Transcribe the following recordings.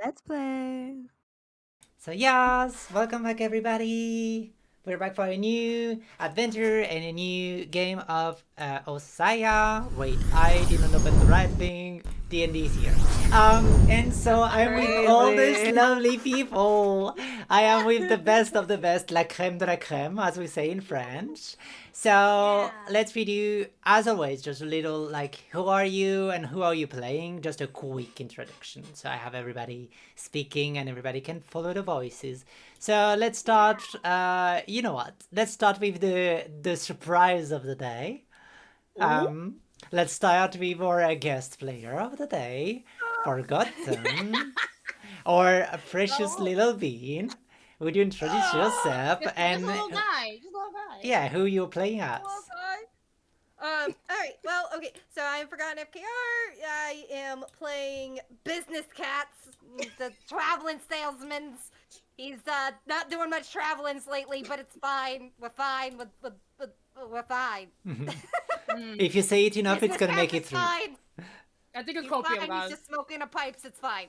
Let's play. So yes, welcome back everybody. We're back for a new adventure and a new game of Ossaïa. Wait, I didn't open the right thing. D&D is here. And so I'm with all these Crazy. lovely people. I am with the best of the best, la crème de la crème, as we say in French. So Yeah. let's redo, as always, just a little like who are you and who are you playing? Just a quick introduction. So I have everybody speaking and everybody can follow the voices. So let's start. You know what? Let's start with the surprise of the day. Ooh. Um, let's start with our guest player of the day, Forgotten, or a precious Oh. little bean. Would you introduce yourself Just a and little guy. Just a little guy. yeah, who you're playing as? Hello, guys. All right. Well, okay. So I am Forgotten FKR. I am playing Business Cats, the traveling salesman. He's not doing much traveling lately, but it's fine. We're fine. We're fine. If you say it enough, it's Business gonna make Cats it is through. fine. I think it's He's copium, fine. He's guys. just smoking a pipes. It's fine.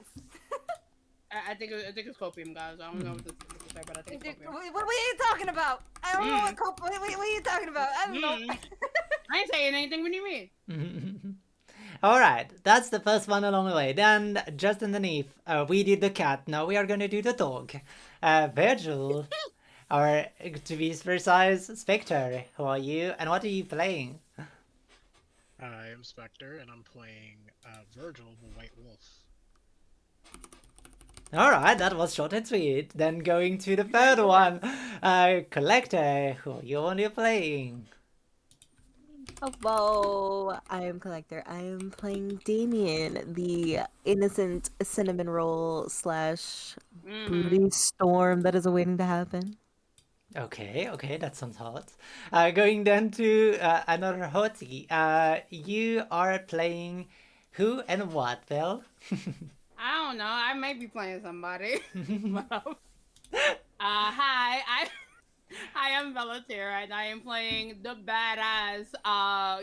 I think it's copium, guys. I don't know what to say, but I think it's copium. What are you talking about? I don't know what are you talking about? I don't know. I ain't saying anything. What do you mean? All right, that's the first one along the way. Then just underneath, we did the cat. Now we are gonna do the dog. Virgil, or to be precise, Spectre. Who are you, and what are you playing? I am Spectre, and I'm playing Virgil, the White Wolf. All right, that was short and sweet. Then going to the third one, Collector. Who are you playing? Hello, I am Collector. I am playing Damien, the innocent cinnamon roll slash booty storm that is awaiting to happen. Okay, that sounds hot. Going then to another hottie. You are playing who and what, Belle? I don't know. I may be playing somebody. Hi. I am Bellaterra, and I am playing the badass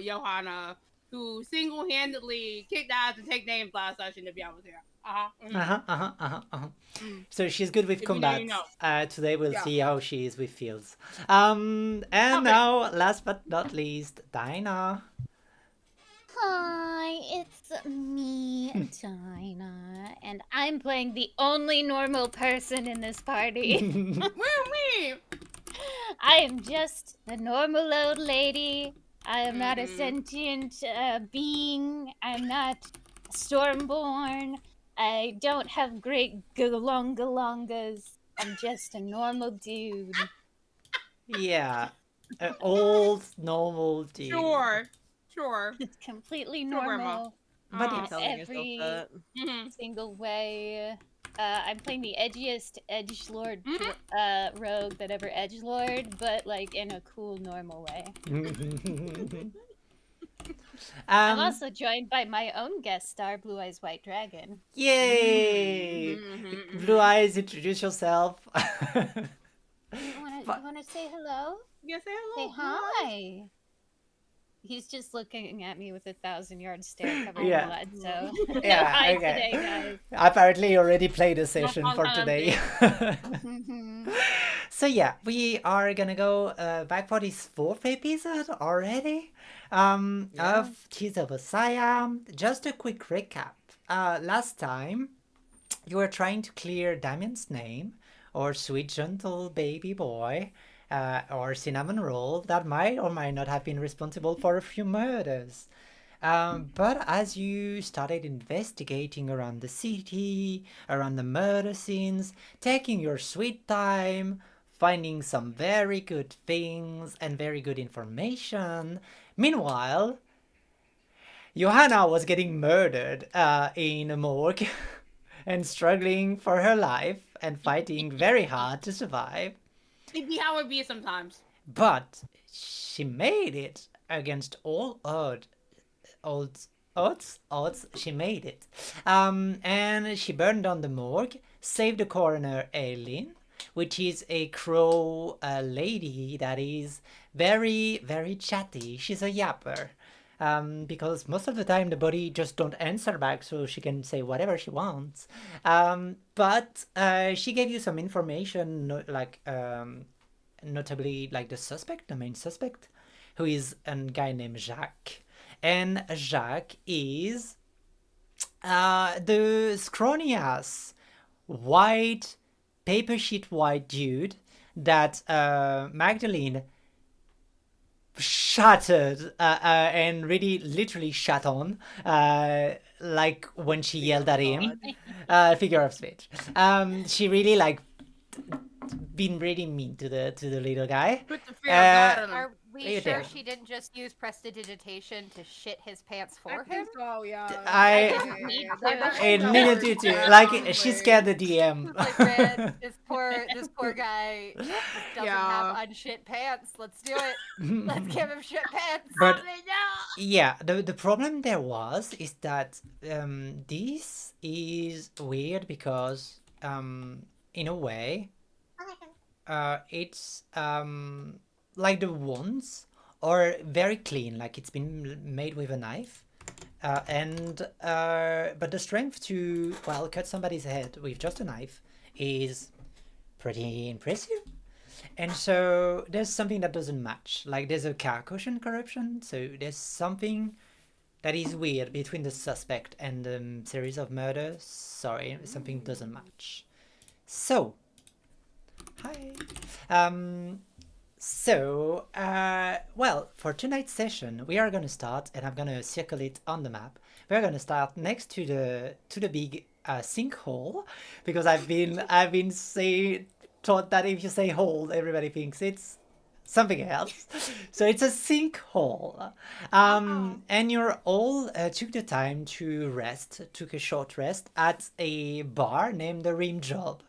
Johanna, who single-handedly kicked ass and take names last session. To be honest here. So she's good with If you know, combat. you know. Today we'll Yeah. see how she is with fields. And Okay. now, last but not least, Dinah. Hi, it's me, Dinah, and I'm playing the only normal person in this party. Woo-wee! I am just a normal old lady. I am not a sentient being. I'm not stormborn. I don't have great galongalongas. I'm just a normal dude. Yeah, an old normal dude. Sure. It's completely Sure, Grandma. normal But in it's- Telling yourself every that. single way. I'm playing the edgiest edgelord rogue that ever edgelord, but like in a cool, normal way. I'm also joined by my own guest star, Blue Eyes White Dragon. Yay! Blue Eyes, introduce yourself. You wanna say hello? Yeah, say Say hello. hi. He's just looking at me with a 1,000-yard stare covered in Yeah. blood. So Yeah, no hi okay. today, guys. Apparently, you already played a session fun for time, today. So yeah, we are gonna go back for this fourth episode already of Tears of Ossaia. Just a quick recap. Last time you were trying to clear Damien's name, or sweet gentle baby boy, or cinnamon roll that might or might not have been responsible for a few murders. But as you started investigating around the city, around the murder scenes, taking your sweet time, finding some very good things and very good information, meanwhile, Johanna was getting murdered in a morgue and struggling for her life and fighting very hard to survive. It be how it be sometimes. But she made it against all odds, she made it. And she burned down the morgue, saved the coroner Aileen, which is a crow lady that is very, very chatty. She's a yapper. because most of the time the body just don't answer back, so she can say whatever she wants. But she gave you some information, like notably like the suspect, the main suspect, who is a guy named Jacques, and Jacques is the scrawny ass white paper sheet white dude that Magdalene shattered and really literally shat on, like when she yelled at him. Figure of speech. She really like been really mean to the little guy. Put the fear of God in him. Are we Yeah. sure she didn't just use prestidigitation to shit his pants I for him? think so, yeah. It needed to too. Like she scared the DM. Like, man, this poor guy just doesn't have unshit pants. Let's do it. Let's give him shit pants. But yeah, the problem there is that this is weird because in a way it's like the wounds are very clean, like it's been made with a knife, and but the strength to cut somebody's head with just a knife is pretty impressive. And so there's something that doesn't match. Like there's a car cushion corruption, so there's something that is weird between the suspect and the series of murders. Sorry, something doesn't match. So, hi. Well, for tonight's session, we are gonna start, and I'm gonna circle it on the map. We're gonna start next to the big sinkhole, because I've been saying taught that if you say hole, everybody thinks it's something else. So it's a sinkhole. And you're all took the time to rest, took a short rest at a bar named the Rim Job.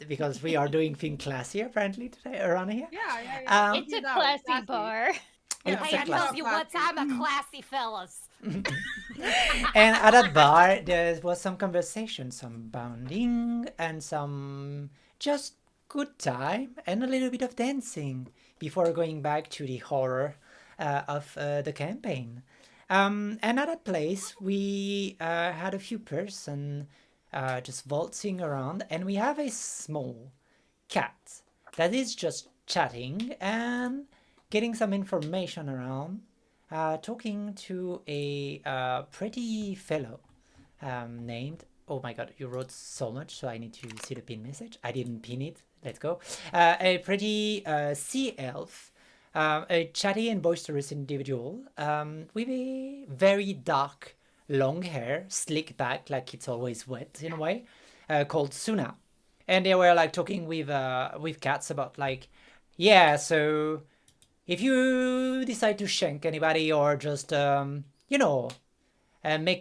Because we are doing things classy apparently today around here. Yeah. It's a classy bar. It's Hey, a I classy. tell you what, I'm a classy fellas. And at that bar, there was some conversation, some bonding, and some just good time, and a little bit of dancing before going back to the horror of the campaign. And at that place, we had a few person just waltzing around, and we have a small cat that is just chatting and getting some information around, talking to a pretty fellow named. Oh my god, you wrote so much, so I need to see the pin message. I didn't pin it. Let's go. A pretty sea elf, a chatty and boisterous individual with a very dark, long hair, slick back, like it's always wet in a way, called Suna. And they were like talking with cats about like, yeah, so if you decide to shank anybody or just make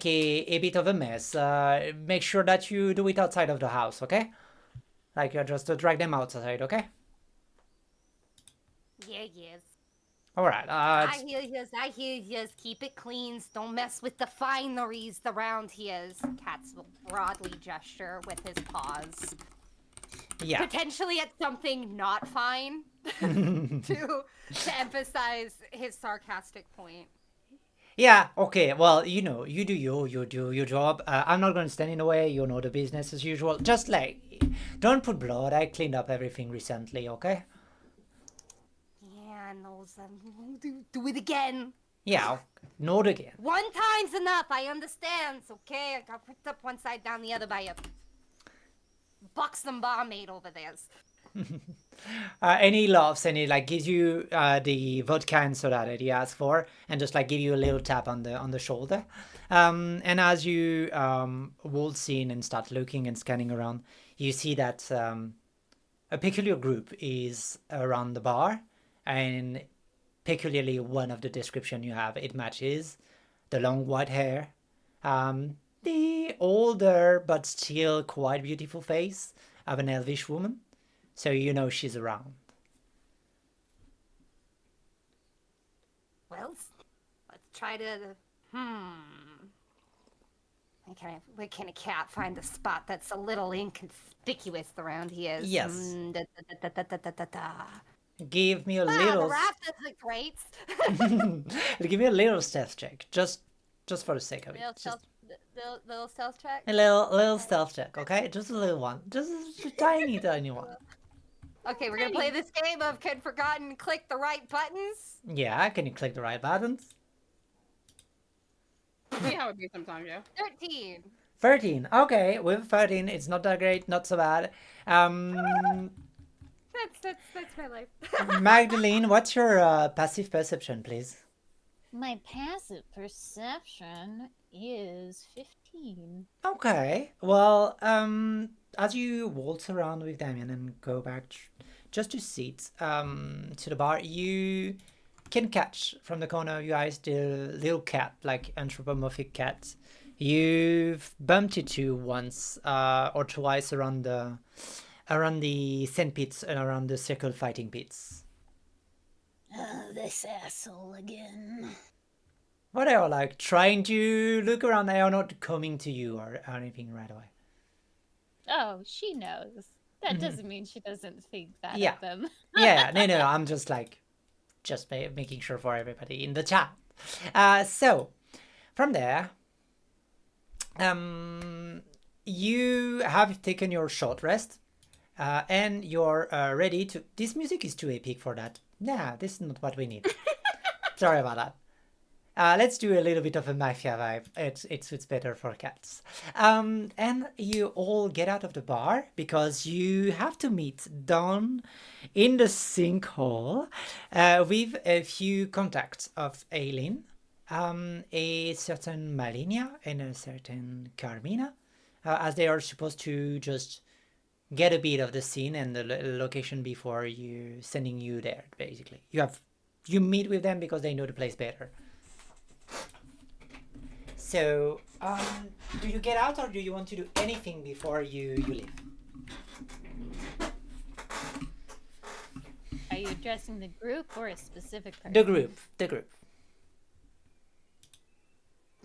a bit of a mess, make sure that you do it outside of the house, okay? Like just drag them outside, okay? Yeah, yes. All right. I hear yous. Keep it clean. Don't mess with the fineries around here. Cats will broadly gesture with his paws. Yeah. Potentially at something not fine to emphasize his sarcastic point. Yeah, okay. Well, you do your job. I'm not going to stand in the way. You know the business as usual. Just like, don't put blood. I cleaned up everything recently, okay? Yeah, no, do it again. Yeah, note again. One time's enough. I understand. Okay, I got picked up one side, down the other by a buxom barmaid over there. And he laughs and he like gives you the vodka and soda that he asked for, and just like give you a little tap on the shoulder. And as you waltz in and start looking and scanning around, you see that a peculiar group is around the bar, and peculiarly one of the description you have, it matches the long white hair, the older but still quite beautiful face of an elvish woman. So you know she's around. Well, let's try to. Where can a cat find a spot that's a little inconspicuous around here? Yes. give me a The little. raft isn't great. Give me a little stealth check, just for the sake of it. Just Little stealth check. a little stealth check, okay? Just a little one, just a tiny one. Okay, we're gonna play this game of Can Forgotten click the right buttons. Yeah, can you click the right buttons? See how it be sometimes, yeah. 13. 13. Okay, with 13, it's not that great, not so bad. That's my life. Magdalene, what's your passive perception, please? My passive perception is 15. Okay. Well, as you waltz around with Damien and go back just to sit to the bar, you can catch from the corner of your eyes the little cat, like anthropomorphic cat. You've bumped into once or twice around the sand pits and around the circle fighting pits. Oh, this asshole again. What are like trying to look around? They are not coming to you or anything right away. Oh, she knows. That doesn't mean she doesn't think that Yeah. of them. Yeah, no, I'm just making sure for everybody in the chat. So from there, you have taken your short rest, and you're ready to. This music is too epic for that. Nah, this is not what we need. Sorry about that. Let's do a little bit of a mafia vibe. It suits better for cats. And you all get out of the bar because you have to meet down in the sinkhole with a few contacts of Aileen, a certain Malinia and a certain Carmina, as they are supposed to just get a bit of the scene and the location before you sending you there. Basically, you meet with them because they know the place better. So, do you get out or do you want to do anything before you leave? Are you addressing the group or a specific person? The group.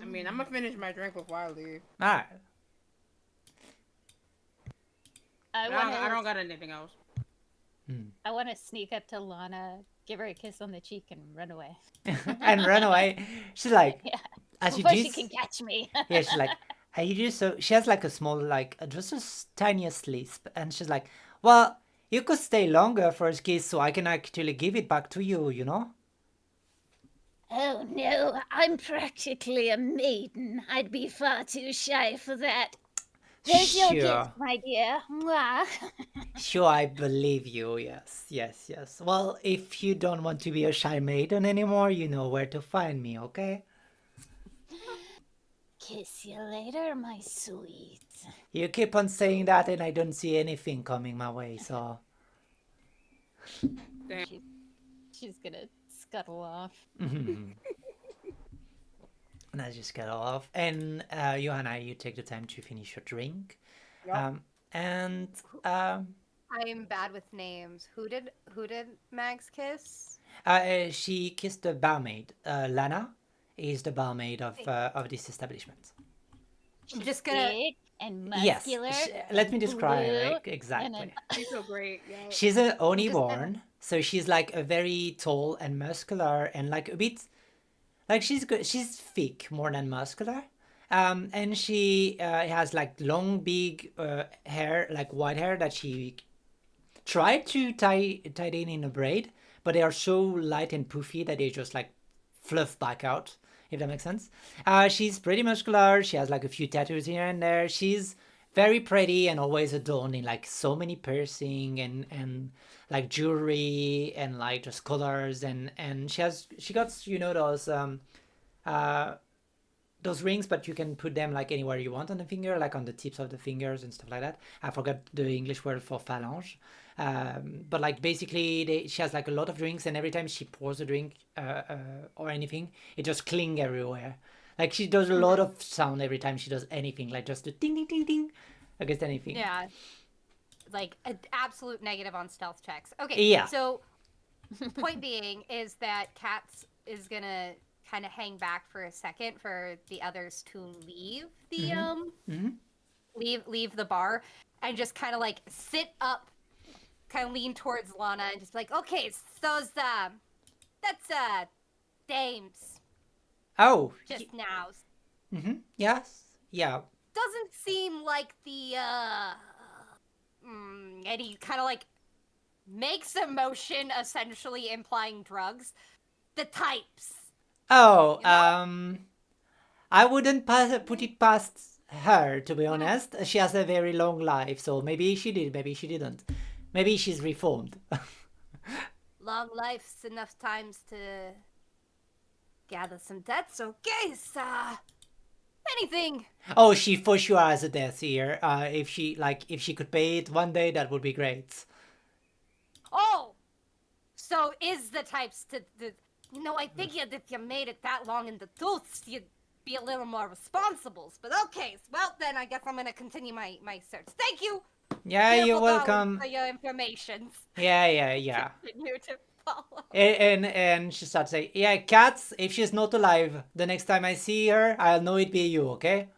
I mean, I'm gonna finish my drink before I leave. Alright. I don't got anything else. I want to sneak up to Lana, give her a kiss on the cheek, and run away. And run away. She's like, Yeah. as you Before do. she can catch me. Yeah, she's like, are you do so? She has like a small, like, just a tiniest lisp. And she's like, well, you could stay longer for a kiss so I can actually give it back to you, you know? Oh no, I'm practically a maiden. I'd be far too shy for that. There's your kiss, Sure. my dear. Mwah. Sure, I believe you. Yes. Well, if you don't want to be a shy maiden anymore, you know where to find me, okay? Kiss you later, my sweet. You keep on saying that and I don't see anything coming my way, so... Damn. She's gonna scuttle off. And I just got off. And Johanna, you take the time to finish your drink. Yep. And I'm bad with names. Who did Mags kiss? she kissed the barmaid. Lana is the barmaid of this establishment. I'm just gonna. Big and Yes. muscular. Let me describe blue, her and exactly. She's so great. Yeah. She's an Oni-born, so she's like a very tall and muscular and like a bit, like she's good. She's thick more than muscular, and she has like long, big hair, like white hair that she tried to tie in a braid, but they are so light and poofy that they just like fluff back out. If that makes sense. She's pretty muscular. She has like a few tattoos here and there. She's very pretty and always adorned in like so many piercing and like jewelry and like just colors and she got those rings, but you can put them like anywhere you want on the finger, like on the tips of the fingers and stuff like that. I forgot the English word for phalange. But like basically she has like a lot of drinks, and every time she pours a drink or anything, it just cling everywhere. Like she does a lot of sound every time she does anything, like just a ding ding ding ding against anything. Yeah. Like an absolute negative on stealth checks. Okay. Yeah. So, point being is that Katz is gonna kind of hang back for a second for the others to leave the leave the bar and just kind of like sit up kind of lean towards Lana and just like, okay, so that's Dames Oh, just now. yes, yeah. Doesn't seem like the and he kind of like makes a motion, essentially implying drugs. The types. Oh, You know? I wouldn't put it past her, to be honest. She has a very long life, so maybe she did, maybe she didn't. Maybe she's reformed. Long life's enough times to gather some debts. Okay, so anything. Oh, she for sure has a death here. If she could pay it one day, that would be great. Oh, so is the types to I figured if you made it that long in the deuce, you'd be a little more responsible. But okay, well then I guess I'm gonna continue my search. Thank you. Yeah, you're Beautiful darling, welcome. for your information. Yeah. Continue to follow. And she starts saying, yeah, cats, if she's not alive, the next time I see her, I'll know it be you, okay?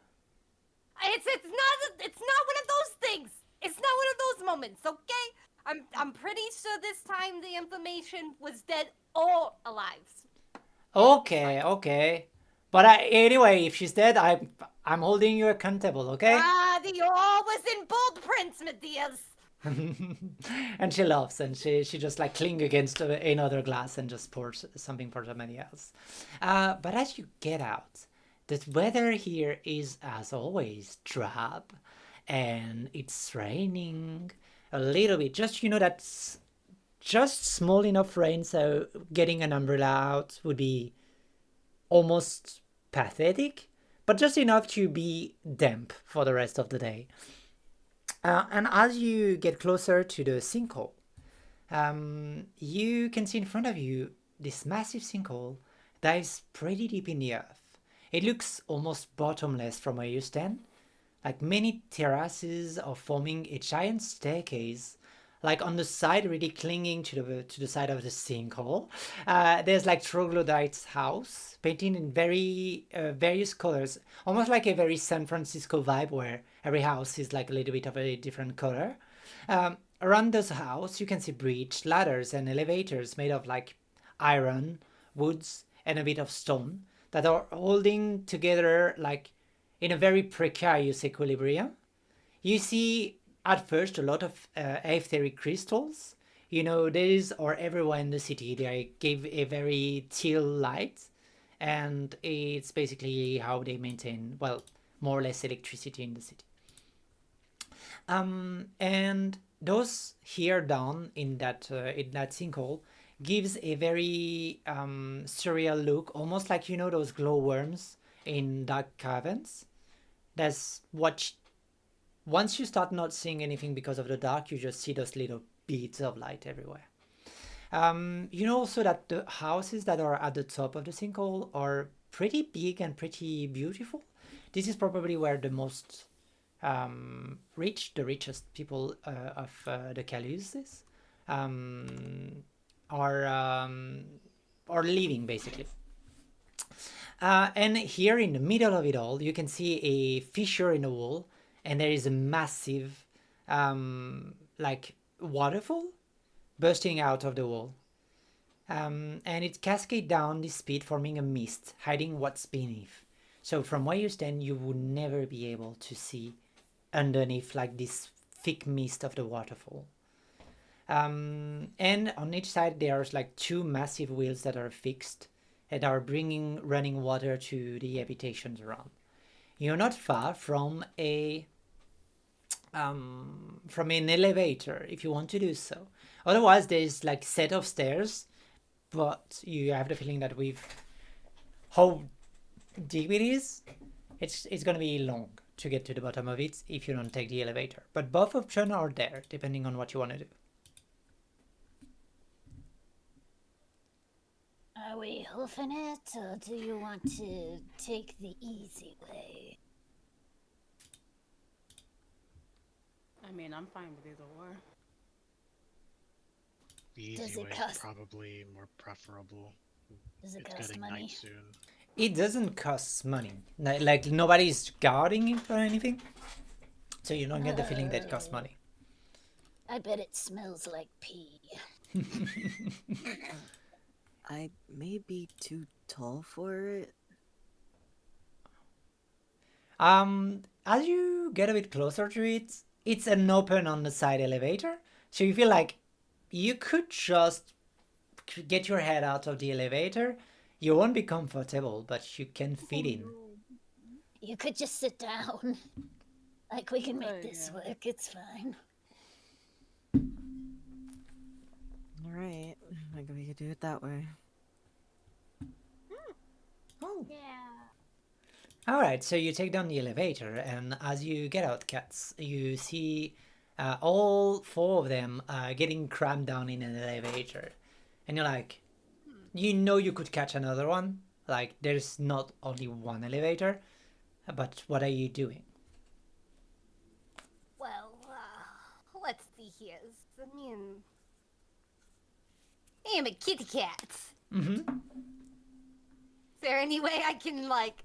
It's not one of those things. It's not one of those moments, okay? I'm pretty sure this time the information was dead or alive. Okay. But anyway, if she's dead, I'm holding you accountable, okay? You're always in bold prints, my dears. And she laughs and she just like cling against another glass and just pours something for somebody else. But as you get out, the weather here is, as always, drab, and it's raining a little bit. Just that's just small enough rain, so getting an umbrella out would be almost pathetic, but just enough to be damp for the rest of the day. And as you get closer to the sinkhole, you can see in front of you this massive sinkhole dives pretty deep in the earth. It looks almost bottomless from where you stand. Like many terraces are forming a giant staircase, like on the side, really clinging to the side of the sinkhole. There's like troglodyte's house, painted in very various colors, almost like a very San Francisco vibe, where every house is like a little bit of a different color. Around this house, you can see bridge, ladders, and elevators made of like iron, woods, and a bit of stone that are holding together like in a very precarious equilibrium. You see at first a lot of etheric crystals. These are everywhere in the city. They give a very teal light, and it's basically how they maintain, well, more or less electricity in the city. And those here down in that sinkhole gives a very surreal look, almost like those glowworms in dark caverns. That's what once you start not seeing anything because of the dark, you just see those little beads of light everywhere. Also that the houses that are at the top of the sinkhole are pretty big and pretty beautiful. This is probably where the most the richest people of the Caluses are living, basically. And here in the middle of it all, you can see a fissure in the wall, and there is a massive like waterfall bursting out of the wall. And it cascades down this pit, forming a mist, hiding what's beneath. So from where you stand, you would never be able to see underneath like this thick mist of the waterfall. And on each side, there's like two massive wheels that are fixed and are bringing running water to the habitations around. You're not far from an elevator if you want to do so. Otherwise, there's like set of stairs, but you have the feeling that with how deep it is, it's gonna be long to get to the bottom of it if you don't take the elevator. But both options are there, depending on what you want to do. Are we hoofing it, or do you want to take the easy way? I mean, I'm fine with either or. The Does easy it way is cost- probably more preferable. Does it It's cost getting money? night soon. It doesn't cost money. Like nobody's guarding it or anything. So you don't get the feeling that it costs money. I bet it smells like pee. I may be too tall for it. As you get a bit closer to it, it's an open on the side elevator, so you feel like you could just get your head out of the elevator. You won't be comfortable, but you can fit in. You could just sit down. Like, we can make Oh, this yeah. work. It's fine. All right, I guess we could do it that way. Oh. Yeah. All right, so you take down the elevator, and as you get out, Cats, you see all four of them getting crammed down in an elevator, and you're like, you know, you could catch another one. Like, there's not only one elevator, but what are you doing? Well, let's see here. I mean, I am a kitty cat. Mm-hmm. Is there any way I can, like,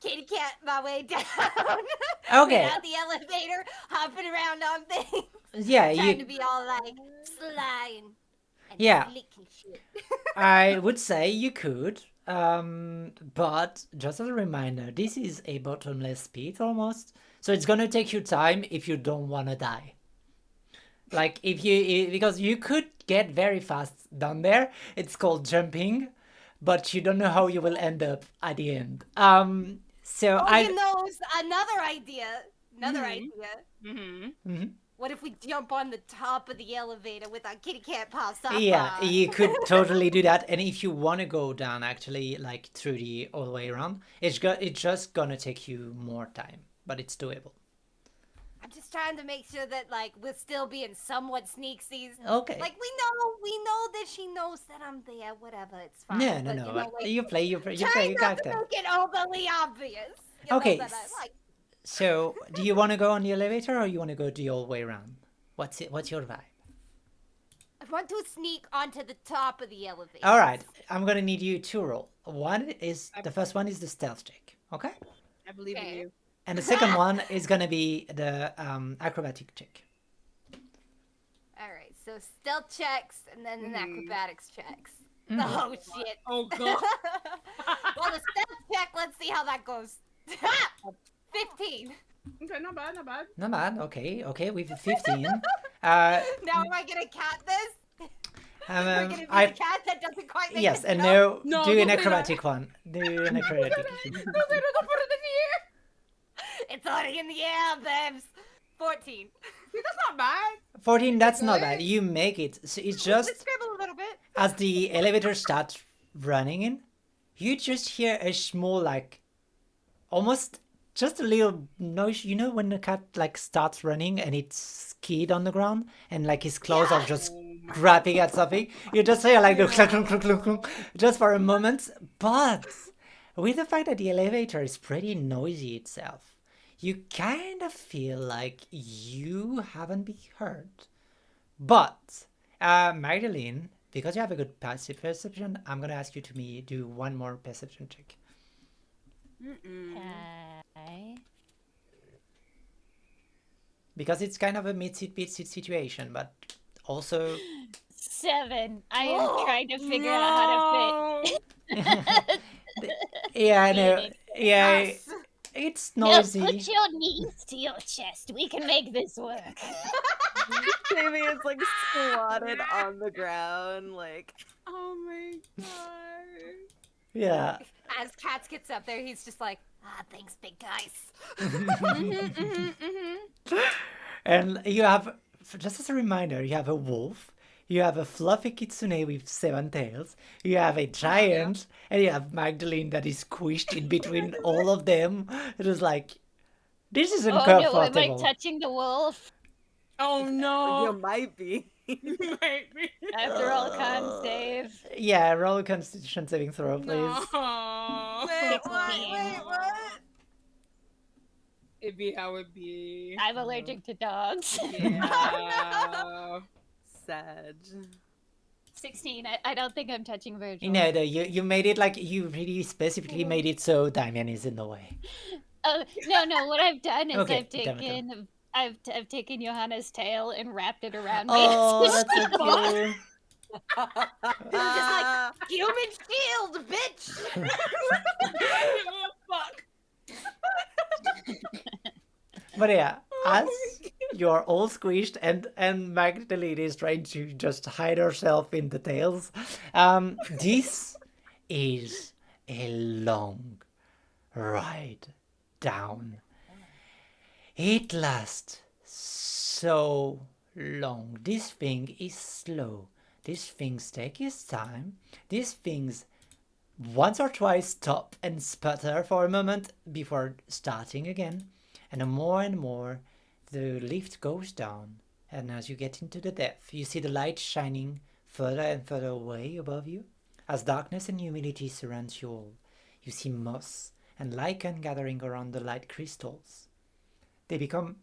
kitty cat my way down? Okay. Without the elevator, hopping around on things, Yeah, trying to you. be all, like, sly and Yeah. slick and shit. I would say you could, but just as a reminder, this is a bottomless pit almost, so it's gonna take you time if you don't wanna die. Like because you could get very fast down there. It's called jumping, but you don't know how you will end up at the end. So Oh, I. you know, another idea. Another Mhm. idea. Mm-hmm. Mhm. What if we jump on the top of the elevator with our kitty cat paws up? Yeah, you could totally do that. And if you want to go down, actually, like through the all the way around, it's just gonna take you more time, but it's doable. I'm just trying to make sure that, like, we're still being somewhat sneaksies. Okay. Like, we know that she knows that I'm there. Whatever, it's fine. No, but, no. You know, But like, you play your try not character. to make it overly obvious. You know, Okay, that I like. So, do you want to go on the elevator or you want to go the all way around? What's your vibe? I want to sneak onto the top of the elevator. All right, I'm gonna need you to roll. The first one is the stealth check, okay? I believe in Okay. you. And the second one is gonna be the acrobatic check. All right, so stealth checks and then an acrobatics checks. Mhm. Oh shit. Oh god. Well, the stealth check. Let's see how that goes. 15. Okay, not bad, not bad. Not bad. Okay, with 15. Now am I gonna cat this? We're gonna be I the cat that doesn't quite make yes, the and jump? no, No, do don't an say that. acrobatic one. Do an acrobatic. Don't put it in the air. It's already in the air, babes. 14. That's not bad. 14. That's not bad. You make it. So it's Let's just scribble a little bit. as the elevator starts running in, you just hear a small, like, almost just a little noise. You know when the cat like starts running and it's skied on the ground and like his claws are just grabbing at something. You just hear like the clunk, clunk, clunk, clunk, clunk, just for a moment. But with the fact that the elevator is pretty noisy itself, you kind of feel like you haven't been hurt. But Magdalene, because you have a good passive perception, I'm gonna ask you to do one more perception check. Okay. Because it's kind of a mid-seat situation, but also 7. I am trying to figure out how to fit. yeah, I know. David. Yeah, Yes. it's Now noisy. put your knees to your chest. We can make this work. Jamie is like squatted on the ground, like Oh my god. Yeah. As Cats gets up there, he's just like, thanks, big guys. And you have, just as a reminder, you have a wolf, you have a fluffy kitsune with 7 tails, you have a giant, and you have Magdalene that is squished in between all of them. It is like, this is Oh no, uncomfortable. am I touching the wolf? Oh you no. might be. Maybe. After all, con save. Yeah, roll a constitution saving throw, please. No. Wait, what? what? It be how it be. I'm allergic to dogs. Yeah. Sag. 16. I don't think I'm touching Virgil. No, you made it like, you really specifically made it so Damian is in the way. Oh no! What I've done is Okay, I've damn it, damn taken I've taken Johanna's tail and wrapped it around me. Oh, that's so cute. I'm just like, human shield, bitch! Oh, fuck. But yeah, Oh as my you're all squished and Magdalene is trying to just hide herself in the tails, this is a long ride down. It lasts so long. This thing is slow. These things take its time. These things once or twice stop and sputter for a moment before starting again. And more the lift goes down. And as you get into the depth, you see the light shining further and further away above you. As darkness and humidity surrounds you all, you see moss and lichen gathering around the light crystals. They become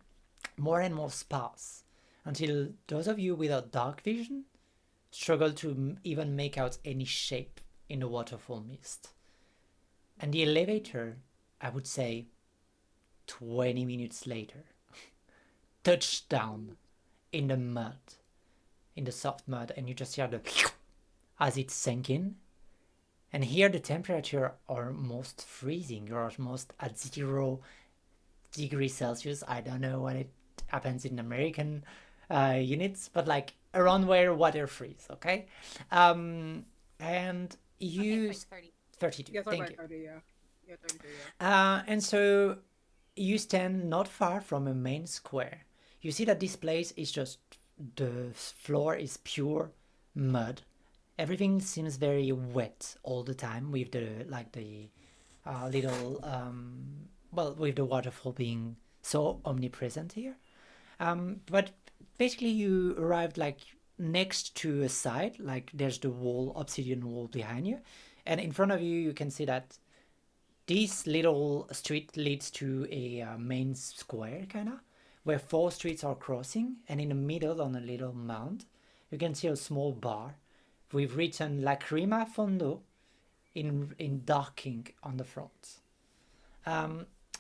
more and more sparse until those of you without dark vision struggle to even make out any shape in the waterfall mist. And the elevator, I would say 20 minutes later, touched down in the mud, in the soft mud, and you just hear the as it sank in. And here the temperature are almost freezing. You're almost at 0 degrees Celsius. I don't know when it happens in American units, but like around where water freeze, okay? And you It's like 30. 32. Yeah, Thank you. 30, yeah. Yeah, 32, yeah. And so you stand not far from a main square. You see that this place is just the floor is pure mud. Everything seems very wet all the time with the little well, with the waterfall being so omnipresent here. But basically you arrived like next to a side, like there's the wall, obsidian wall behind you, and in front of you you can see that this little street leads to a main square, kinda, where 4 streets are crossing, and in the middle, on a little mound, you can see a small bar with written Lacrima Fondo in dark ink on the front.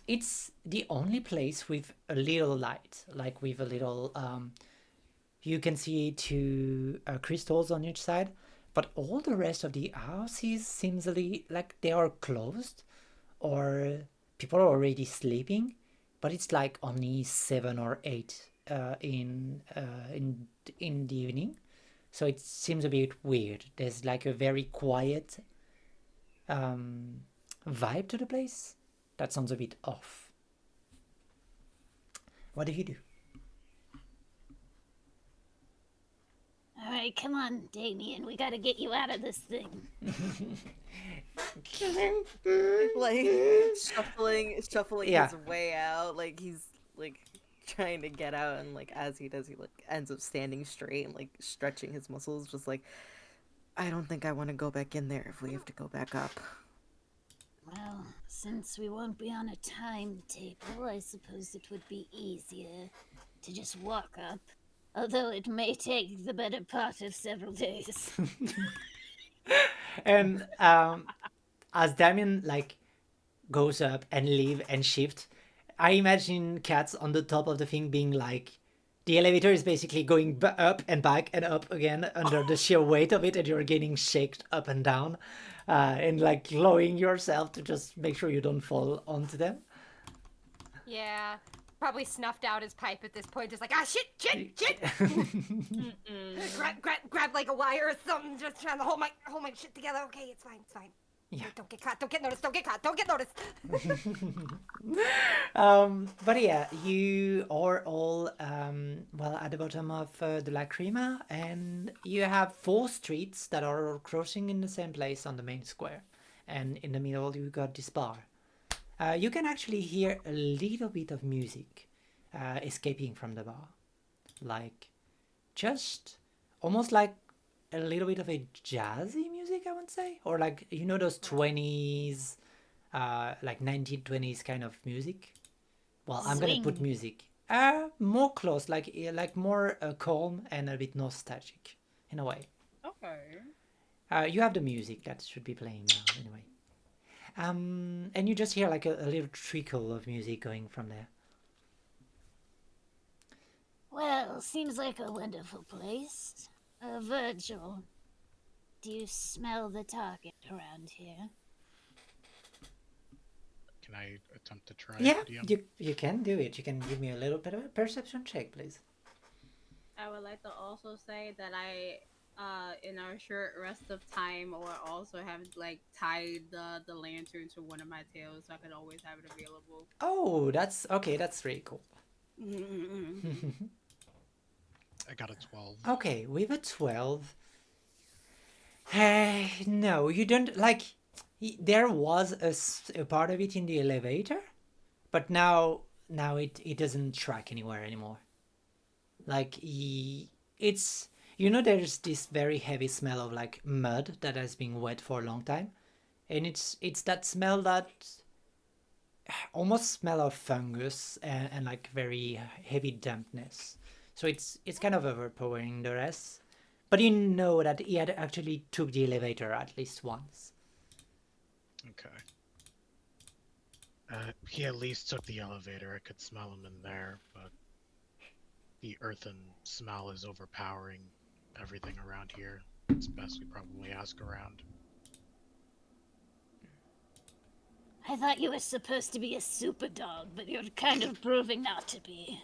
It's the only place with a little light, like with a little. You can see 2 crystals on each side, but all the rest of the houses seems like they are closed or people are already sleeping, but it's like only 7 or 8 in the evening, so it seems a bit weird. There's like a very quiet vibe to the place. That sounds a bit off. What do you do? All right, come on, Damien. We gotta get you out of this thing. Like shuffling Yeah. his way out, like he's like trying to get out, and like as he does, he like ends up standing straight and like stretching his muscles, just like, I don't think I want to go back in there if we have to go back up. Well, since we won't be on a timetable, I suppose it would be easier to just walk up. Although it may take the better part of several days. And as Damien like goes up and leave and shift, I imagine cats on the top of the thing being like, the elevator is basically going up and back and up again under the sheer weight of it, and you're getting shaked up and down, and like lowering yourself to just make sure you don't fall onto them. Yeah. Probably snuffed out his pipe at this point, just like, ah, shit! grab like a wire or something, just trying to hold my shit together. Okay, it's fine. Yeah. Don't get caught, don't get noticed. But yeah, you are all well at the bottom of the Lacrima, and you have 4 streets that are crossing in the same place on the main square, and in the middle you got this bar. You can actually hear a little bit of music escaping from the bar, like just almost like a little bit of a jazzy music, I would say, or like those 20s, like 1920s kind of music. Well, I'm gonna put Swing. music. More close, like more calm and a bit nostalgic in a way. Okay. You have the music that should be playing now anyway. And you just hear like a little trickle of music going from there. Well, seems like a wonderful place. Virgil, do you smell the target around here? Can I attempt to try? Yeah, DM? you can do it. You can give me a little bit of a perception check, please. I would like to also say that in our short rest of time, or also have like tied the lantern to one of my tails, so I could always have it available. Oh, that's okay. That's really cool. I got a 12. Okay, with a 12. Hey, no, you don't like. There was a part of it in the elevator, but now it doesn't track anywhere anymore. Like it's there's this very heavy smell of like mud that has been wet for a long time, and it's that smell that almost smell of fungus and like very heavy dampness. So it's kind of overpowering the rest. But you know that he had actually took the elevator at least once. Okay. He at least took the elevator. I could smell him in there, but the earthen smell is overpowering everything around here. It's best we probably ask around. I thought you were supposed to be a super dog, but you're kind of proving not to be.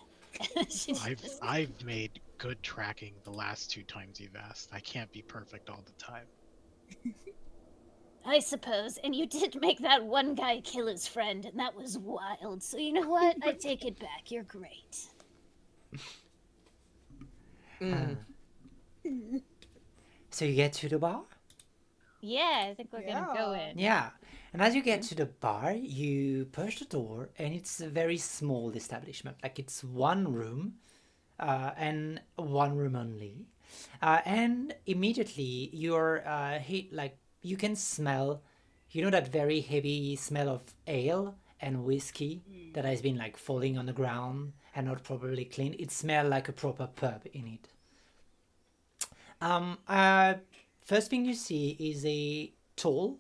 I've made good tracking the last 2 times you've asked. I can't be perfect all the time. I suppose, and you did make that one guy kill his friend, and that was wild. So you know what? I take it back. You're great. So you get to the bar? Yeah, I think we're gonna go in. Yeah. And as you get to the bar, you push the door, and it's a very small establishment. Like it's one room, and one room only. And immediately you're hit like you can smell, that very heavy smell of ale and whiskey that has been like falling on the ground and not properly cleaned. It smells like a proper pub in it. First thing you see is a tall,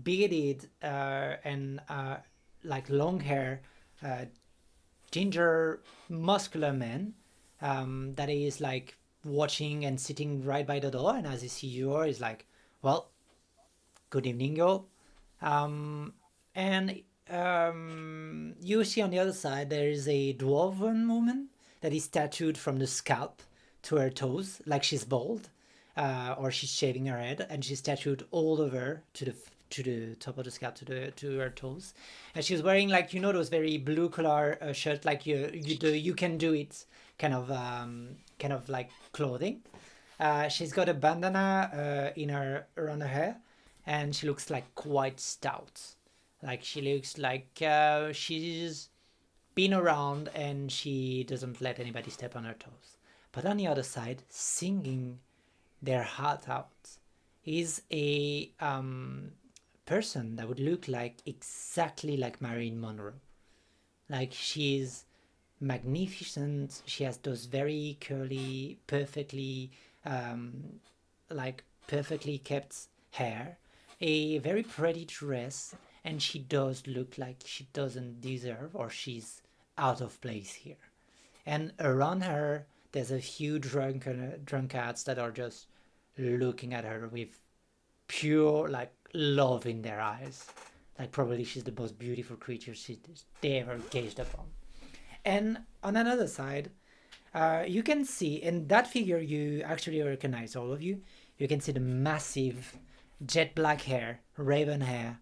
bearded, and like long hair, ginger, muscular man that is like watching and sitting right by the door. And as he sees you, he's like, "Well, good evening, y'all." And you see on the other side there is a dwarven woman that is tattooed from the scalp to her toes, like she's bald, or she's shaving her head, and she's tattooed all over to the top of the scalp to her toes, and she's wearing like those very blue color shirt, like you can do it kind of like clothing. She's got a bandana around her hair, and she looks like quite stout. Like she looks like she's been around and she doesn't let anybody step on her toes. But on the other side, singing their heart out, is a person that would look like exactly like Marilyn Monroe. Like she's magnificent. She has those very curly, perfectly perfectly kept hair, a very pretty dress, and she does look like she doesn't deserve or she's out of place here. And around her, there's a few drunkards that are just looking at her with pure like love in their eyes. Like probably she's the most beautiful creature they ever gazed upon. And on another side, you can see in that figure you actually recognize all of you. You can see the massive jet black hair, raven hair,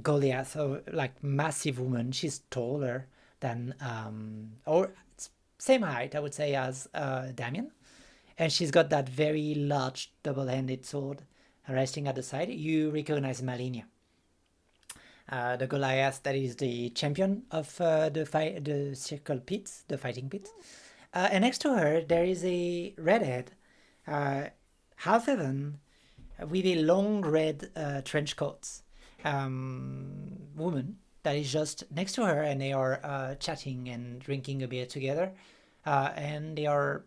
Goliath, or like massive woman. She's taller than or same height, I would say, as Damien, and she's got that very large double-handed sword resting at the side. You recognize Malinia, the Goliath that is the champion of the circle pit, the fighting pit. And next to her, there is a redhead, half elven, with a long red trench coat woman that is just next to her, and they are chatting and drinking a beer together, and they are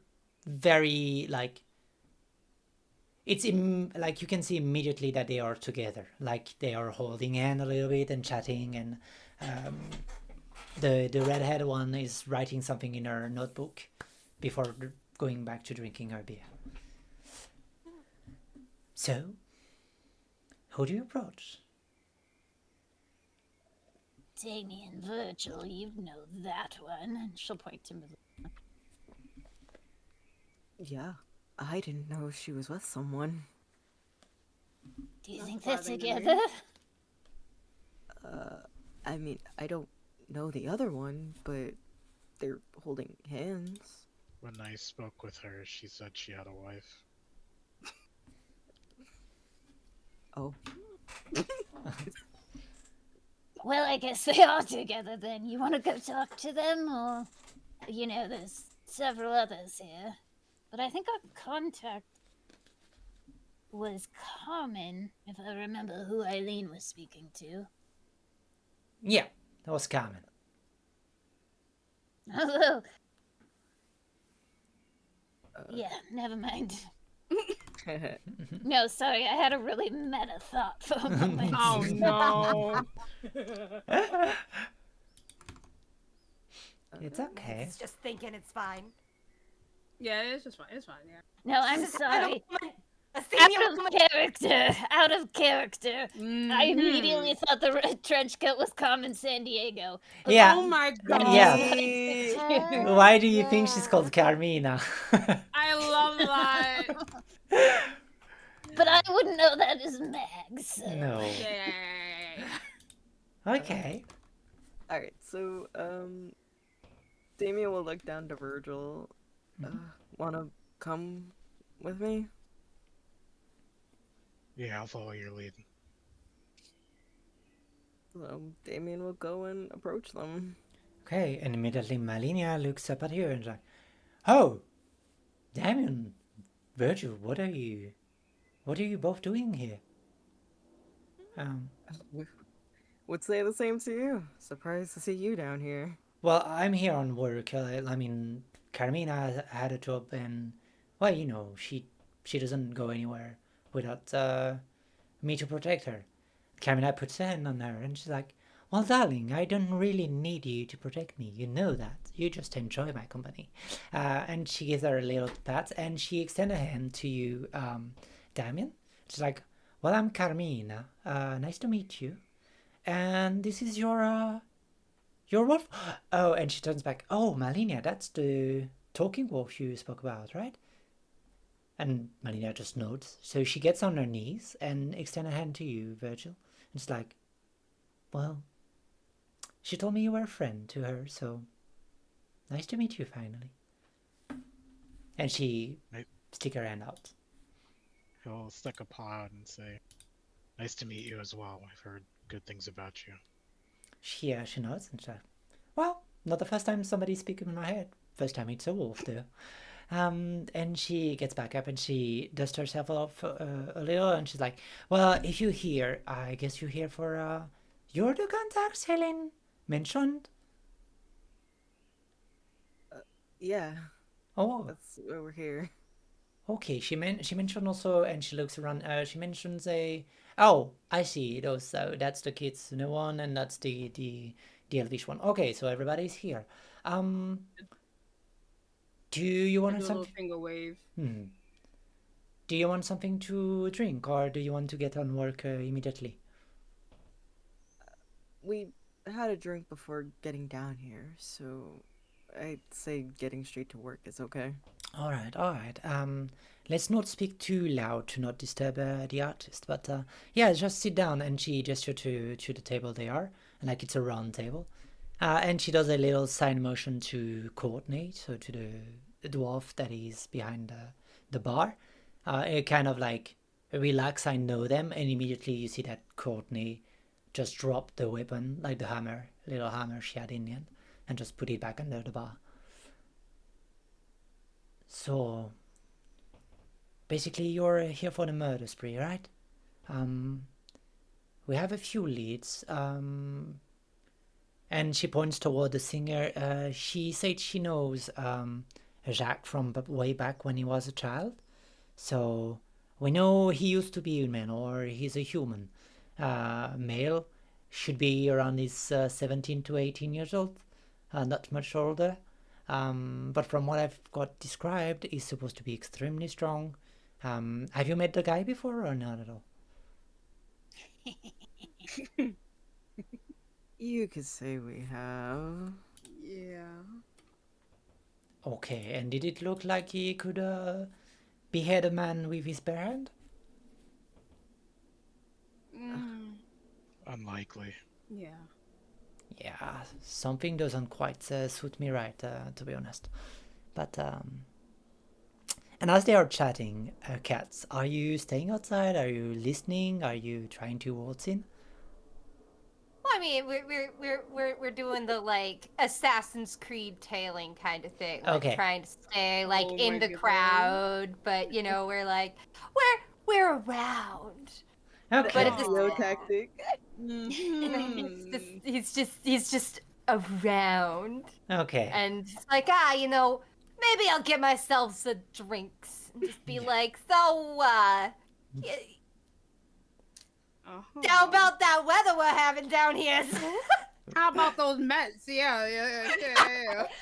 very like like you can see immediately that they are together, like they are holding hand a little bit and chatting, and the redhead one is writing something in her notebook, before going back to drinking her beer. So, who do you approach? Damien Virgil, you know that one. And she'll point to Melina. Yeah, I didn't know she was with someone. Do you That's think they're flattering to me. together? I mean, I don't know the other one, but they're holding hands. When I spoke with her, she said she had a wife. Oh, Well, I guess they are together then. You want to go talk to them, or there's several others here. But I think our contact was Carmen, if I remember who Eileen was speaking to. Yeah, that was Carmen. Although, yeah, never mind. No, sorry, I had a really meta thought for a moment. Oh no. It's okay. He's just thinking it's fine. Yeah, it's just fine. It's fine. Yeah. No, I'm Just sorry. A senior Out of woman. character. Out of character. I Mhm. immediately thought the red trench coat was Carmen San Diego. But Yeah. Oh my god. Yeah. Yeah. Why do you think she's called Carmina? I love that. But I wouldn't know that as Mags. So. No. Yeah. Okay. Alright, so, Damien will look down to Virgil. Wanna come with me? Yeah, I'll follow your lead. So, Damien will go and approach them. Okay, and immediately Malinia looks up at you and is like, "Oh, Damien, Virgil, what are you both doing here?" Would say the same to you. Surprised to see you down here. Well, I'm here on work. I mean, Carmina had a job, and well, she doesn't go anywhere without me to protect her. Carmina puts her hand on her, and she's like, "Well, darling, I don't really need you to protect me. You know that. You just enjoy my company." And she gives her a little pat, and she extends her hand to you, Damien. She's like, "Well, I'm Carmina. Nice to meet you. And this is your wolf." Oh, and she turns back. "Oh, Malinia, that's the talking wolf you spoke about, right?" And Malinia just nods. So she gets on her knees and extends a hand to you, Virgil. And it's like, "Well, she told me you were a friend to her, so nice to meet you finally." And she Right. stick her hand out. He'll stick a paw out and say, "Nice to meet you as well. I've heard good things about you." She nods and she's like, "Well, not the first time somebody's speaking in my head. First time it's a wolf, though." And she gets back up and she dusts herself off a little, and she's like, "Well, if you're here, I guess you're here for you're the contacts Helen mentioned." Yeah, Oh, that's why we're here. okay. She mentioned also, and she looks around. She mentions a. Oh, I see those. So that's the Kitsune one, and that's the Elvish one. Okay, so everybody's here. Do you I want do a little something? finger wave. Do you want something to drink, or do you want to get on work immediately? We had a drink before getting down here, so I'd say getting straight to work is okay. All right. Let's not speak too loud to not disturb the artist. But yeah, just sit down. And she gestured to the table they are, and like it's a round table. And she does a little sign motion to Courtney, so to the dwarf that is behind the bar. It kind of like, "Relax, I know them," and immediately you see that Courtney just dropped the weapon, like the hammer, little hammer she had in the end, and just put it back under the bar. So, basically, you're here for the murder spree, right? We have a few leads. And she points toward the singer. She said she knows Jacques from way back when he was a child. So we know he used to be human, or he's a human. Male, should be around his 17 to 18 years old, not much older. But from what I've got described, he's supposed to be extremely strong. Have you met the guy before or not at all? You could say we have. Yeah. Okay, and did it look like he could behead a man with his bare hand? Unlikely. Yeah. Yeah, something doesn't quite suit me right, to be honest. But and as they are chatting, cats, are you staying outside? Are you listening? Are you trying to waltz in? Well, I mean, we're doing the like Assassin's Creed tailing kind of thing, like Okay. trying to stay like Oh in my the goodness. crowd, but you know, we're like we're around. Okay. But at the SEO Aw. tactic. he's just around, Okay. and it's like you know, maybe I'll get myself some drinks and just be Yeah. like, so y- Uh-huh. how about that weather we're having down here? How about those Mets? Yeah.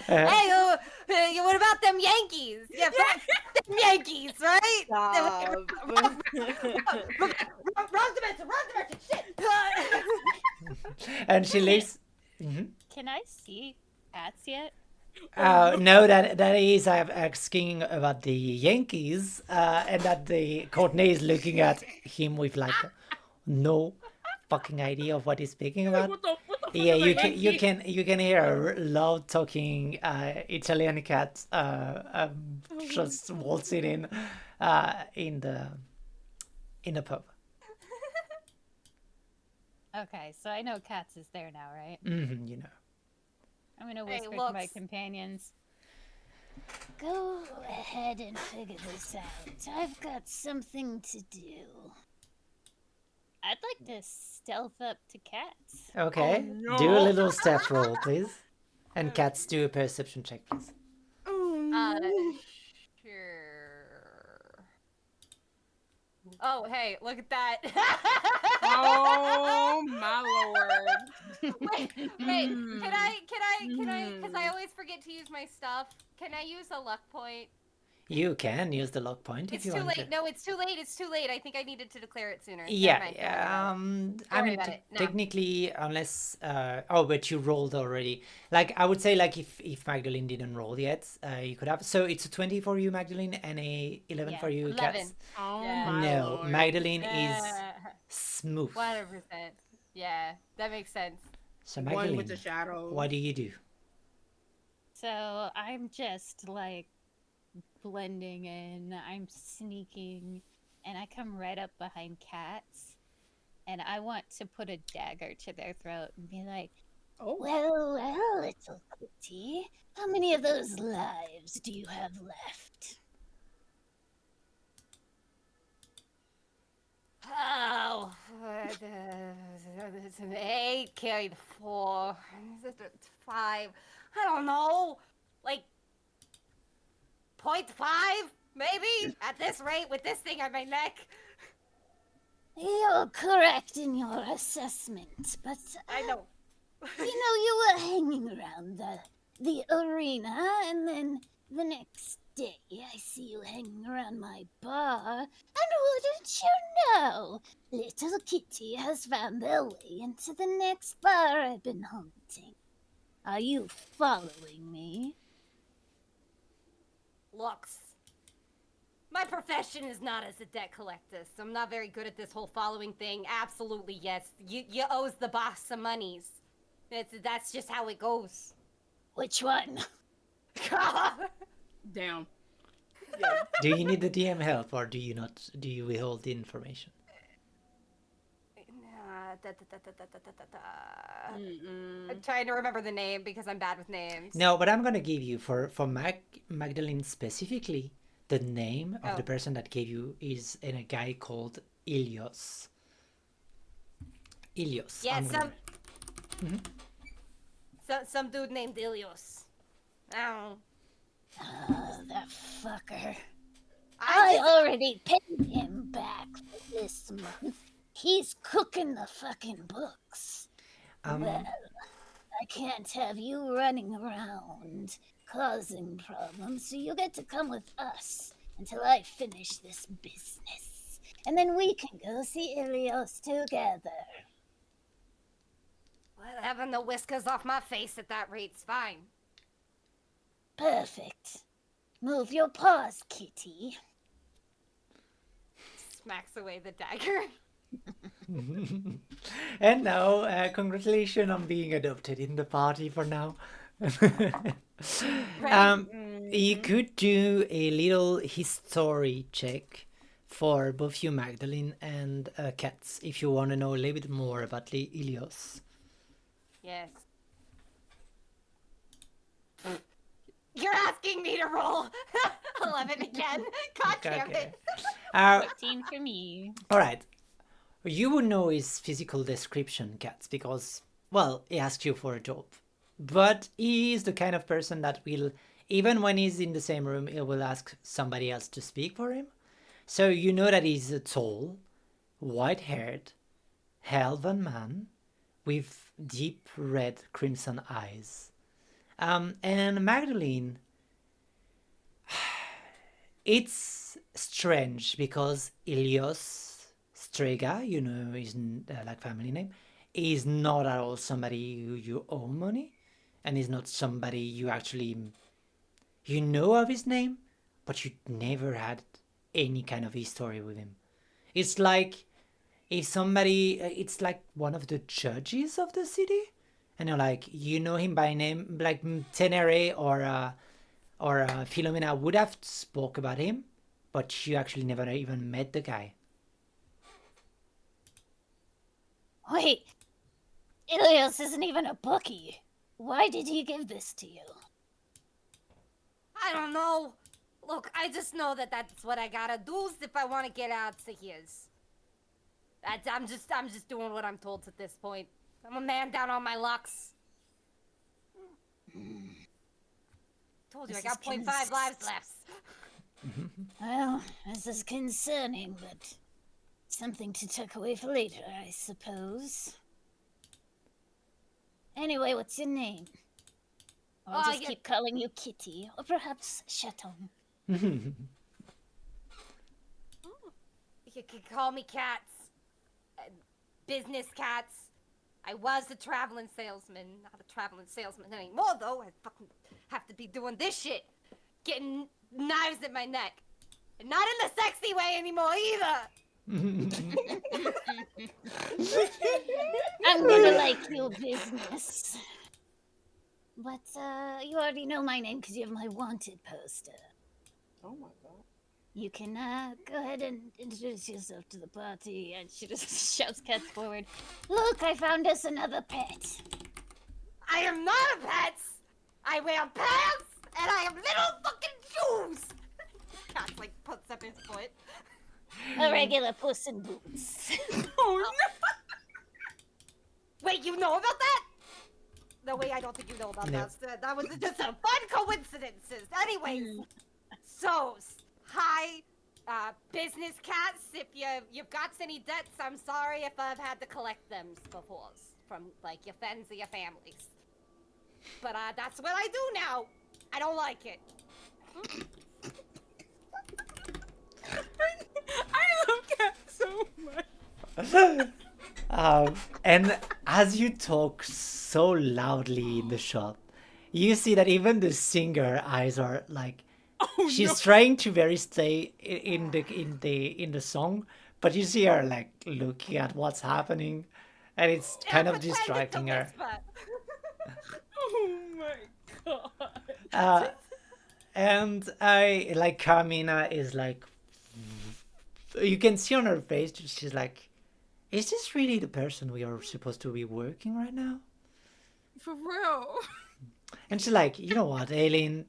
Hey, what about them Yankees? Yeah, fuck them Yankees, right? Stop. Wrong dimension, shit. And she leaves. Mhm. Can I see cats yet? No, that is I'm asking about the Yankees, and that the Courtney is looking at him with like no fucking idea of what he's speaking about. What the Yeah, fuck is a you Yankee? can hear a loud talking Italian cat just waltzing in the pub. Okay, so I know cats is there now, right? You know. I'm gonna Hey, whisper to my looks. companions. Go ahead and figure this out. I've got something to do. I'd like to stealth up to cats. Okay, no. do a little stealth roll, please. And cats, do a perception check, please. Sure. Oh, hey, look at that. Oh my lord. Wait, can I, because I always forget to use my stuff. Can I use a luck point? You can use the lock point if It's you too want late. to. No, it's too late. I think I needed to declare it sooner. Never Yeah, mind, don't worry yeah. about it. I Don't worry mean, about it. No. technically, unless oh, but you rolled already. Like I would say, like if Magdalene didn't roll yet, you could have. So it's a 20 for you, Magdalene, and a 11 Yeah, for you, 11. Cats. Oh Yeah. my No, lord. Magdalene is smooth. 100%. Yeah, that makes sense. So One Magdalene, with the shadows. what do you do? So I'm just like blending in, I'm sneaking, and I come right up behind cats, and I want to put a dagger to their throat and be like, Oh. well, little kitty, how many of those lives do you have left? Oh, 8 carried 4. 5. I don't know. Like 0.5, maybe? At this rate, with this thing on my neck. You're correct in your assessment, but I know. you were hanging around the arena, and then the next day I see you hanging around my bar, and wouldn't you know, little kitty has found their way into the next bar I've been haunting. Are you following me? Looks. My profession is not as a debt collector, so I'm not very good at this whole following thing. Absolutely, yes. You owes the boss some monies. That's just how it goes. Which one? Damn. Do you need the DM help, or do you not? Do you withhold the information? I'm trying to remember the name because I'm bad with names. No, but I'm gonna give you for Magdalene specifically. The name of Oh. the person that gave you is in a guy called Ilios. Ilios. Yeah, I'm gonna- some dude named Ilios. Oh. That fucker. I I just- already paid him back for this month. He's cooking the fucking books. Um, Well, I can't have you running around causing problems, so you get to come with us until I finish this business. And then we can go see Ilios together. Well, having the whiskers off my face at that rate's fine. Perfect. Move your paws, kitty. Smacks away the dagger. And now, congratulations on being adopted in the party for now. You could do a little history check for both you, Magdalene, and Cats, if you want to know a little bit more about Ilios. Yes. You're asking me to roll 11 again. God damn Okay. it. 15 for me. All right. You would know his physical description, Cats, because, well, he asked you for a job. But he is the kind of person that will, even when he's in the same room, he will ask somebody else to speak for him. So you know that he's a tall, white-haired, elven man with deep red crimson eyes. And Magdalene, it's strange because Ilios Strega, you know his like family name, is not at all somebody who you owe money, and is not somebody you actually you know of his name, but you never had any kind of history with him. It's like if somebody, it's like one of the judges of the city, and you're like, you know him by name, like Tenere or Philomena would have spoke about him, but you actually never even met the guy. Wait, Ilios isn't even a bookie. Why did he give this to you? I don't know. Look, I just know that that's what I gotta do if I want to get out of here. I'm just doing what I'm told at this point. I'm a man down on my lucks. Told you I This got is 0.5 lives left. Well, this is concerning, but something to tuck away for later, I suppose. Anyway, what's your name? I'll just keep calling you Kitty, or perhaps Chaton. You can call me Cats. Business Cats. I was a traveling salesman. Not a traveling salesman anymore, though. I fucking have to be doing this shit. Getting knives in my neck. And not in the sexy way anymore, either. I'm gonna like your business. But, you already know my name because you have my wanted poster. Oh my god. You can, go ahead and introduce yourself to the party. And she just shoves Cats forward. Look, I found us another pet. I am not a pet. I wear pants, and I have little fucking shoes. Cats, like, puts up his foot. A regular Puss in Boots. Oh, no. Wait, you know about that? No, wait, I don't think you know about No. that. That was just a fun coincidence. Anyways, so, hi, business Cats. If you've got any debts, I'm sorry if I've had to collect them before from, like, your friends or your families. But, that's what I do now. I don't like it. I love cats so much. And as you talk so loudly in the shop, you see that even the singer eyes are like, she's trying to very stay in the song, but you see her like looking at what's happening, and it's kind of Pretend to distracting her. whisper. Oh my god. And I like Carmina is like, you can see on her face, she's like, is this really the person we are supposed to be working right now? For real. And she's like, you know what, Aileen?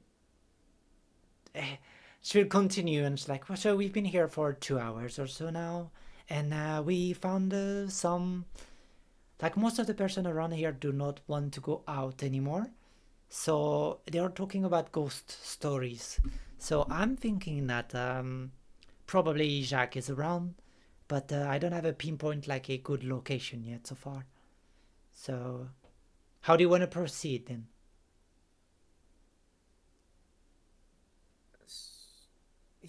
She'll continue, and she's like, well, so we've been here for 2 hours or so now, and we found some, like most of the person around here do not want to go out anymore. So they are talking about ghost stories. So I'm thinking that probably Jacques is around, but I don't have a pinpoint like a good location yet so far. So How do you want to proceed then?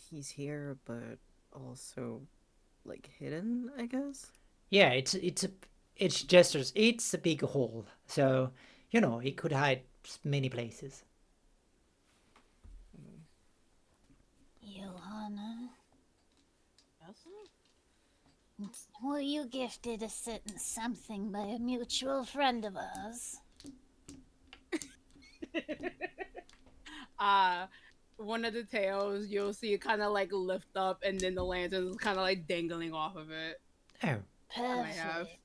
He's here, but also like hidden, I guess. Yeah, it's gestures. It's a big hall, so it could hide many places. Johanna, Yes? were you gifted a certain something by a mutual friend of ours? uh One of the tails you'll see it kind of like lift up, and then the lantern is kind of like dangling off of it. Oh, I might have. Perfect.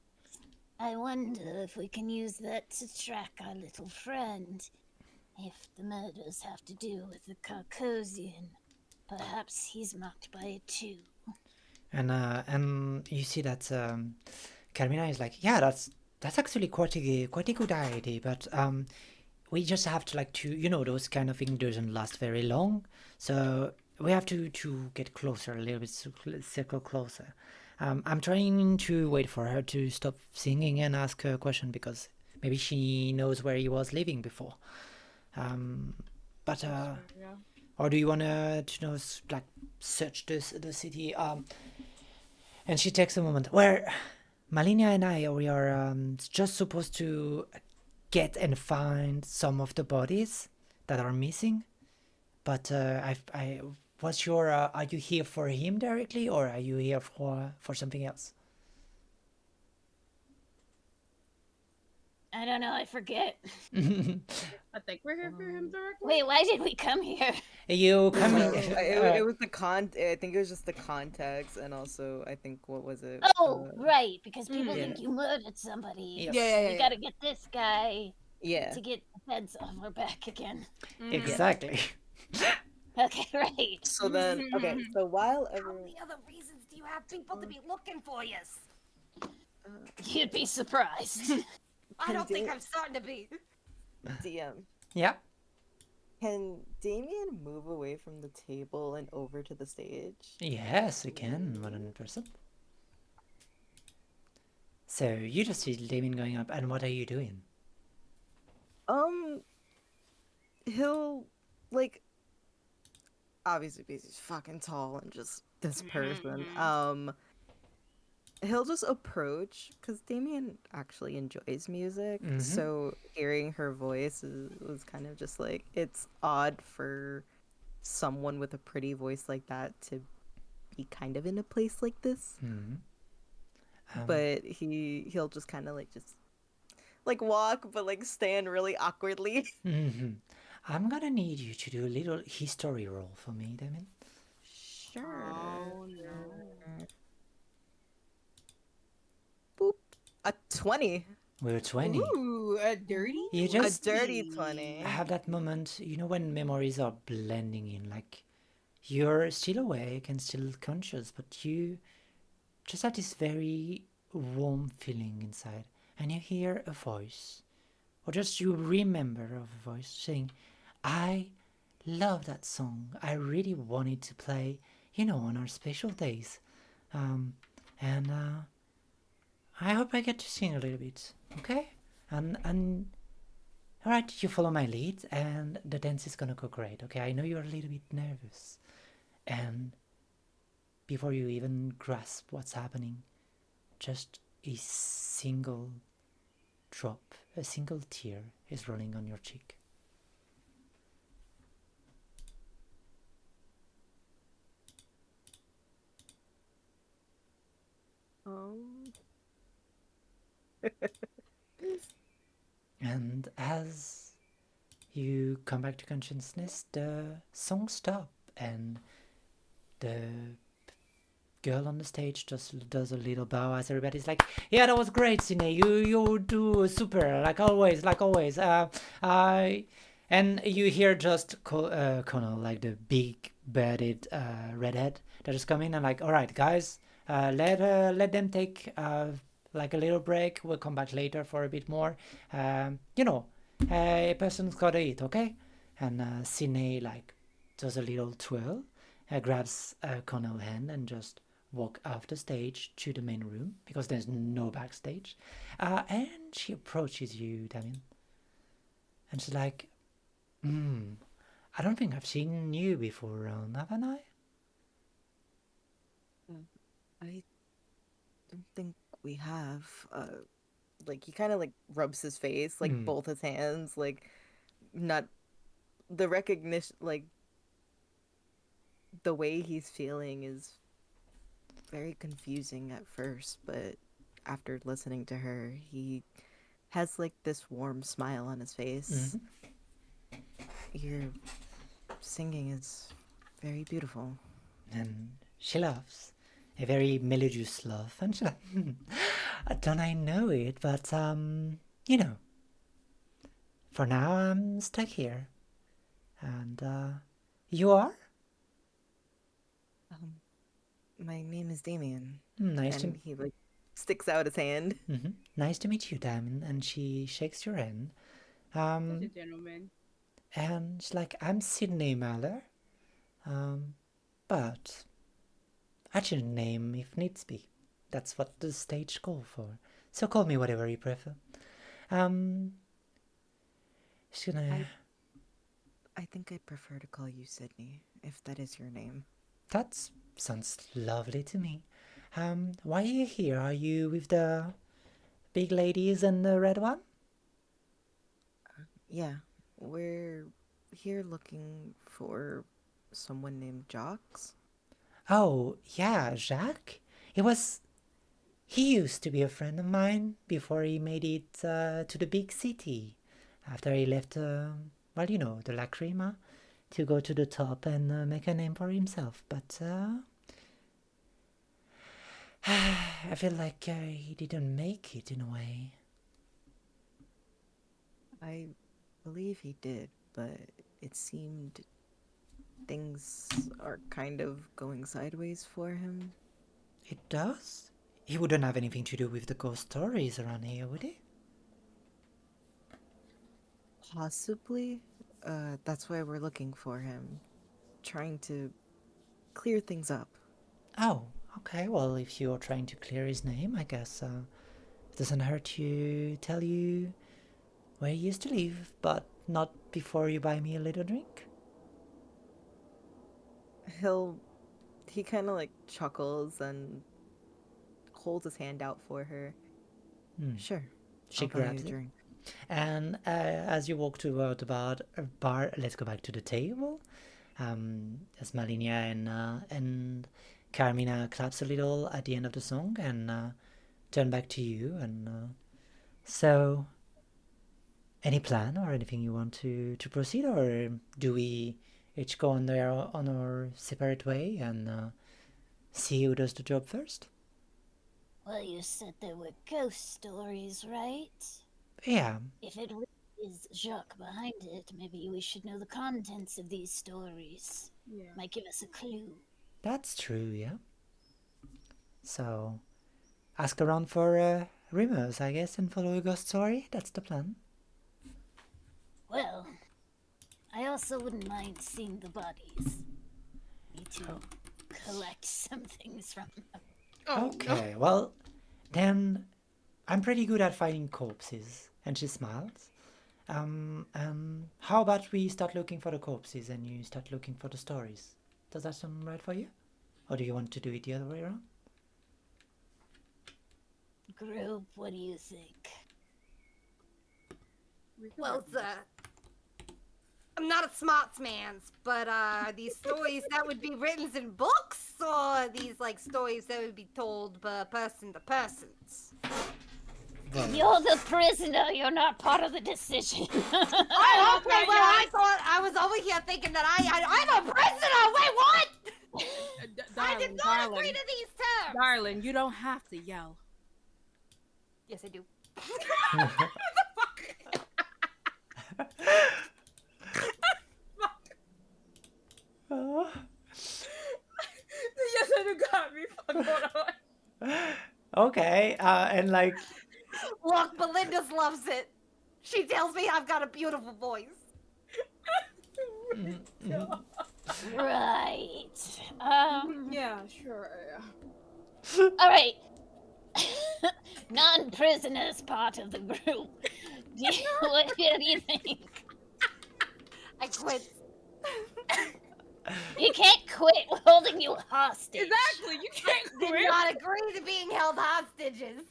I wonder if we can use that to track our little friend. If the murders have to do with the Carcosian, perhaps he's marked by it too. and you see that Carmina is like, yeah, that's actually quite a good idea, but we just have to those kind of things doesn't last very long, so we have to get closer a little bit, circle closer. I'm trying to wait for her to stop singing and ask her a question because maybe she knows where he was living before. But Yeah. or do you wanna like search the city? And she takes a moment where Malinia and we are just supposed to get and find some of the bodies that are missing. But I what's your are you here for him directly or are you here for something else? I don't know, I forget. I think we're here for him directly. Wait, why did we come here? You coming? It was I think it was just the context, and also I think what was it? Oh, right, because people Yeah. think you murdered somebody. Yes. Yeah. We gotta get this guy Yeah. to get the feds off our back again. Mhm. Exactly. Okay, right. So then, okay. So while How everyone, many other reasons do you have people to be looking for you? You'd be surprised. I don't think Da- I'm starting to be. DM, Yeah. can Damien move away from the table and over to the stage? Yes, you can, 100%. So you just see Damien going up, and what are you doing? He'll like obviously because he's fucking tall and just this person. He'll just approach because Damien actually enjoys music, Mhm. so hearing her voice was kind of just like it's odd for someone with a pretty voice like that to be kind of in a place like this. Mhm. But he'll just kind of like just like walk, but like stand really awkwardly. Mhm. I'm gonna need you to do a little history roll for me, Damien. Sure. Oh no. Boop. A 20. We're 20. Ooh, a dirty. You A just dirty 20. have that moment, when memories are blending in, like you're still awake and still conscious, but you just have this very warm feeling inside, and you hear a voice, or just you remember of a voice saying, I love that song. I really wanted to play, on our special days. And I hope I get to sing a little bit, okay? And all right, you follow my lead, and the dance is gonna go great, okay? I know you're a little bit nervous, and before you even grasp what's happening, just a single drop, a single tear is rolling on your cheek. And as you come back to consciousness, the song stops, and the girl on the stage just does a little bow as everybody's like, yeah, that was great, Cine. You do super, like always, like always. And you hear just Connell, like the big bearded redhead that is coming and like, all right, guys, let them take like a little break. We'll come back later for a bit more. A person's gotta eat, okay? And Cine like does a little twirl, grabs Connell's hand and just walk off the stage to the main room because there's no backstage. And she approaches you, Damien. And she's like, I don't think I've seen you before around, haven't I? I don't think we have. Like he kind of like rubs his face, like both his hands, like not the recognition, like the way he's feeling is very confusing at first, but after listening to her, he has like this warm smile on his face. Your singing is very beautiful. And she laughs. A very melodious laugh. And she's like, don't I know it, but, you know, for now I'm stuck here. And, you are? My name is Damien. Nice and he like sticks out his hand. Nice to meet you, Damien. And she shakes your hand. Such a gentleman. And she's like, I'm Sydney Maller. But I change name if needs be. That's what the stage call for. So call me whatever you prefer. She's gonna... I think I'd prefer to call you Sydney, if that is your name. That sounds lovely to me. Why are you here? Are you with the big ladies and the red one? Yeah, we're here looking for someone named Jocks. Oh, yeah, Jacques? He used to be a friend of mine before he made it to the big city. After he left, well, you know, the Lacrima, to go to the top and make a name for himself. But I feel like he didn't make it in a way. I believe he did, but it seemed things are kind of going sideways for him. It does? He wouldn't have anything to do with the ghost stories around here, would he? Possibly. That's why we're looking for him. Trying to clear things up. Oh, okay. Well, if you're trying to clear his name, I guess it doesn't hurt to tell you where he used to live, but not before you buy me a little drink. He kind of like chuckles and holds his hand out for her. Sure. She I'll buy you a grabs it. drink. And as you walk toward the bar, let's go back to the table. As Malinia and Carmina claps a little at the end of the song and turn back to you. And so, any plan or anything you want to proceed, or do we each go on our separate way and see who does the job first? Well, you said there were ghost stories, right? Yeah. If it really is Jacques behind it, maybe we should know the contents of these stories. Yeah. Might give us a clue. That's true, yeah. So, ask around for rumors, I guess, and follow a ghost story. That's the plan. Well, I also wouldn't mind seeing the bodies. Need to collect some things from them. Okay, well, then I'm pretty good at finding corpses. And she smiles. How about we start looking for the corpses and you start looking for the stories? Does that sound right for you? Or do you want to do it the other way around? Group, what do you think? Well, I'm not a smarts man's, but these stories that would be written in books, or these like stories that would be told by person to persons. You're the prisoner. You're not part of the decision. Oh, okay. Well, I thought I was over here thinking that I'm a prisoner. Wait, what? I did not agree to these terms. Darling, you don't have to yell. Yes, I do. Yes, you got me. Fuck, hold on. Okay, and like... Look, Belinda's loves it. She tells me I've got a beautiful voice. Right. Yeah, sure. All right. Non-prisoners part of the group. What do you think? I quit. You can't quit. We're holding you hostage. Exactly. You can't Did quit. not agree to being held hostages.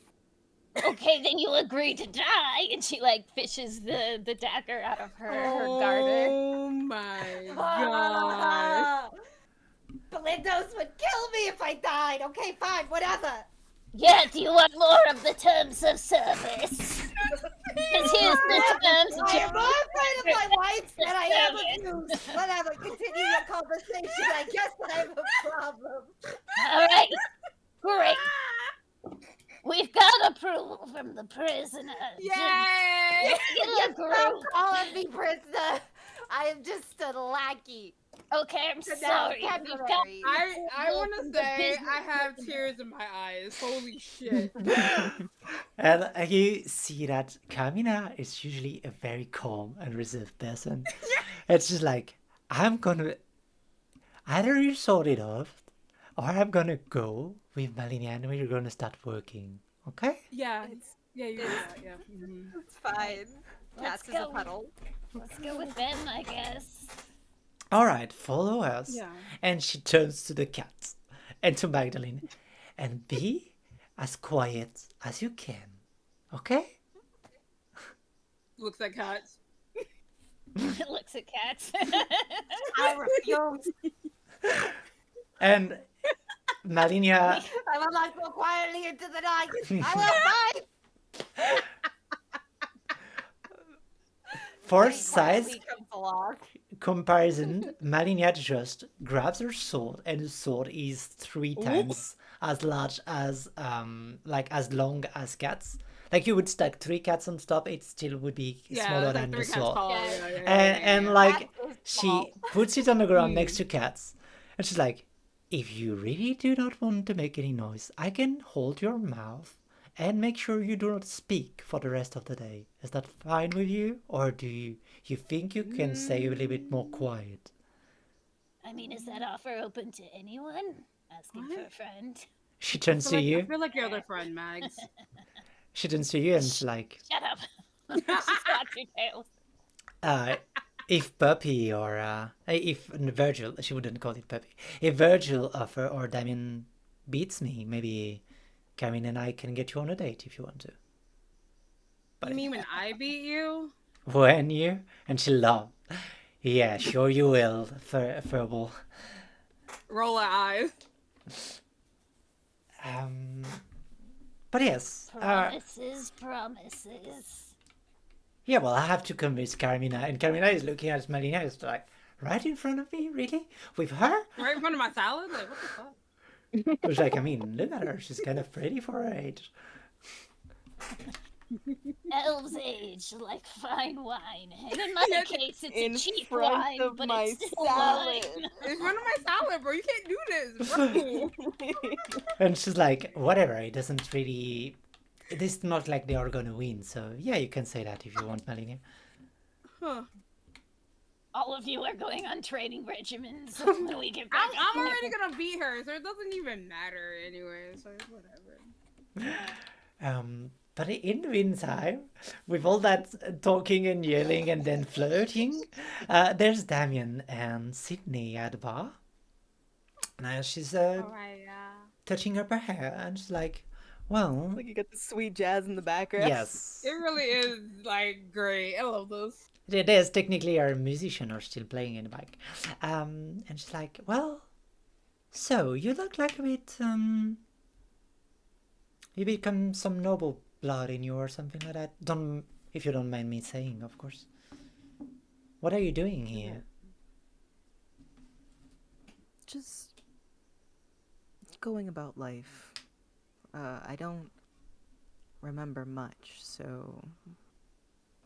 Okay, then you agree to die. And she like fishes the dagger out of her garter. Oh my gosh. Belindos would kill me if I died. Okay, fine, whatever. Yeah, do you want more of the terms of service? Because here's the terms of I am more afraid of my wife the than I am service. of you. Whatever, continue your conversation. I guess I have a problem. All right, great. We've got approval from the prisoner. Yay! Regular Stop group. calling me prisoner. I am just a lackey. Okay, I'm So now sorry. We've got vocabulary. I approval want to from the say business I have prisoner. tears in my eyes. Holy shit. And you see that Kamina is usually a very calm and reserved person. It's just like, I'm gonna either you sort it off, or I'm gonna go with Melanie and we're gonna start working. Okay? Yeah. It's, Yeah, you it's- that. Yeah. Mhm. it's fine. Let's Cats is a go. puddle. Let's go with them, I guess. All right, follow us. Yeah. And she turns to the cat and to Magdalene, and be as quiet as you can. Okay? Looks like cats. Looks at cats. I refuse. And Malinia, I will not go quietly into the night. I will fight. for He size quietly comes along. comparison, Malinia just grabs her sword, and the sword is 3 times as large as like as long as cats. Like you would stack 3 cats on top, it still would be Yeah, smaller it's like than the 3 cats sword. tall. Yeah. And yeah. like Cat is she small. puts it on the ground Mm. next to cats, and she's like, if you really do not want to make any noise, I can hold your mouth and make sure you do not speak for the rest of the day. Is that fine with you? Or do you think you can say a little bit more quiet? I mean, is that offer open to anyone? Asking for a What? friend. She I turns feel, to like, I you. feel like your other friend, Mags. She turns to you and she's like, Shut up. She slaps your tail. uh, if Puppy or if Virgil, she wouldn't call it Puppy. If Virgil or Damien beats me, maybe Karen and I can get you on a date if you want to. But You mean when I beat you? when you? And she laughed. Yeah, sure you will, Furball. Roll our eyes. But yes, Promises. yeah, well, I have to convince Carmina, and Carmina is looking at Melina, is like, right in front of me, really? With her? Right in front of my salad? Like, what the fuck? I was like, I mean, look at her, she's kind of pretty for her age. Elves age like fine wine, and in my Yeah, case, it's in a cheap front wine, of but my it's still salad. wine. In front of my salad, bro. You can't do this, bro. And she's like, whatever, it doesn't really... It's not like they are gonna win, so yeah, you can say that if you want, Melina. Huh. All of you are going on training regimens when we get back. I'm already gonna beat her, so it doesn't even matter anyway. So whatever. But in the meantime, with all that talking and yelling and then flirting, there's Damien and Sydney at the bar. Now she's Alright, yeah. touching up her hair, and she's like, well, Like you got the sweet jazz in the background. yes. It really is like great. I love this. There's technically our musician are still playing in the back. And she's like, well, so you look like a bit, you become some noble blood in you or something like that. Don't, if you don't mind me saying, of course. What are you doing here? Just going about life. I don't remember much, so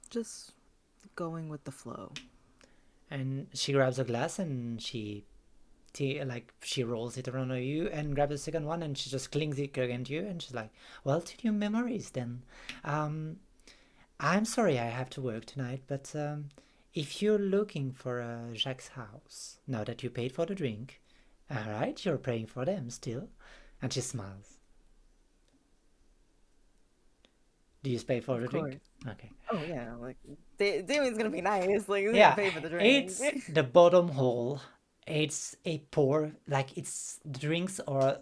just going with the flow. And she grabs a glass and she rolls it around you and grabs the second one and she just clings it again to you and she's like, well, to new memories then. I'm sorry I have to work tonight, but if you're looking for Jacques' house, now that you paid for the drink, all right, you're paying for them still. And she smiles. Do you pay for Of the course. drink? Okay. Oh yeah, like Damien's gonna be nice. Like he's Yeah, gonna pay for the drink. it's the bottom hole. It's a pour, like it's the drinks are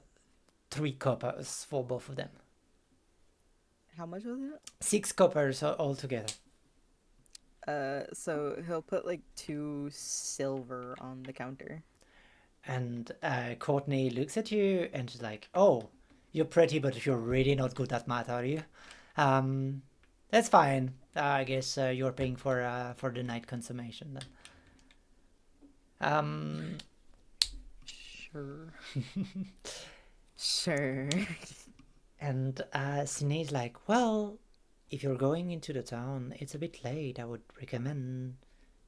3 coppers for both of them. How much was it? 6 coppers altogether. So he'll put like 2 silver on the counter. And Courtney looks at you and she's like, "Oh, you're pretty, but you're really not good at math, are you? That's fine. I guess you're paying for the night consummation then." Sure. Sure. And Sinead's like, "Well, if you're going into the town, it's a bit late. I would recommend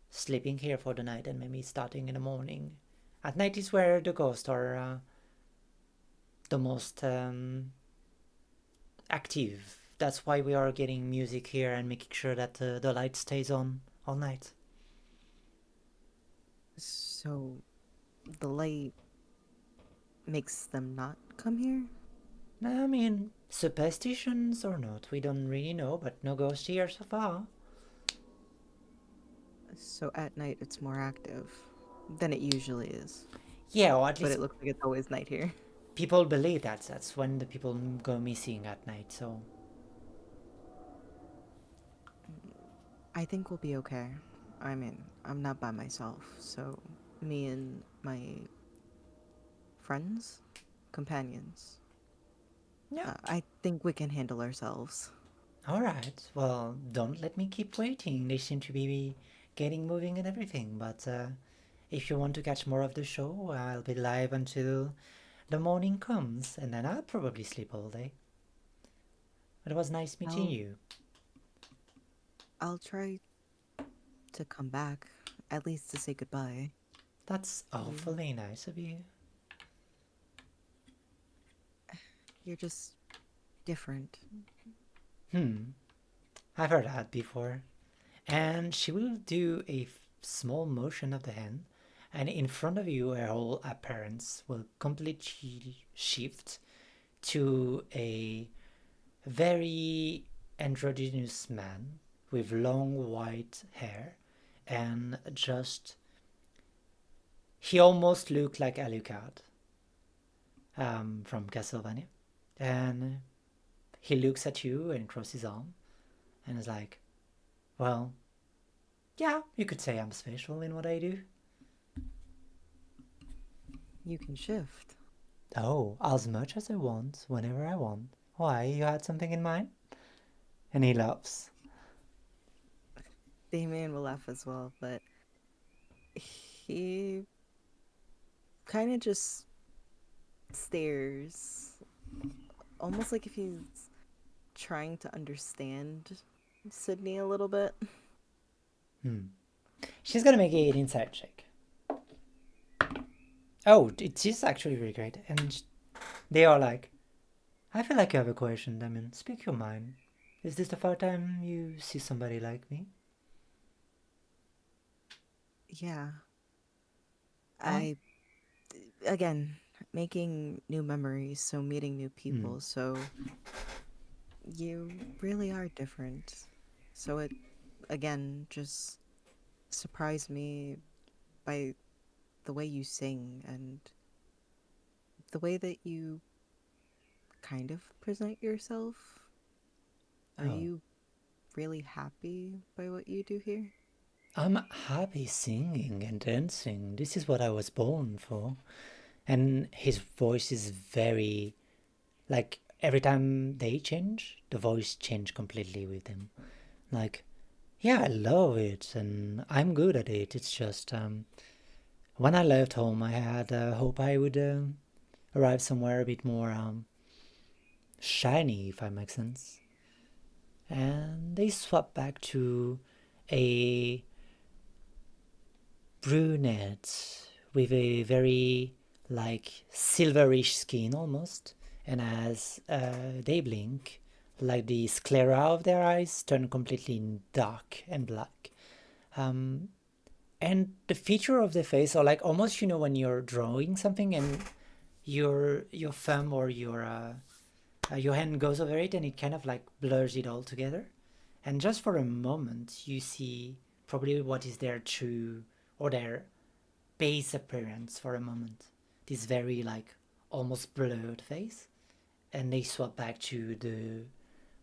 sleeping here for the night and maybe starting in the morning. At night is where the ghosts are the most active. That's why we are getting music here and making sure that the light stays on all night." So the light makes them not come here? I mean, superstitions or not, we don't really know, but no ghost here so far. So at night it's more active than it usually is. Yeah, or at But least it looks like it's always night here. people believe that's when the people go missing at night, so... I think we'll be okay. I mean, I'm not by myself, so me and my friends, companions, Yeah. I think we can handle ourselves. Alright, well, don't let me keep waiting. They seem to be getting moving and everything, but if you want to catch more of the show, I'll be live until the morning comes, and then I'll probably sleep all day. But it was nice meeting I'll- you. I'll try to come back, at least to say goodbye. That's awfully nice of you. You're just different. I've heard that before. And she will do a small motion of the hand, and in front of you, her whole appearance will completely shift to a very androgynous man with long white hair and just. He almost looked like Alucard from Castlevania. And he looks at you and crosses his arm and is like, "Well, yeah, you could say I'm special in what I do." You can shift. "Oh, as much as I want, whenever I want. Why, you had something in mind?" And he laughs. Damien will laugh as well, but he kind of just stares, almost like if he's trying to understand Sydney a little bit. She's gonna make an insight check. Oh, it is actually really great. And they are like, "I feel like you have a question, Damien. Speak your mind. Is this the first time you see somebody like me?" Yeah. Again, making new memories, so meeting new people, so you really are different. So it, again, just surprised me by the way you sing and the way that you kind of present yourself. Are Oh. you really happy by what you do here? I'm happy singing and dancing. This is what I was born for. And his voice is very, like, every time they change, the voice change completely with him. Like, yeah, I love it and I'm good at it. It's just, when I left home, I had hope I would arrive somewhere a bit more shiny, if I make sense. And they swapped back to a brunette with a very like silverish skin almost, and as they blink, like the sclera of their eyes turn completely dark and black. And the feature of the face are like almost, you know, when you're drawing something and your thumb or your Your hand goes over it and it kind of like blurs it all together. And just for a moment, you see probably what is their true or their base appearance for a moment. This very like almost blurred face. And they swap back to the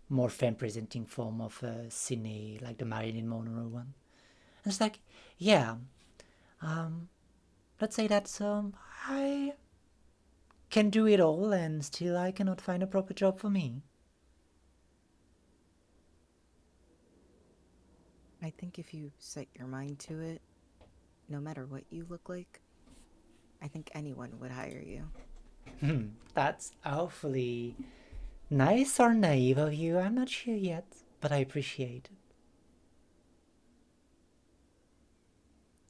more femme presenting form of Sydney, like the Marilyn Monroe one. And it's like, yeah, let's say that I can do it all and still I cannot find a proper job for me. I think if you set your mind to it, no matter what you look like, I think anyone would hire you. That's awfully nice or naive of you. I'm not sure yet, but I appreciate it.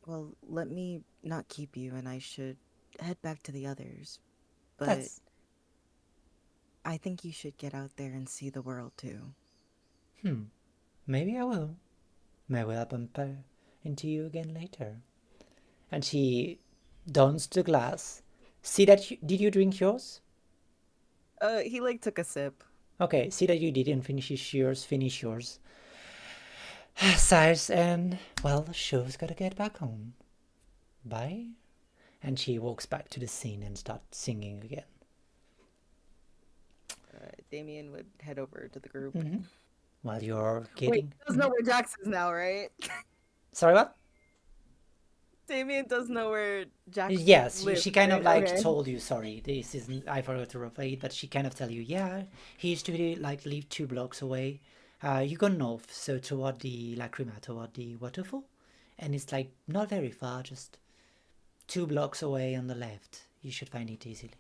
Well, let me not keep you, and I should head back to the others. But That's I think you should get out there and see the world too. maybe I will. Maybe I'll bump into you again later. And she downs the glass. See that did you drink yours? He like took a sip. Okay, see that you didn't finish yours. Finish yours. Sighs and well, the show's gotta get back on. Bye. And she walks back to the scene and starts singing again. Damien would head over to the group. While you're Wait, getting. does know where Jax is now, right? Sorry, what? Damien does know where Jax Yes, lives, she kind of right? like Okay. told you. Sorry, this isn't. I forgot to replay it, but she kind of tell you. Yeah, he used to like live 2 blocks away. You go north, so toward the Lacrima, toward the waterfall, and it's like not very far, just 2 blocks away on the left. You should find it easily.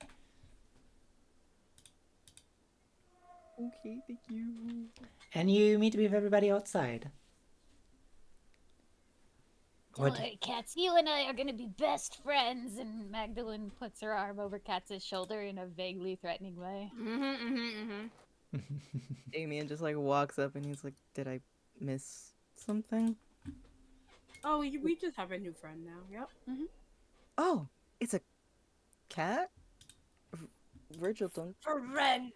Okay, thank you. And you meet with everybody outside. Don't What? worry, Cats. You and I are gonna be best friends. And Magdalene puts her arm over Katz's shoulder in a vaguely threatening way. Damien just like walks up and he's like, "Did I miss something?" Oh, we just have a new friend now. Yep. Oh, it's a cat. Virgil, don't. Friends.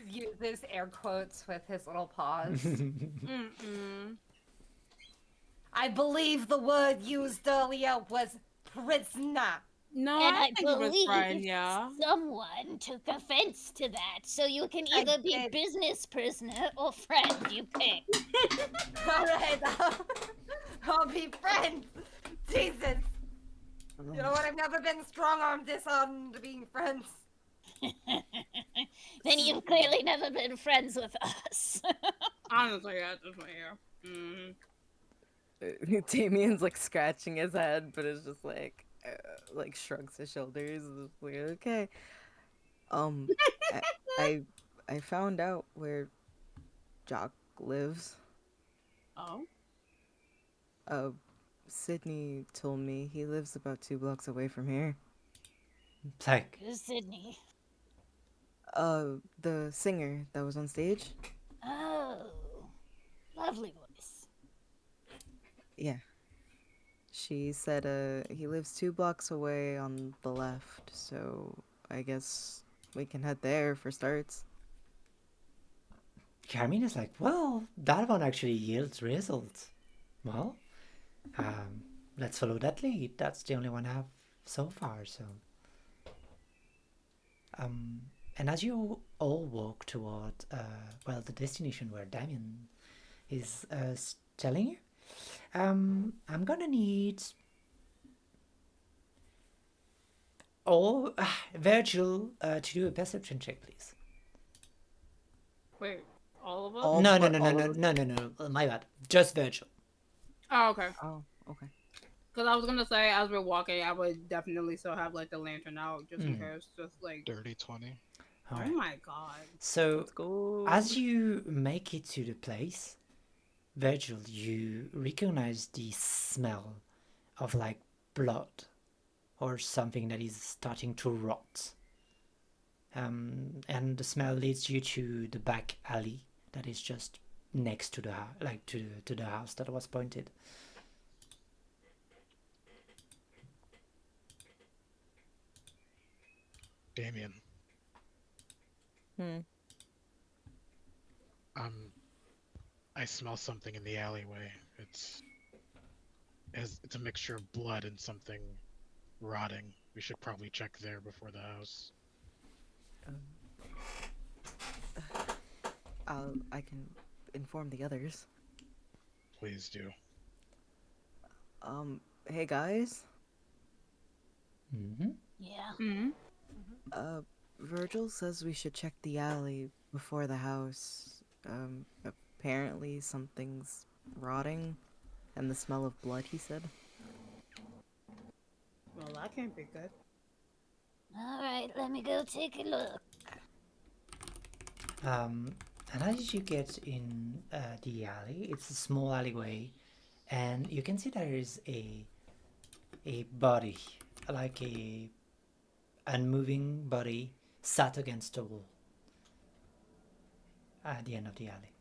Uses air quotes with his little paws. I believe the word used earlier was prisoner. No, And I I think it was believe friend, yeah. someone took offense to that. So you can I either be did. business prisoner or friend. You pick. All right, I'll be friends. Jesus. You know what? I've never been strong-armed, disarmed being friends. Then you've clearly never been friends with us. Honestly, yeah, this one here. Damien's like scratching his head, but it's just like shrugs his shoulders. It's like, okay. I I found out where Jock lives. Oh. Sydney told me he lives about 2 blocks away from here. Like, Who's Sydney? The singer that was on stage. Oh, lovely voice. Yeah. She said he lives 2 blocks away on the left, so I guess we can head there for starts. Carmine is like, well, that one actually yields results. Well, let's follow that lead. That's the only one I have so far, so. And as you all walk toward, well, the destination where Damien is telling you, I'm gonna need all Virgil to do a perception check, please. Wait, all of us? All No, but all of us. no, my bad. Just Virgil. Oh, okay. Oh, okay. Because I was gonna say, as we're walking, I would definitely still have like the lantern out just in case. Just like, Dirty 20. All oh right. my god. So Let's go. as you make it to the place, Virgil, you recognize the smell of like blood or something that is starting to rot. And the smell leads you to the back alley that is just next to the house, like to the house that was pointed. Damien, Um, I smell something in the alleyway. It's a mixture of blood and something rotting. We should probably check there before the house. I can inform the others. Please do. Hey guys. Mm-hmm. Yeah. Virgil says we should check the alley before the house. Apparently something's rotting, and the smell of blood, he said. Well, that can't be good. All right, let me go take a look. And as you get in the alley, it's a small alleyway, and you can see there is a body, like a unmoving body, sat against a wall at the end of the alley.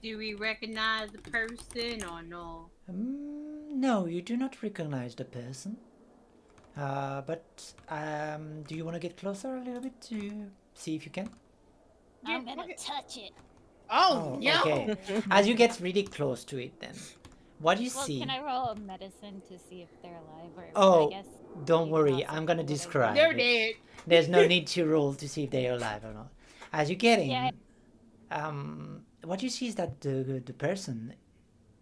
Do we recognize the person or no? No, you do not recognize the person. But do you want to get closer a little bit to see if you can? I'm gonna touch it. Oh, no! Okay. As you get really close to it, then what you Well, see? can I roll a medicine to see if they're alive? Or Oh, I guess don't you worry. toss I'm it gonna to what I describe. They're it. dead. There's no need to roll to see if they are alive or not. As you get in, Yeah. what you see is that the person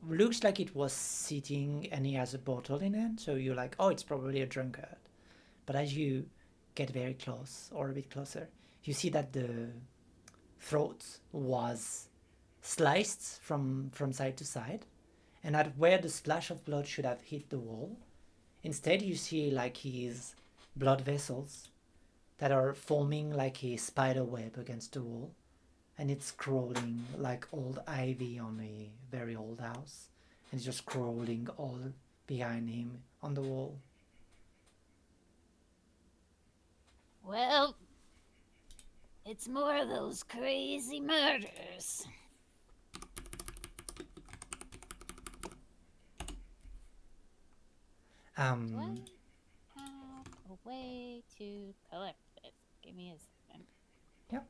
looks like it was sitting and he has a bottle in hand. So you're like, oh, it's probably a drunkard. But as you get very close or a bit closer, you see that the throat was sliced from side to side, and at where the splash of blood should have hit the wall, instead you see like his blood vessels that are forming like a spider web against the wall, and it's crawling like old ivy on a very old house, and it's just crawling all behind him on the wall. Well, it's more of those crazy murders. Do I have a way to collect this? Give me a second. Yep.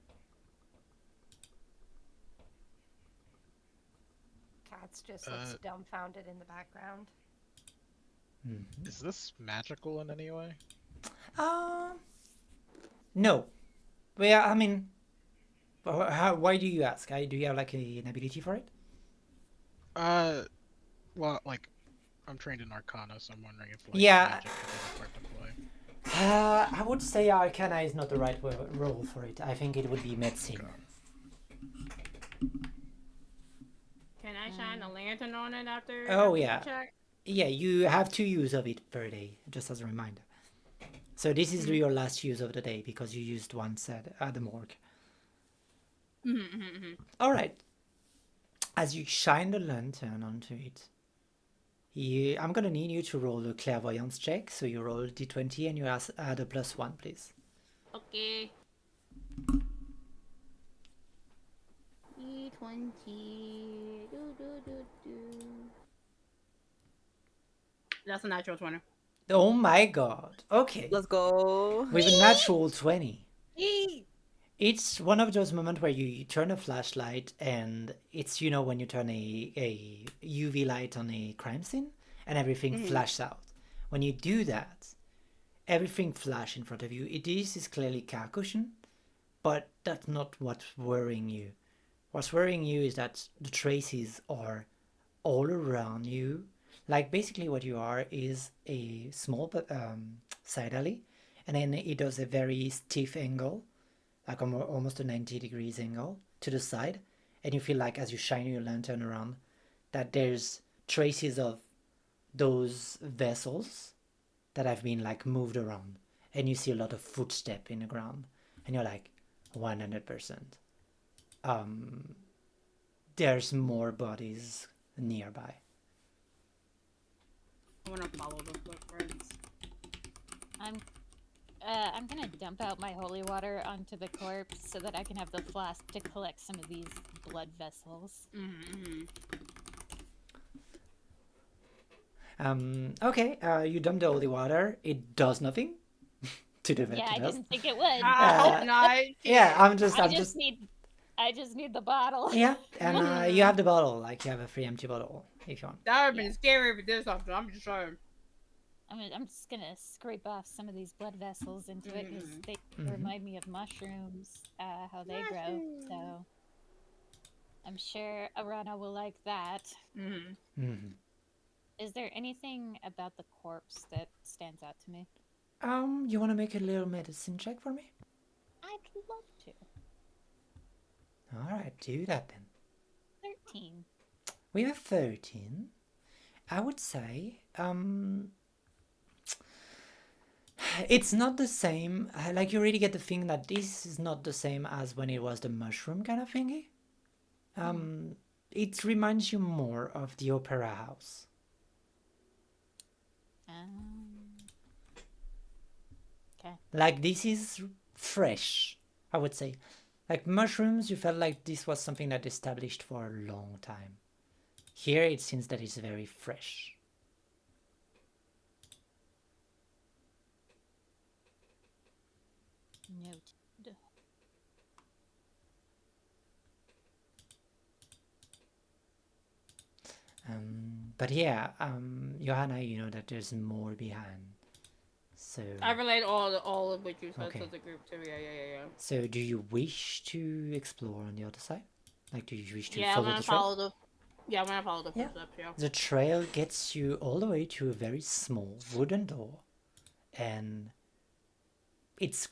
Cats just looks dumbfounded in the background. Is this magical in any way? No. Well, I mean, why do you ask? Do you have like an ability for it? Well, like, I'm trained in Arcana, so I'm wondering if like Yeah. magic could have a part to play. I would say Arcana is not the right role for it. I think it would be medicine. Can I shine a lantern on it after? Oh, after yeah. the check? Yeah, you have 2 use of it per day, just as a reminder. So this is your last use of the day because you used once at the morgue. All right. As you shine the lantern onto it, I'm gonna need you to roll a clairvoyance check. So you roll d20 and you add a +1, please. Okay. E20. That's a natural 20. Oh my god. Okay. Let's go. With a natural 20. Eee! It's one of those moments where you turn a flashlight and it's, when you turn a UV light on a crime scene and everything flashes out. When you do that, everything flashes in front of you. This is clearly car cushion, but that's not what's worrying you. What's worrying you is that the traces are all around you. Like basically what you are is a small side alley, and then it does a very stiff angle, like almost a 90 degrees angle to the side, and you feel like as you shine your lantern around that there's traces of those vessels that have been like moved around, and you see a lot of footstep in the ground, and you're like 100%. There's more bodies nearby. I want to follow the footprints. I'm gonna dump out my holy water onto the corpse so that I can have the flask to collect some of these blood vessels. Okay, you dump the holy water. It does nothing. to the Yeah, I vegetables. didn't think it would. I Uh, hope not. Yeah, Shit. I'm just, I I'm just just, need I just need the bottle. yeah, and you have the bottle, like you have a free empty bottle if you want. That would have been scary if it did something. I'm just saying. I'm just gonna scrape off some of these blood vessels into it because Mhm. they Mhm. remind me of mushrooms, how they grow. So I'm sure Arana will like that. Mhm. Mhm. Is there anything about the corpse that stands out to me? You want to make a little medicine check for me? I'd love to. All right, do that then. 13. We have 13. I would say, it's not the same. Like you really get the thing that this is not the same as when it was the mushroom kind of thingy. It reminds you more of the opera house. Okay. Like this is fresh, I would say. Like mushrooms, you felt like this was something that established for a long time. Here it seems that it's very fresh. Noted. But yeah, Johanna, you know that there's more behind. So I relate all of what you said Okay. to the group too. Yeah. So do you wish to explore on the other side? Like, do you wish to Yeah, I'm follow gonna the trail? follow the. Yeah, I'm gonna follow the Yeah. footsteps. Yeah. The trail gets you all the way to a very small wooden door, and it's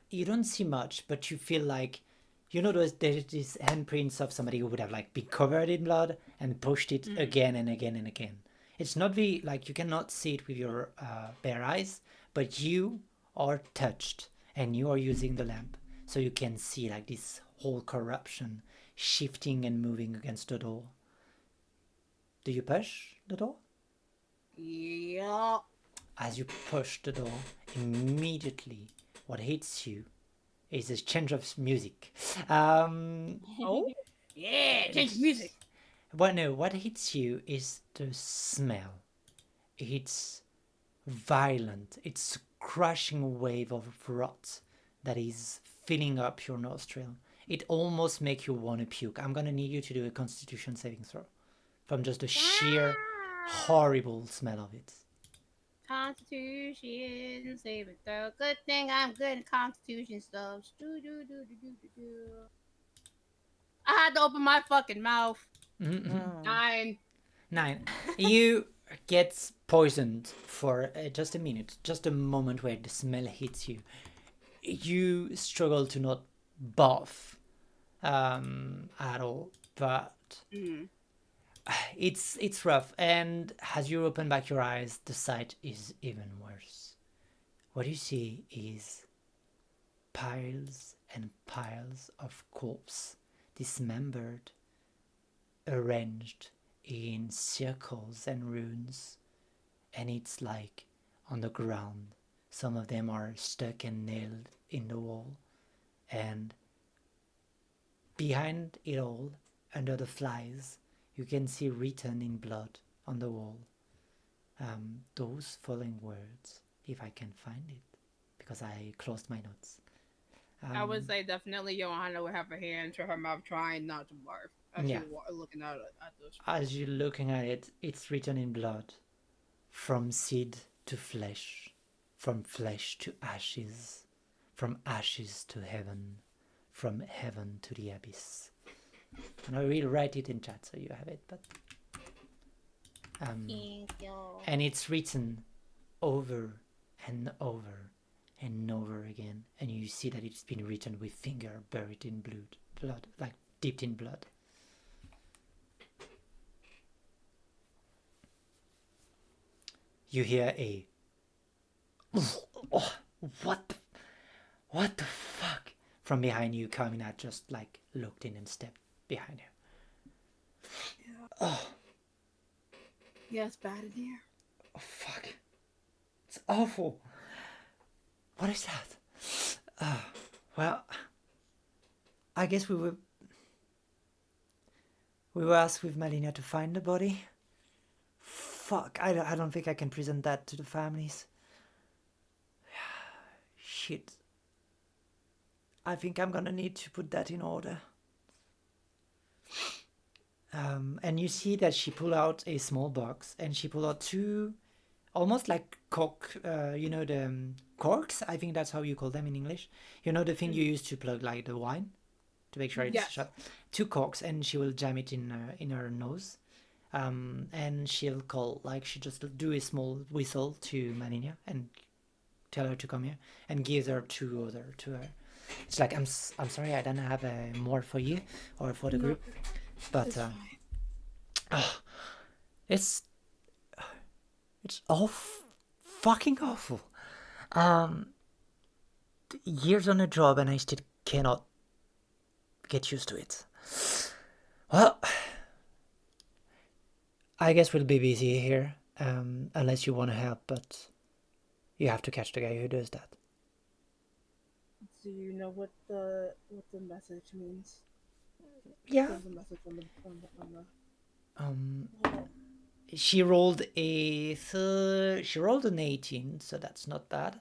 you don't see much, but you feel like you know there's these handprints of somebody who would have like been covered in blood and pushed it again and again and again. It's not very like you cannot see it with your bare eyes, but you are touched and you are using the lamp, so you can see like this whole corruption shifting and moving against the door. Do you push the door? Yeah. As you push the door, immediately what hits you is a change of music. Oh. Yeah. Change music. Well, no, what hits you is the smell. It's violent. It's a crushing wave of rot that is filling up your nostril. It almost makes you want to puke. I'm gonna need you to do a Constitution saving throw from just the sheer horrible smell of it. Constitution saving throw. Good thing I'm good at Constitution stuff. I had to open my fucking mouth. Mm-hmm. 9. 9. You get poisoned for just a minute, just a moment where the smell hits you. You struggle to not barf at all, but it's rough. And as you open back your eyes, the sight is even worse. What you see is piles and piles of corpse, dismembered, arranged in circles and runes, and it's like on the ground. Some of them are stuck and nailed in the wall, and behind it all, under the flies, you can see written in blood on the wall those following words, if I can find it, because I closed my notes. I would say definitely Johanna would have her hand to her mouth trying not to barf as Yeah. she was looking at this. As you're looking at it, it's written in blood. From seed to flesh, from flesh to ashes, from ashes to heaven, from heaven to the abyss. And I will write it in chat so you have it. But and it's written over and over and over again, and you see that it's been written with finger buried in blood, like dipped in blood. You hear a oh, what the fuck from behind you coming out, just like looked in and stepped behind you. Oh, Yeah, it's bad in here. oh fuck, it's awful. What is that? Well, I guess we were asked with Malina to find the body. Fuck, I don't think I can present that to the families. shit. I think I'm gonna need to put that in order. And you see that she pull out a small box and she pull out two, almost like cork, the corks. I think that's how you call them in English. You know the thing you use to plug like the wine to make sure it's Yes. shut. Two corks, and she will jam it in her nose. And she'll call, like she just do a small whistle to Maninia and tell her to come here, and gives her two other to her. It's like I'm sorry I don't have more for you or for the group, but it's fucking awful. Years on a job and I still cannot get used to it. Well, I guess we'll be busy here, unless you want to help, but you have to catch the guy who does that. Do you know what the message means? Yeah. There's a message on the She rolled she rolled an 18, so that's not bad.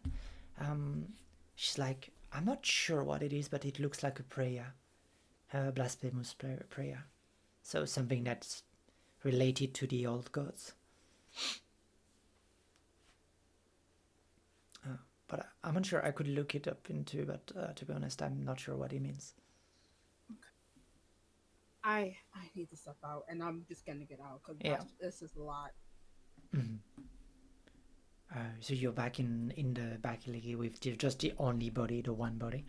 She's like, I'm not sure what it is, but it looks like a prayer, a blasphemous prayer. So something that's related to the old gods. But I'm unsure. I could look it up into, but to be honest, I'm not sure what it means. I need to step out, and I'm just gonna get out because Yeah. this is a lot. So you're back in the back league with just the only body, the one body.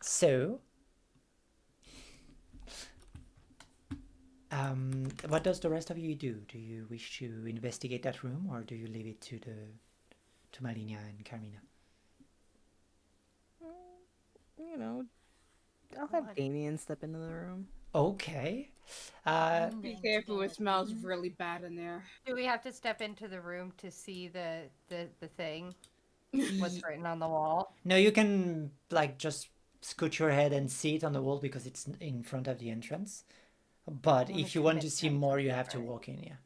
So, what does the rest of you do? Do you wish to investigate that room, or do you leave it to Malinia and Carmina? You know, I'll have Damien step into the room. Okay. Be careful, it smells really bad in there. Do we have to step into the room to see the thing? What's written on the wall? No, you can like just scoot your head and see it on the wall because it's in front of the entrance. But if you want to see more, you have to walk in. Yeah.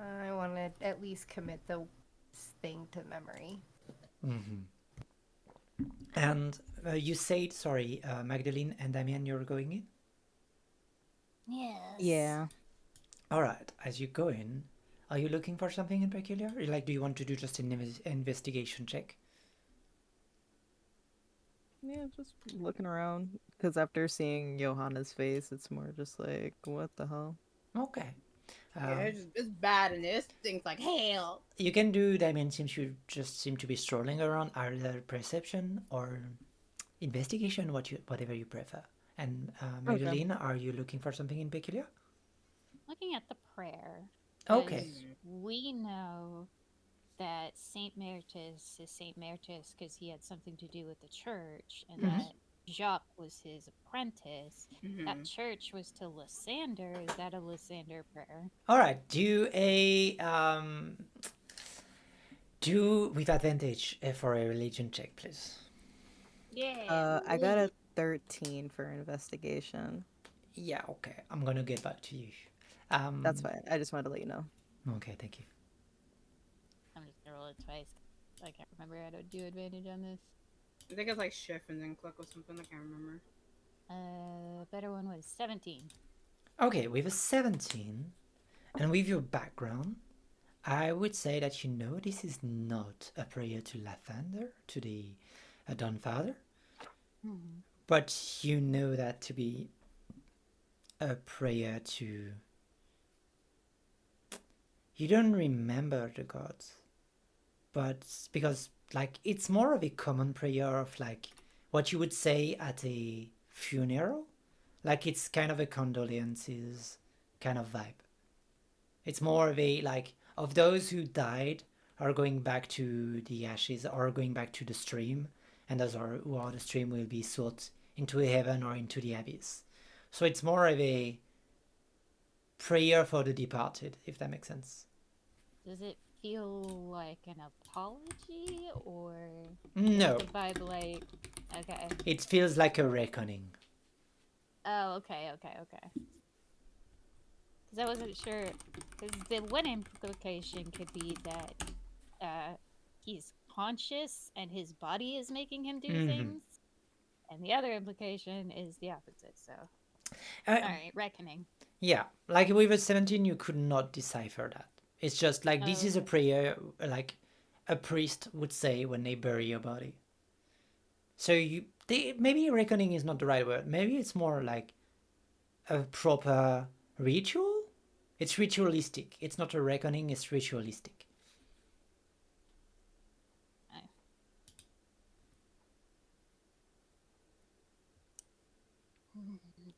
I want to at least commit the thing to memory. And you said, sorry, Magdalene and Damien, you're going in? Yes. Yeah. All right. As you go in, are you looking for something in particular? Or, like, do you want to do just an investigation check? Yeah, just looking around. Because after seeing Johanna's face, it's more just like, what the hell? Okay. Yeah, it's bad in there. It stinks like hell. You can do, Damien seems to just seem to be strolling around, either perception or investigation, whatever you prefer. And Magdalene, are you looking for something in particular? Looking at the prayer. Okay. 'cause we know that Saint Meritus is Saint Meritus because he had something to do with the church, and that Jacques was his apprentice. That church was to Lysander. Is that a Lysander prayer? All right. Do with advantage for a religion check, please. Yeah. I got a 13 for investigation. Yeah. Okay. I'm gonna get back to you. That's fine. I just wanted to let you know. Okay. Thank you. I'm just gonna roll it twice. I can't remember how to do advantage on this. I think it's like shift and then click or something. I can't remember. Better one was 17. Okay, with a 17, and with your background, I would say that you know this is not a prayer to Lathander, to the Dawn Father, but you know that to be a prayer to... You don't remember the gods, but because like it's more of a common prayer of like what you would say at a funeral, like it's kind of a condolences kind of vibe. It's more of a like of those who died are going back to the ashes or going back to the stream, and those who are the stream will be sought into heaven or into the abyss. So it's more of a prayer for the departed, if that makes sense. Does it feel like an apology or No, the vibe like okay? it feels like a reckoning. Oh, okay. 'Cause I wasn't sure. Because the one implication could be that he's conscious and his body is making him do Mhm. things, and the other implication is the opposite. So, Uh, all right, reckoning. yeah, like with a 17, you could not decipher that. It's just like this Oh, is a okay. prayer, like a priest would say when they bury your body. So maybe reckoning is not the right word. Maybe it's more like a proper ritual. It's ritualistic. It's not a reckoning. It's ritualistic.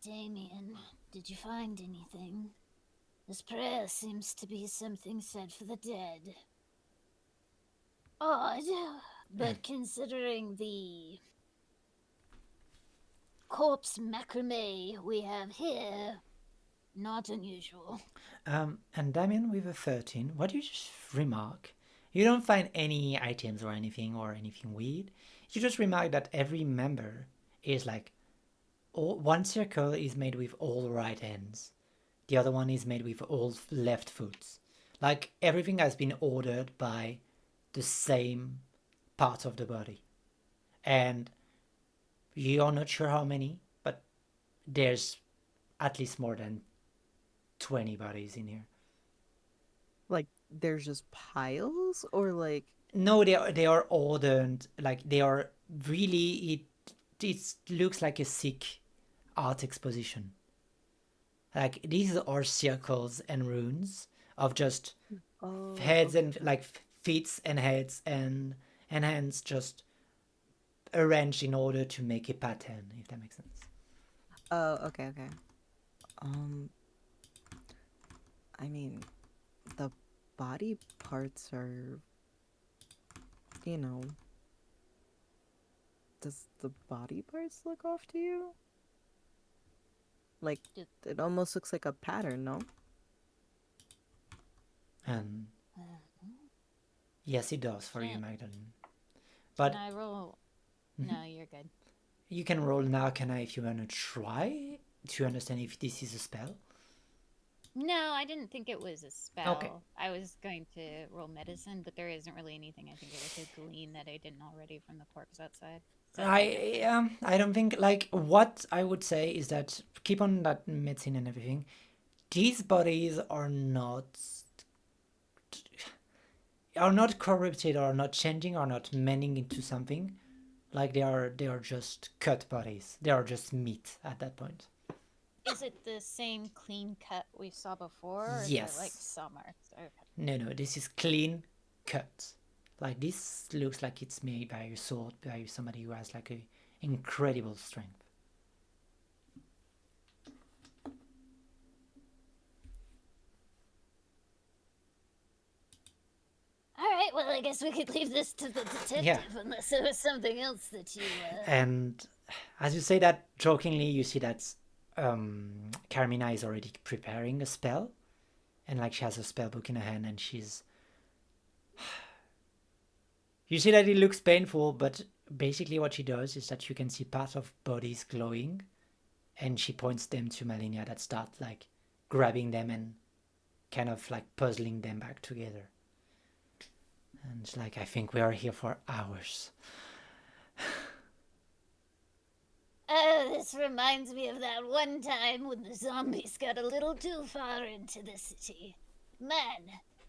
Damien, did you find anything? This prayer seems to be something said for the dead. Odd, but considering the corpse macrame we have here, not unusual. And Damien with a 13, what you just remark, you don't find any items or anything weird. You just remark that every member is like, one circle is made with all right hands. The other one is made with all left foots. Like everything has been ordered by the same part of the body. And you are not sure how many, but there's at least more than 20 bodies in here. Like there's just piles, or like No, they are ordered, like they are really, it looks like a sick art exposition. Like these are circles and runes of just oh, heads okay, and like feet and heads and hands just arranged in order to make a pattern, if that makes sense. oh, okay, okay. Um, I mean, the body parts are, you know, does the body parts look off to you? Like, Did- it almost looks like a pattern, no? And Uh, yes, it does for you, Can, Magdalene. can But I roll? Mhm. No, you're good. You can roll now, can I, if you want to try to understand if this is a spell. No, I didn't think it was a Okay. spell. I was going to roll medicine, but there isn't really anything I think I could glean that I didn't already from the corpse outside. So I don't think, like, what I would say is that keep on that medicine and everything. These bodies are not corrupted or not changing or not mending into something. Like they are just cut bodies. They are just meat at that point. is it the same clean cut we saw before, or is there like Yes. some marks? Okay. No, this is clean cut. Like this looks like it's made by a sword, by somebody who has like a incredible strength. All right, well, I guess we could leave this to the detective Yeah. unless there was something else that you. And as you say that jokingly, you see that Carmina is already preparing a spell, and like she has a spell book in her hand, and she's. You see that it looks painful, but basically what she does is that you can see part of bodies glowing, and she points them to Malinia that start like grabbing them and kind of like puzzling them back together. And it's like, I think we are here for hours. Oh, this reminds me of that one time when the zombies got a little too far into the city. Man,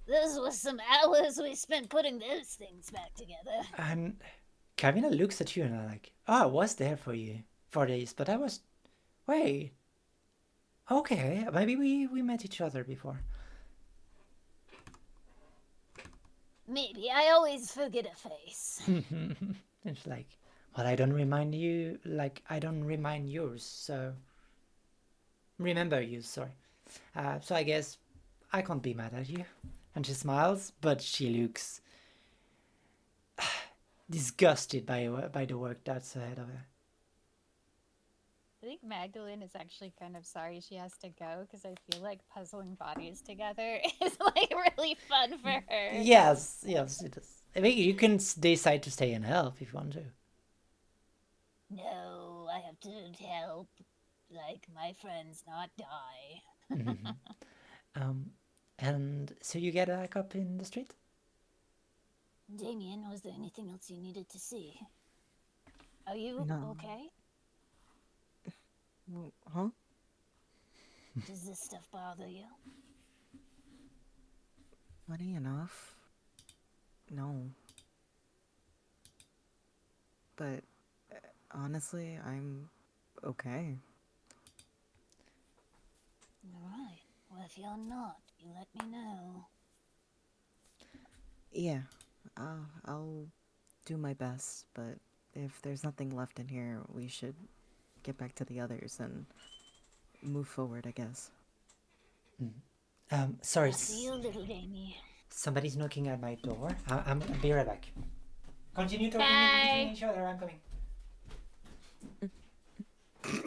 those were some hours we spent putting those things back together. And Carmina looks at you and I'm like, oh, I was there for you for days, but I was. Wait. Okay, maybe we met each other before. Maybe I always forget a face. It's like, well, I don't remind you, like, I don't remind yours, so. Remember you, sorry. So I guess I can't be mad at you. And she smiles, but she looks disgusted by the work that's ahead of her. I think Magdalene is actually kind of sorry she has to go because I feel like puzzling bodies together is like really fun for her. Yes, it is. I mean, you can decide to stay and help if you want to. No, I have to help, like, my friends not die. Um, and so you get back up in the street? Damien, was there anything else you needed to see? Are you No. okay? Huh? Does this stuff bother you? Funny enough, no. But honestly, I'm okay. Alright. Well, if you're not, you let me know. Yeah, I'll do my best, but if there's nothing left in here, we should get back to the others and move forward, I guess. Sorry, I'll see you, little Damien. somebody's knocking at my door. I'll be right back. Continue talking Bye. between each other. I'm coming.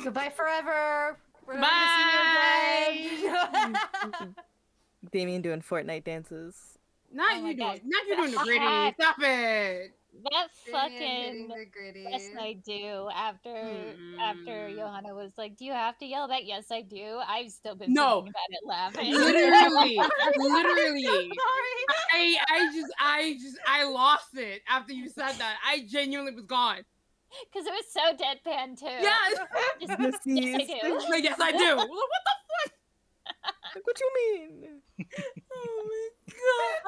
Goodbye forever. We're never Bye. gonna see you again. Damien doing Fortnite dances. Not Oh my you doing, God. not you doing the gritty. Stop it. That Damien hitting fucking the gritty. yes I do after Mm. Johanna was like, do you have to yell that? Yes I do. I've still been No. thinking about it laughing. Literally. Sorry. I lost it after you said that. I genuinely was gone. Because it was so deadpan too. Yes. Just, Yes, yes I yes. do. Like, yes, I do. What the fuck? Like, what you mean? Oh my god.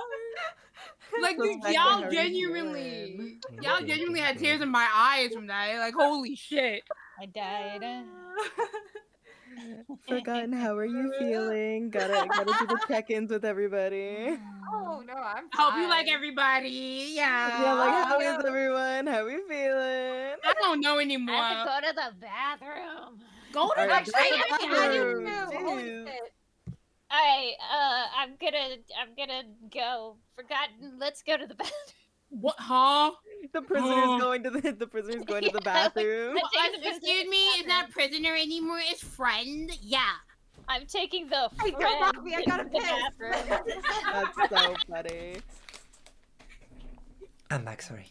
Like, Goes back to y'all how he's genuinely, feeling. y'all genuinely had tears in my eyes from that. Like, holy shit. I died. Forgotten, how are you feeling? Gotta do the check-ins with everybody. Oh no, I'm I hope you like fine. everybody. Yeah. Yeah, like how yeah. is everyone? How we feeling? I don't know I anymore. have to go to the bathroom. Go to Alright, the go to the Actually, I do bathroom. too. Holy Jeez. shit. Alright, I'm gonna go. Forgotten. Let's go to the bathroom. What? Huh? The prisoner's Oh. going to the prisoner's going to the Yeah, like, bathroom. I'm taking the Excuse me, it's not prisoner anymore. It's friend. Yeah. I'm taking the Hey, friend don't knock me, I gotta into the piss. bathroom. That's so funny. I'm back. Sorry.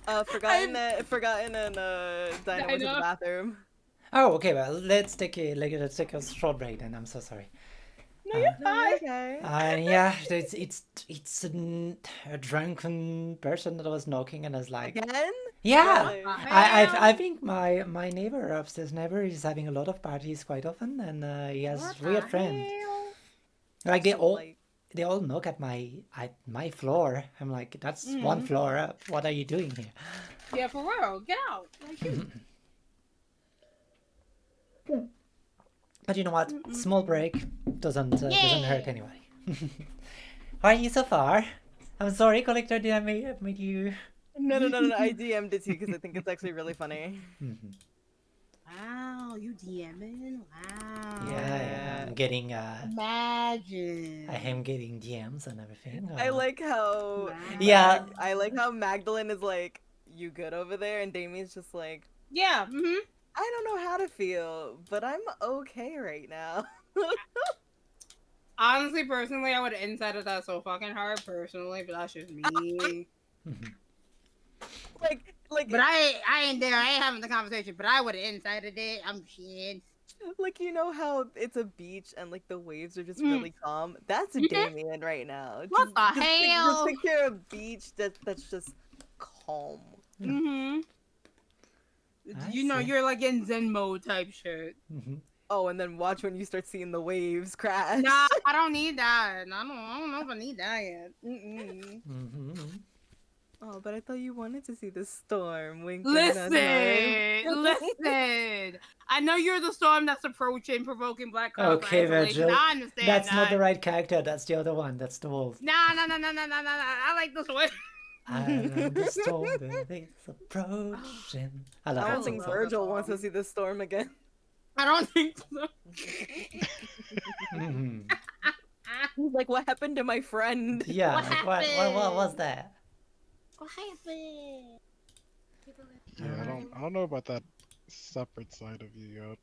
Forgotten and Dinah went to the Dinah. bathroom. Oh, okay. Well, let's take a short break. Then I'm so sorry. No, you're fine. Okay. Yeah, it's a drunken person that was knocking, and I was like, Again? yeah. Really? I think my neighbor upstairs neighbor is having a lot of parties quite often, and he has What weird the friends. hell? Like So, like, they all knock at my floor. I'm like, that's one floor up. What are you doing here? Yeah, for real. Get out. Like, you. But you know what? Small break doesn't hurt anybody. How are you so far? I'm sorry, Collector. Did I made you? no. I DM'd it to you because I think it's actually really funny. Wow, you DMing? Wow. Yeah, I'm getting Imagine. I am getting DMs and everything. I like how Yeah. I like how Magdalene is like, "You good over there?" and Damien's just like, Yeah. Mm-hmm. "I don't know how to feel, but I'm okay right now." Honestly, personally, I would have incited that so fucking hard, personally, but that's just me. like, But I ain't there. I ain't having the conversation, but I would have incited it. I'm shit. like you know how it's a beach and like the waves are just really calm. That's Damien right now. What the just hell? picture a beach that's just calm. Mm-hmm. I You know, see. you're like in Zen mode type shit. Oh, and then watch when you start seeing the waves crash. Nah, I don't need that. I don't know if I need that yet. Mm-mm. Oh, but I thought you wanted to see the storm. Wink. wink, nudge, nudge. Listen. I know you're the storm that's approaching, provoking black clouds. for Okay, isolation. Virgil. I understand That's that. not the right character. That's the other one. That's the wolf. Nah. I like this one. I am the storm that is approaching. I love I that don't think song. Virgil wants to see the storm again. I don't think so. He's like, what happened to my friend? Yeah, What like, what was that? What happened? Yeah, I don't know about that separate side of you yet.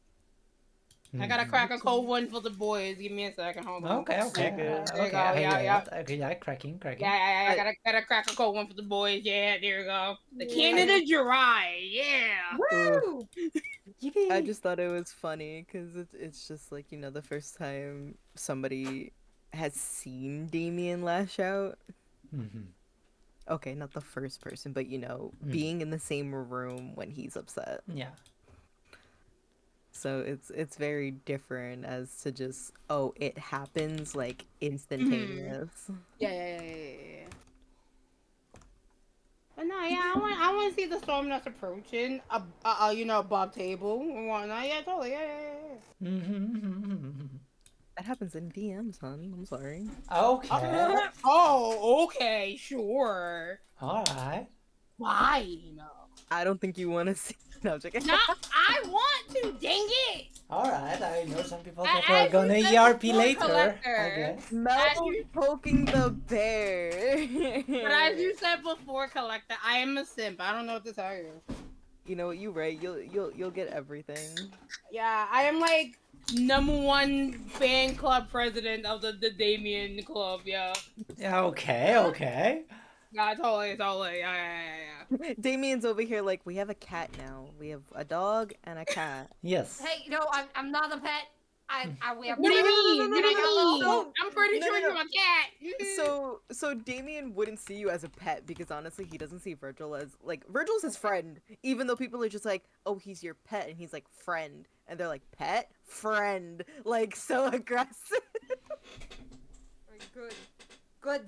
I gotta crack a cold one for the boys. Give me a second. Hold on. Okay. There you go, I hear yeah. that. Okay, yeah, cracking. Yeah. Gotta crack a cold one for the boys. Yeah, there you go. The Canada Dry. Yeah. Woo! Yippee! I just thought it was funny because it's just like, the first time somebody has seen Damien lash out. Mm-hmm. Okay, not the first person, but being in the same room when he's upset. Yeah. So it's very different as to just, it happens like Mm-hmm. instantaneous. Yeah. But no, yeah, I want to see the storm that's approaching. Above table and whatnot. Yeah, totally. Yeah. Mm-hmm. That happens in DMs, hon. I'm sorry. Okay. Oh, okay, sure. All right. Fine. I don't think you want to see. No, I'm joking. No, I want to. Dang it. All right. I know some people A- that are as you gonna said ERP before, later. I Collector. guess. Mel poking the bear. But as you said before, Collector, I am a simp. I don't know what to tell you. You know what? You right. You'll get everything. Yeah, I am like #1 fan club president of the Damien Club. Yeah. Okay. Yeah, totally. Yeah. Damien's over here like, we have a cat now. We have a dog and a cat. Yes. Hey, no, I'm not a pet. We have What do you mean? Can I go also? I'm pretty No, sure no, you're no. a cat. So Damien wouldn't see you as a pet because honestly he doesn't see Virgil as like, Virgil's his friend, even though people are just like, oh, he's your pet, and he's like, friend, and they're like, pet, friend, like, so aggressive. Good.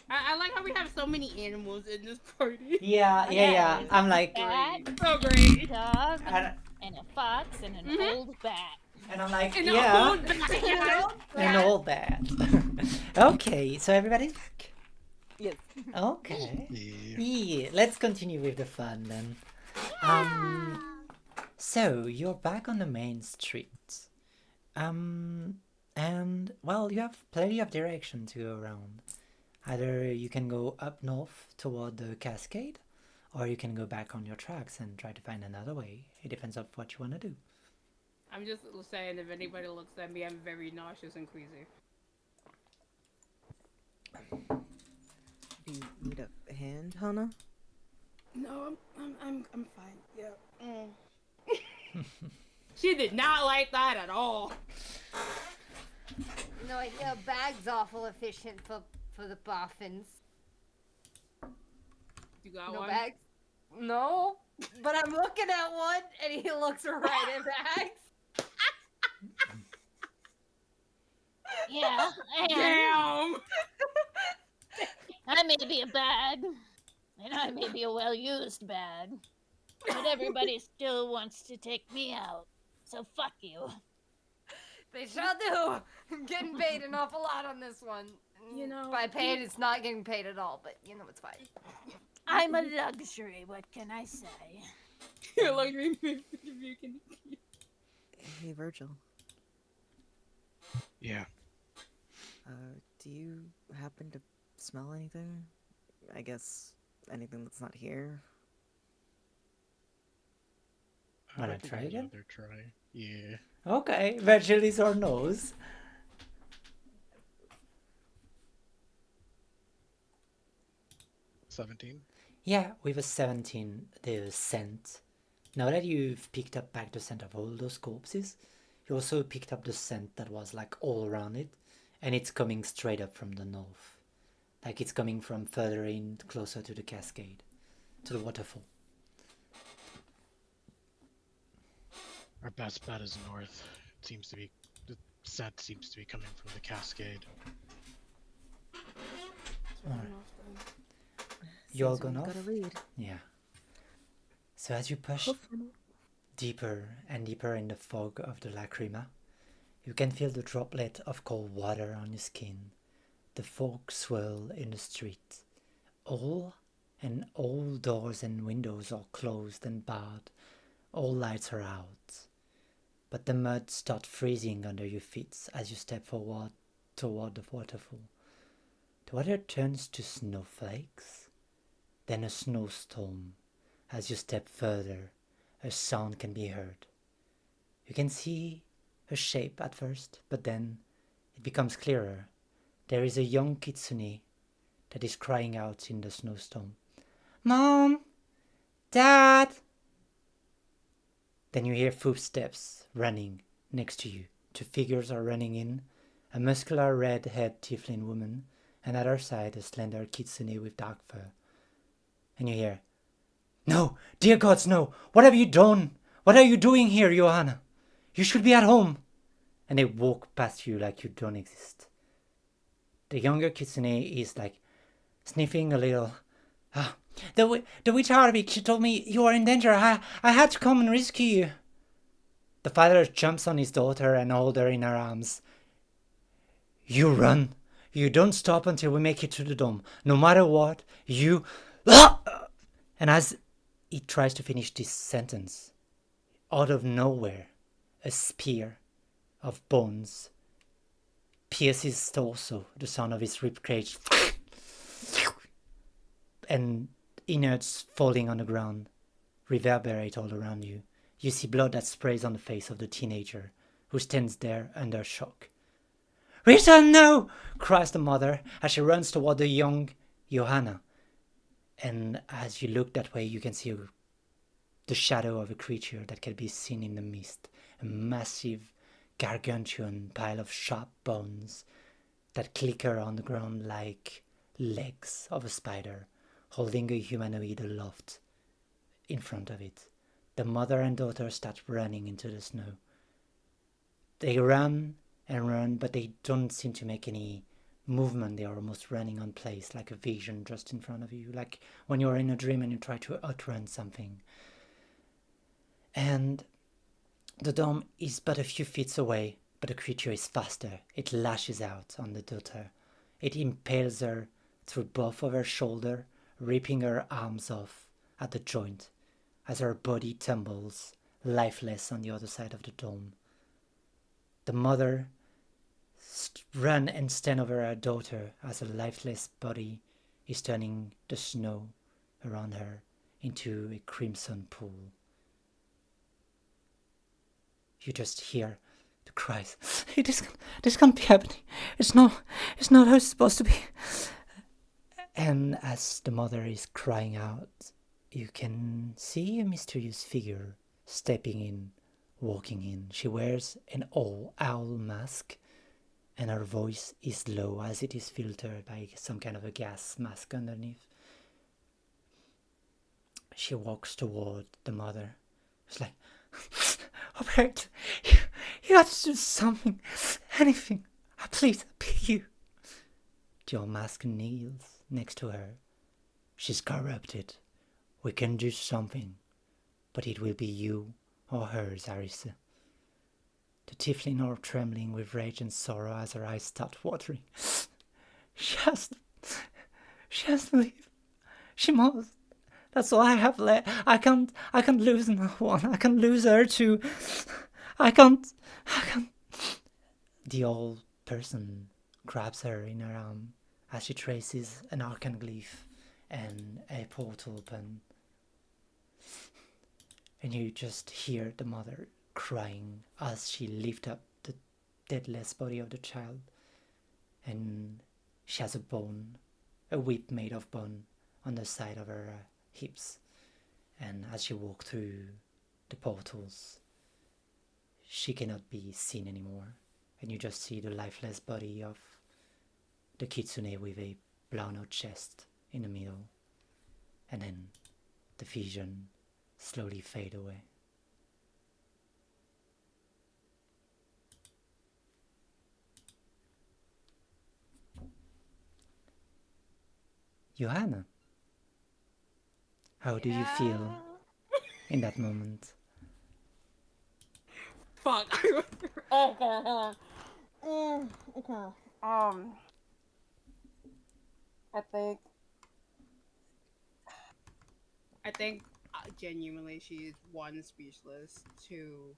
I like how we have so many animals in this party. Yeah. I'm like, Cat, So great. dog, and, and a fox, and an Mhm. old bat. and I'm like, And yeah, old backyard. and all that. Okay, so everybody's back. Yes. Okay. Yeah. Yeah, let's continue with the fun then. So you're back on the main street. And well, you have plenty of direction to go around. Either you can go up north toward the cascade, or you can go back on your tracks and try to find another way. It depends on what you want to do. I'm just saying, if anybody looks at me, I'm very nauseous and queasy. Do you need a hand, Hannah? No, I'm fine. Yeah. She did not like that at all. No, a bag's awful efficient for the boffins. You got No one? bags? No. But I'm looking at one, and he looks right at bags. Yeah, and Damn. I may be a bag, and I may be a well-used bag, but everybody still wants to take me out. So fuck you. They sure do. I'm getting paid an awful lot on this one. You know, By paid, it's not getting paid at all, but it's fine. I'm a luxury, what can I say? like me, you can. Hey, Virgil. Yeah. Do you happen to smell anything? I guess anything that's not here? Wanna I'll give try it again? another try. Yeah. Okay, virtually or nose. $17. Yeah, with a 17, the scent. Now that you've picked up back the scent of all those corpses, you also picked up the scent that was like all around it, and it's coming straight up from the north. Like it's coming from further in, closer to the cascade, to the waterfall. Our best bet is north. It seems to be the scent seems to be coming from the cascade. You all Seems gone we've off? got a lead. Yeah. So as you push deeper and deeper in the fog of the lacrima, you can feel the droplet of cold water on your skin. The fog swirl in the street. All doors and windows are closed and barred. All lights are out. But the mud starts freezing under your feet as you step forward toward the waterfall. The water turns to snowflakes, then a snowstorm. As you step further, a sound can be heard. You can see a shape at first, but then it becomes clearer. There is a young kitsune that is crying out in the snowstorm. Mom! Dad! Then you hear footsteps running next to you. Two figures are running in. A muscular red-haired tiefling woman, and at her side a slender kitsune with dark fur. And you hear, "No, dear gods, no! What have you done? What are you doing here, Johanna? You should be at home!" And they walk past you like you don't exist. The younger kitsune is like sniffing a little. "Ah, the witch Harvik, she told me you are in danger. I had to come and rescue you." The father jumps on his daughter and holds her in her arms. "You run. You don't stop until we make it to the dome. No matter what, you..." And as he tries to finish this sentence, out of nowhere, a spear of bones pierces his torso, the sound of his ribcage, and innards falling on the ground reverberate all around you. You see blood that sprays on the face of the teenager, who stands there under shock. "Rita, no!" cries the mother as she runs toward the young Johanna. And as you look that way, you can see the shadow of a creature that can be seen in the mist. A massive, gargantuan pile of sharp bones that clicker on the ground like legs of a spider, holding a humanoid aloft in front of it. The mother and daughter start running into the snow. They run and run, but they don't seem to make any movement. They are almost running on place, like a vision just in front of you, like when you're in a dream and you try to outrun something. And the dome is but a few feet away, but the creature is faster. It lashes out on the daughter. It impales her through both of her shoulders, ripping her arms off at the joint as her body tumbles, lifeless on the other side of the dome. The mother run and stand over her daughter as her lifeless body is turning the snow around her into a crimson pool. You just hear the cries. This can't be happening. It's not how it's supposed to be." And as the mother is crying out, you can see a mysterious figure stepping in, walking in. She wears an owl mask, and her voice is low as it is filtered by some kind of a gas mask underneath. She walks toward the mother. She's like, "Robert, you have to do something, anything. Please, I beg you." The old mask kneels next to her. "She's corrupted. We can do something, but it will be you or hers, Arisa." The tiefling are trembling with rage and sorrow as her eyes start watering. She has to leave. She must. That's all I have left. I can't lose no one. I can't lose her too. I can't. The old person grabs her in her arm as she traces an arcane glyph and a portal open. And you just hear the mother crying as she lifts up the deadless body of the child. And she has a whip made of bone on the side of her hips. And as she walks through the portals, she cannot be seen anymore. And you just see the lifeless body of the kitsune with a blown out chest in the middle. And then the vision slowly fade away. Johanna, how do you feel in that moment? Fuck. Okay, hold on. Okay. I think genuinely she is one, speechless, two,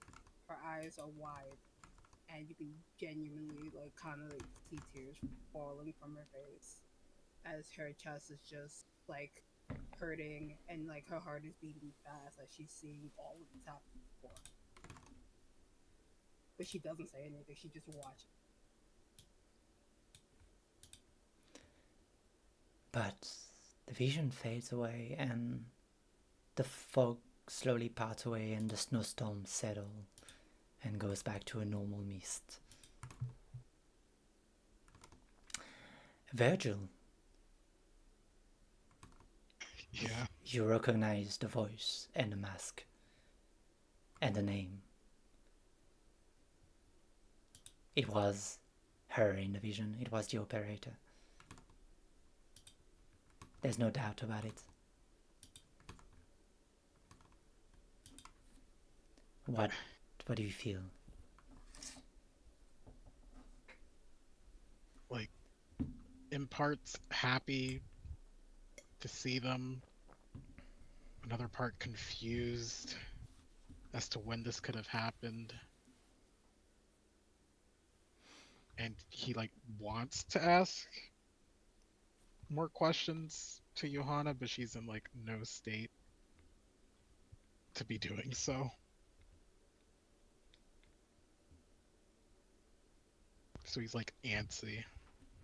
her eyes are wide, and you can genuinely like kind of like see tears falling from her face as her chest is just like hurting and like her heart is beating fast as she's seeing all of this happen before. But she doesn't say anything, she just watches. But the vision fades away and the fog slowly part away and the snowstorms settle and goes back to a normal mist. Virgil, Yeah. you recognize the voice and the mask and the name. It was her in the vision. It was the operator. There's no doubt about it. What do you feel? Like, in parts happy to see them, another part confused as to when this could have happened. And he like wants to ask more questions to Johanna, but she's in like no state to be doing so. So he's like antsy.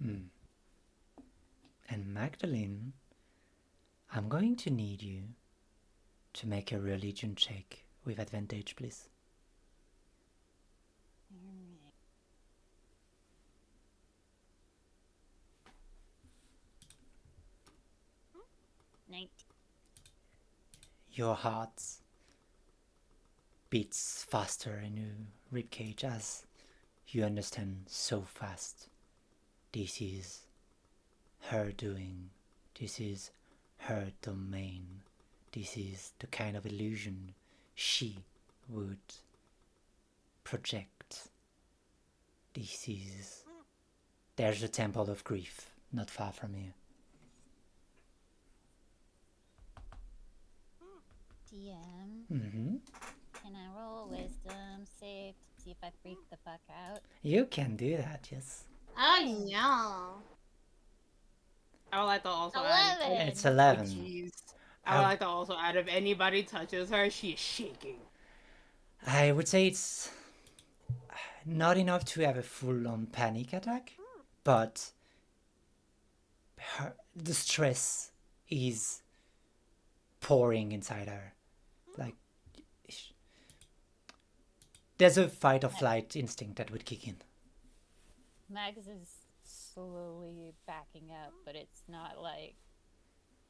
Hmm. And Magdalene, I'm going to need you to make a religion check with advantage, please. Alright. 19. Your heart beats faster in your ribcage as you understand so fast. This is her doing. This is her domain. This is the kind of illusion she would project. This is... There's the Temple of Grief, not far from here. DM, Mm-hmm. can I roll a wisdom save to see if I freak the fuck out? You can do that, yes. Oh no. I would like to also add. 11. It's Oh, 11. jeez. I would like to also add, if anybody touches her, she is shaking. I would say it's not enough to have a full-on panic attack, but the stress is pouring inside her. Like, there's a fight or flight instinct that would kick in. Mags is slowly backing up, but it's not like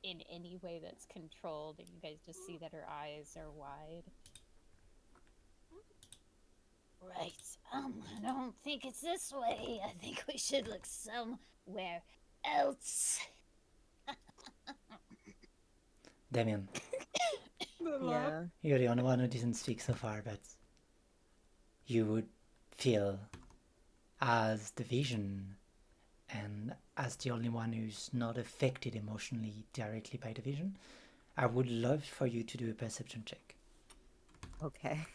in any way that's controlled. And you guys just see that her eyes are wide. Right. I don't think it's this way. I think we should look somewhere else. Damien, Yeah. you're the only one who didn't speak so far, but you would feel as the vision and as the only one who's not affected emotionally directly by the vision, I would love for you to do a perception check. Okay.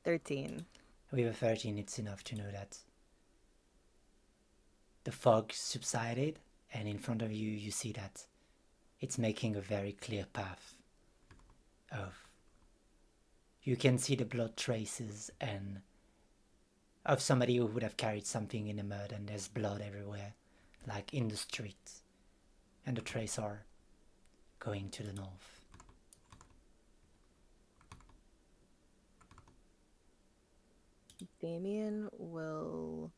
$13. With a 13, it's enough to know that the fog subsided, and in front of you, you see that it's making a very clear path of... You can see the blood traces and of somebody who would have carried something in the mud, and there's blood everywhere, like in the street. And the traces are going to the north. Damien will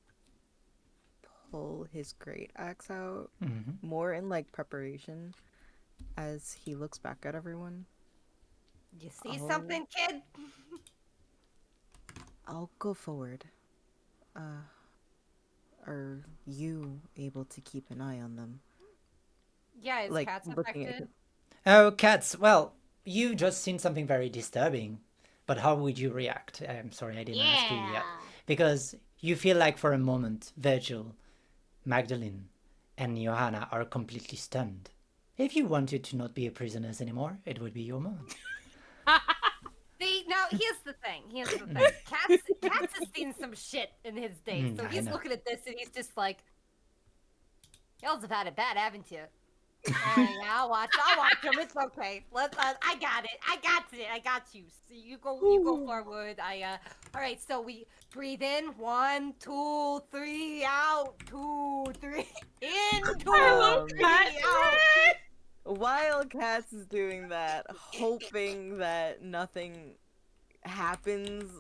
pull his great axe out, Mm-hmm. more in like preparation as he looks back at everyone. You see Oh. something, kid? I'll go forward. Are you able to keep an eye on them? Yeah, is Like, cats looking at affected? Oh, cats. Well, you've just seen something very disturbing. But how would you react? I'm sorry, I didn't ask you yet. Yeah. Because you feel like for a moment, Virgil, Magdalene, and Johanna are completely stunned. If you wanted to not be a prisoners anymore, it would be your moment. See, now here's the thing. Here's the thing. Cats has seen some shit in his day, so I he's know. looking at this and he's just like, "Y'all have had it bad, haven't you?" Alright, I'll watch him. It's okay. Let's. I got it. I got you. So you go forward. All right. So we breathe in. 1, 2, 3. Out. 2, 3. In. 2, I love 3. Um, Cat. Out. while Katz is doing that, hoping that nothing happens,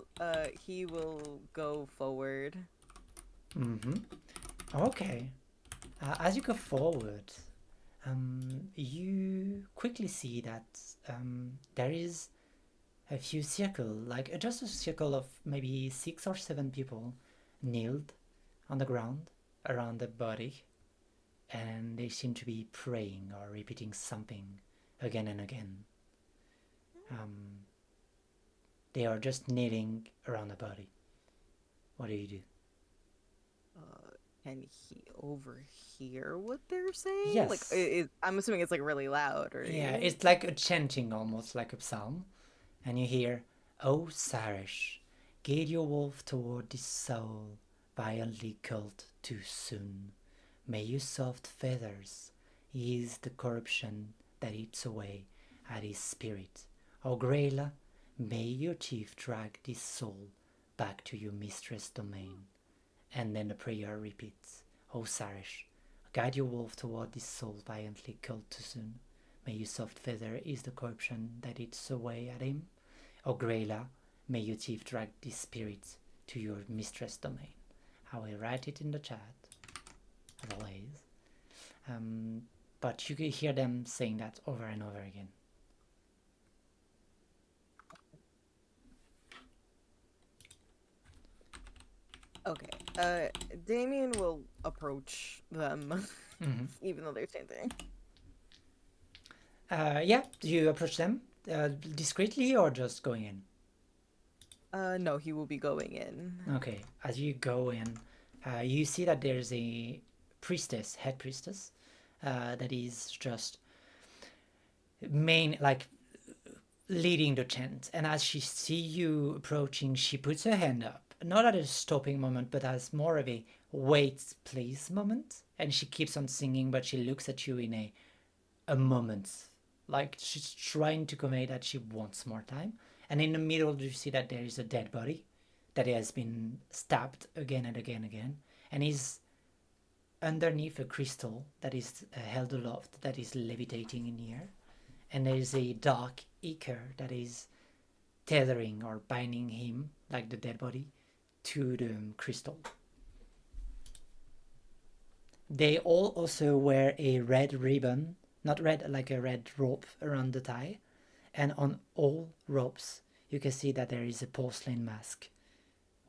he will go forward. Mm-hmm. Okay. As you go forward, you quickly see that there is a few circle, like just a circle of maybe 6 or 7 people kneeled on the ground around the body, and they seem to be praying or repeating something again and again. They are just kneeling around the body. What do you do? Can he overhear what they're saying? Yes. Like, I'm assuming it's like really loud, or Yeah, it's like a chanting, almost like a psalm. And you hear, "O Sarish, guide your wolf toward this soul, violently culled too soon. May your soft feathers ease the corruption that eats away at his spirit. O Grayla, may your teeth drag this soul back to your mistress' domain." And then the prayer repeats, "O Sarish, guide your wolf toward this soul violently killed too soon. May your soft feather ease the corruption that eats away at him. O Grayla, may your teeth drag this spirit to your mistress' domain." I will write it in the chat, as always. But you can hear them saying that over and over again. Okay. Damien will approach them, even though they're chanting. Yeah, do you approach them discreetly or just going in? No, he will be going in. Okay, as you go in, you see that there's a priestess, head priestess, that is just leading the chant. And as she see you approaching, she puts her hand up, not at a stopping moment, but as more of a wait please moment. And she keeps on singing, but she looks at you in a moment, like she's trying to convey that she wants more time. And in the middle, you see that there is a dead body that has been stabbed again and again and again, and is underneath a crystal that is held aloft, that is levitating in the air. And there is a dark ichor that is tethering or binding him, like the dead body, to the crystal. They all also wear a red ribbon, not red, like a red rope around the tie. And on all ropes, you can see that there is a porcelain mask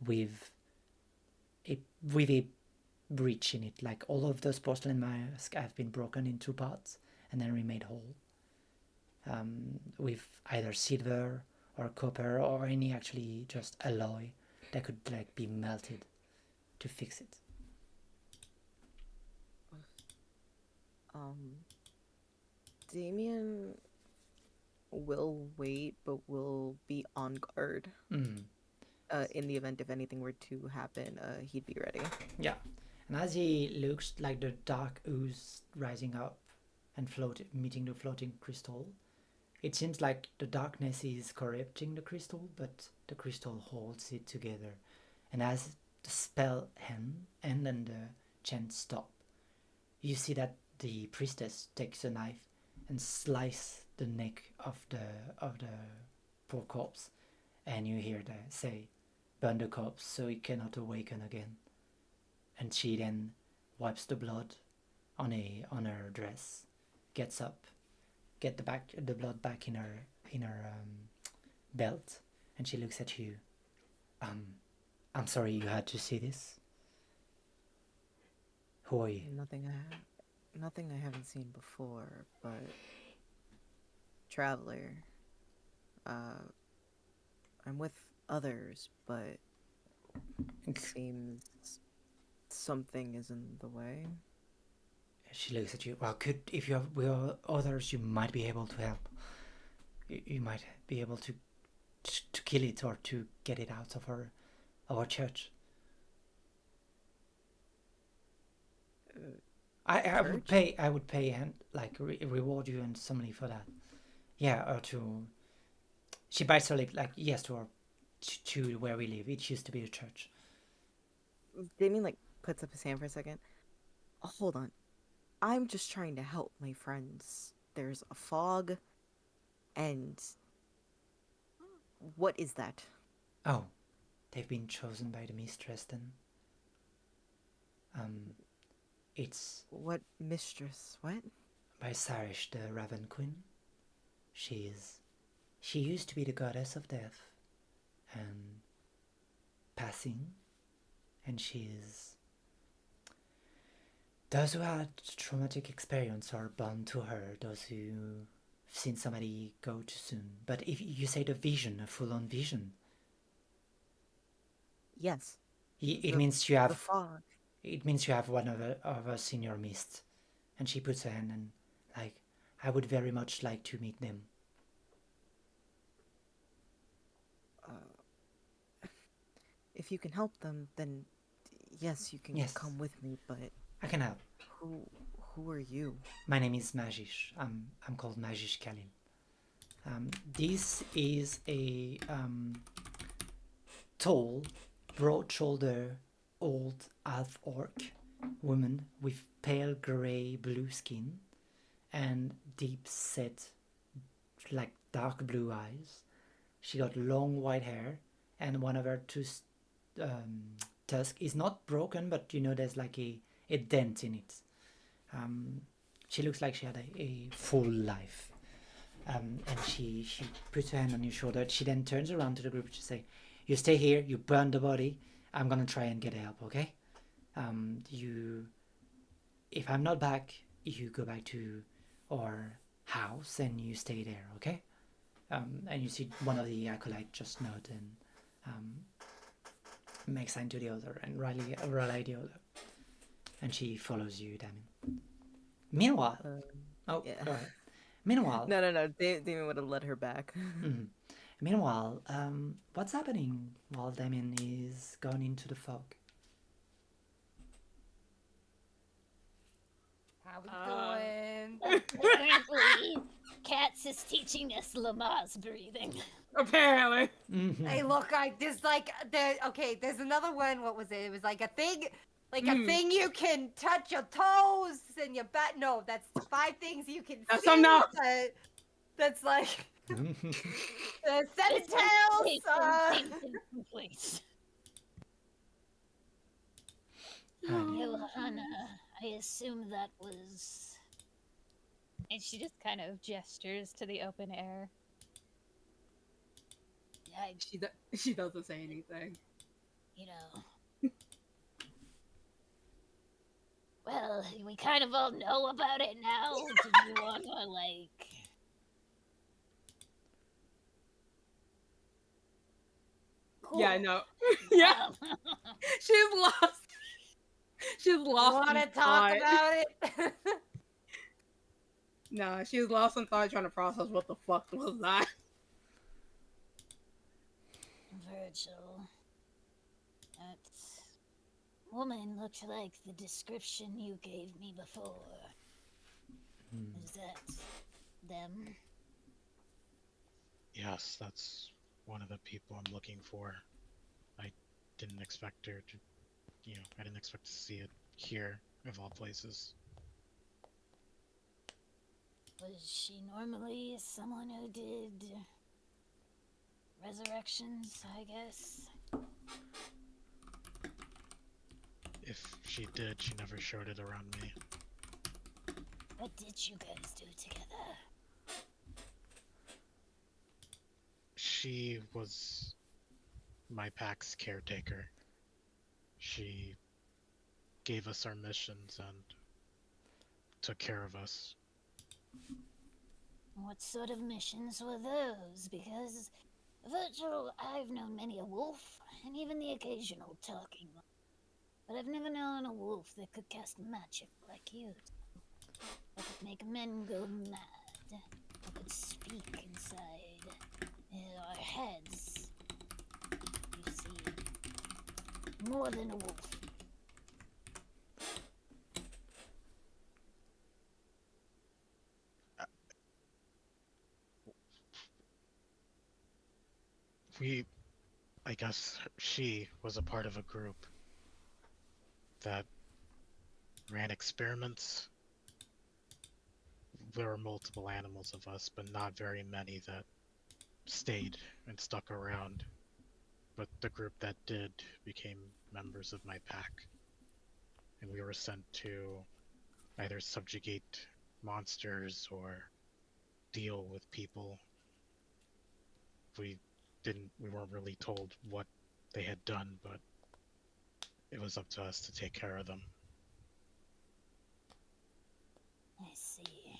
with a breach in it. Like all of those porcelain masks have been broken in 2 parts and then remade whole, with either silver or copper or any actually just alloy that could like be melted to fix it. Damien will wait, but will be on guard. In the event if anything were to happen, he'd be ready. Yeah, and as he looks, like the dark ooze rising up and meeting the floating crystal, it seems like the darkness is corrupting the crystal, but the crystal holds it together. And as the spell ends and the chant stop, you see that the priestess takes a knife and slices the neck of the poor corpse, and you hear the say, "Burn the corpse so it cannot awaken again." And she then wipes the blood on her dress, gets up, get the blood back in her belt, and she looks at you. I'm sorry you had to see this. Who are you? Nothing I haven't seen before, but traveler. I'm with others, but it seems something is in the way. She looks at you. Well, if you have with others, you might be able to help. You might be able to kill it or to get it out of our church. Church? I would pay and like reward you and some money for that. Yeah, or to she bites her lip like yes to where we live. It used to be a church. Damien like puts up his hand for a second. Hold on. I'm just trying to help my friends. There's a fog, and what is that? Oh, they've been chosen by the mistress then. Um, it's What mistress? What? by Sarish, the Raven Queen. She used to be the goddess of death and passing, and she is. Those who had traumatic experience are bound to her. Those who've seen somebody go too soon. But if you say the vision, a full-on vision, Yes. it The- means you The have. fog. It means you have one of us in your midst. And she puts her hand and like, I would very much like to meet them. If you can help them, then yes, you can Yes. come with me. But I can help. who are you? My name is Majish. I'm called Majish Khalil. This is a tall, broad-shouldered, old half-orc woman with pale grey blue skin and deep-set, like dark blue eyes. She got long white hair, and one of her two tusk is not broken, but you know there's like a dent in it. She looks like she had a full life. And she puts her hand on your shoulder. She then turns around to the group to say, "You stay here. You burn the body. I'm gonna try and get help. Okay? If I'm not back, you go back to our house and you stay there. Okay?" And you see one of the acolytes just nod and make sign to the other and rally the other, and she follows you, Damien. Meanwhile, Yeah. go ahead. Meanwhile, No. Damien would have led her back. mhm. Meanwhile, what's happening while Damien is gone into the fog? How we doing? Apparently, Katz is teaching us Lamar's breathing. Apparently. Hey, look, there's another one. What was it? It was like a thing, a thing you can touch your toes and your back. No, that's 5 things you can That's see. something else. That's like seven tails. Wait. Um, Johanna, I assume that was. And she just kind of gestures to the open air. Yeah, She doesn't say anything. you know. Well, we kind of all know about it now. Did you want to, like. Yeah, Cool. no. Yeah, Um, she's lost. She's lost. Want to in talk thought. about it? No, she's lost in thought trying to process what the fuck was that. Virgil. That woman looked like the description you gave me before. Is that them? Yes, that's one of the people I'm looking for. I didn't expect her to, I didn't expect to see it here, of all places. Was she normally someone who did resurrections, I guess? If she did, she never showed it around me. What did you guys do together? She was my pack's caretaker. She gave us our missions and took care of us. What sort of missions were those? Because, Virgil, I've known many a wolf, and even the occasional talking one. But I've never known a wolf that could cast magic like you. That could make men go mad. That could speak inside our heads. You see, more than a wolf. I guess she was a part of a group that ran experiments. There were multiple animals of us, but not very many that stayed and stuck around. But the group that did became members of my pack, and we were sent to either subjugate monsters or deal with people. We we weren't really told what they had done, but it was up to us to take care of them. I see.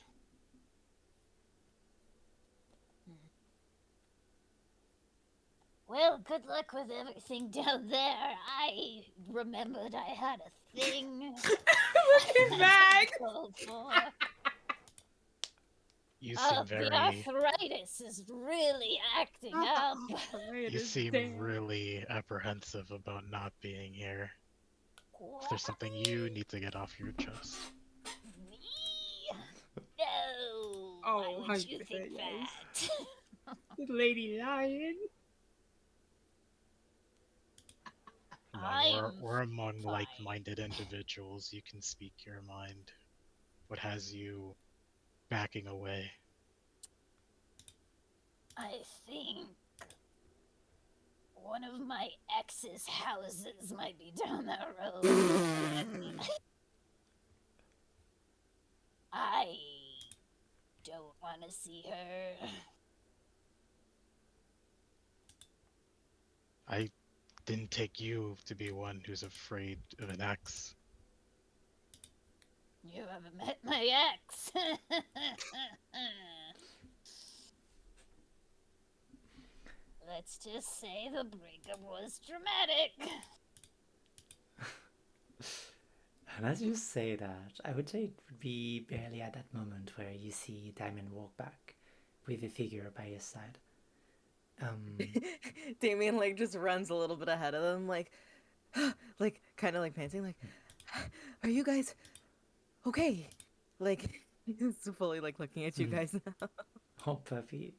Well, good luck with everything down there. I remembered I had a thing. Looking back. Go for. You seem The very arthritis is really acting up. you seem really apprehensive about not being here. If there's something you need to get off your chest. Me? No. Why Oh, would you 100% think yes. that? Lady Lion. Come I on, am we're among fine. like-minded individuals. You can speak your mind. What has you backing away? I think one of my ex's houses might be down that road. I don't want to see her. I didn't take you to be one who's afraid of an ex. You haven't met my ex. Let's just say the breakup was dramatic. And as you say that, I would say it would be barely at that moment where you see Diamond walk back with a figure by his side. Damien like just runs a little bit ahead of them, like kind of like panting, like, "Are you guys okay?" Like he's fully like looking at you guys now. Oh, puppy.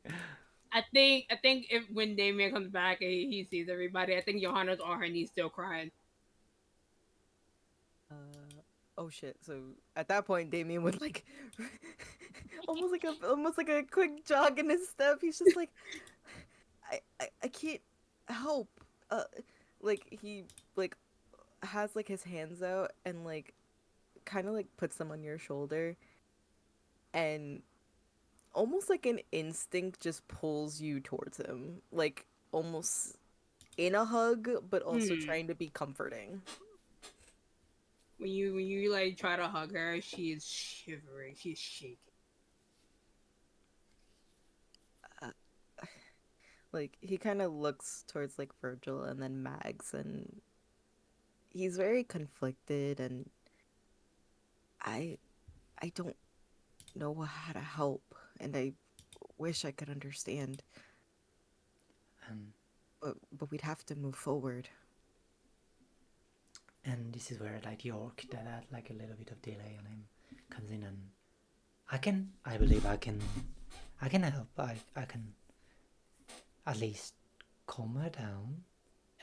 I think if when Damien comes back and he sees everybody, I think Johanna's on her knees still crying. Oh shit! So at that point, Damien would like almost like a quick jog in his step. He's just like, I can't help. Like he like has like his hands out and like kind of like puts them on your shoulder, and almost like an instinct just pulls you towards him, like almost in a hug, but also trying to be comforting. When you like try to hug her, she is shivering. She's shaking. Like he kind of looks towards like Virgil and then Mags, and he's very conflicted, and I don't know how to help, and I wish I could understand, Um, but we'd have to move forward. and this is where like York, that had like a little bit of delay on him, comes in, and I believe I can help. I can at least calm her down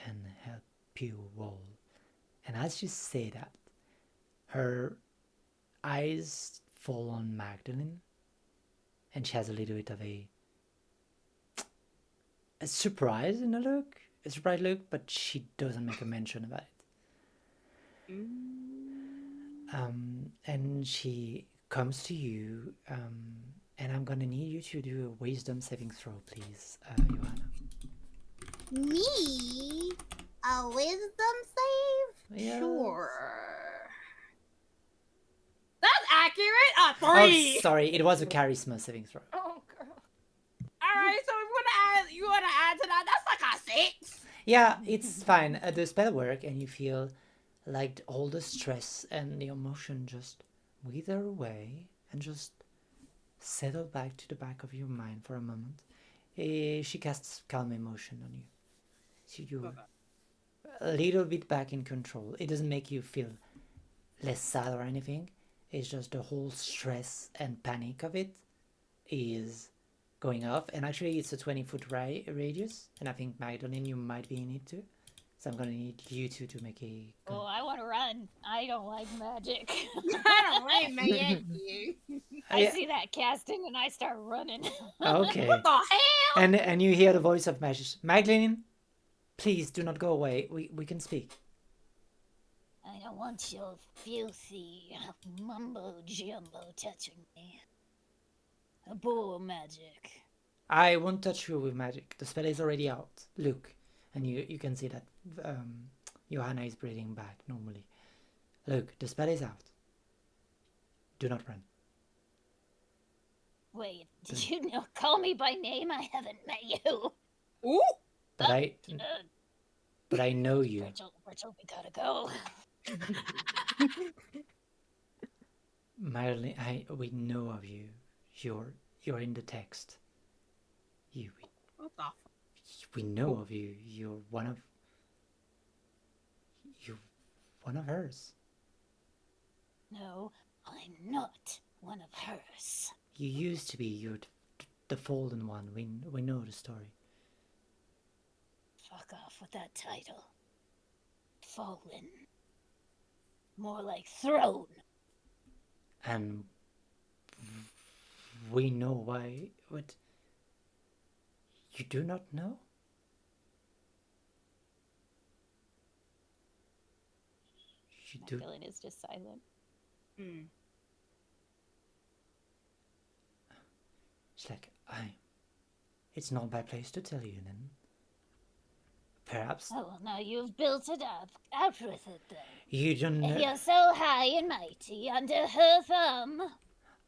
and help you roll. And as you say that, her eyes fall on Magdalene, and she has a little bit of a surprise in the look, a surprised look, but she doesn't make a mention about it. And she comes to you, and I'm gonna need you to do a wisdom saving throw, please, Johanna. Me? A wisdom save? Yes. Sure. That's accurate. Oh, 3. sorry, it was a charisma saving throw. Oh, girl. All right, so you wanna add to that? That's like a 6. Yeah, it's fine. The spell work, and you feel like all the stress and the emotion just wither away and just settle back to the back of your mind for a moment. She casts calm emotion on you, so you're a little bit back in control. It doesn't make you feel less sad or anything. It's just the whole stress and panic of it is going off, and actually it's a 20-foot radius, and I think Magdalene, you might be in it too. So I'm gonna need you two to make a. Oh, I want to run. I don't like magic. I don't like magic. I see that casting and I start running. Okay. What the hell? And you hear the voice of Magdalene, please do not go away. We can speak. I don't want your filthy mumbo jumbo touching me. Abhor magic. I won't touch you with magic. The spell is already out. Look, and you can see that Johanna is breathing back normally. Look, the spell is out. Do not run. Wait, did you call me by name? I haven't met you. Ooh. But I know you. Virgil, we gotta go. Marilyn, we know of you. You're in the text. What the? We know of you. You're one of hers. No, I'm not one of hers. You used to be. You're the fallen one. We know the story. Fuck off with that title. Fallen. More like throne. And we know why. What? You do not know? You do. Magdalene is just silent. It's like it's not my place to tell you then. Perhaps. Oh, well, now you've built it up. Out with it then. You don't If know. you're so high and mighty under her thumb.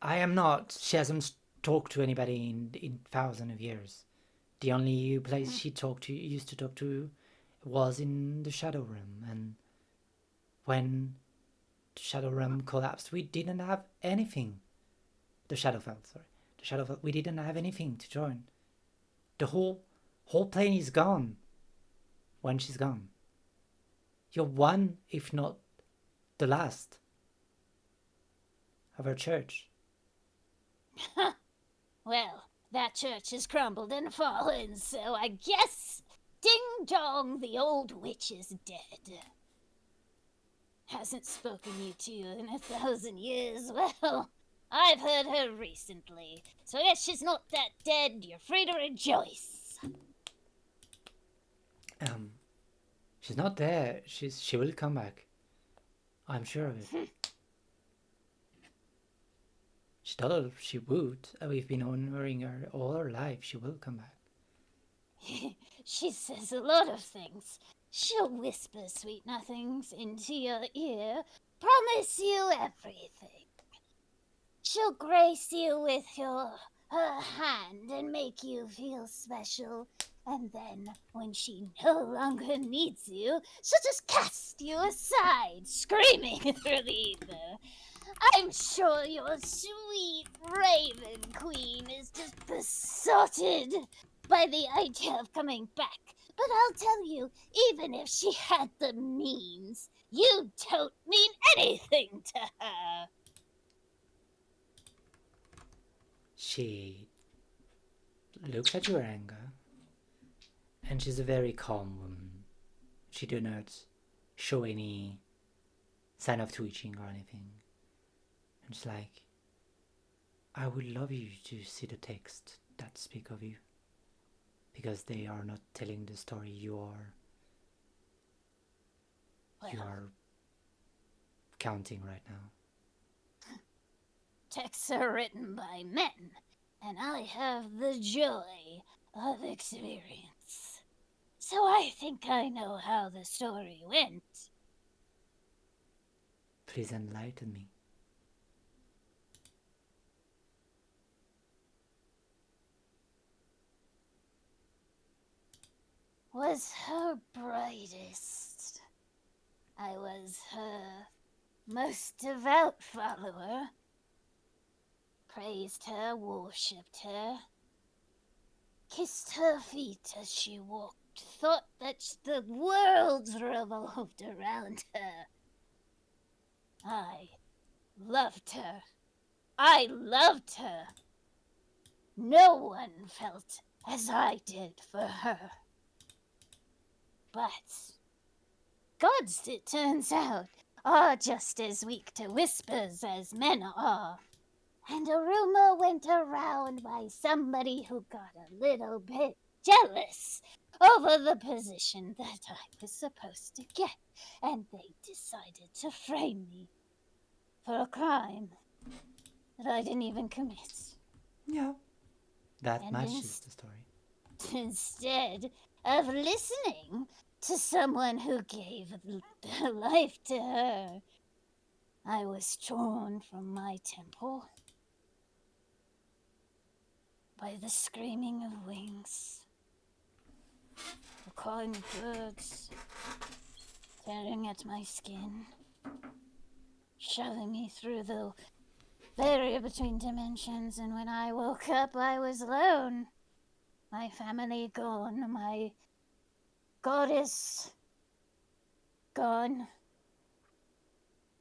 I am not. She hasn't talked to anybody in thousands of years. The only place she used to talk to, was in the Shadow Realm. And when the Shadow Realm collapsed, we didn't have anything. The Shadowfell, sorry. The Shadowfell. We didn't have anything to join. The whole plane is gone. When she's gone. You're one, if not the last, of our church. Well, that church has crumbled and fallen, so I guess ding dong, the old witch is dead. Hasn't spoken to you in 1,000 years. Well, I've heard her recently, so I guess she's not that dead. You're free to rejoice. She's not there. She will come back. I'm sure of it. She told her she would. We've been honoring her all her life. She will come back. She says a lot of things. She'll whisper sweet nothings into your ear, promise you everything. She'll grace you with her hand and make you feel special. And then, when she no longer needs you, she'll just cast you aside, screaming through the ether. I'm sure your sweet Raven Queen is just besotted by the idea of coming back. But I'll tell you, even if she had the means, you don't mean anything to her. She looks at your anger. And she's a very calm woman. She do not show any sign of twitching or anything. And she's like, I would love you to see the text that speak of you. Because they are not telling the story you are counting right now. Texts are written by men, and I have the joy of experience. So I think I know how the story went. Please enlighten me. Was her brightest. I was her most devout follower. Praised her, worshipped her, kissed her feet as she walked. Thought that the world revolved around her. I loved her. I loved her. no one felt as I did for her. But gods, it turns out, are just as weak to whispers as men are. And a rumor went around by somebody who got a little bit jealous over the position that I was supposed to get, and they decided to frame me for a crime that I didn't even commit. Yeah, that And matches the story. Instead of listening to someone who gave their life to her, I was torn from my temple by the screaming of wings, the calling of birds, tearing at my skin, shoving me through the barrier between dimensions, and when I woke up, I was alone. My family gone, my goddess gone.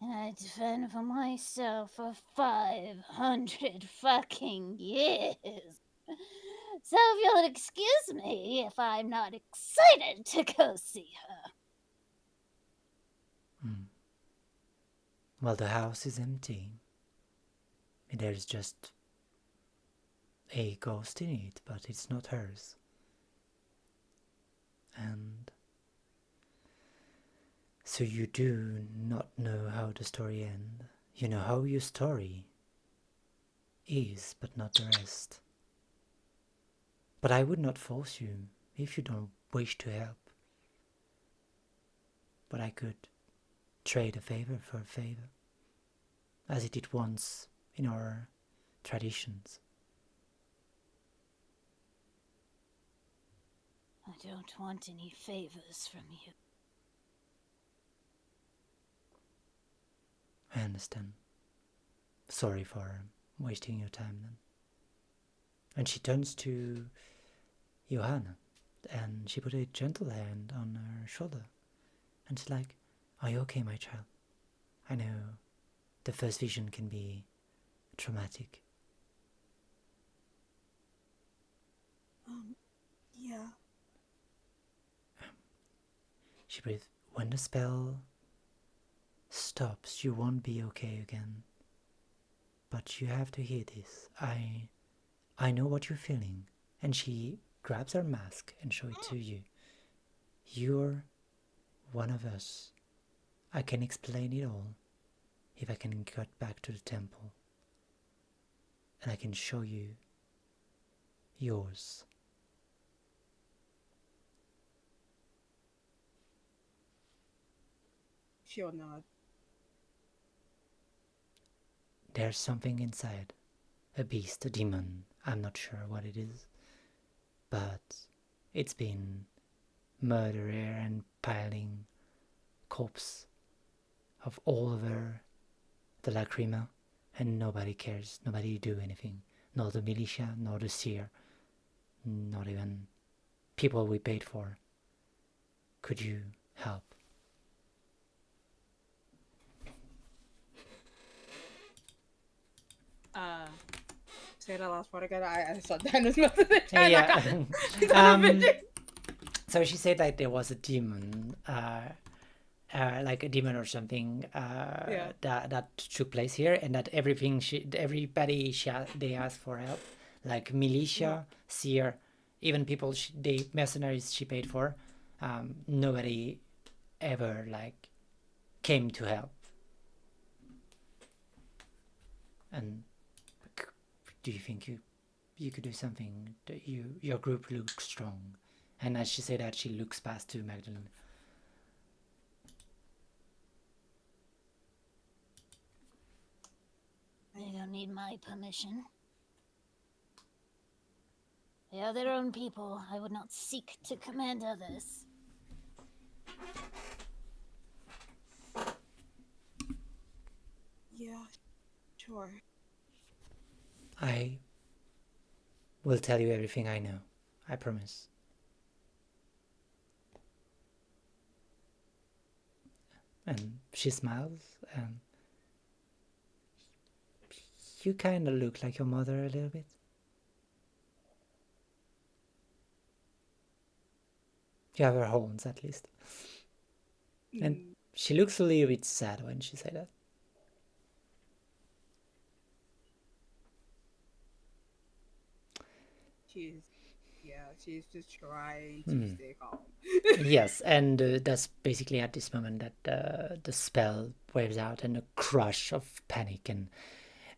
And I defend for myself for 500 fucking years. So if you'll excuse me if I'm not excited to go see her. Well, the house is empty. There's just a ghost in it, but it's not hers. And so you do not know how the story ends. You know how your story is, but not the rest. But I would not force you if you don't wish to help. But I could trade a favor for a favor, as it did once in our traditions. I don't want any favors from you. I understand. Sorry for wasting your time then. And she turns to Johanna, and she put a gentle hand on her shoulder. And she's like, "Are you okay, my child? I know the first vision can be traumatic." Yeah. She breathed. "When the spell stops, you won't be okay again. But you have to hear this. I know what you're feeling." And she grabs her mask and shows it to you. "You're one of us. I can explain it all if I can get back to the temple. And I can show you yours." She'll nod. "There's something inside. A beast, a demon. I'm not sure what it is. But it's been murdering and piling corpse of all over the Lacrima, and nobody cares. Nobody do anything. Not the militia, nor the seer, not even people we paid for. Could you help?" Say that last part again. I saw Dennis messing the chat. Yeah. So she said that there was a demon, like a demon or something, that took place here, and that they asked for help, like militia, seer, even people, the mercenaries she paid for. Nobody ever came to help. And do you think you could do something? Your group looks strong. And as she said that, she looks past to Magdalene. They don't need my permission. They are their own people. I would not seek to command others. Yeah, sure. I will tell you everything I know. I promise. And she smiles, and you kind of look like your mother a little bit. You have her horns, at least. And she looks a little bit sad when she said that. She's just trying to stay calm. Yes, and that's basically at this moment that the spell waves out and a crush of panic and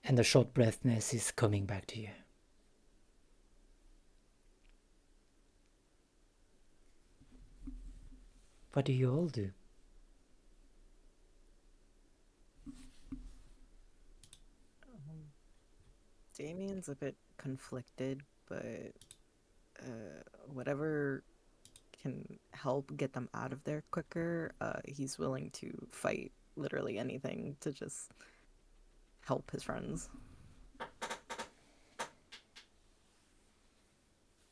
the short breathness is coming back to you. What do you all do? Damien's a bit conflicted, but whatever can help get them out of there quicker, he's willing to fight literally anything to just help his friends.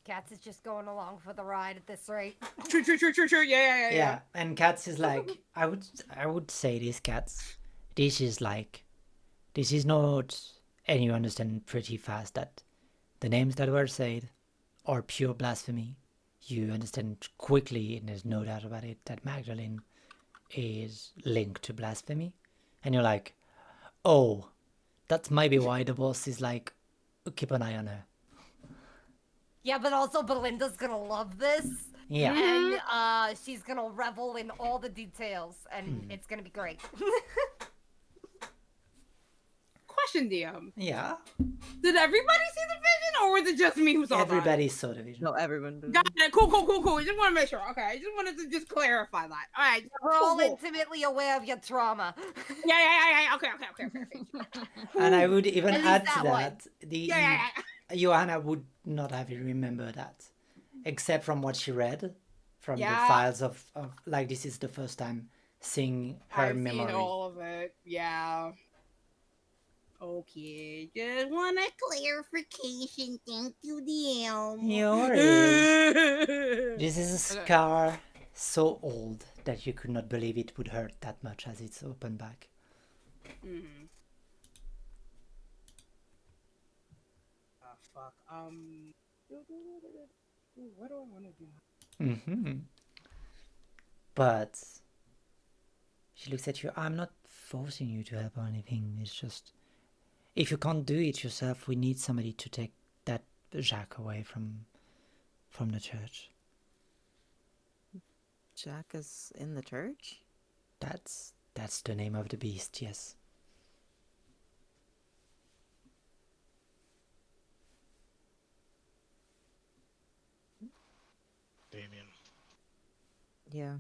Cats is just going along for the ride at this rate. True. Yeah. And Cats is like, I would say this, Cats. This is not, and you understand pretty fast that the names that were said are pure blasphemy. You understand quickly, and there's no doubt about it, that Magdalene is linked to blasphemy. And you're like, oh, that's maybe why the boss is like, keep an eye on her. Yeah, but also Belinda's gonna love this. Yeah. And she's gonna revel in all the details, and it's gonna be great. Question, DM. Yeah. Did everybody see the vision, or was it just me who saw Everybody saw the vision. No, everyone did. Got it. Cool. I just want to make sure. Okay, I just wanted to just clarify that. All right. We're all cool. intimately aware of your trauma. Yeah. Okay. And I would even At least add that to one. that, Yeah. Johanna would not have remembered that, except from what she read from the Yeah. files of like this is the first time seeing her I've memory. seen all of it. Yeah. Okay. Just want a clarification. Thank you, DM. This is a scar so old that you could not believe it would hurt that much as it's open back. Mm-hmm. Fuck. What do I want to do? But she looks at you. I'm not forcing you to help or anything. It's just if you can't do it yourself, we need somebody to take that Jacques away from the church. Jack is in the church? That's the name of the beast. Yes. Damien, Yeah.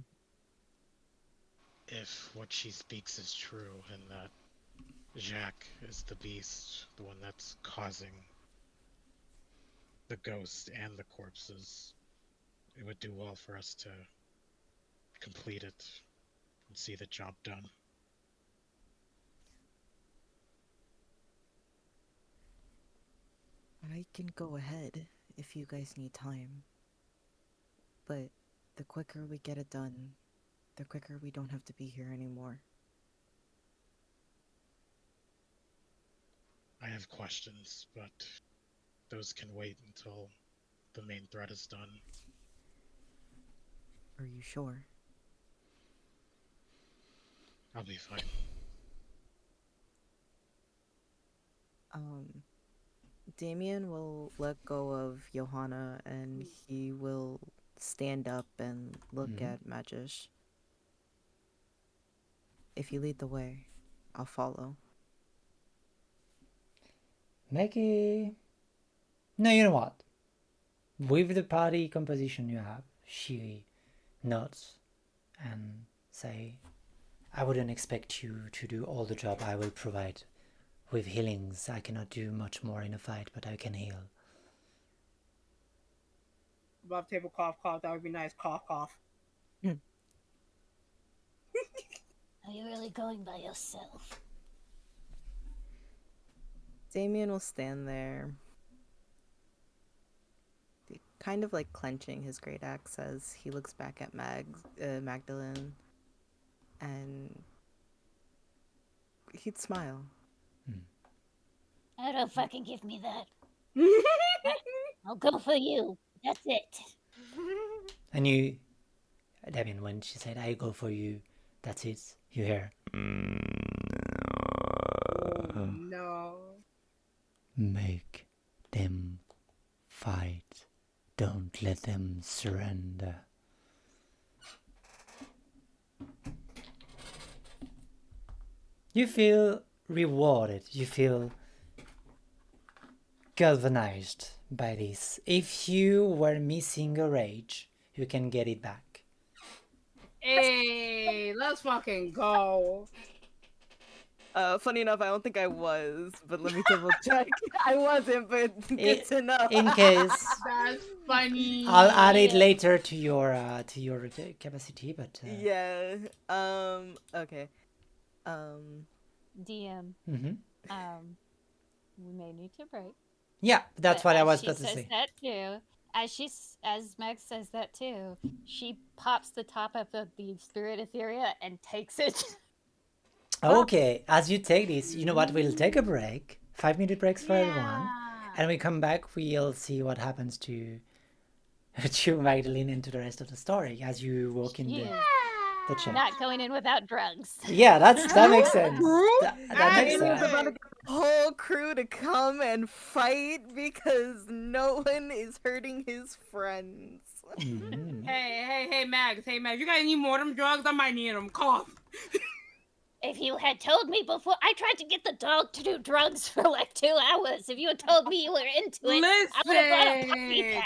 if what she speaks is true and that Jacques is the beast, the one that's causing the ghost and the corpses, it would do well for us to complete it and see the job done. I can go ahead if you guys need time. But the quicker we get it done, the quicker we don't have to be here anymore. I have questions, but those can wait until the main threat is done. Are you sure? I'll be fine. Damien will let go of Johanna and he will stand up and look at Magish. If you lead the way, I'll follow. Maggie. No, you know what? With the party composition you have, she nods and say, I wouldn't expect you to do all the job I will provide. With healings, I cannot do much more in a fight, but I can heal. Above table cough. That would be nice. Cough. Are you really going by yourself? Damien will stand there, kind of like clenching his great axe as he looks back at Magdalene, and he'd smile. Oh, don't fucking give me that. I'll go for you. That's it. And you Damien, when she said, I go for you, that's it. You hear, No. make them fight. Don't let them surrender. You feel rewarded. You feel galvanized by this. If you were missing a rage, you can get it back. Hey, let's fucking go. Funny enough, I don't think I was, but let me double check. I wasn't, but good to know. In case, That's funny. I'll add it later to your capacity, but Yeah. Okay. DM. mhm. We may need to break. Yeah, that's But what I as was she about to says say. that too, as Meg says that too, she pops the top up of the spirit etheria and takes it. Okay, as you take this, you know what? We'll take a break. 5-minute breaks for everyone, and we come back. We'll see what happens to Magdalene and to the rest of the story as you walk in She the is chair. not going in without drugs. Yeah, that makes sense. That makes Damien was sense. about to get the whole crew to come and fight because no one is hurting his friends. Mhm. Hey, Mags. Hey, Mags. You got any more of them drugs? I might need them. Cough. If you had told me before, I tried to get the dog to do drugs for like 2 hours. If you had told me you were into it, I would have brought a puppy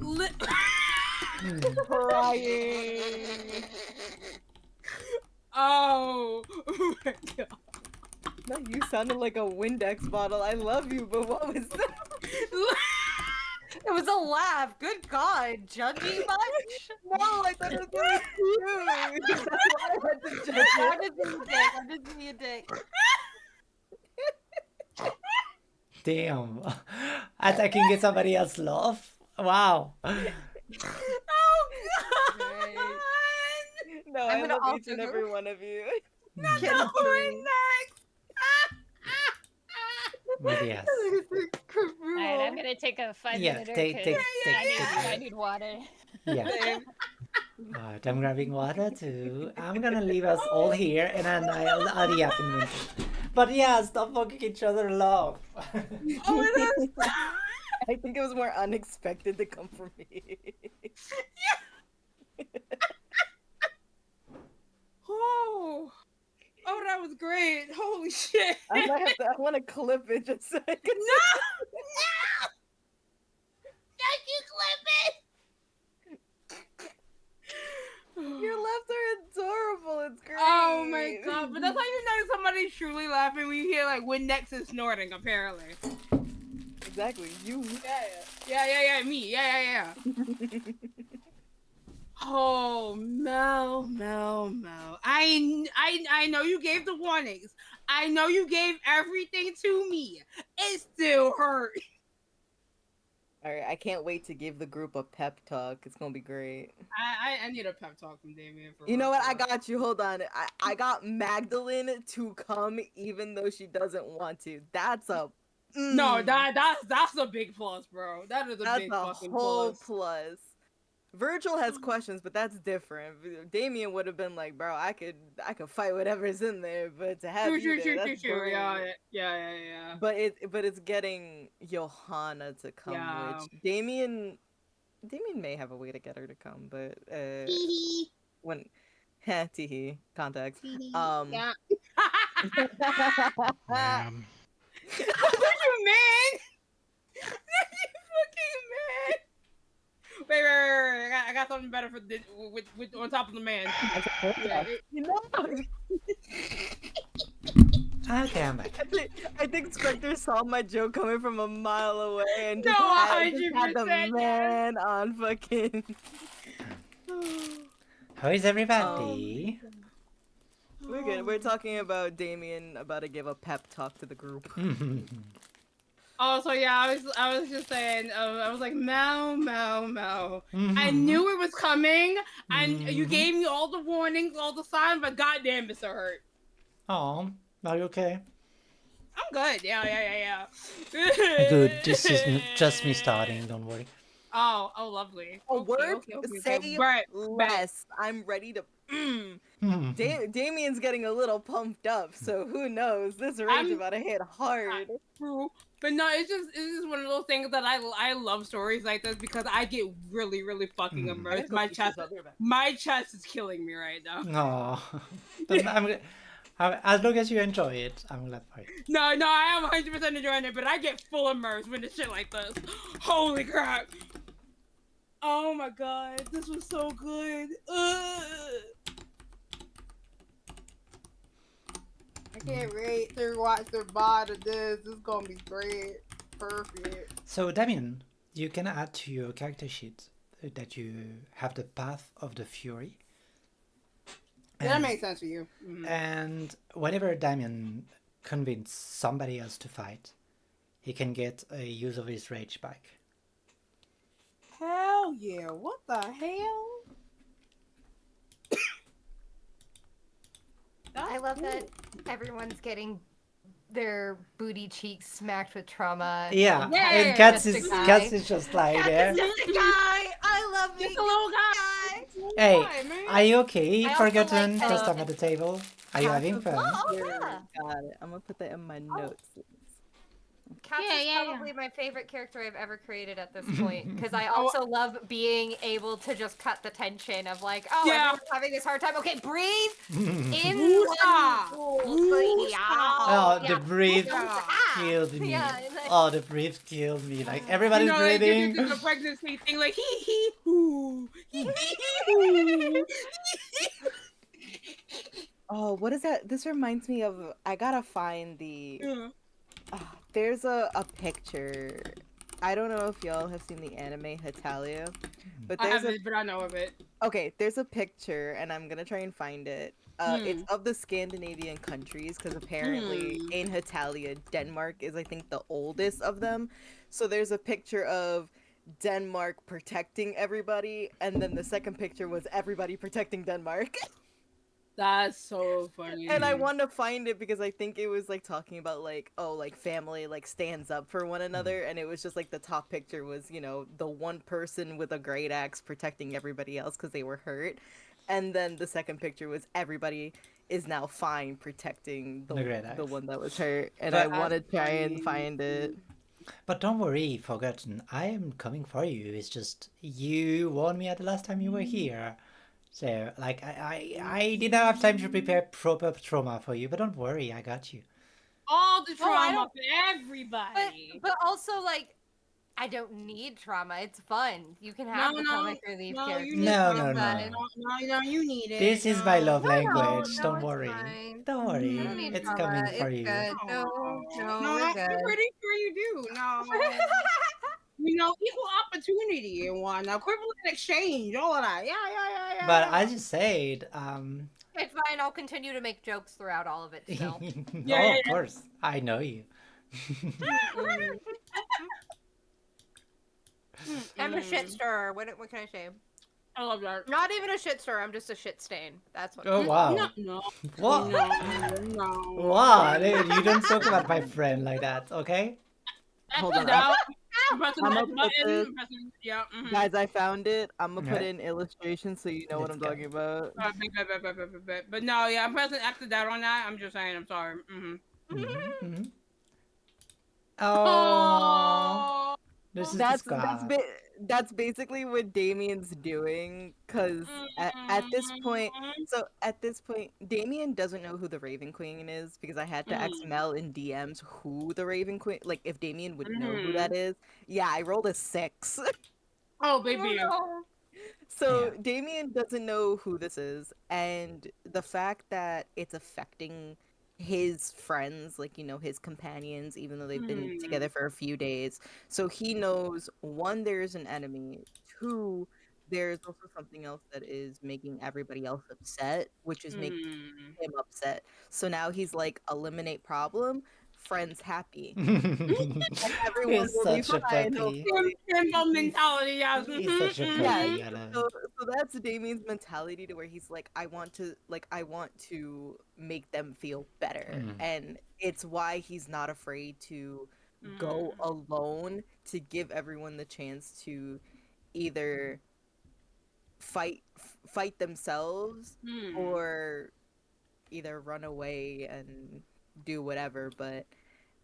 Listen. pack. Crying. Oh my god. No, you sounded like a Windex bottle. I love you, but what was that? It was a laugh. Good God, judgy much? No, I thought it was really cute. That's why I had to judge I'm it. just being a dick. I'm just being a dick. Damn. Attacking somebody else laugh. Wow. Oh Right. god. No, I'm I gonna love each also and go- every one of you. Mm, Kidding me. but yes. Alright, I'm gonna take a 5 Yeah, minute take- because take- I need water. Yeah. Same. Alright, I'm grabbing water too. I'm gonna leave us all here and then I'll be up in winter. But yeah, stop fucking each other laugh. Oh, it is. I think it was more unexpected to come from me. Oh, that was great. Holy shit. I might have to. I want to clip it just so I can. No! Don't you Your laughs are adorable. It's great. Oh my god, but that's how you know somebody's truly laughing when you hear like Windex is snorting, apparently. Exactly. You. Yeah, me. Yeah. Oh, Mel. I know you gave the warnings. I know you gave everything to me. It still hurt. All right. I can't wait to give the group a pep talk. It's gonna be great. I need a pep talk from Damien. For You know real, what? I for real. got you. Hold on. I got Magdalene to come even though she doesn't want to. That's a. No, Mm, that's a big plus, bro. That is a that's big a fucking whole plus. plus. Virgil has questions, but that's different. Damien would have been like, "Bro, I could fight whatever's in there, but to have you there, that's great." Yeah. But it's getting Johanna to come, Yeah. which Damien may have a way to get her to come, but Hee when teehee context. hee. Yeah. Man. What you man? What you fucking man? Wait. I got something better for this, with on top of the man. Yeah. You know, Okay, I'm back. I think Spectre saw my joke coming from a mile away and just, No, had the 100%, man on fucking. How is everybody? We're good. We're talking about Damien about to give a pep talk to the group. Oh, so yeah, I was just saying, I was like, Mel. I Mhm. knew it was coming, and you Mhm. gave me all the warnings, all the signs, but goddamn, it so hurt. Oh, are you okay? I'm good. Yeah. Good. This is just me starting. Don't worry. Oh, lovely. A Okay, word? okay. Say Bet. less. I'm ready to. Damien's getting a little pumped up, so who knows? This rage I'm- about to hit hard. True. But no, it's just one of those things that I love stories like this because I get really fucking Mm. I gotta immersed. go pee, sis, I'll be right back. My chest is killing me right now. Oh, but as long as you enjoy it, I'm glad for it. No, I am 100% enjoying it, but I get full immersed when it's shit like this. Holy crap! Oh my god, this was so good. I can't wait to watch the bot of this. This is gonna be great. Perfect. So, Damien, you can add to your character sheet that you have the Path of the Fury. That makes sense for you. And whenever Damien convinces somebody else to fight, he can get a use of his rage back. Hell yeah! What the hell? I love that everyone's getting their booty cheeks smacked with trauma. Yeah, Yeah, and Katz just a is, guy. Katz is just like Cat there. is just a guy. I love being Just a little guy. guy. Hey, Why, man? are you okay? I also Forgotten like, first time at the table. Are you having fun? Oh, Here, yeah. got it. I'm gonna put that in my notes. Cats Yeah, is yeah, yeah. probably my favorite character I've ever created at this point because I also love being able to just cut the tension of like, oh, Yeah. everyone's having this hard time. Okay, breathe in Woosah. one. Oh, the breathe Yeah. killed me. Yeah, and like- Oh, the breathe killed me. Like everybody's Like, breathing. it's a pregnancy thing, like hee hoo, hee hoo. Oh, what is that? This reminds me of. I gotta find the. Yeah. There's a picture. I don't know if y'all have seen the anime Hetalia, but I there's a haven't, but I know of it. okay. There's a picture, and I'm gonna try and find it. It's of the Scandinavian countries because apparently in Hetalia, Denmark is I think the oldest of them. So there's a picture of Denmark protecting everybody, and then the second picture was everybody protecting Denmark. That's so funny. And I want to find it because I think it was like talking about like, oh, like family like stands up for one another, and it was just like the top picture was, you know, the one person with a great axe protecting everybody else because they were hurt, and then the second picture was everybody is now fine protecting The great the axe. one that was hurt, and But- I want to try and find it. But don't worry, Forgotten. I am coming for you. It's just you warned me at the last time you were here. So, like, I didn't have time to prepare proper trauma for you, but don't worry, I got you. all the Oh, I trauma don't- for everybody. But also like, I don't need trauma. It's fun. You can have No, the no, comic relief no, character. you need No, It's no, fun. no. No, you need it. This is my No. love No, language. no, Don't it's worry. fine. Don't worry. I don't need It's trauma. coming for It's you. good. No, No, we're I'm good. pretty sure you do. No. You know, equal opportunity and whatnot, equivalent exchange, all of that. Yeah. But as you said, It's fine. I'll continue to make jokes throughout all of it still. oh, of course, I know you. I'm a shit stirrer. What can I say? I love that. Not even a shit stirrer. I'm just a shit stain. That's what. Oh wow! No. What? No. Wow, dude, you don't talk about my friend like that, okay? Hold on. No. I'm pressing I'm the up with button. this. I'm pressing, yeah. Guys, I found it. I'm gonna put Okay. in illustrations so you know what Let's I'm go. talking about. But no, yeah, I'm pressing after that on that. I'm just saying, I'm sorry. Mhm. Oh, this is the That's squad. that's basically what Damien's doing because at this point, so at this point, Damien doesn't know who the Raven Queen is because I had to ask Mel in DMs who the Raven Queen, like if Damien would know who that is. Yeah, I rolled a 6. Oh, baby. So Yeah. Damien doesn't know who this is, and the fact that it's affecting his friends, like, you know, his companions, even though they've been together for a few days. So he knows, one, there's an enemy, two, there's also something else that is making everybody else upset, which is making him upset. So now he's like, eliminate problem, friends happy. And everyone He's will be such a fine, puppy. hopefully. Simple mentality, yes. He's such a Yeah, puppy. I love so, it. so that's Damien's mentality to where he's like, I want to make them feel better. And it's why he's not afraid to go alone to give everyone the chance to either fight themselves or either run away and do whatever, but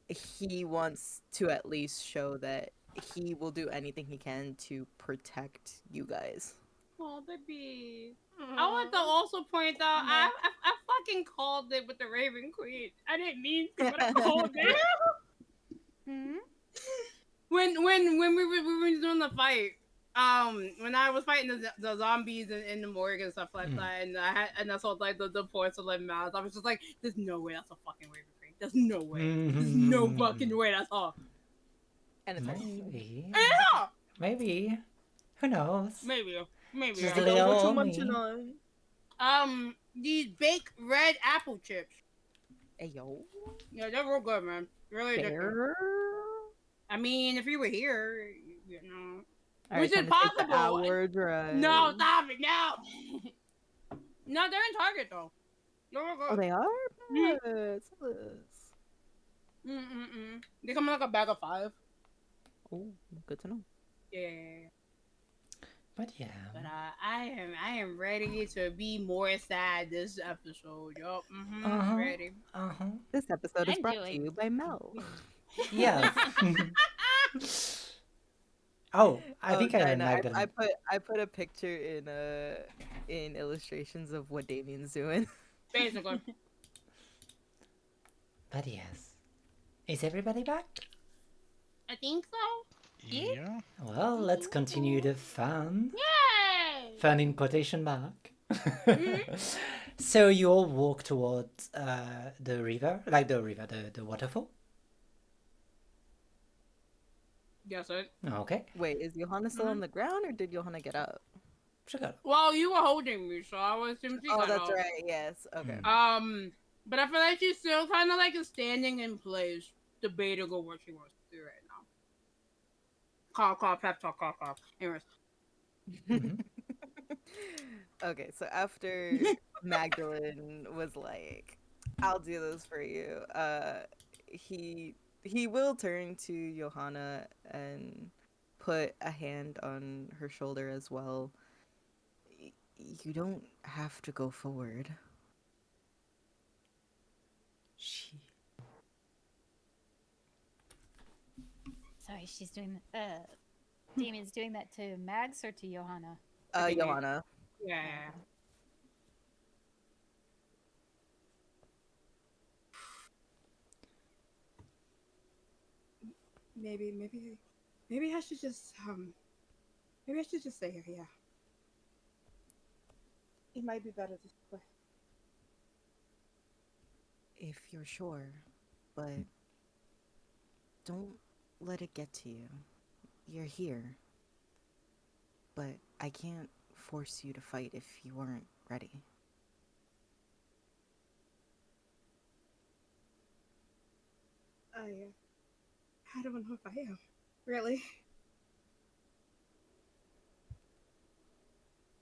he wants to at least show that he will do anything he can to protect you guys. Oh, baby. I want to also point out, I fucking called it with the Raven Queen. I didn't mean to, but I called it. When we were doing the fight, when I was fighting the zombies in the morgue and stuff like that, and I saw like the porcelain mouths, I was just like, "There's no way that's a fucking Raven Queen. There's no way. There's no fucking way that's all." And it's Maybe. Yeah. Maybe. Who knows? Maybe. Just I a don't know. little what me. you munching on? These baked red apple chips. Hey yo. Yeah, they're real good, man. Really addictive. Bear. I mean, if you were here, you know. All Which right, is time to take the possible. hour drive. No, stop it, no. No, they're in Target, though. They're real Oh, good. they are? Mhm. Yes. They come in like a bag of 5. Oh, good to know. Yeah. But yeah. But I am ready to be more sad this episode. Yup. Uh-huh. Ready. This episode is I'm brought to doing- you by Mel. Yes. Oh, I think I heard Dinah, Magdalene. I put a picture in illustrations of what Damien's doing. Basically. But yes. Is everybody back? I think so. Yeah. Well, let's continue the fun. Yay! Fun in quotation mark. So you all walk towards the river, like the waterfall. Yes, it. Okay. Wait, is Johanna still on the ground or did Johanna get up? Sure. Well, you were holding me, so I was assuming she Oh, got that's up. right. Yes. Okay. But I feel like she's still kind of like standing in place, debating on what she wants to do right now. Call, pep talk, call. Anyways. Okay, so after Magdalene was like, "I'll do this for you," he will turn to Johanna and put a hand on her shoulder as well. You don't have to go forward. Sorry, she's doing. Damien's doing that to Mags or to Johanna? Johanna. Yeah. Maybe I should just stay here. Yeah. It might be better this way. If you're sure, but don't let it get to you. You're here. But I can't force you to fight if you weren't ready. I don't know if I am. Really?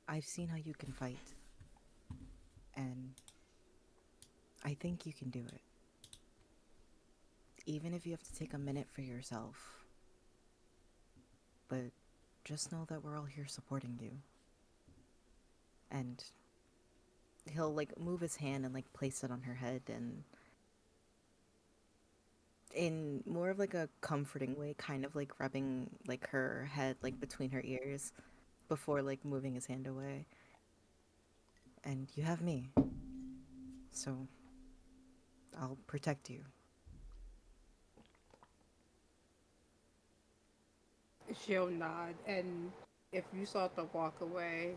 I've seen how you can fight. And I think you can do it. Even if you have to take a minute for yourself. But just know that we're all here supporting you. And he'll like move his hand and like place it on her head, and in more of like a comforting way, kind of like rubbing like her head like between her ears before like moving his hand away. And you have me. So I'll protect you. She'll nod, and if you start to walk away,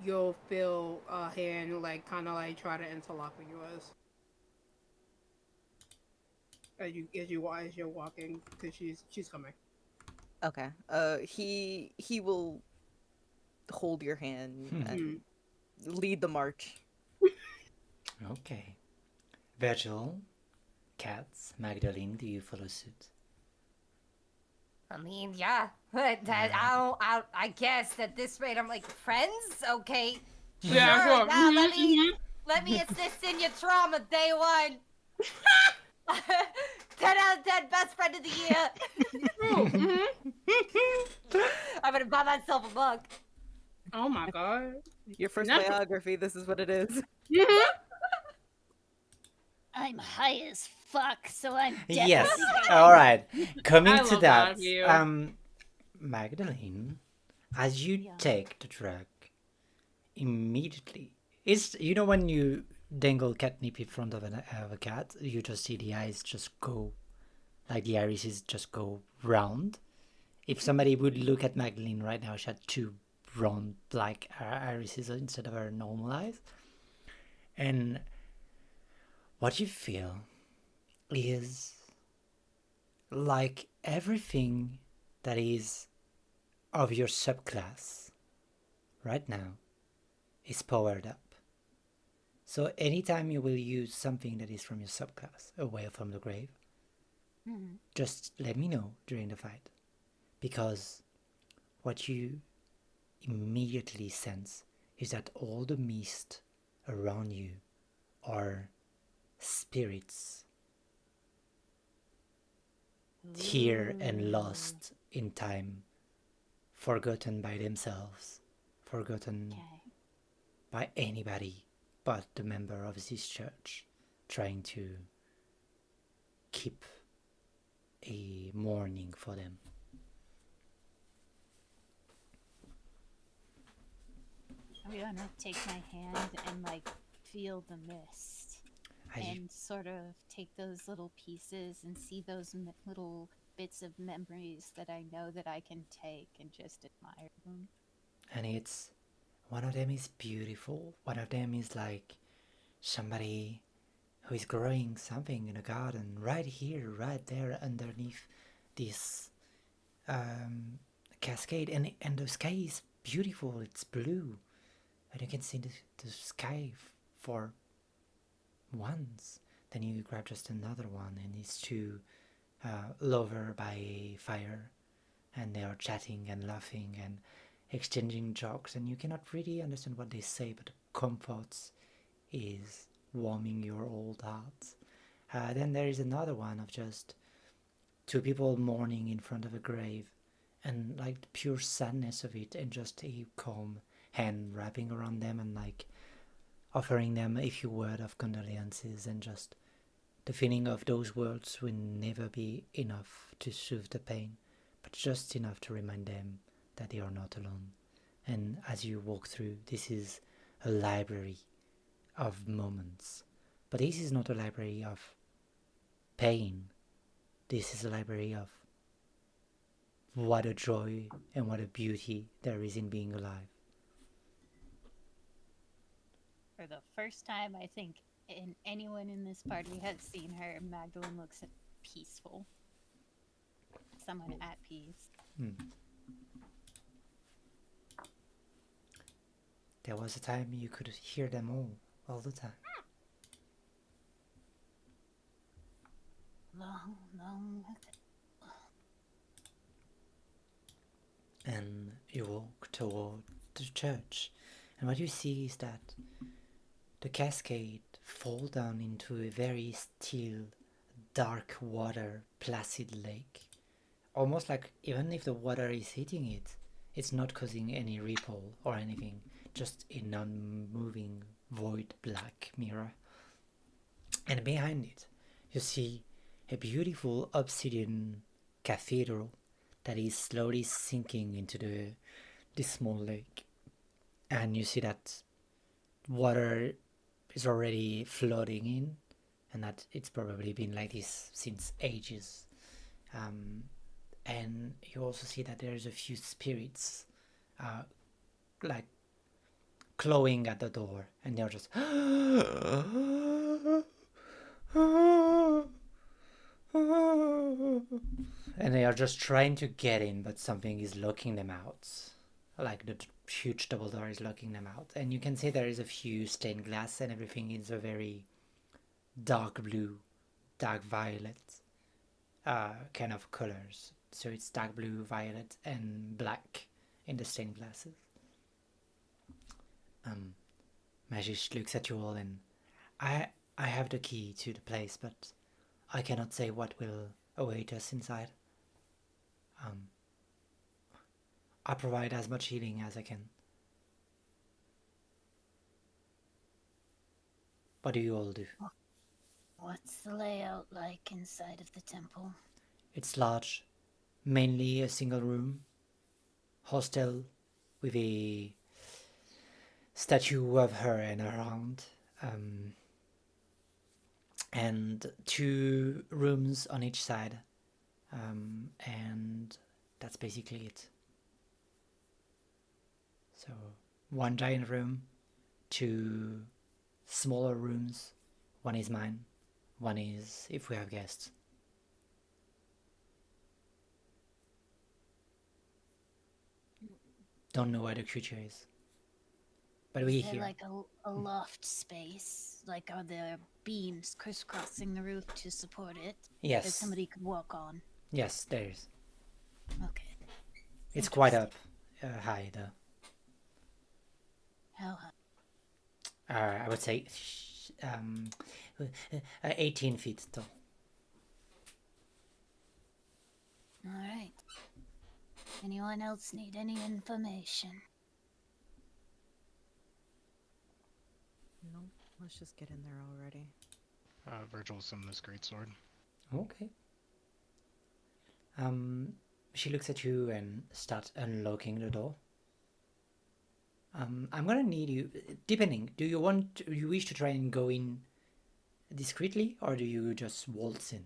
you'll feel a hand like kind of like try to interlock with yours. As you're walking, because she's coming. Okay. He will hold your hand and lead the march. Okay. Virgil, Katz, Magdalene, do you follow suit? I mean, yeah. But I guess at this rate, I'm like, friends? Okay. Yeah, Sure, sure. yeah, let me assist in your trauma, day one. 10 out of 10, best friend of the year. gonna buy myself a book. Oh my god. Your first Not- biography, this is what it is. I'm high as fuck, so I'm Yes. definitely All right. Coming I to love that that, of you. Magdalene, as you Yeah. take the drug, immediately, it's when you dangle catnip in front of a cat, you just see the eyes just go, like the irises just go round. If somebody would look at Magdalene right now, she had two round black irises instead of her normal eyes. And what you feel is like everything that is of your subclass right now is powered up. So anytime you will use something that is from your subclass away from the grave, just let me know during the fight. Because what you immediately sense is that all the mist around you are spirits here and lost in time, forgotten by themselves, forgotten Okay. by anybody but the member of this church, trying to keep a mourning for them. I'm gonna take my hand and like feel the mist As you, and sort of take those little pieces and see those little bits of memories that I know that I can take and just admire them. and it's one of them is beautiful, one of them is like somebody who is growing something in a garden right here, right there underneath this cascade, and the sky is beautiful, it's blue, and you can see the sky for once. Then you grab just another one, and it's two lover by a fire, and they are chatting and laughing and exchanging jokes, and you cannot really understand what they say, but the comfort is warming your old heart. Then there is another one of just two people mourning in front of a grave, and like the pure sadness of it, and just a calm hand wrapping around them and like offering them a few words of condolences, and just the feeling of those words will never be enough to soothe the pain, but just enough to remind them that they are not alone. And as you walk through, this is a library of moments. But this is not a library of pain. This is a library of what a joy and what a beauty there is in being alive. For the first time, I think anyone in this party has seen her, Magdalene looks peaceful. Someone at peace. There was a time you could hear them all the time. Long. And you walk toward the church, and what you see is that the cascade falls down into a very still, dark water, placid lake. Almost like even if the water is hitting it, it's not causing any ripple or anything, just a non-moving void black mirror. And behind it, you see a beautiful obsidian cathedral that is slowly sinking into this small lake. And you see that water is already flooding in, and that it's probably been like this since ages. And you also see that there's a few spirits like clawing at the door, and they're just and they are just trying to get in, but something is locking them out. Like the huge double door is locking them out. And you can see there is a few stained glass, and everything is a very dark blue, dark violet kind of colors. So it's dark blue, violet, and black in the stained glasses. Magish looks at you all, and I have the key to the place, but I cannot say what will await us inside. I provide as much healing as I can. What do you all do? What's the layout like inside of the temple? It's large, mainly a single room, hostel with a statue of her and around, and two rooms on each side, and that's basically it. So one giant room, two smaller rooms. One is mine, one is if we have guests. Don't know where the creature is, but we Is there here. like a loft space? Like, are there beams crisscrossing the roof to support it that Yes, somebody could walk on? yes, there's. Okay. It's quite up high though. How high? I would say 18 feet tall. All right. Anyone else need any information? No, let's just get in there already. Virgil summon this greatsword. Okay. She looks at you and starts unlocking the door. I'm gonna need you, depending, do you wish to try and go in discreetly, or do you just waltz in?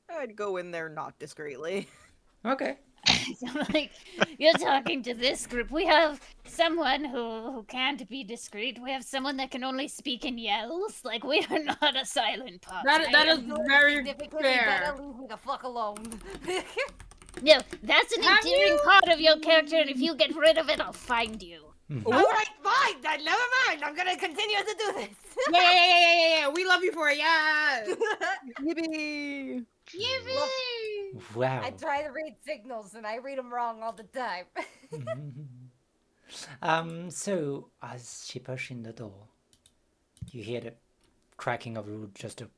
I'd go in there not discreetly. Okay. So, like, you're talking to this group. We have someone who can't be discreet. We have someone that can only speak in yells. Like, we are not a silent party. That is very Significantly fair. better leave me the fuck alone. No, that's an Have endearing you- part of your character, and if you get rid of it, I'll find you. Alright, fine. Never mind. I'm gonna continue to do this. Yeah. We love you for it. Yeah. Yippee! Wow. I try to read signals and I read them wrong all the time. So as she pushes in the door, you hear the cracking of the wood, just a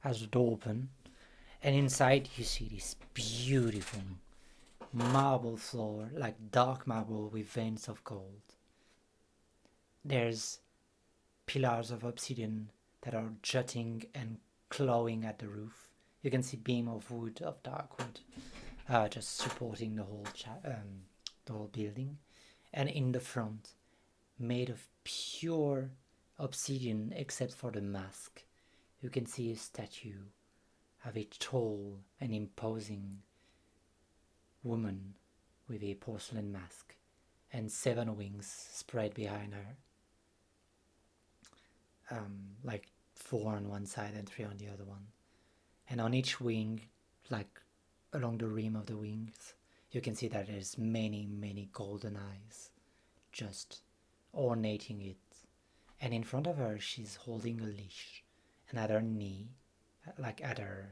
as the door open, and inside you see this beautiful marble floor, like dark marble with veins of gold. There's pillars of obsidian that are jutting and clawing at the roof. You can see beam of wood, of dark wood, just supporting the whole building. And in the front, made of pure obsidian except for the mask, you can see a statue of a tall and imposing woman with a porcelain mask and 7 wings spread behind her. Like 4 on one side and 3 on the other one. And on each wing, like along the rim of the wings, you can see that there's many golden eyes just ornating it. And in front of her, she's holding a leash, and at her knee, like at her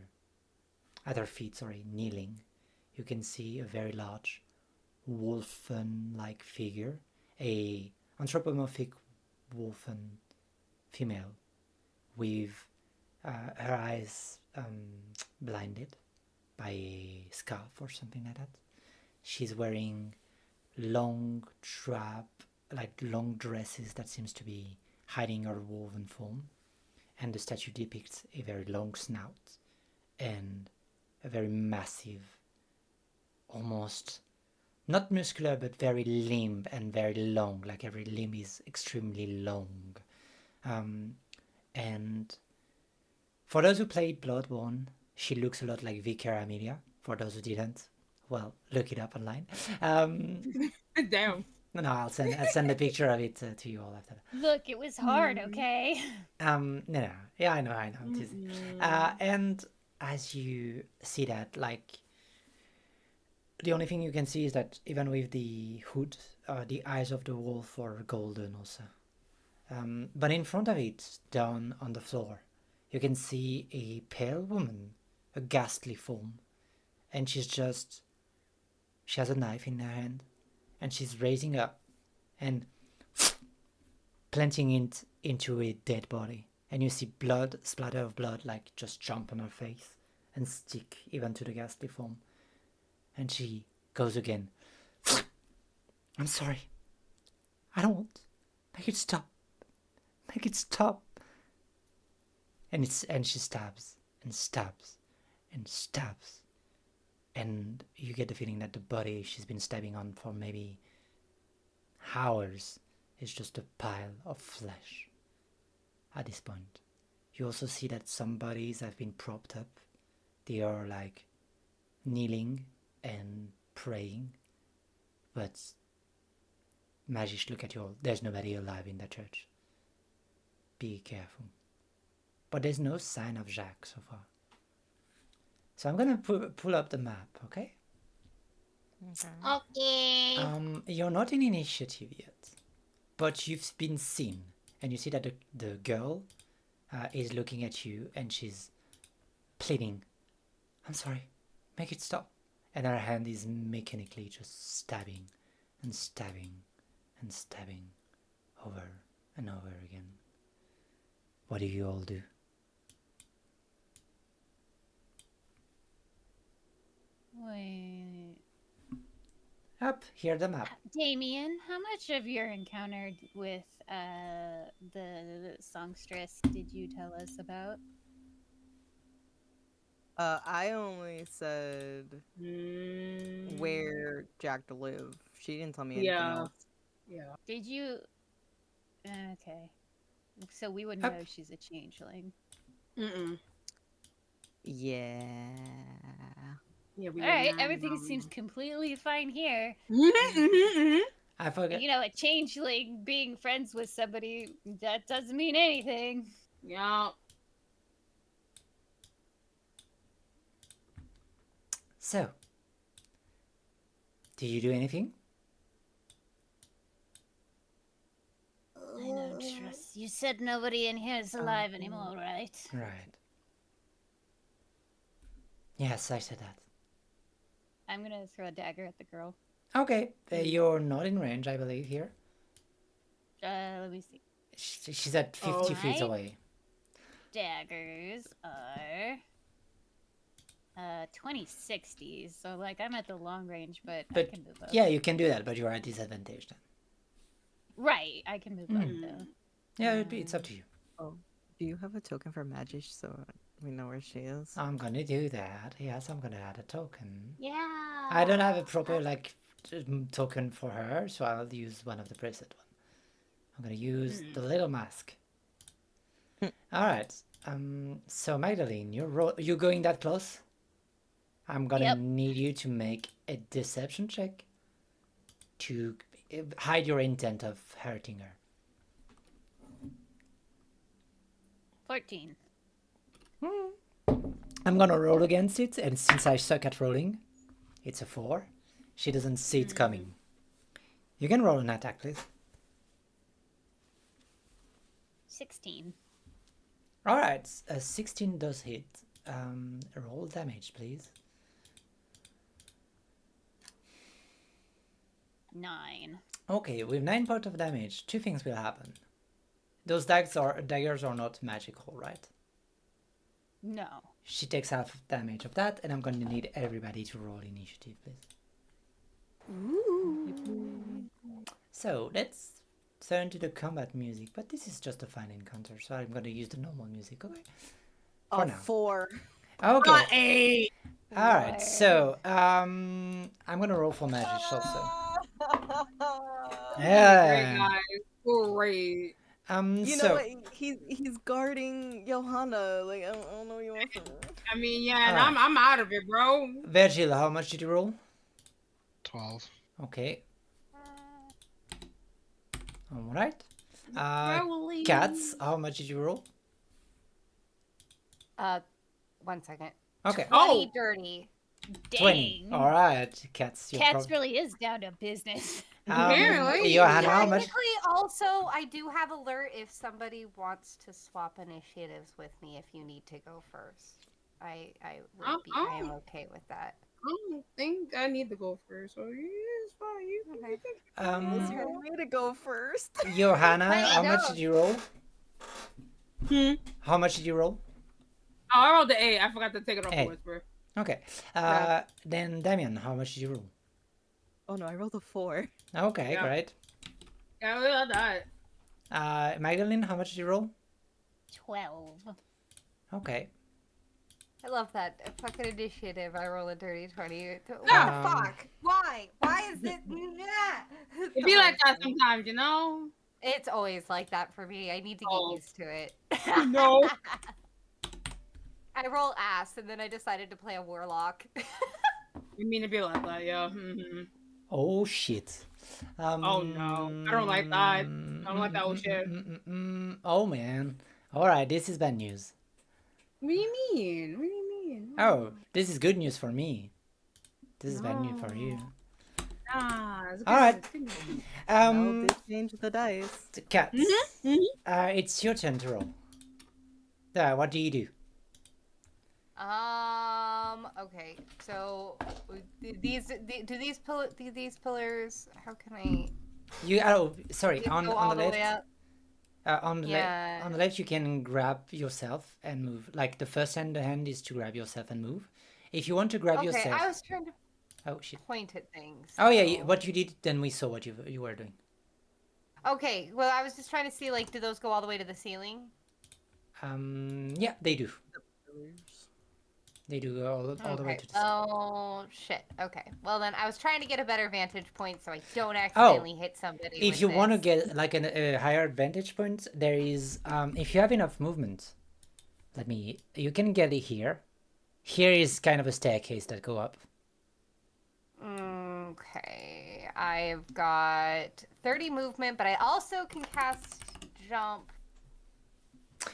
feet, kneeling, you can see a very large wolfen-like figure, a anthropomorphic wolfen female with her eyes blinded by a scarf or something like that. She's wearing long dresses that seems to be hiding her woven form, and the statue depicts a very long snout and a very massive, almost not muscular but very limb and very long, like every limb is extremely long. And for those who played Bloodborne, she looks a lot like Vicar Amelia. For those who didn't, well, look it up online. Damn. No, I'll send a picture of it to you all after that. Look, it was hard, okay? No, yeah, I know, I'm teasing. And as you see that, like, the only thing you can see is that even with the hood, the eyes of the wolf are golden also. But in front of it, down on the floor, you can see a pale woman, a ghastly form, and she has a knife in her hand, and she's raising up and planting it into a dead body, and you see blood, splatter of blood, like just jump on her face, and stick even to the ghastly form. And she goes again. I'm sorry. I don't want. Make it stop. Make it stop. And she stabs and stabs and stabs. And you get the feeling that the body she's been stabbing on for maybe hours is just a pile of flesh at this point. You also see that some bodies have been propped up. They are like kneeling and praying. But Magish, look at you all. There's nobody alive in the church. Be careful. But there's no sign of Jacques so far. So I'm gonna pull up the map, okay? Okay. You're not in initiative yet, but you've been seen, and you see that the girl is looking at you, and she's pleading, "I'm sorry, make it stop." And her hand is mechanically just stabbing and stabbing and stabbing over and over again. What do you all do? Wait. Up, here the map. Damien, how much of your encounter with the songstress did you tell us about? I only said where Jack to live. She didn't tell me anything Yeah. else. Yeah. Did you? Okay. So we would Up. know she's a changeling. Mm-mm. Yeah. Yeah, we All right, didn't everything know. seems completely fine here. I forgot. You know, a changeling being friends with somebody, that doesn't mean anything. Yeah. So, do you do anything? I don't trust. You said nobody in here is alive anymore, right? Right. Yes, I said that. I'm gonna throw a dagger at the girl. Okay, you're not in range, I believe, here. Let me see. She's at 50 feet Alright. away. Daggers are 2060s, so like I'm at the long range, but I But can move up. yeah, you can do that, but you're at disadvantage then. Right, I can move up though. Yeah, it's up to you. Do you have a token for Magish so we know where she is? I'm gonna do that. Yes, I'm gonna add a token. Yeah. I don't have a proper token for her, so I'll use one of the preset one. I'm gonna use the little mask. All right. So Magdalene, you going that close? I'm gonna Yep. need you to make a deception check to hide your intent of hurting her. 14. I'm gonna roll against it, and since I suck at rolling, it's a 4. She doesn't see it coming. You can roll an attack, please. 16. All right, a 16 does hit. Roll damage, please. 9. Okay, with 9 points of damage, 2 things will happen. Those daggers are not magical, right? No. She takes half damage of that, and I'm going to need everybody to roll initiative, please. So let's turn to the combat music, but this is just a fine encounter, so I'm going to use the normal music, okay? For now. 4. Okay. All right. So I'm gonna roll for magic also. Great, Yeah. guys. Great. You know So what? He's guarding Johanna. Like I don't know what you want from her. I mean, yeah, and Alright. I'm out of it, bro. Virgil, how much did you roll? 12. Okay. All right. Rolling. Cats, how much did you roll? 1 second. Okay. 20 Oh. dirty. 20. Dang. All right. Cats, you're Cats really is down to business. Apparently. Johanna, how much? Technically, also, I do have alert if somebody wants to swap initiatives with me if you need to go first. I am okay with that. I don't think I need to go first, so yeah, it's fine. You can Okay. Unless you want me to go first. Johanna, Wait, how much no. did you roll? Hmm. How much did you roll? Oh, I rolled the 8. I forgot to take it off the 8. whisper. Okay. Then Damien, how much did you roll? Oh no, I rolled a 4. Okay, Yeah. great. Yeah, we got that. Magdalene, how much did you roll? 12. Okay. I love that fucking initiative. I roll a dirty 20. What Um, the fuck? Why? Why is it? It be like that sometimes, you know? It's always like that for me. I need to get Oh. used to it. No. I roll ass, and then I decided to play a warlock. You mean to be like that, yeah. Mm-hmm. Oh shit. Oh no. I don't like that. I don't like that old shit. Oh man. Alright, this is bad news. What do you mean? What do you mean? Oh, this is good news for me. This is bad news for you. Ah, it's good. All right. It's good news. Mel did change the dice. The cats. Mhm. It's your turn to roll. What do you do? Okay. So these pillars? How can I? Sorry. These On go all the the way left. up? On the Yeah. on the left, you can grab yourself and move. Like the first hand is to grab yourself and move. If you want to grab Okay, yourself. I was trying to Oh shit. point at things. Oh yeah, so- what you did, then we saw what you were doing. Okay, well, I was just trying to see, like, do those go all the way to the ceiling? Yeah, they do. They do go all the way Okay. to the ceiling. Oh shit. Okay. Well then, I was trying to get a better vantage point so I don't accidentally hit somebody. If with you want to this. get like a higher vantage point, there is if you have enough movement. You can get it here. Here is kind of a staircase that go up. Okay. I've got 30 movement, but I also can cast jump.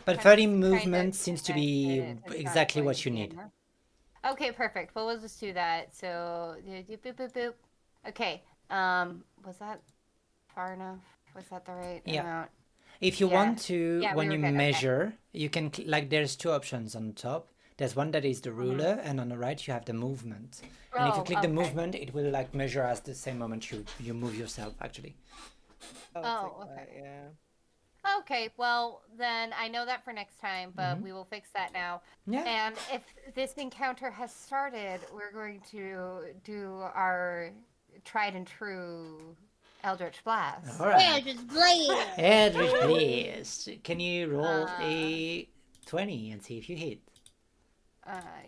But Kind 30 of- movement kinda seems to connect be it to exactly jump what you point, need. yeah. Okay, perfect. Well, we'll just do that. So, boop, boop, boop. Okay. Was that far enough? Was that the right Yeah. amount? If you Yeah. want to, Yeah, when we you were good, okay. measure, you can like there's two options on top. There's one that is the Mm-hmm. ruler, and on the right you have the movement. And if you click the movement, it will like measure as the same moment you move yourself actually. Oh, it's Oh, like that, okay. yeah. Okay, well, then I know that for next time, but we will fix that now. Yeah. And if this encounter has started, we're going to do our tried and true Eldritch Blast. All right. Eldritch Blade. Eldritch Blast. Can you roll Uh, a 20 and see if you hit?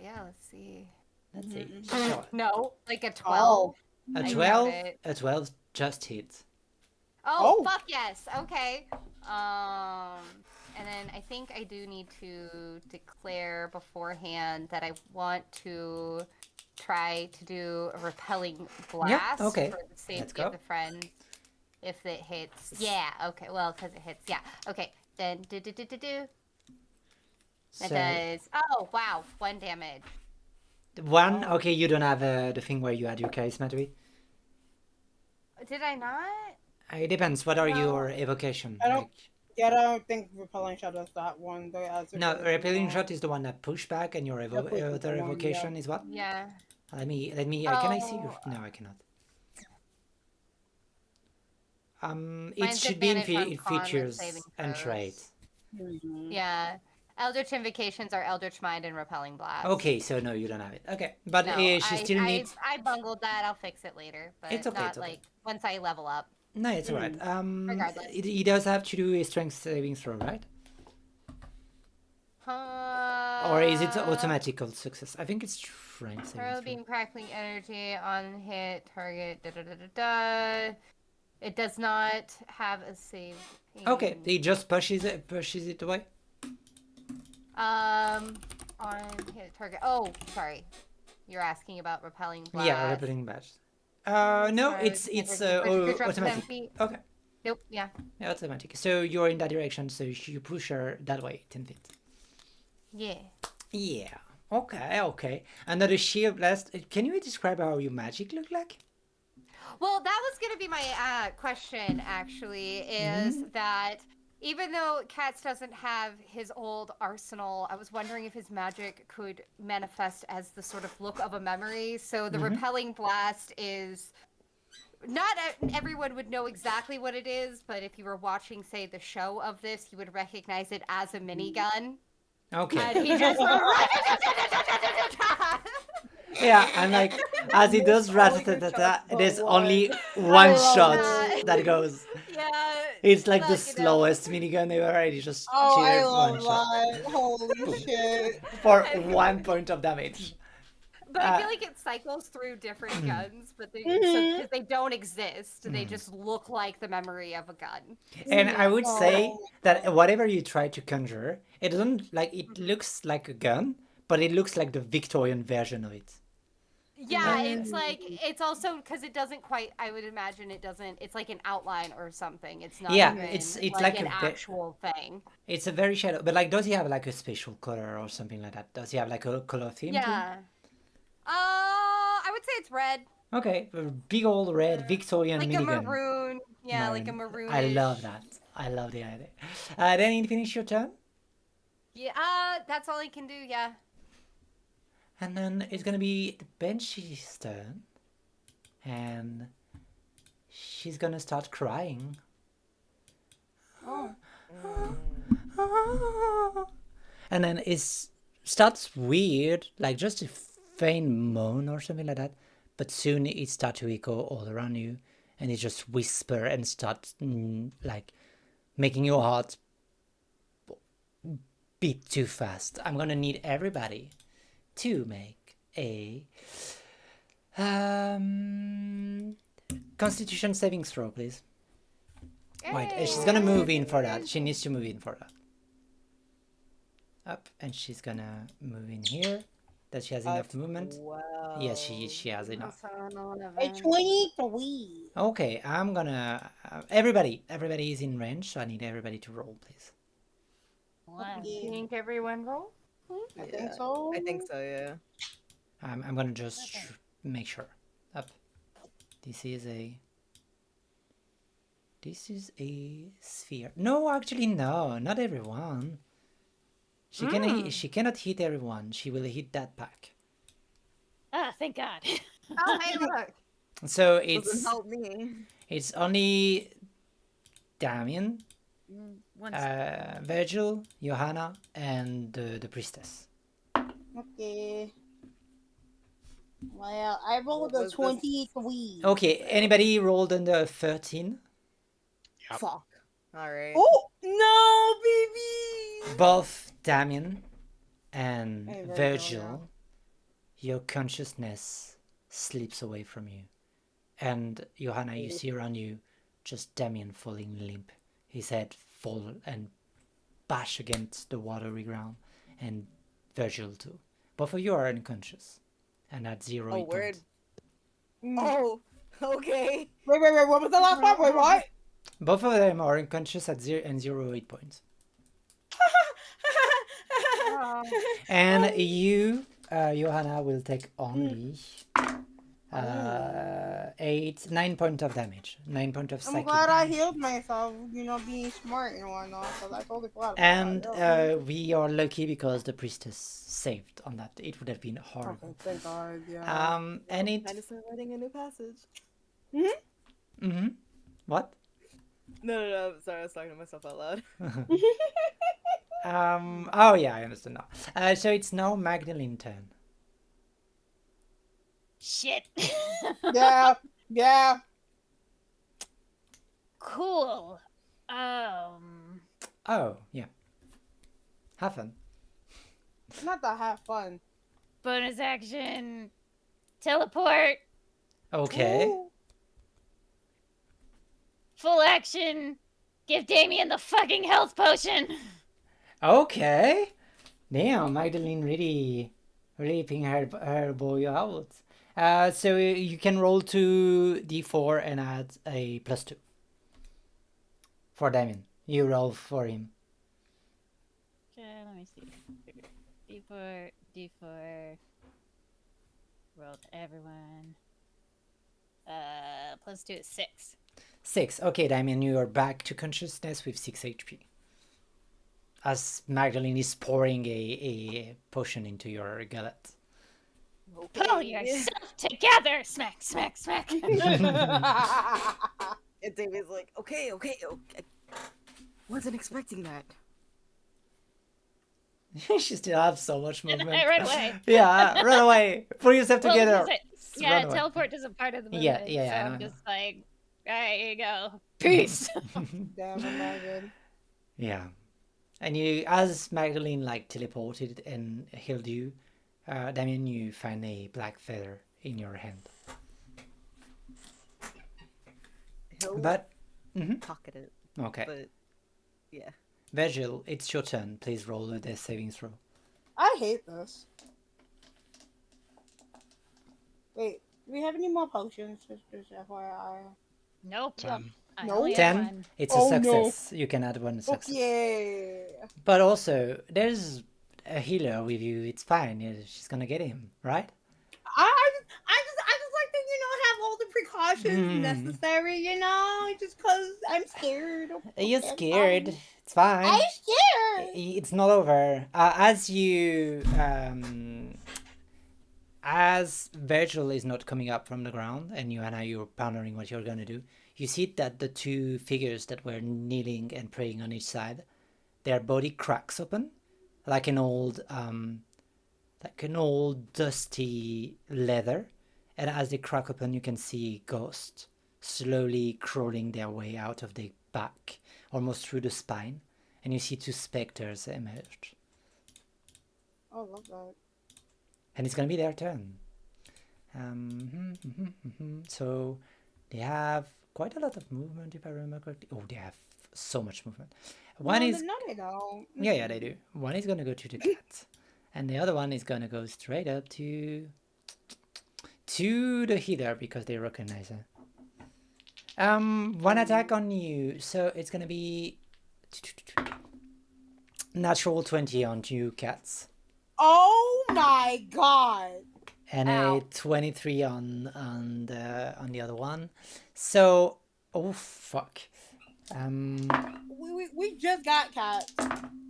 Yeah, let's see. Let's see. Sure. No, like a 12. A I doubt 12. it. A 12 just hits. Oh, Oh. fuck yes. Okay. And then I think I do need to declare beforehand that I want to try to do a repelling blast okay. for the Let's safety go. of the friend. If it hits. Yeah, okay. Well, because it hits. Yeah. Okay. Then do. It So, does. Oh, wow. 1 damage. 1. Okay, you don't have the thing where you add your charisma to it. Did I not? It depends. What are No. your evocation? I don't- Like, Yeah, I don't think repelling shot does that one. no, repelling shot is the one that push back, and your push is the other one, yeah. evocation is what? Yeah. Let me. Can I see? Oh. No, I cannot. It Mine's should be in advantage on con with features saving and throws. traits. Yeah. Eldritch Invocations are Eldritch Mind and Repelling Blast. Okay, so no, you don't have it. Okay, but No, she still needs. I bungled that. I'll fix it later. But It's okay, not it's okay. like once I level up. No, it's alright. Regardless. He does have to do a strength saving throw, right? Or is it automatical success? I think it's strength Throw saving throw. beam crackling energy on hit target. It does not have a save. Okay, he just pushes it away. On hit target. Oh, sorry. You're asking about repelling blast. Yeah, repelling badge. No, Sorry, it's creatures up to 10 automatic. feet. Okay, Nope. Yeah. yeah, automatic. So you're in that direction, so you push her that way, 10 feet. Yeah. Yeah. Okay. Another shield blast. Can you describe how your magic look like? Well, that was going to be my question, actually, is that even though Katz doesn't have his old arsenal, I was wondering if his magic could manifest as the sort of look of a memory. So the repelling blast is... Not everyone would know exactly what it is, but if you were watching, say, the show of this, you would recognize it as a minigun. Okay. And he just Yeah, and like as he does All your rat-a-ta-ta-ta, shots but there's one. only one love shot it. that goes. Yeah. It's like the fucking hell. slowest minigun ever, and he just Oh, I cheered love one shot that. Holy shit. for 1 point of damage. But I feel Uh, like it cycles through different guns, but they Mhm. because they don't exist, they Mm. just look like the memory of a gun. And I would say Oh, that whatever you try to conjure, it doesn't like it Mhm. looks like a gun, but it looks like the Victorian version of it. Yeah, it's like it's also because it doesn't quite. I would imagine it doesn't. It's like an outline or something. It's not Yeah, even it's like like an a actual thing. it's a very shadow. But like, does he have like a special color or something like that? Does he have like a color theme? to him? Yeah. I would say it's red, Okay, a big old red Victorian like a minigun. maroon. Yeah, like a Maroon. maroon. I love that. I love the idea. Then you finish your turn, Yeah, that's all I can do. Yeah. and then it's gonna be the Banshee's turn, and she's gonna start crying. Oh. And then it starts weird, like just a faint moan or something like that. But soon it starts to echo all around you, and it just whisper and starts like making your heart beat too fast. I'm gonna need everybody to make a Constitution saving throw, please. Wait, she's gonna move in for that. She needs to move in for that. Up, and she's gonna move in here. Does she has enough movement? Wow. Yes, she has enough. A 23. Okay, I'm gonna everybody is in range, so I need everybody to roll, please. Wow. Yeah. Think everyone roll. I think so. I think so, yeah. I'm gonna just make sure. Up. This is a sphere. No, actually, no, not everyone. She cannot hit everyone. She will hit that pack. Ah, thank God. Oh, hey, look. So Doesn't help me. it's only Damien, One Virgil, Johanna, and the priestess. Okay. Well, I rolled What a was this? 23. Okay, anybody rolled under 13? Yep. Fuck. Alright. Oh, no, baby! Both Damien and Hey, Virgil, Virgil, your consciousness slips away from you. And Johanna, you see around you just Damien falling limp. His head fall and bash against the watery ground. And Virgil too. Both of you are unconscious. And at 0 Oh, hit word. points. Oh, okay. Wait, what was the last one? Wait, what? Both of them are unconscious at 0 hit points. And you, Johanna, will take only 9 points of damage. 9 points of I'm psychic glad I damage. healed myself, being smart and whatnot, because I totally forgot about And that. we are lucky because the priestess saved on that. It would have been horrible. Okay, thank God, yeah. And it. I just started writing a new passage. Mm-hmm. What? No. Sorry, I was talking to myself out loud. Oh yeah, I understand now. So it's now Magdalene's turn. Shit. Yeah. Cool. Oh yeah. Have fun. Not to have fun. Bonus action. Teleport. Okay. Ooh. Full action. Give Damien the fucking health potion. Okay. Damn, Magdalene really ping her boy out. So you can roll 2d4 and add a +2 for Damien. You roll for him. Okay, let me see. D4. Roll to everyone. +2 is 6. 6. Okay, Damien, you are back to consciousness with 6 HP. As Magdalene is pouring a potion into your gullet. Pull yourself together! Smack, smack, smack. And David's like, okay. Wasn't expecting that. She still has so much movement. Right away. Yeah, run away. Pull yourself Well, I was together. gonna say, Run yeah, away. teleport isn't part of the Yeah, movement. yeah, so I know, I'm I know. just like, alright, here you go. Peace. Damn, I'm not good. Yeah. And you, as Magdalene like teleported and healed you, Damien, you find a black feather in your hand. He'll But, mhm, pocket it, okay. but yeah. Virgil, it's your turn. Please roll a death saving throw. I hate this. Wait, do we have any more potions? Just FYI. Nope. 10. I No. only have 10, one. it's Oh, a no. success. You can add one success. Okay. But also, there's a healer with you. It's fine. She's gonna get him, right? I just like to, have all the precautions Mm. necessary, just cause I'm scared. You're Okay, I'm scared. fine. It's fine. I'm scared. It's not over. As Virgil is not coming up from the ground, and you're pondering what you're gonna do, you see that the two figures that were kneeling and praying on each side, their body cracks open, like an old dusty leather, and as they crack open, you can see ghosts slowly crawling their way out of the back, almost through the spine, and you see two specters emerge. I love that. And it's gonna be their turn. So they have quite a lot of movement, if I remember correctly. Oh, they have so much movement. One is No, they don't. yeah, they do. One is gonna go to the cat, and the other one is gonna go straight up to the healer because they recognize her. One attack on you, so it's gonna be natural 20 on you, cats. Oh my god. And Ow. a 23 on the other one. So, oh fuck. We just got cats.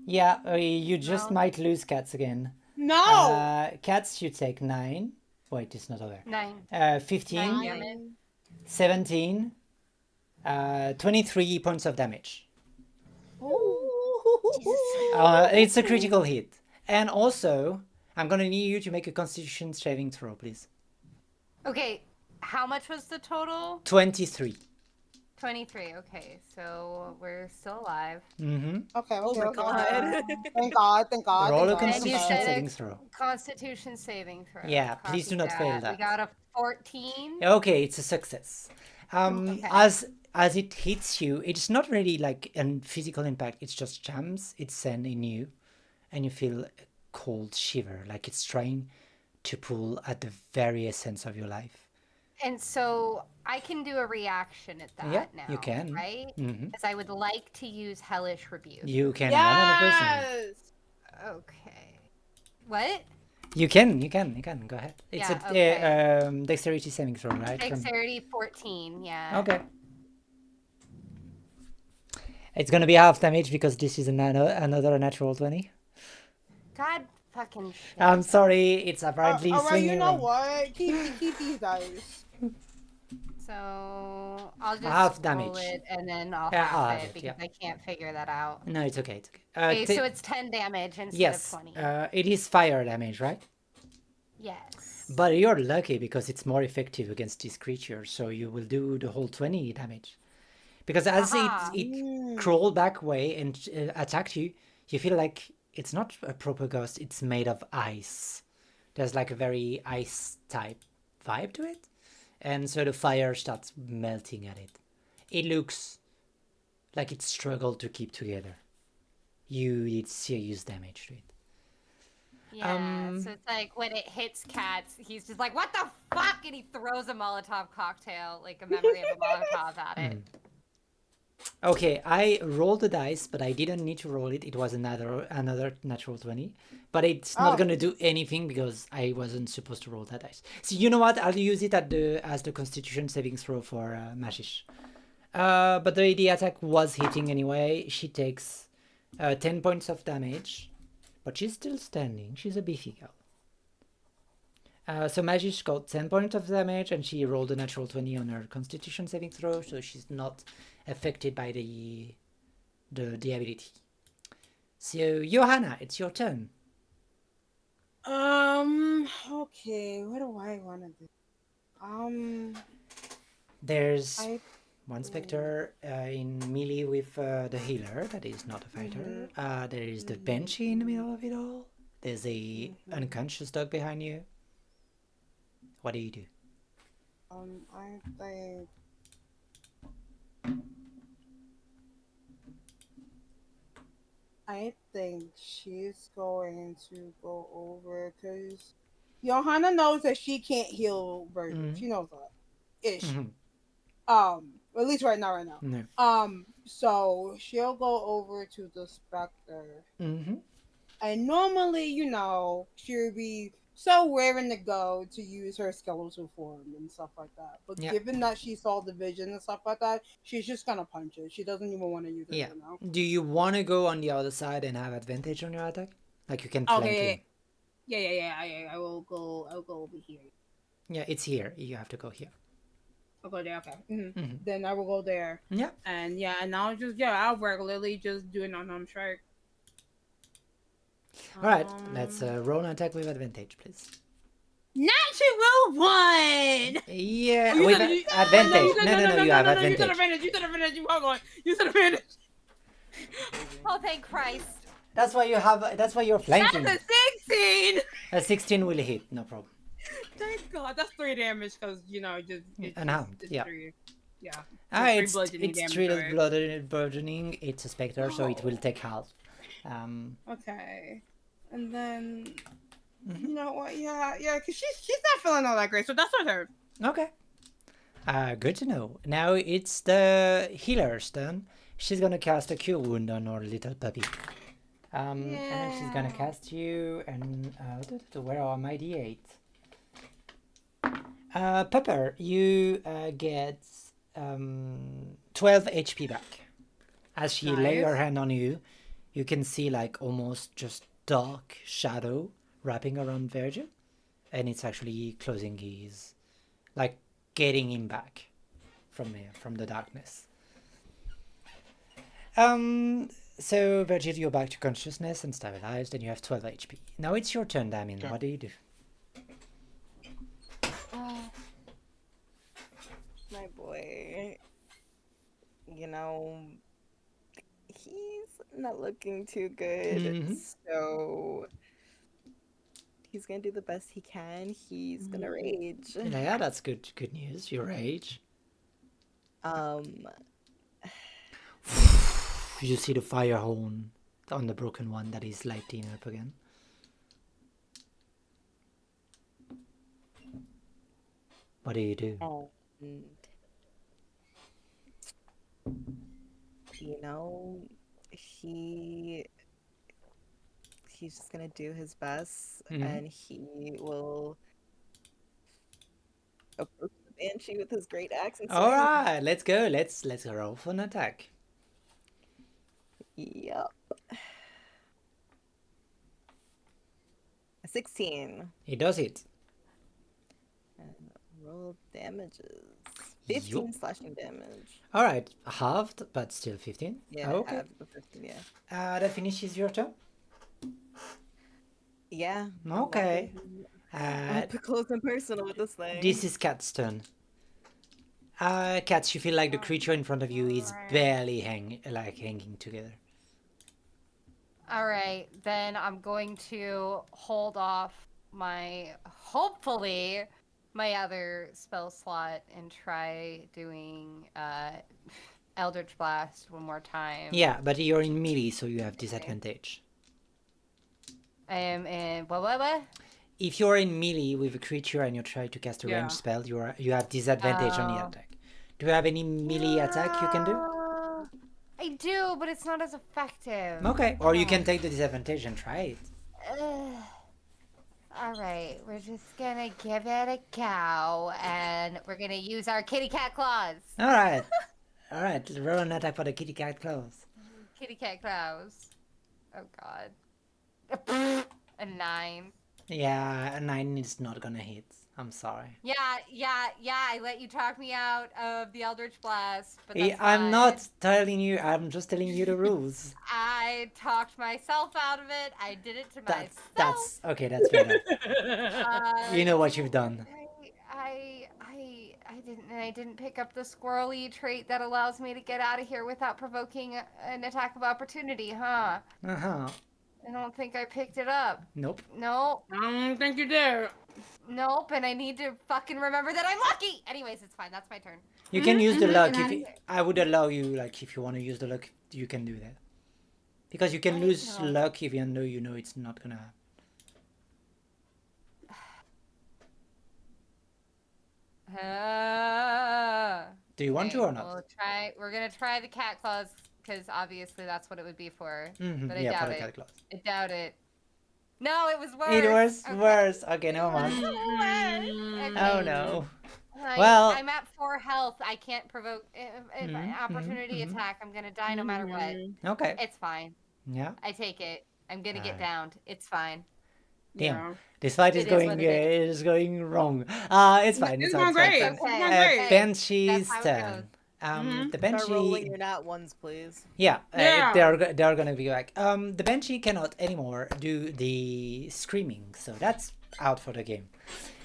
Yeah, you just No. might lose cats again. No. Cats, you take 9. Wait, it's not over. 9. 15, Nine damage. 17, 23 points of damage. It's a critical hit. And also, I'm gonna need you to make a Constitution saving throw, please. Okay, how much was the total? 23. 23. Okay, so we're still alive. Mm-hmm. Okay. Oh my okay. god. Thank God. Thank God. Roll a thank God, And you Constitution said saving throw. Constitution saving throw. Yeah, please do not Copy fail We that. got a 14. Okay, it's a success. Okay. As it hits you, it's not really like a physical impact. It's just jams. It's sent in you, and you feel a cold shiver, like it's trying to pull at the very essence of your life. And so I can do a reaction at that Yeah, now. you can. Right? Mm-hmm. Because I would like to use Hellish Rebuke. You can 100%. Yes. Okay. What? You can. Go ahead. It's Yeah, a okay. dexterity saving throw, right? Dexterity 14, yeah. Okay. It's gonna be half damage because this is another natural 20. God fucking shit. I'm sorry, it's apparently Alright, swinging. you know wrong. what? Keep these dice. So I'll just Half roll damage. it and then I'll Yeah, half I'll it have it, because yeah. I can't figure that out. No, it's okay. It's okay. Okay, so it's 10 damage instead yes, of 20. it is fire damage, right? Yes. But you're lucky because it's more effective against this creature, so you will do the whole 20 damage. Because as Aha. it crawled back away and attacked you, you feel like it's not a proper ghost, it's made of ice. There's like a very ice type vibe to it. And so the fire starts melting at it. It looks like it struggled to keep together. You did serious damage to it. Yeah, so it's like when it hits cats, he's just like, what the fuck? And he throws a Molotov cocktail, like a memory of a Molotov at it. Okay, I rolled the dice, but I didn't need to roll it. It was another natural 20. But it's not gonna do anything because I wasn't supposed to roll that dice. So you know what? I'll use it as the Constitution saving throw for Mashish. But the attack was hitting anyway. She takes 10 points of damage, but she's still standing. She's a beefy girl. So Mashish got 10 points of damage, and she rolled a natural 20 on her Constitution saving throw, so she's not affected by the ability. So Johanna, it's your turn. Okay. What do I want to do? There's I. one specter in melee with the healer that is not a fighter. There is the banshee in the middle of it all. There's a unconscious dog behind you. What do you do? I think. I think she's going to go over because Johanna knows that she can't heal Virgil. She knows that. Ish. Or at least right now, No. So she'll go over to the Spectre. And normally, she'll be so raring to go to use her skeletal form and stuff like that. But Yeah. given that she saw the vision and stuff like that, she's just gonna punch it. She doesn't even want to use it Yeah. right now. Do you want to go on the other side and have advantage on your attack? Like you can flank him. Yeah. I will go. I'll go over here. Yeah, it's here. You have to go here. I'll go there. Okay. Then I will go there. Yeah. And I'll regularly just do an unarmed strike. All right. Let's roll an attack with advantage, please. Natural one. Yeah, You with said you- advantage. No, you have You said advantage. advantage. You said advantage. Hold on. You said advantage. Oh, thank Christ. That's why you have. That's why you're flanking. That's a 16. A 16 will hit, no problem. Thank God. That's 3 damage because it's Unharmed, it's yeah. 3. Yeah. It's bludgeoning it's damage, 3 right? bludgeoning. It's a specter, so it will take half. Okay. And then you know what? Yeah, because she's not feeling all that great, so that's her turn. Okay. Good to know. Now it's the healer's turn. She's gonna cast a cure wound on our little puppy. And she's gonna cast you. And where are my d8? Pepper, you get 12 HP back. As she lay her hand on you, you can see like almost just dark shadow wrapping around Virgil, and it's actually closing his, like getting him back from the darkness. So Virgil, you're back to consciousness and stabilized, and you have 12 HP. Now it's your turn, Damien. Okay. What do you do? My boy, he's not looking too good. So he's gonna do the best he can. He's gonna rage. Yeah, that's good news. You rage. You see the fire horn on the broken one that is lighting up again. What do you do? And he's just gonna do his best, and he will approach the banshee with his great axe and swing. All right, let's go. Let's roll for an attack. Yep. A 16. He does it. And roll damages. 15 slashing damage. All right, halved, but still 15. Yeah, Okay. halved, but 15, yeah. That finishes your turn. Yeah. Okay. Up close and personal with this thing. This is Cat's turn. Cats, you feel like the creature in front of you is barely hanging together. All right, then I'm going to hold off hopefully my other spell slot and try doing Eldritch Blast one more time. Yeah, but you're in melee, so you have disadvantage. And what? If you're in melee with a creature and you try to cast a ranged spell, you have disadvantage on the attack. Do you have any melee attack you can do? I do, but it's not as effective. Okay, or you can take the disadvantage and try it. Alright, we're just gonna give it a go, and we're gonna use our kitty cat claws. Alright, roll an attack for the kitty cat claws. Kitty cat claws. Oh god. A 9. Yeah, a 9 is not gonna hit. I'm sorry. Yeah. I let you talk me out of the Eldritch Blast, but that's I'm fine. not telling you, I'm just telling you the rules. I talked myself out of it. I did it to myself. That's okay, that's fair enough. You know what No, you've done. I didn't pick up the squirrely trait that allows me to get out of here without provoking an attack of opportunity, huh? Uh-huh. I don't think I picked it up. Nope. Nope. I don't think you did. Nope, and I need to fucking remember that I'm lucky. Anyways, it's fine. That's my turn. You can use the luck And if I would allow you, like, if you want to use the luck, you can do that. Because you can lose No. luck even though you know it's not gonna happen. Do you want to or not? We're gonna try the cat claws because obviously that's what it would be for. Mhm, But I yeah, doubt for the it. cat claws. I doubt it. No, it was worse. It was Okay. worse. Okay, never mind. Worse. Oh Okay. no. Well, I'm at 4 health. I can't provoke if an opportunity attack. I'm gonna die no matter what. okay. It's fine. Yeah. I take it. I'm gonna get Alright. downed. It's fine. Damn. Yeah. This fight is It is going what it is. it is going wrong. It's fine. It's fine. going great. fine. It's Okay. going Okay. great. Banshee's That's how it turn. The Start rolling Banshee. your nat ones, please. Yeah, Yeah. they're gonna be like the Banshee cannot anymore do the screaming, so that's out for the game.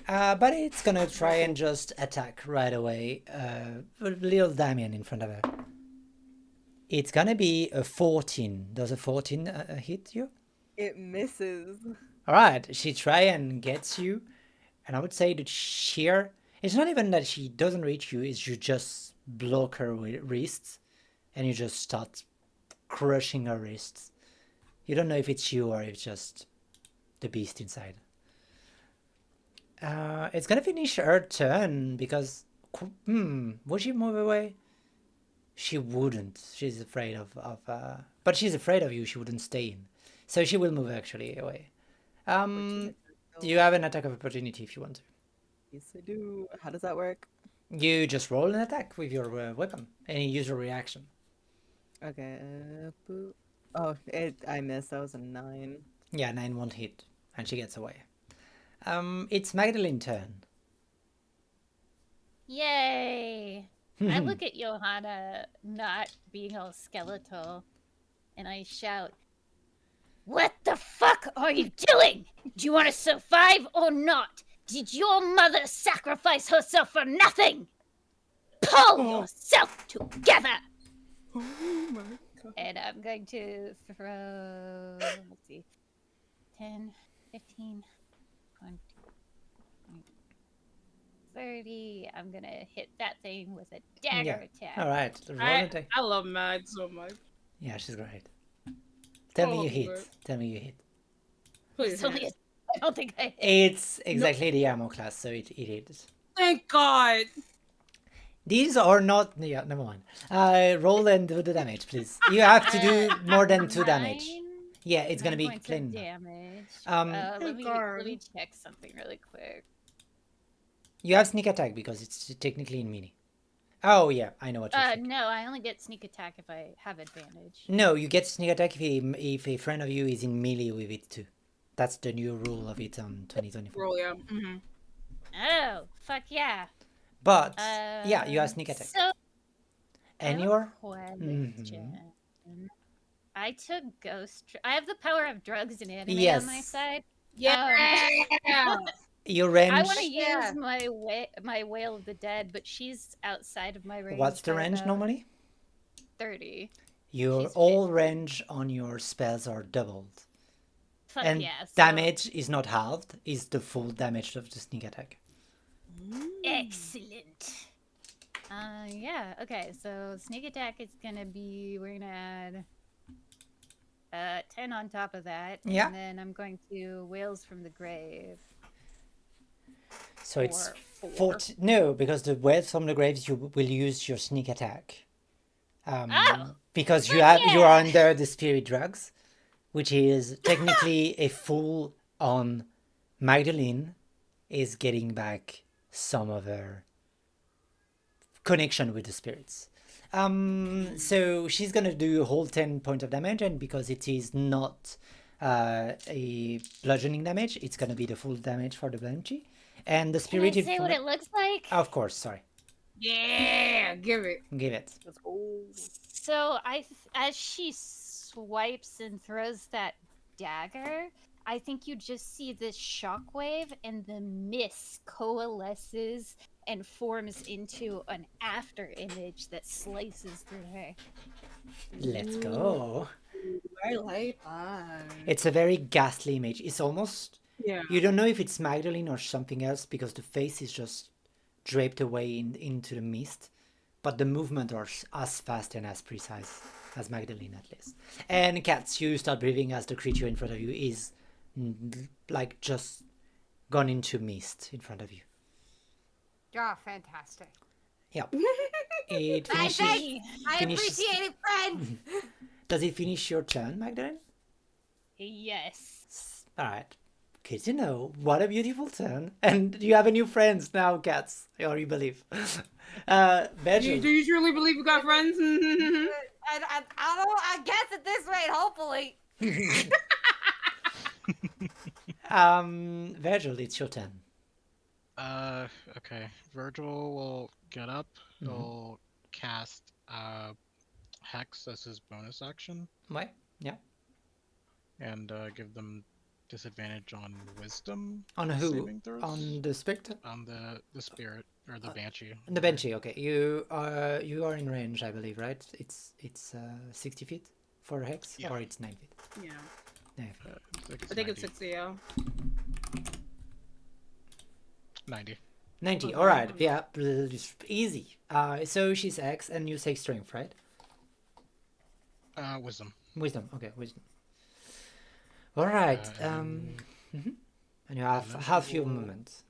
But it's gonna try and just attack right away. With little Damien in front of her. It's gonna be a 14. Does a 14 hit you? It misses. All right, she try and gets you, and I would say that sheer. It's not even that she doesn't reach you; it's you just block her wrists, and you just start crushing her wrists. You don't know if it's you or if it's just the beast inside. It's gonna finish her turn because, would she move away? She wouldn't. She's afraid but she's afraid of you. She wouldn't stay in, so she will move actually away. You have an attack of opportunity if you want to. Yes, I do. How does that work? You just roll an attack with your weapon and you use your reaction. Okay. Oh, I missed. That was a 9. Yeah, 9 won't hit, and she gets away. It's Magdalene's turn. Yay! I look at Johanna not being all skeletal, and I shout, "What the fuck are you doing? Do you want to survive or not? Did your mother sacrifice herself for nothing? Pull yourself together!" Oh my god. And I'm going to throw, let's see, 10, 15, 20, 30. I'm going to hit that thing with a dagger attack. All right, roll an attack. I love Mad so much. Yeah, she's great. Tell me you hit. good. Tell me you hit. Please. It's only hit. I don't think I hit. It's exactly the ammo class, so it hits. Thank God. These are not. Yeah, never mind. Roll and do the damage, please. You have to do more than 2 damage. 9 Yeah, it's gonna be points of clean. damage. Let Let God. me check something really quick. You have sneak attack because it's technically in melee. Oh yeah, I know what you're thinking. No, I only get sneak attack if I have advantage. No, you get sneak attack if a friend of you is in melee with it too. That's the new rule of it 2024. Roll, yeah. Oh, fuck yeah. But yeah, you have sneak attack. So, And I have a you're question. I took ghost. I have the power of drugs and anime Yes. on my side. Yeah. your range. I want to Yeah. use my Whale of the Dead, but she's outside of my range. What's the by range about normally? 30. Your She's all range on your spells are doubled. Fuck And yeah. So, damage is not halved, is the full damage of the sneak attack. Excellent. Yeah, okay, so sneak attack is gonna be, we're gonna add 10 on top of that. Yeah. And then I'm going to Whales from the Grave. So it's for 40. No, because the Wealth from the Graves, you will use your sneak attack. Oh, Because you fuck you are yeah. under the spirit drugs, which is technically a full on Magdalene is getting back some of her connection with the spirits. So she's gonna do a whole 10 points of damage, and because it is not a bludgeoning damage. It's gonna be the full damage for the Banshee. And the Can I spirit in say what front. it looks like? Of course, sorry. Yeah, give it. Give it. Let's go. So as she swipes and throws that dagger, I think you just see this shockwave, and the mist coalesces and forms into an after image that slices through her. Let's go. I like that. It's a very ghastly image. It's almost. Yeah. You don't know if it's Magdalene or something else because the face is just draped away into the mist, but the movement are as fast and as precise as Magdalene at least. And Cats, you start breathing as the creature in front of you is like just gone into mist in front of you. Oh, fantastic. Yep. It I finishes. appreciate it, friend. Does it finish your turn, Magdalene? Yes. All right. Good to know. What a beautiful turn. And you have a new friends now, Cats. Or you believe. Virgil. Do you truly believe you got friends? I guess at this rate, hopefully. Virgil, it's your turn. Okay. Virgil will get up. He'll cast Hex as his bonus action. Right? Yeah. And give them disadvantage on Wisdom. On who? Saving throws. On the Spectre? On the spirit or the Banshee. The Banshee. Okay. You are in range, I believe, right? It's 60 feet for Hex, Yeah. or it's 9 feet. Yeah. 9 feet. I think it's 60, yeah. 90. 90. All right. Yeah. Easy. So she's X, and you say strength, right? Wisdom. Wisdom. Okay. Wisdom. All right. And you have half your movement.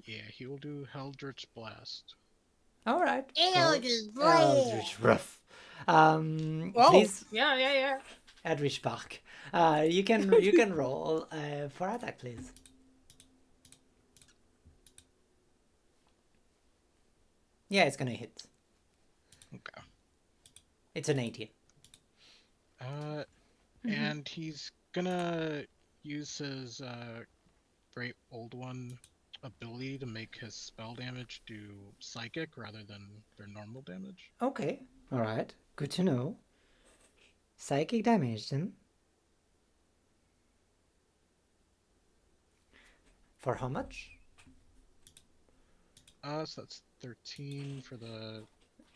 Yeah, he will do Eldritch Blast. All right. Eldritch Eldritch rough. Oh, Please, yeah. Eldritch Bark. You can roll for attack, please. Yeah, it's gonna hit. Okay. It's an 18. And he's gonna use his Great Old One ability to make his spell damage do psychic rather than their normal damage. Okay. All right. Good to know. Psychic damage then. For how much? So that's 13 for the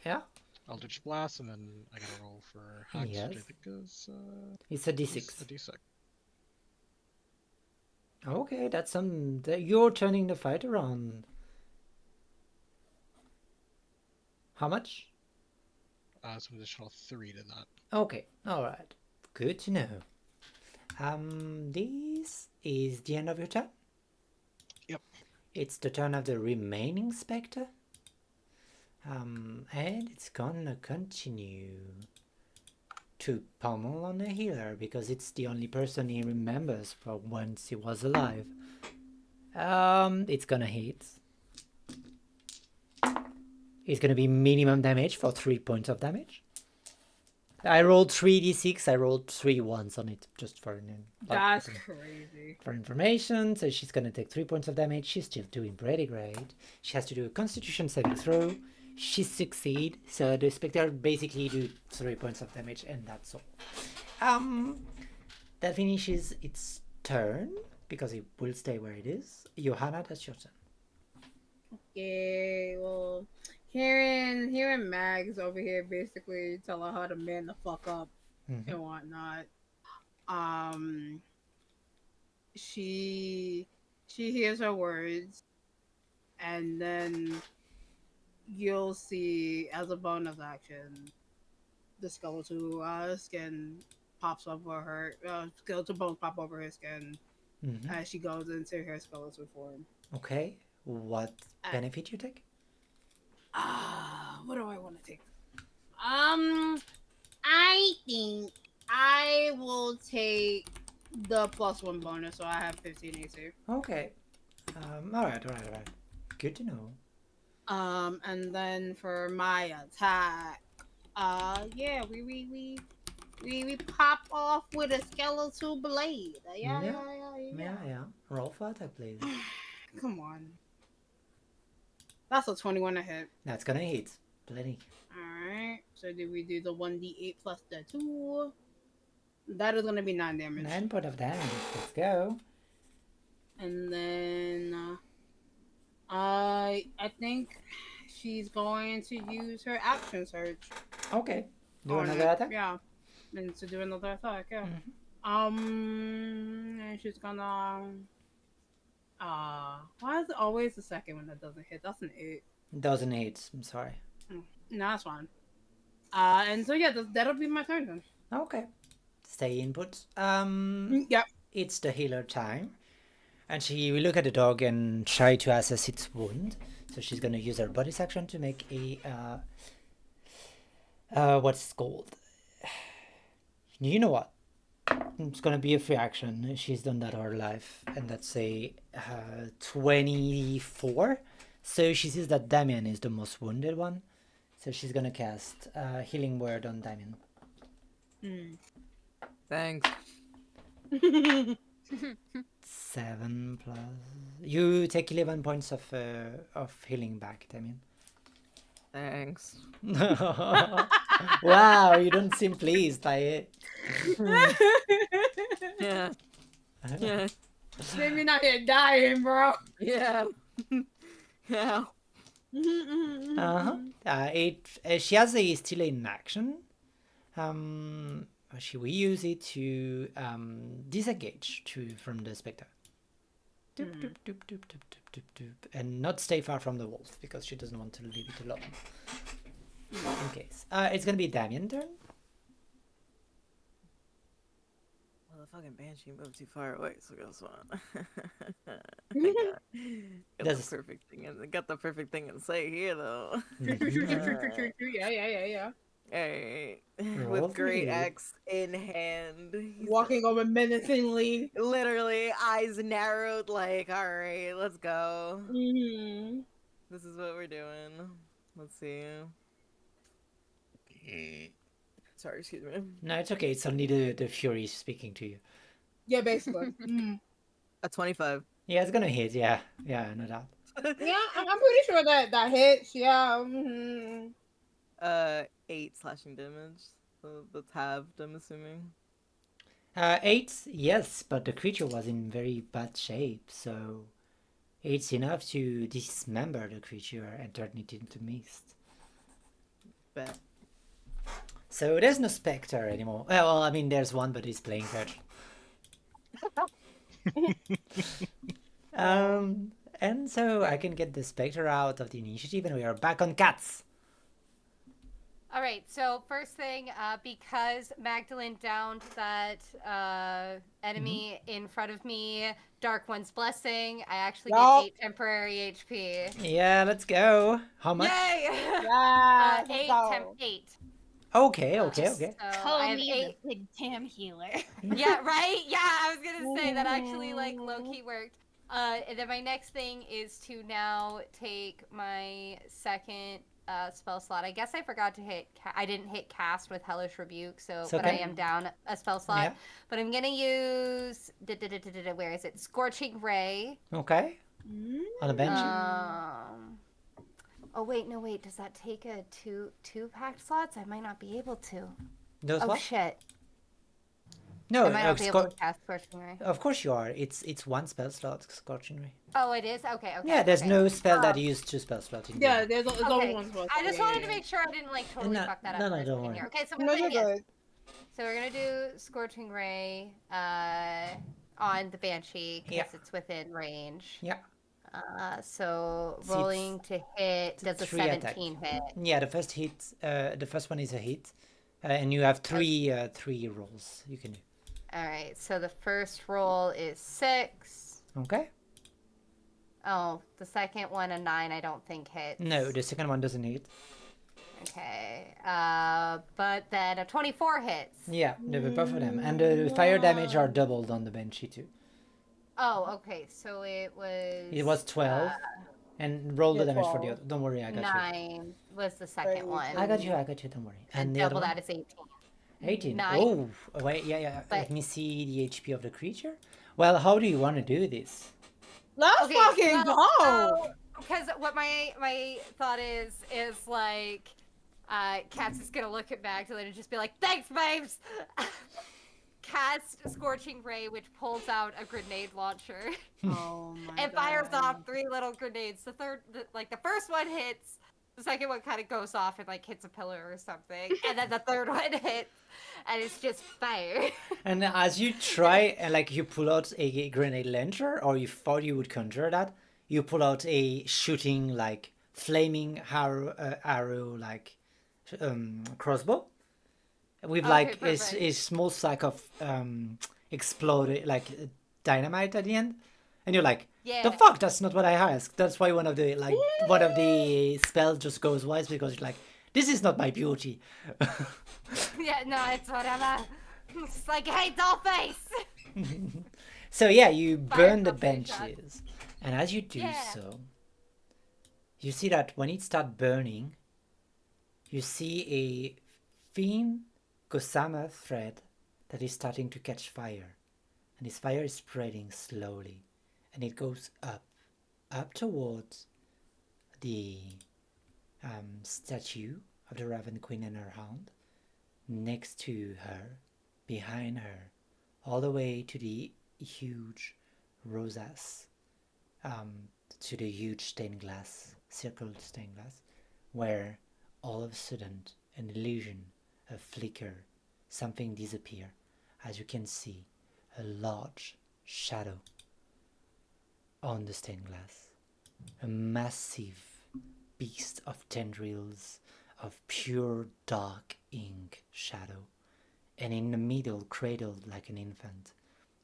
Yeah. Eldritch Blast, and then I gotta roll for Hex, which I Yes. think is It's a D6. a D6. Okay, that's you're turning the fight around. How much? So an additional 3 to that. Okay, all right. Good to know. This is the end of your turn? Yep. It's the turn of the remaining Spectre. And it's gonna continue to pummel on the healer because it's the only person he remembers from once he was alive. It's gonna hit. It's gonna be minimum damage for 3 points of damage. I rolled 3d6. I rolled 3 ones on it just for That's crazy. for information. So she's gonna take 3 points of damage. She's still doing pretty great. She has to do a Constitution saving throw. She succeeds. So the Spectre basically do 3 points of damage, and that's all. That finishes its turn because it will stay where it is. Johanna, that's your turn. Okay, well, hearing Mags over here basically telling her to man the fuck up and whatnot. She hears her words, and then you'll see as a bonus action, the skeletal skin pops over her. Skeletal bones pop over her skin as she goes into her skeletal form. Okay. What benefit you take? What do I want to take? I think I will take the +1 bonus, so I have 15 AC. Okay. All right. Good to know. And then for my attack, yeah, we we pop off with a skeletal blade. Yeah, Yeah. yeah, yeah, yeah. Yeah. Roll for attack, please. Come on. That's a 21 to hit. That's gonna hit. Plenty. Alright. So did we do the 1d8 plus the 2? That is gonna be 9 damage. 9 point of damage. Let's go. And then I think she's going to use her action surge. Okay. Do on another it. attack? Yeah. And to do another attack, yeah. Mhm. And she's gonna why is it always the second one that doesn't hit? That's an 8. Doesn't hit. I'm sorry. No, that's fine. And so yeah, that'll be my turn then. Okay. Stay input. Yep. It's the healer time. And she will look at the dog and try to assess its wound. So she's gonna use her bonus action to make a what's it called? You know what? It's gonna be a free action. She's done that all her life, and that's a 24. So she sees that Damien is the most wounded one. So she's gonna cast Healing Word on Damien. Thanks. 7 plus. You take 11 points of healing back, Damien. Thanks. Wow, you don't seem pleased by it. Yeah. Yeah. Maybe not here dying, bro. Yeah. Yeah. She has still in action. She will use it to disengage from the spectre. Doop, doop, doop, doop, doop, doop, doop, doop. And not stay far from the wolf because she doesn't want to leave it alone. In case. It's gonna be Damien's turn. Well, the fucking banshee moved too far away, so guess what? Got the perfect thing to say here, though. Yeah. Alright. Roll With great for you. axe in hand. He's Walking over menacingly. literally eyes narrowed, like, alright, let's go. Mm-hmm. This is what we're doing. Let's see. Sorry, excuse me. No, it's okay. It's only the Fury speaking to you. Yeah, basically. A 25. Yeah, it's gonna hit. Yeah, no doubt. Yeah, I'm pretty sure that hits. Yeah. Mm-hmm. 8 slashing damage. So that's halved, I'm assuming. 8, yes, but the creature was in very bad shape, so it's enough to dismember the creature and turn it into mist. Bet. So there's no specter anymore. Well, I mean, there's one, but he's playing fetch. And so I can get the specter out of the initiative, and we are back on cats. All right, so first thing, because Magdalene downed that enemy in front of me, Dark One's Blessing, I actually get 8 temporary HP. Yeah, let's go. How much? Yay! Yeah. 8. Okay. So Call I have me 8. the big damn healer. Yeah, right? Yeah, I was gonna say that actually like low-key worked. And then my next thing is to now take my second spell slot. I guess I forgot to hit. I didn't hit cast with Hellish Rebuke, but I am down a spell slot. Yeah. But I'm gonna use where is it? Scorching Ray. Okay. On a bench. Oh wait, no wait. Does that take a two packed slots? I might not be able to. Those Oh what? shit. No, I might not be able to cast Scorching Ray. of course you are. It's one spell slot, Scorching Ray. Oh, it is? Okay. Yeah, there's okay. no spell that uses 2 spell slots. In Yeah, game. there's Okay. only one spell. I just wanted to make sure I didn't like totally No, fuck that up. no, for a don't second worry. here. Okay, so No, we're you're gonna good. So we're gonna do Scorching Ray on the Banshee because Yeah. it's within range. Yeah. So See, rolling to hit does a 3 attack. 17 hit. Yeah, the first hit. The first one is a hit, and you have three rolls you can do. All right. So the first roll is 6. Okay. Oh, the second one a 9. I don't think hits. No, the second one doesn't hit. Okay. But then a 24 hits. Yeah, both of them, and the fire damage are doubled on the Banshee too. Oh, okay. So it was. It was 12, and roll the Yeah, damage for 12. the other. Don't worry, I got you. 9 was the second one. I got you. Don't worry. And the other double one? that is 18. 18. 9. Oh, wait, yeah. But- Let me see the HP of the creature. Well, how do you want to do this? Let's fucking go. Because what my thought is like, Kat's is gonna look at Magdalene and just be like, "Thanks, babes." Cast Scorching Ray, which pulls out a grenade launcher Oh my and fires God. off 3 little grenades. The first one hits. The second one kind of goes off and like hits a pillar or something, and then the third one hits, and it's just fire. And as you try, like you pull out a grenade launcher, or you thought you would conjure that, you pull out a shooting, like flaming arrow like crossbow with Okay, like perfect. a small sack of exploded like dynamite at the end, and you're like, Yeah. the fuck, that's not what I asked. That's why one of the spells just goes wise, because you're like, this is not my beauty. Yeah, no, it's whatever. It's like, hey, dollface! So yeah, you Fire burn the something, Chuck. benches, and as you do Yeah. so, you see that when it starts burning, you see a thin gossamer thread that is starting to catch fire, and this fire is spreading slowly, and it goes up towards the statue of the Raven Queen and her hound, next to her, behind her, all the way to the huge rosas, to the huge stained glass, circled stained glass, where all of a sudden an illusion, a flicker, something disappear, as you can see a large shadow on the stained glass, a massive beast of tendrils of pure dark ink shadow, and in the middle, cradled like an infant,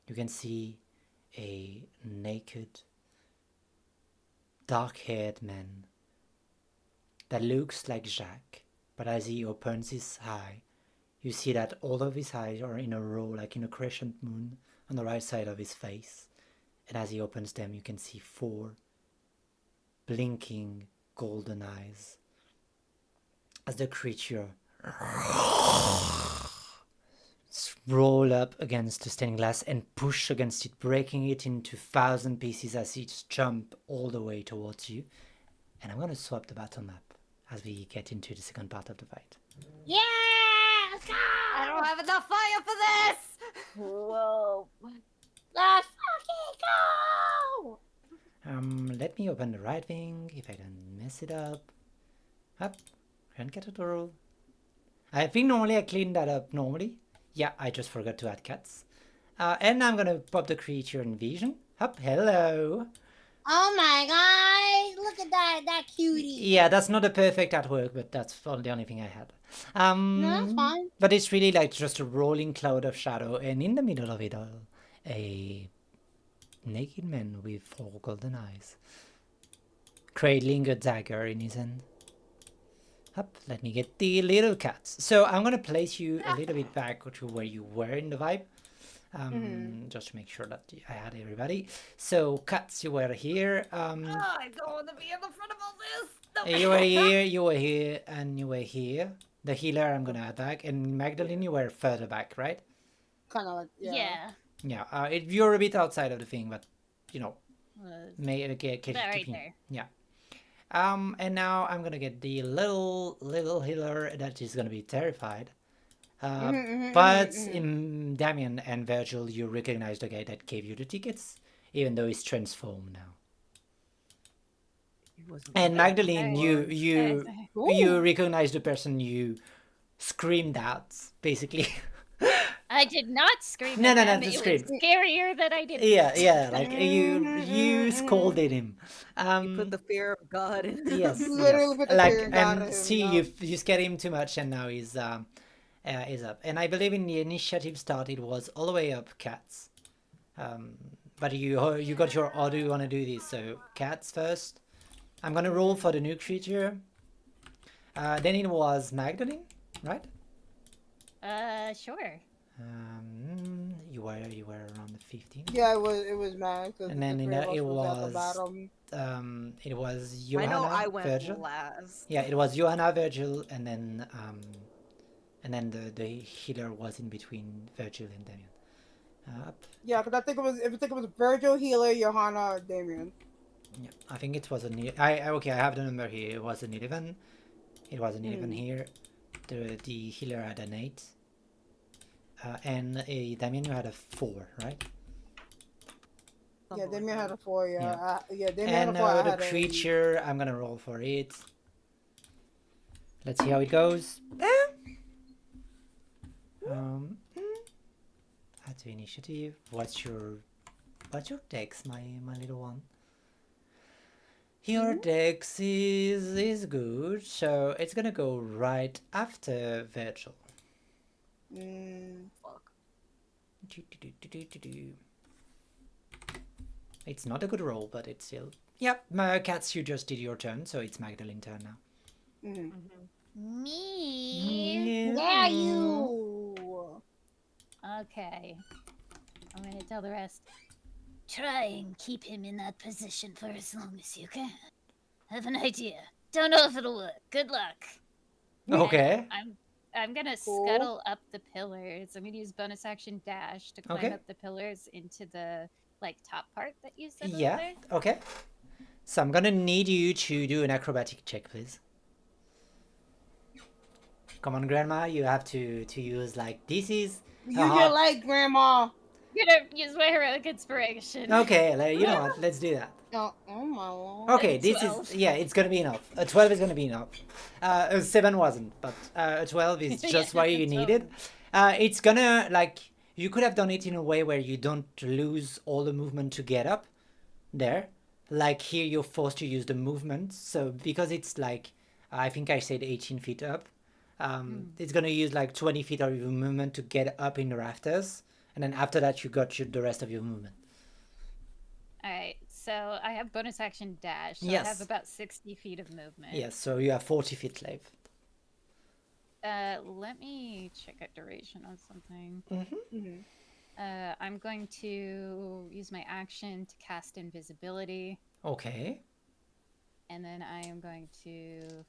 you can see a naked, dark-haired man that looks like Jacques, but as he opens his eye, you see that all of his eyes are in a row, like in a crescent moon, on the right side of his face, and as he opens them, you can see 4 blinking golden eyes as the creature roll up against the stained glass and push against it, breaking it into 1,000 pieces as it jump all the way towards you. And I'm going to swap the battle map as we get into the second part of the fight. Yeah, let's go. I don't have enough fire for this! Whoa. Let's fucking go. Let me open the right wing if I don't mess it up. Up, can't get it all. I think normally I clean that up normally. Yeah, I just forgot to add cats. And I'm gonna pop the creature in vision. Up, hello. Oh my god, look at that cutie. Yeah, that's not a perfect artwork, but that's the only thing I had. No, that's fine. But it's really like just a rolling cloud of shadow, and in the middle of it all, a naked man with 4 golden eyes, cradling a dagger in his hand. Up, let me get the little cats. So I'm gonna place you a little bit back to where you were in the vibe. Just to make sure that I had everybody. So cats, you were here. Oh, I don't want to be in the front of all this! No. You were here, you were here, and you were here. The healer I'm gonna add back, and Magdalene, you were further back, right? Kind of like, yeah. Yeah. Yeah, you're a bit outside of the thing, but you know, Right keeping. there. Yeah. And now I'm gonna get the little healer that is gonna be terrified. But in Damien and Virgil, you recognize the guy that gave you the tickets, even though he's transformed now. He wasn't And there. Magdalene, you recognize the person you screamed at, basically. I did not scream. No, at no, no, them. the It scream. was scarier that I didn't. Yeah, like you scolded him. You put the fear of God in him. Yes, Literally put the like fear of God in him, see yeah. you scared him too much, and now he's up. And I believe in the initiative start it was all the way up cats. But you got your order. You want to do this, so cats first. I'm gonna roll for the new creature. Then it was Magdalene, right? Sure. You were around the 15. Yeah, it was mad. And then it was I know Johanna, I went Virgil. last. Yeah, it was Johanna, Virgil, and then And then the healer was in between Virgil and Damien. Up. Yeah, because I think it was Virgil, Healer, Johanna, Damien. Yeah, I think it was an. Okay, I have the number here. It was an 11. It was an 11 here. The healer had an 8. And Damien, you had a 4, right? Yeah, Damien had a 4. Yeah, Damien and had a 4. I the had creature, I'm gonna roll for it. Let's see how it goes. Add to initiative. What's your dex, my little one? Your dex is good, so it's gonna go right after Virgil. Fuck. It's not a good roll, but it's still. Yep, Cats, you just did your turn, so it's Magdalene's turn now. Me? Yeah, you. Okay. I'm gonna tell the rest. Try and keep him in that position for as long as you can. Have an idea. Don't know if it'll work. Good luck. Okay. And I'm gonna Cool. scuttle up the pillars. I'm gonna use bonus action dash to climb Okay. up the pillars into the top part that you said was Yeah. there. Okay. So I'm gonna need you to do an acrobatic check, please. Come on, Grandma. You have to use like this is. Use your leg, Grandma. I'm gonna use my heroic inspiration. Okay, you know what? Let's do that. Oh my lord. Okay, this 12. is it's gonna be enough. A 12 is gonna be enough. A 7 wasn't, but a 12 is just what you 12. needed. It's gonna you could have done it in a way where you don't lose all the movement to get up there. Like here, you're forced to use the movement. So because it's I think I said 18 feet up. It's gonna use 20 feet of your movement to get up in the rafters, and then after that you got the rest of your movement. All right, so I have bonus action dash. So Yes. I have about 60 feet of movement. Yes, so you have 40 feet left. Let me check a duration on something. I'm going to use my action to cast invisibility, Okay. and then I am going to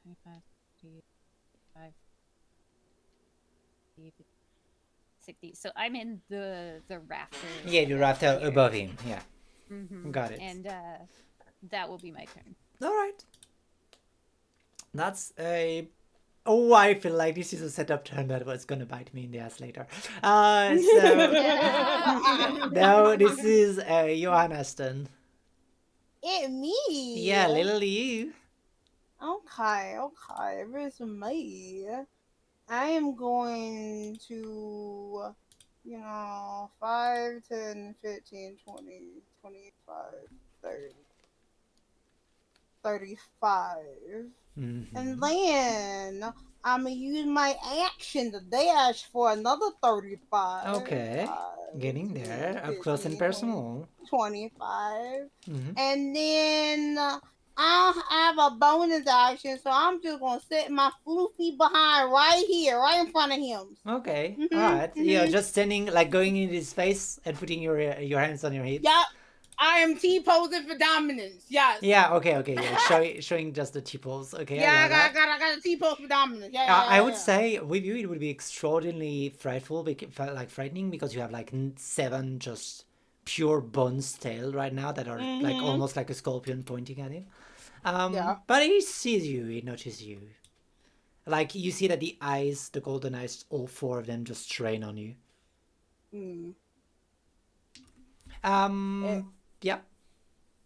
25, 35, 60. So I'm in the rafters. Yeah, the rafter here. above him. Yeah. Mhm. Got it. And that will be my turn. All right. That's a. Oh, I feel like this is a setup turn that was gonna bite me in the ass later. No, this is Johanna's turn. It me. Yeah, little you. Okay. It's me. I am going to, 5, 10, 15, 20, 25, 30, 35. Mm-hmm. And then I'm going to use my action to dash for another 35. Okay. Getting there, up close and 15, personal. 25. Mm-hmm. And then I have a bonus action, so I'm just going to sit my floofy behind right here, right in front of him. Okay. Mhm, All right. Yeah, mhm. just standing, going in his face and putting your hands on your hips. Yep. I am T-posing for dominance. Yes. Yeah. Okay. Yeah. Showing just the T-pose. Okay. Yeah, I I got a T-pose for dominance. Yeah, I would say with you it would be extraordinarily frightening because you have 7 just pure bones tail right now that are almost like a scorpion pointing at him. Yeah. But he sees you, he notices you. You see that the eyes, the golden eyes, all 4 of them just strain on you. Yeah.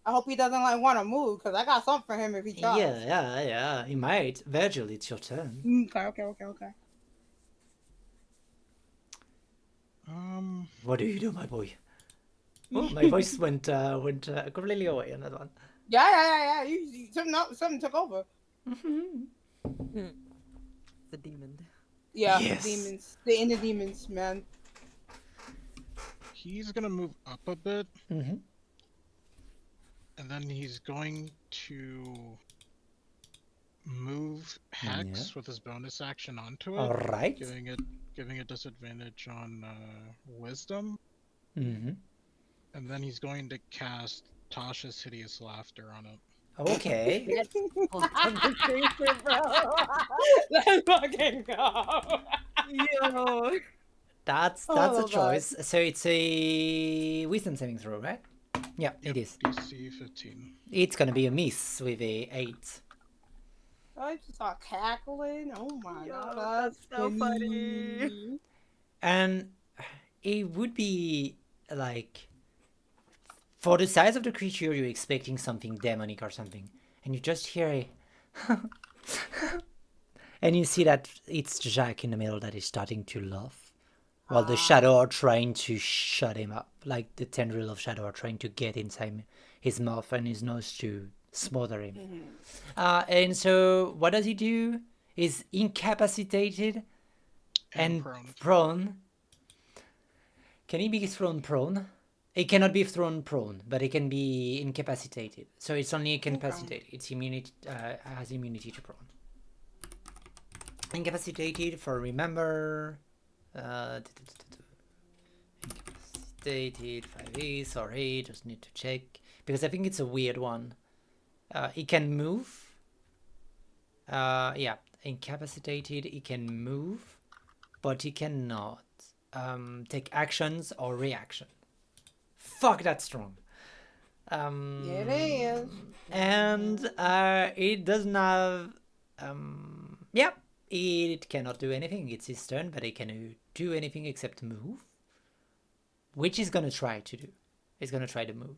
I hope he doesn't want to move because I got something for him if he tries. Yeah. He might. Virgil, it's your turn. Okay. What do you do, my boy? Oh, my voice went completely away on that one. Yeah. Something took over. The demon. Yeah, Yes. demons. The inner demons, man. He's gonna move up a bit, Mm-hmm. and then he's going to move Hex with his bonus action onto it, All right. giving it disadvantage on Wisdom, Mm-hmm. and then he's going to cast Tasha's Hideous Laughter on it. Okay. Let's conversation, bro. Let's fucking go. Yo. That's Oh, a love that. choice. So it's a wisdom saving throw, right? Yeah, it is. DC 15. It's gonna be a miss with a 8. I just start cackling. Oh my Yo, god, that's so funny. And it would be like, for the size of the creature, you're expecting something demonic or something, and you just hear a and you see that it's Jack in the middle that is starting to laugh, while the shadow are trying to shut him up, like the tendril of shadow are trying to get inside his mouth and his nose to smother him. And so what does he do? He's incapacitated and prone. Can he be thrown prone? It cannot be thrown prone, but it can be incapacitated. So it's only incapacitated. It's immunity, has immunity to prone. Incapacitated for remember. Incapacitated 5e. Sorry, just need to check because I think it's a weird one. It can move. Yeah, incapacitated. It can move, but it cannot take actions or reaction. Fuck, that's strong. It is. And it doesn't have. Yeah, it cannot do anything. It's his turn, but it can do anything except move, which is gonna try to do. It's gonna try to move.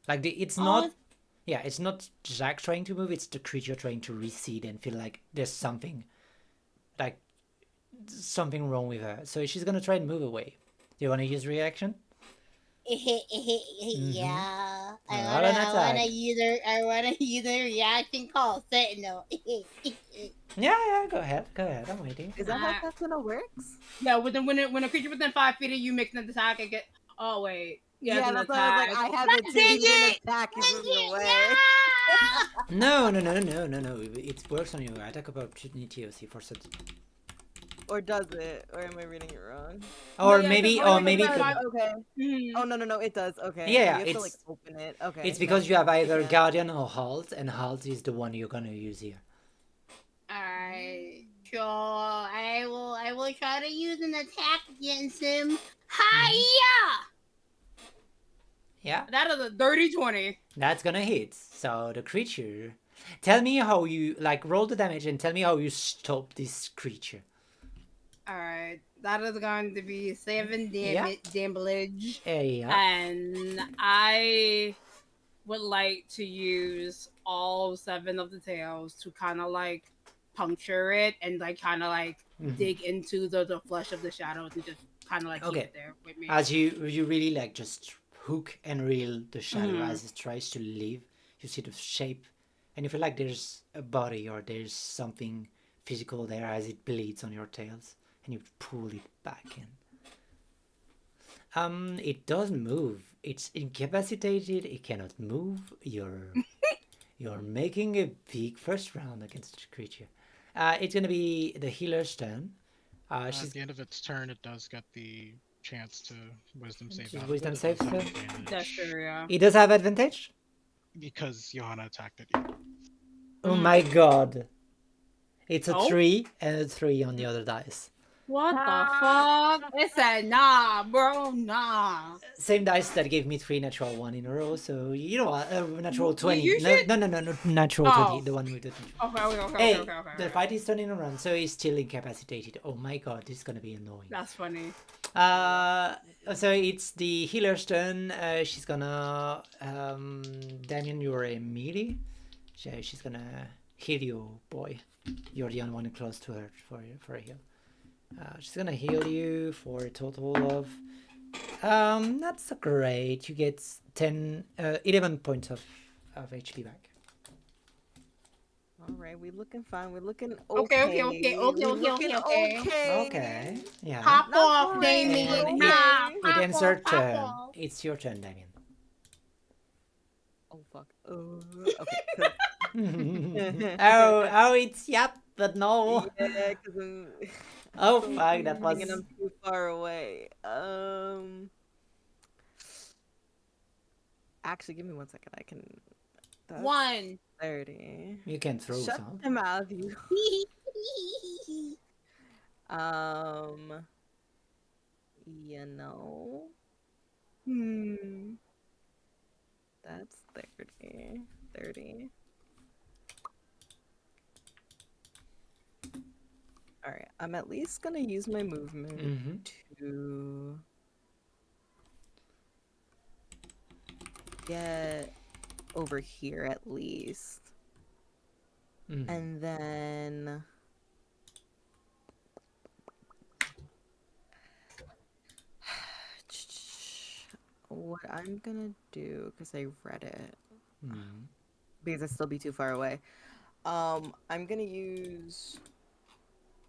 Like it's not. Yeah, it's not Jack trying to move. It's the creature trying to recede and feel like there's something, like something wrong with her. So she's gonna try and move away. Do you want to use reaction? Yeah. Not an attack. I wanna use a reaction called Sentinel. Yeah, go ahead. I'm waiting. Is that how Sentinel works? Yeah, when a creature within 5 feet of you makes an attack, it get. Oh wait. Yeah, Yeah, an that's why I was attack. like, I have it too. He didn't attack, he's moving away. No. It works on your attack of opportunity also for such. Or does it? Or am I reading it wrong? Or yeah, maybe, because- or maybe. It does, Could, okay. Mhm. Oh no, it does. Okay. Yeah, You have to like it's- open it. Okay. it's because no, you have either yeah. Guardian or Halt, and Halt is the one you're gonna use here. Alright, sure. I will try to use an attack against him. Mm-hmm. Hiya! Yeah, That is a dirty 20. that's gonna hit. So the creature. Tell me how you roll the damage and tell me how you stop this creature. Alright. That is going to be 7 Yeah. damage. Yeah. And I would like to use all 7 of the tails to kind of like puncture it and like kind of like dig into the flesh of the shadows and just kind of like keep it there with me. As you really like just hook and reel the shadow as it tries to leave, you see the shape, and you feel like there's a body or there's something physical there as it bleeds on your tails, and you pull it back in. It doesn't move. It's incapacitated. It cannot move. You're making a big first round against the creature. It's gonna be the healer's turn. At She's the end of its turn, it does get the chance to wisdom save. Just out of wisdom it. It save, does have sir? advantage That's true, yeah. it does have advantage. because Johanna attacked it. Oh my god! It's a Oh? 3 and a 3 on the other dice. What the fuck? It said nah, bro, nah. Same dice that gave me 3 natural 1 in a row. So you know what? Natural You 20. should- No, natural Oh. 20. The one with the. Okay. Hey, okay. the fight is turning around, so he's still incapacitated. Oh my god, this is gonna be annoying. That's funny. So it's the healer's turn. She's gonna Damien, you're a melee. She's gonna heal you, boy. You're the only one close to her for a heal. She's gonna heal you for a total of not so great. You get 11 points of HP back. All right, we looking fine. We're looking Okay. okay. We're looking okay. Okay, yeah. Pop Not off, great, Damien. but Nah. okay. It ends her turn. off. It's your turn, Damien. Oh fuck. Okay. oh, it's yep, but no. Yeah, because I'm. Oh so fuck, that moving was. and I'm too far away. Actually, give me 1 second. I can That's 1. 30. You can throw Shut some. him out, you. Um, you know. Hmm. That's 30. 30. Alright, I'm at least gonna use my movement Mm-hmm. to get over here at least. Mm-hmm. And then what I'm gonna do, because I read it, Mm-hmm. because I'd still be too far away. I'm gonna use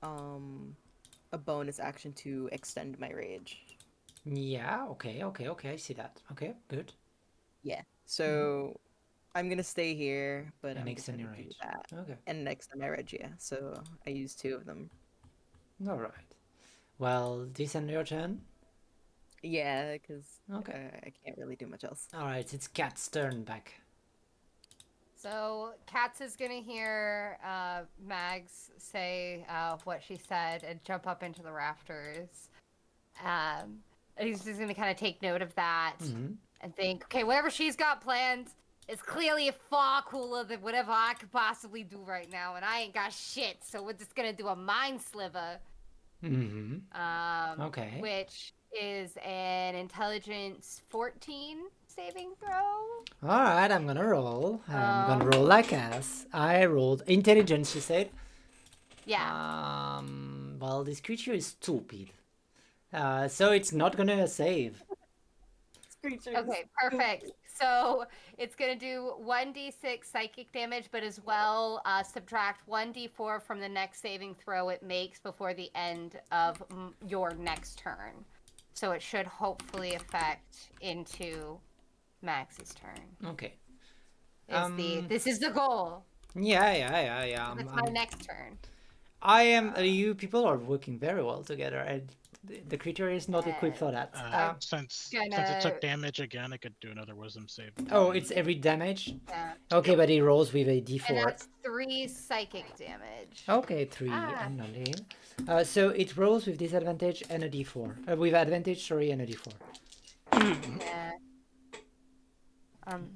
a bonus action to extend my rage. Yeah, okay, I see that. Okay, good. Yeah. So I'm gonna stay here, but And I'm just extend gonna your do rage. that. Okay. And next to my rage, yeah. So I use 2 of them. Alright. Well, this is your turn. Yeah, because Okay. I can't really do much else. Alright, it's Cat's turn back. So Katz is gonna hear Mags say what she said and jump up into the rafters. And he's just gonna kind of take note of that Mm-hmm. and think, okay, whatever she's got planned is clearly far cooler than whatever I could possibly do right now, and I ain't got shit. So we're just gonna do a mind sliver. Mm-hmm. Okay. Which is an intelligence 14 saving throw. Alright, I'm gonna roll. I'm gonna roll like ass. I rolled intelligence, you said? Yeah. Well, this creature is stupid. So it's not gonna save. Okay, perfect. So it's gonna do 1d6 psychic damage, but as well subtract 1d4 from the next saving throw it makes before the end of your next turn. So it should hopefully affect into Max's turn. Okay. This is the goal. Yeah. It's my next turn. I am. You people are working very well together, and the creature is not equipped for that. Since it took damage again, it could do another wisdom save. Oh, it's every damage? Yeah. Okay, but he rolls with a d4. And that's 3 psychic damage. Okay, 3 and nothing. So it rolls with disadvantage and a d4. With advantage, sorry, and a d4.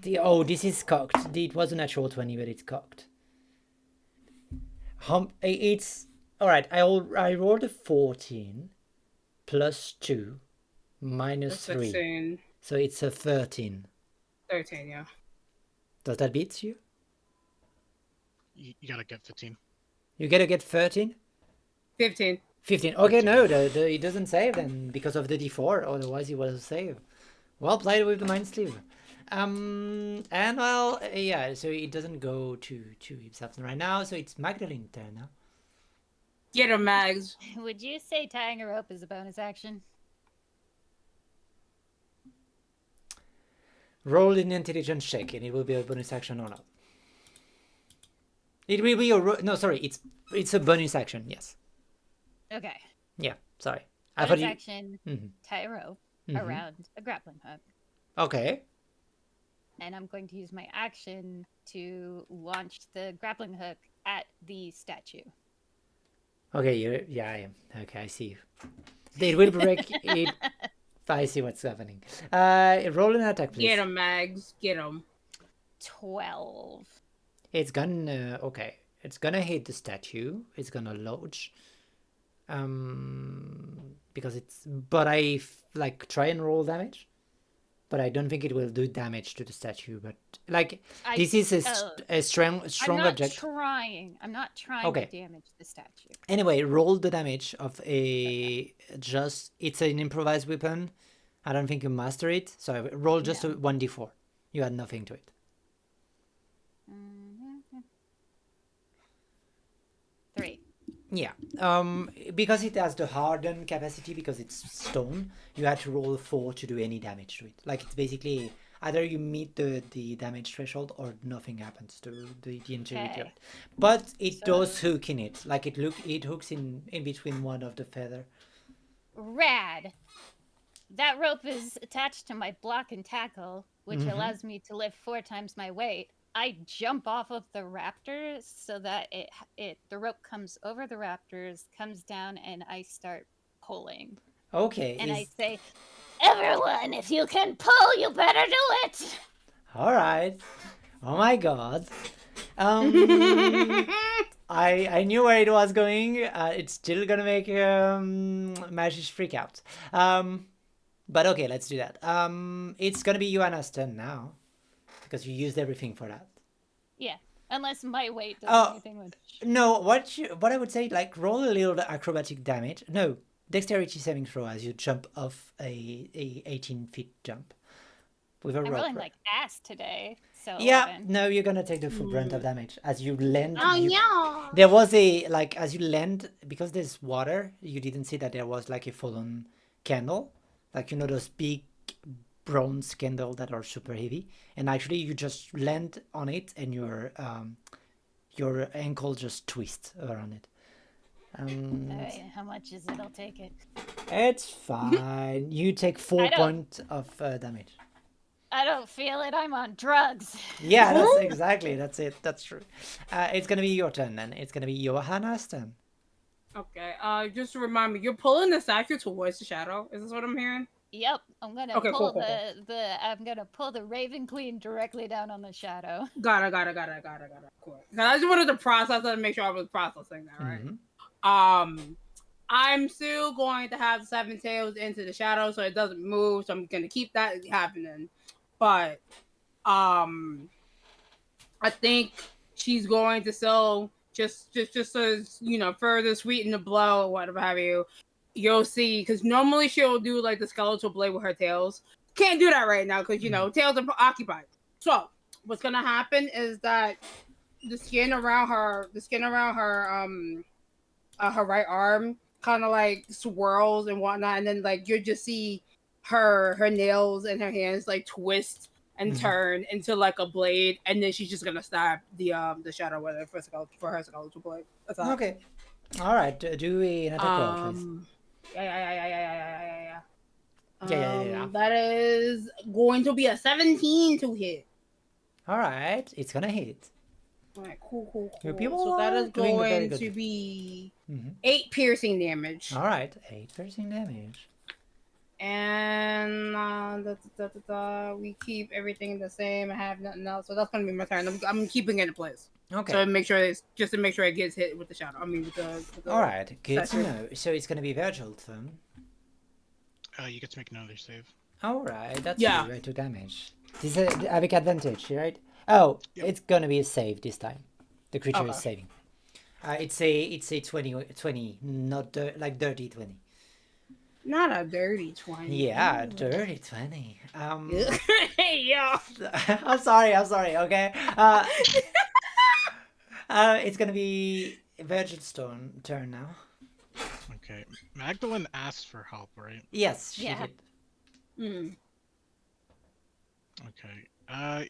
Yeah. This is cocked. It was a natural 20, but it's cocked. It's alright. I rolled a 14 plus 2 minus 3. 16. So it's a 13. 13, yeah. Does that beat you? You gotta get 15. You gotta get 13? 15. 15. Okay, no, it doesn't save then because of the d4. Otherwise, it was a save. Well played with the mind sleeve. And well, yeah, so it doesn't go to himself right now, so it's Magdalene's turn now. Get her, Mags. Would you say tying a rope is a bonus action? Roll an intelligence check, and it will be a bonus action or not. It will be a no, sorry, it's a bonus action. Yes. Okay. Yeah. Sorry. Bonus action. Tie a rope around a grappling hook. Okay. And I'm going to use my action to launch the grappling hook at the statue. Okay, I am. Okay, I see. It will break it. I see what's happening. Roll an attack, please. Get him, Mags. Get him. 12. It's gonna okay. It's gonna hit the statue. It's gonna lodge. Because it's. But I try and roll damage. But I don't think it will do damage to the statue. But this is a strong object. I'm not trying to damage the statue. Anyway, roll the damage of a it's an improvised weapon. I don't think you master it, so roll just a 1d4. You add nothing to it. Mm-hmm. 3. Yeah, because it has the harden capacity, because it's stone, you had to roll a 4 to do any damage to it. It's basically either you meet the damage threshold or nothing happens to the integrity of it. But it does hook in it. It hooks in between one of the feather. Rad. That rope is attached to my block and tackle, which allows me to lift 4 times my weight. I jump off of the raptors so that the rope comes over the raptors, comes down, and I start pulling. Okay. And I say, "Everyone, if you can pull, you better do it." All right. Oh my god. I knew where it was going. It's still gonna make Magic freak out. But okay, let's do that. It's gonna be Joanna's turn now because you used everything for that. Yeah, unless my weight does Oh, anything with. no, what I would say, like, roll a little acrobatic damage. No, dexterity saving throw as you jump off a 18 feet jump with a I'm rope. rolling like ass today, so Yeah, 11. no, you're gonna take the full brunt of damage as you land. Oh you, no. There was a, like, as you land, because there's water, you didn't see that there was like a fallen candle, like, you know, those big bronze candles that are super heavy, and actually you just land on it and your ankle just twists around it. Alright, how much is it? I'll take it. It's fine. You take 4 points of damage. I don't feel it. I'm on drugs. Yeah, that's exactly. That's it. That's true. It's gonna be your turn then. It's gonna be Johanna's turn. Okay. Just to remind me, you're pulling the statue towards the shadow. Is this what I'm hearing? Yep, I'm gonna Okay, pull cool. I'm gonna pull the Raven Queen directly down on the shadow. Got it. Cool. I just wanted to process it and make sure I was processing that, right? Mm-hmm. I'm still going to have 7 tails into the shadow so it doesn't move. So I'm gonna keep that happening. But I think she's going to still just to, you know, further sweeten the blow or whatever have you. You'll see, because normally she'll do like the skeletal blade with her tails. Can't do that right now because, you know, tails are occupied. So what's gonna happen is that the skin around her her right arm kind of like swirls and whatnot, and then like you just see her nails and her hands like twist and turn into like a blade, and then she's just gonna stab the shadow with it for her skeletal blade. That's all. Okay. All right. Do an attack roll, please. Yeah. Yeah. That is going to be a 17 to hit. All right. It's gonna hit. All right, cool. Your people So that are is doing very going good. to be Mm-hmm. 8 piercing damage. All right. 8 piercing damage. And we keep everything the same. I have nothing else, so that's gonna be my turn. I'm keeping it in place. Okay. So make sure it gets hit with the shadow. I mean with the All right. Good to know. So it's gonna be Virgil's turn. You get to make another save. All right. That's Yeah. right to damage. This is avec advantage, right? Oh, Yep. it's gonna be a save this time. The creature Okay. is saving. It's a 20, not like dirty 20. Not a dirty 20. Yeah, dirty 20. Hey yo. I'm sorry. Okay. It's gonna be Virgil's turn now. Okay. Magdalene asked for help, right? Yes, she Yeah. did. Mm. Okay.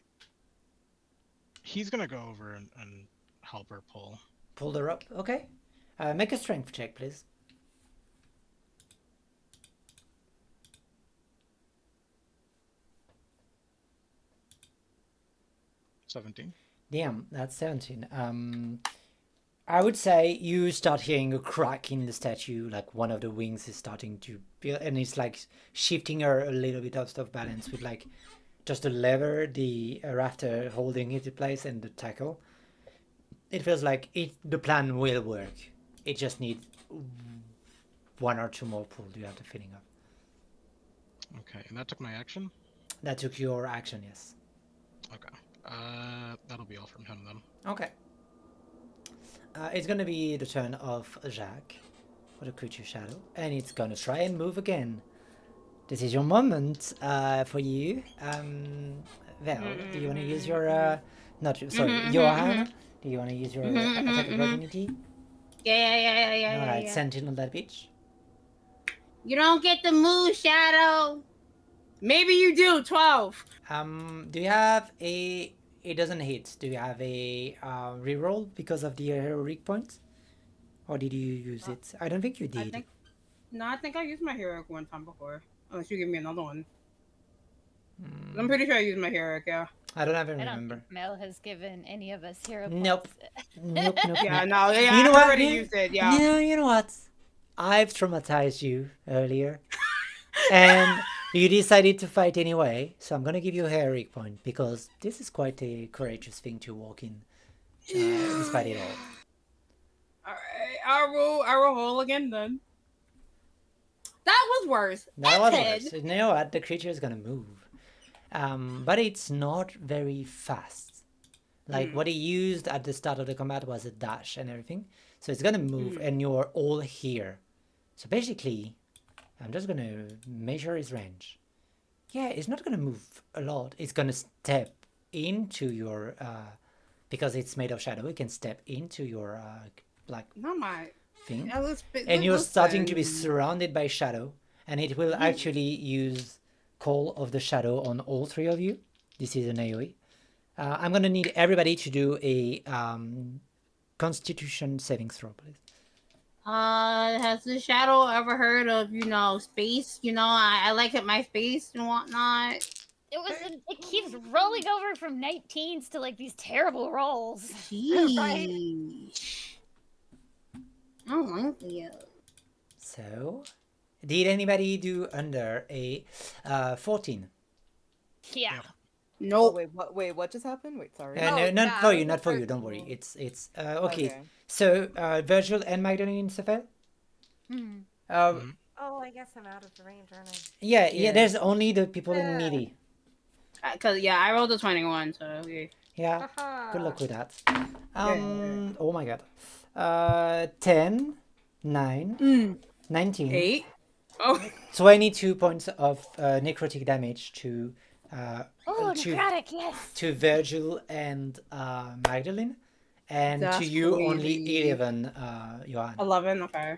He's gonna go over and help her pull. Pull her up. Okay. Make a strength check, please. $17. Damn, that's 17. I would say you start hearing a crack in the statue, like one of the wings is starting to feel, and it's like shifting her a little bit out of balance with like just the lever, the rafter holding it in place, and the tackle. It feels like the plan will work. It just needs 1 or 2 more pulls. You have the feeling of. Okay, and that took my action? That took your action, yes. Okay. That'll be all from him then. Okay. It's gonna be the turn of Jacques for the creature shadow, and it's gonna try and move again. This is your moment for you. Val, do you want to use your Johanna? Do you want to use your attack of opportunity? Yeah. Alright, sentinel that bitch. You don't get the move, Shadow. Maybe you do. 12. Do you have a? It doesn't hit. Do you have a reroll because of the heroic points, or did you use it? I don't think you did. I think I used my heroic one time before. Unless you give me another one. I'm pretty sure I used my heroic. Yeah. I don't even I don't remember. think Mel has given any of us hero Nope. points. Nope, nope, Yeah, nope. no, yeah, You know I what? already You, used it. Yeah. you know what? I've traumatized you earlier, and you decided to fight anyway. So I'm gonna give you a heroic point because this is quite a courageous thing to walk in, despite it all. Alright, I will roll again then. That was worse. That was Ted. worse. You know what? The creature is gonna move, but it's not very fast. Like what he used at the start of the combat was a dash and everything. So it's gonna move, and you're all here. So basically, I'm just gonna measure his range. Yeah, it's not gonna move a lot. It's gonna step into your because it's made of shadow. It can step into your like Not my. thing, Yeah, and you're starting to be listen. surrounded by shadow, and it will actually use Call of the Shadow on all three of you. This is an AoE. I'm gonna need everybody to do a Constitution saving throw, please. Has the shadow ever heard of, space? I like it my space and whatnot. It keeps rolling over from 19s to like these terrible rolls. Right. Sheesh. I don't like you. So, did anybody do under a 14? Yeah. Yep. Oh Nope. wait, what just happened? Wait, sorry. No, Oh, not yeah, for I you, was not for you. first Don't worry. roll. It's okay. Okay. So, Virgil and Magdalene Safel. Hmm. Oh, I guess I'm out of the range, aren't I? Yeah, Yeah. there's only the people in Yeah. melee. Cause I rolled a 21, so okay. Yeah. Haha. Good luck with that. Oh my god. 10, 9, 19, 8. Oh, 22 points of necrotic damage to Oh, to necrotic, yes. Virgil and Magdalene, and to That's you only crazy. 11, Johan. 11. Okay.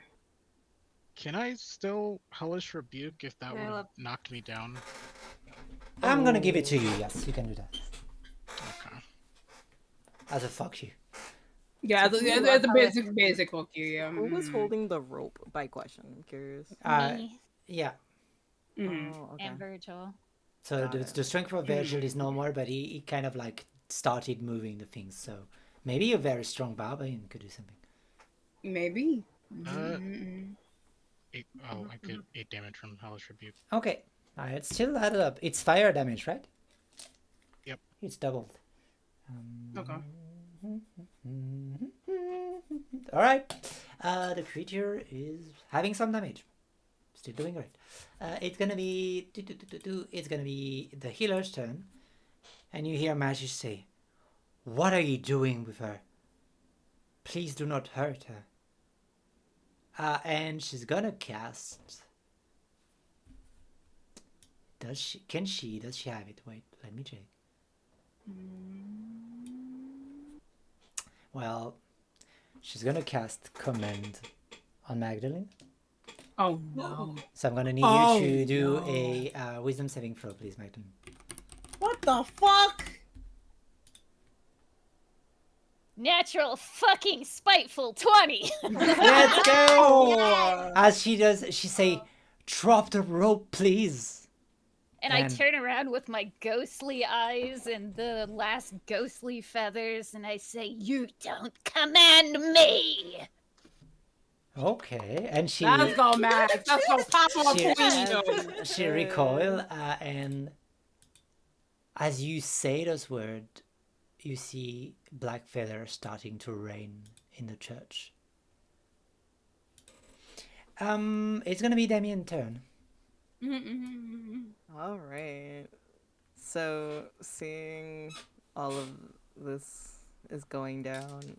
Can I still hellish rebuke if that would have Caleb. knocked me down? I'm gonna give it to you. Yes, you can do that. Okay. As a fuck you. Yeah, So it's a who- basic hook here. Yeah. Who was holding the rope by question? I'm curious. Me Yeah. Mhm. Oh, okay. and Virgil. So Got the, it. the strength for Virgil is no more, but he kind of like started moving the things. So maybe a very strong barbarian could do something. Maybe. Uh, 8, I get 8 damage from hellish rebuke. Okay. Alright, still added up. It's fire damage, right? Yep. It's doubled. Okay. Alright. The creature is having some damage. Still doing great. It's gonna be it's gonna be the healer's turn. And you hear Magic say, "What are you doing with her? Please do not hurt her." And she's gonna cast. Does she? Can she? Does she have it? Wait, let me check. Well, she's gonna cast Command on Magdalene. Oh no. So I'm gonna need Oh, you to do no. a Wisdom saving throw, please, Magdalene. What the fuck? Natural fucking spiteful 20. Let's go! As she does, she say, "Drop the rope, please." And I And- turn around with my ghostly eyes and the last ghostly feathers, and I say, "You don't command me." Okay, and she Let's go, Max. Let's go. Pop on She- Polino. she recoil, and as you say those words, you see black feathers starting to rain in the church. It's gonna be Damien's turn. All right. So, seeing all of this is going down,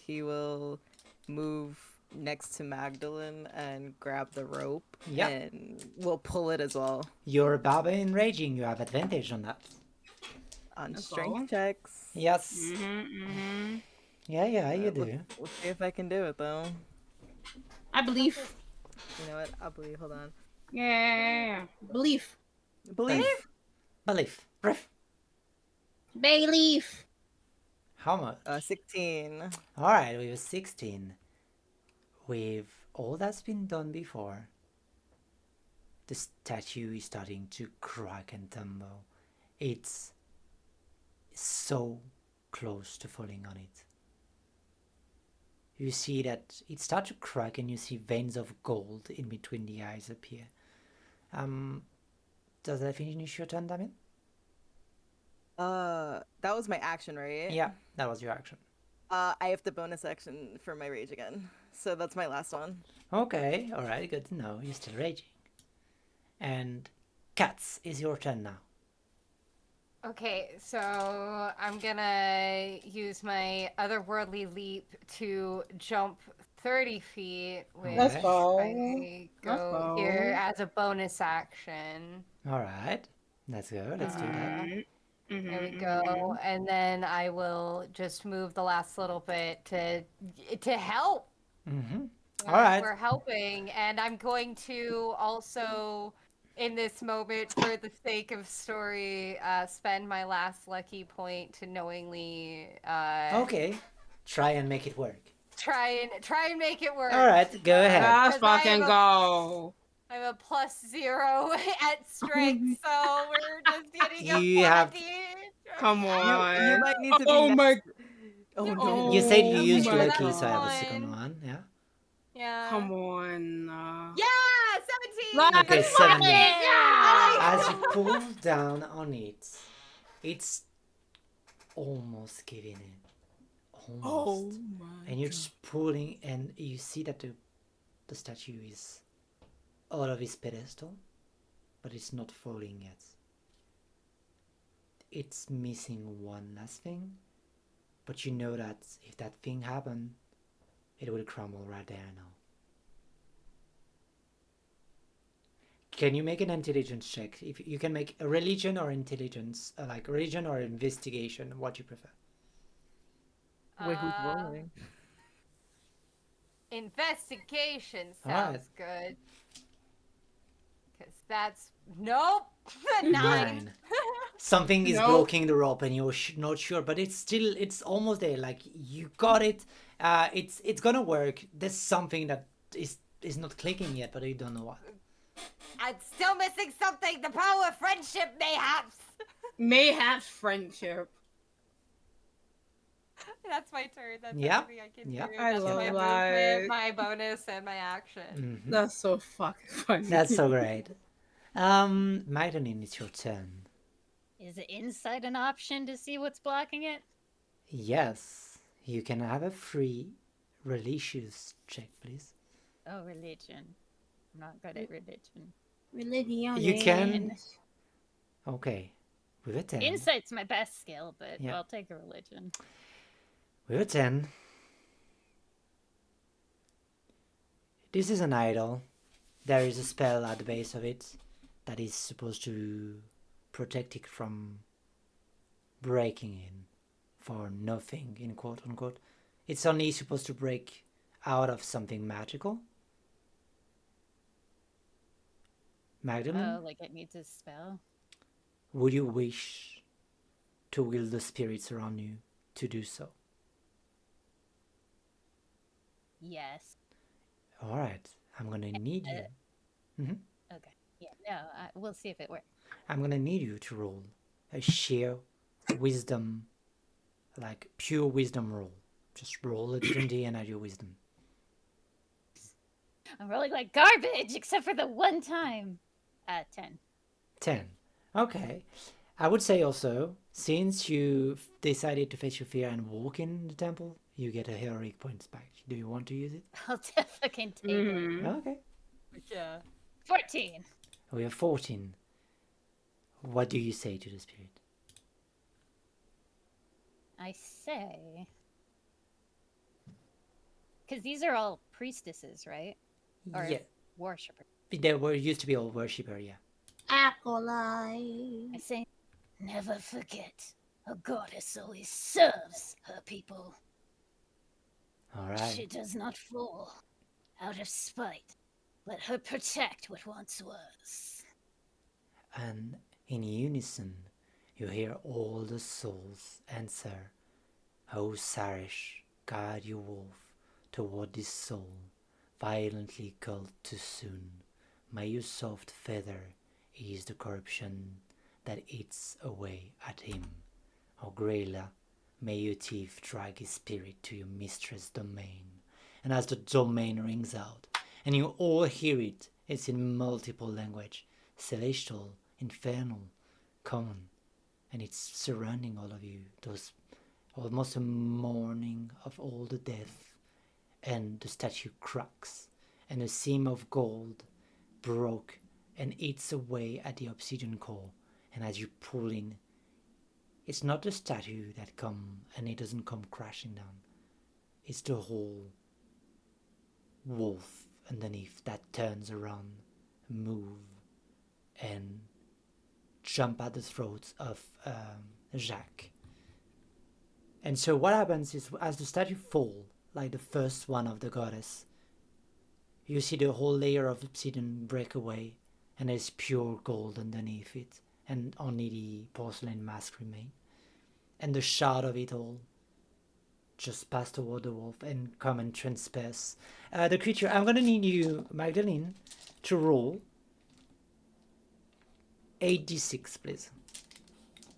he will move next to Magdalene and grab the rope, Yeah. and we'll pull it as well You're barbarian raging. You have advantage on that. on Let's strength go. checks. Yes. Yeah, you do. We'll see if I can do it though. I believe. You know what? I believe. Hold on. Yeah. Belief. Believe. Belief. Brief. Bay leaf. How much? 16. All right, we have 16. With all that's been done before, the statue is starting to crack and tumble. It's so close to falling on it. You see that it starts to crack and you see veins of gold in between the eyes appear. Does that finish your turn, Damien? That was my action, right? Yeah, that was your action. I have the bonus action for my rage again. So that's my last one. Okay, alright, good to know. You're still raging. And Cats, is your turn now. Okay, so I'm gonna use my otherworldly leap to jump 30 feet, which Let's go. I Let's go go. here as a bonus action. Alright, let's go. Let's do that. There we go. And then I will just move the last little bit to help. Mm-hmm. Alright. We're helping, and I'm going to also, in this moment, for the sake of story, spend my last lucky point to knowingly Okay. Try and make it work. try and make it work. Alright, go ahead. Let's 'Cause I fucking have go. I'm a +0 at strength, so we're just getting a You have- 40. Come on. You might need to be Oh next... my- Oh No. no. You said you Okay, used so Loki, that's so I have a fine. second one. Yeah. Yeah. Come on. Yeah, 17. Let's Okay, fucking 17. go! As you pull down on it, it's almost giving in. Almost. my And you're just pulling, and you see that the statue is out of its pedestal, but it's not falling yet. It's missing one last thing, but you know that if that thing happened, it will crumble right there now. Can you make an intelligence check? If you can make a religion or intelligence, like religion or investigation, what you prefer? Wait, who's rolling? Investigation Alright. sounds good. Because that's... Nope! 9. Something is Nope. blocking the rope and you're not sure, but it's almost there. Like, you got it. It's gonna work. There's something that is not clicking yet, but you don't know what. I'm still missing something. The power of friendship, mayhaps. Mayhaps friendship. That's my turn. That's Yeah. everything I can Yeah. do. I That's love my that. movement, my bonus, and my action. Mhm. That's so fucking funny. That's so great. Magdalene, it's your turn. Is insight an option to see what's blocking it? Yes, you can have a free religious check, please. Oh, religion. I'm not good at religion. Religion. You can. Okay, with a 10. Insight's my best skill, but Yeah. I'll take a religion. With a 10. This is an idol. There is a spell at the base of it that is supposed to protect it from breaking in for nothing, in quote unquote. It's only supposed to break out of something magical. Magdalene, Oh, like it needs a spell? would you wish to will the spirits around you to do so? Yes. Alright, I'm gonna need you. Okay. Yeah, no, we'll see if it works. I'm gonna need you to roll a sheer wisdom, like pure wisdom roll. Just roll a D&D and add your wisdom. I'm rolling like garbage, except for the one time. 10. 10. Okay. I would say also, since you decided to face your fear and walk in the temple, you get a heroic points back. Do you want to use it? I'll fucking take it. Mhm. Okay. Yeah. 14. We have 14. What do you say to the spirit? I say... Because these are all priestesses, right? Or Yeah. worshippers. There were used to be all worshipper, yeah. Acolyte. I say, never forget, a goddess always serves her people. Alright. She does not fall out of spite. Let her protect what once was. And in unison, you hear all the souls answer, O Sarish, guide your wolf toward this soul, violently called too soon. May your soft feather ease the corruption that eats away at him. O Grayla, may your thief drag his spirit to your mistress' domain. And as the domain rings out, and you all hear it, it's in multiple language, celestial, infernal, common, and it's surrounding all of you, those almost a mourning of all the death, and the statue cracks, and a seam of gold broke and eats away at the obsidian core, and as you pull in, it's not the statue that come, and it doesn't come crashing down. It's the whole wolf underneath that turns around, move, and jump at the throats of Jacques. And so what happens is, as the statue falls, like the first one of the goddess, you see the whole layer of obsidian break away, and there's pure gold underneath it, and only the porcelain mask remain. And the shard of it all just pass toward the wolf and come and transperce the creature. I'm gonna need you, Magdalene, to roll 8d6, please.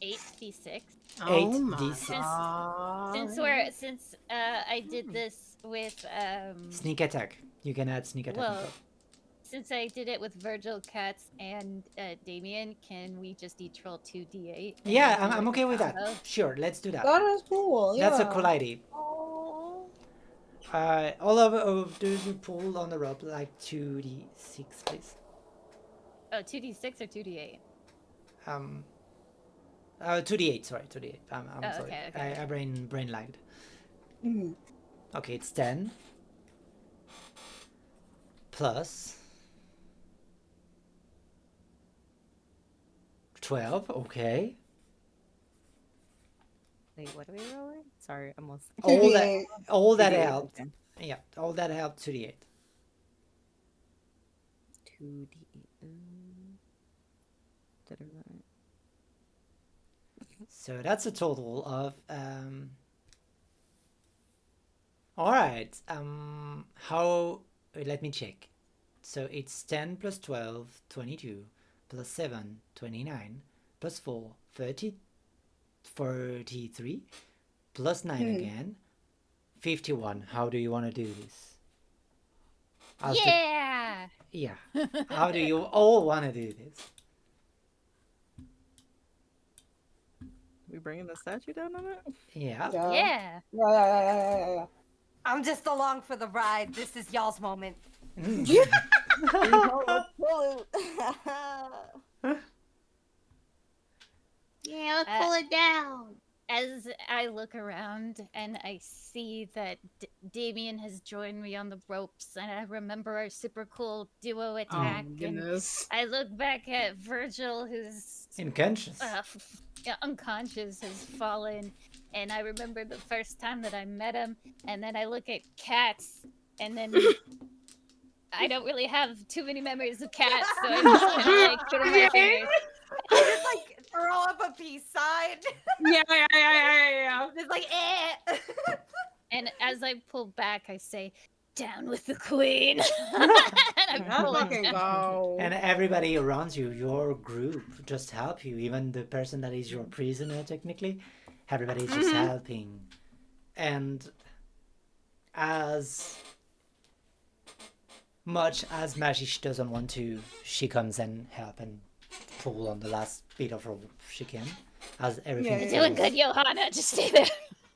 8d6. Oh my 8d6. god. Since I did this with Sneak attack. You can add sneak attack. well, since I did it with Virgil, Katz, and Damien, can we just each roll 2d8? Yeah, I'm okay with that. Sure, let's do that. That is cool. That's a yeah. cool idea. Oh. All of those who pull on the rope, like 2d6, please. Oh, 2d6 or 2d8? 2d8, sorry, 2d8. I'm Oh, sorry. okay. I brain lagged. Mhm. Okay, it's 10. Plus 12, okay. Wait, what are we rolling? Sorry, I'm lost. All that 2d8. all that 2d8, helped. okay. Yeah, all that helped 2d8. 2d8. Did I roll it? So that's a total of all right. Let me check. So it's 10 plus 12, 22, plus 7, 29, plus 4, 30, 43, plus 9 again, 51. How do you want to do this? Yeah! Yeah. How do you all want to do this? We bringing the statue down on it? Yeah. Yeah! Yeah. I'm just along for the ride. This is y'all's moment. Yeah, let's pull it down. As I look around and I see that Damien has joined me on the ropes, and I remember our super cool duo Oh attack, my and goodness. I look back at Virgil, who's Unconscious. unconscious, has fallen, and I remember the first time that I met him, and then I look at Cats, and then I don't really have too many memories of Cats, so I just kind of like twiddle my fingers. I just like throw up a peace sign. Yeah. Just like eh. And as I pull back, I say, "Down with the queen!" and I Let's pull it fucking down. go. And everybody around you, your group, just help you. Even the person that is your prisoner, technically, everybody's just helping. And as much as Magish doesn't want to, she comes and help and pull on the last bit of rope she can. As everything You're Yeah. doing good, Johanna. Just stay there.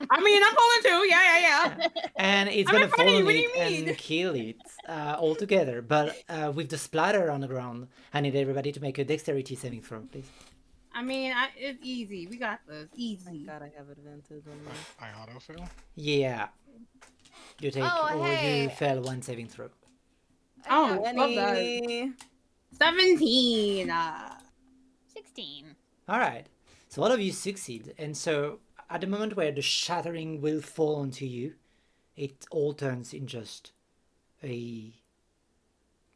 I mean, I'm pulling too. Yeah. And it's I'm gonna in front fall of you, on what do it you mean? and kill it all together. But with the splatter on the ground, I need everybody to make a dexterity saving throw, please. I mean, it's easy. We got this. Easy. Thank God I have advantage on this. I autofill. Yeah. You take Oh, or hey. you fail one saving throw. Oh, love that. 20. 17. 16. All right. So all of you succeed, and so at the moment where the shattering will fall onto you, it all turns in just a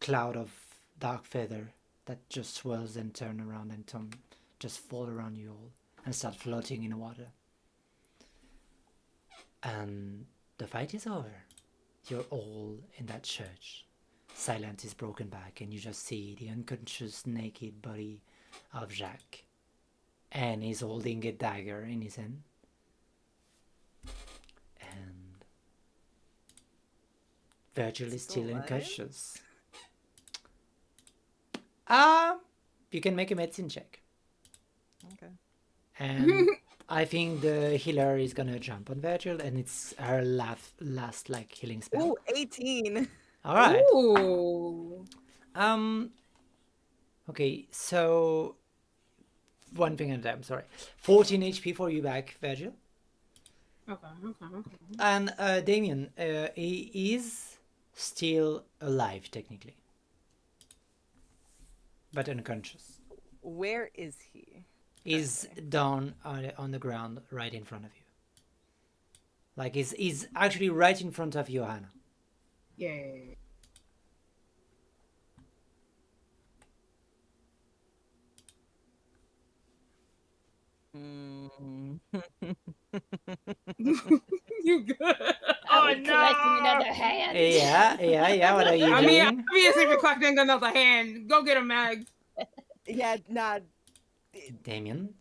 cloud of dark feather that just swirls and turn around and just fall around you all and start floating in the water. And the fight is over. You're all in that church. Silence is broken back, and you just see the unconscious, naked body of Jacques. and he's holding a dagger in his hand. And Virgil is still alive? unconscious. You can make a medicine check. Okay. And I think the healer is gonna jump on Virgil, and it's her last like healing spell. Ooh, 18. All right. Ooh. Okay, so one thing at a time. Sorry, 14 HP for you back, Virgil. Okay. And Damien, he is still alive technically, but unconscious. Where is he? He's down on the ground right in front of you. Like he's actually right in front of Johanna. Yeah. Mm. You good? Are we collecting another hand? Yeah. What are you I doing? mean, obviously, we're collecting another hand. Go get him, Mags. Yeah, nah. Damien.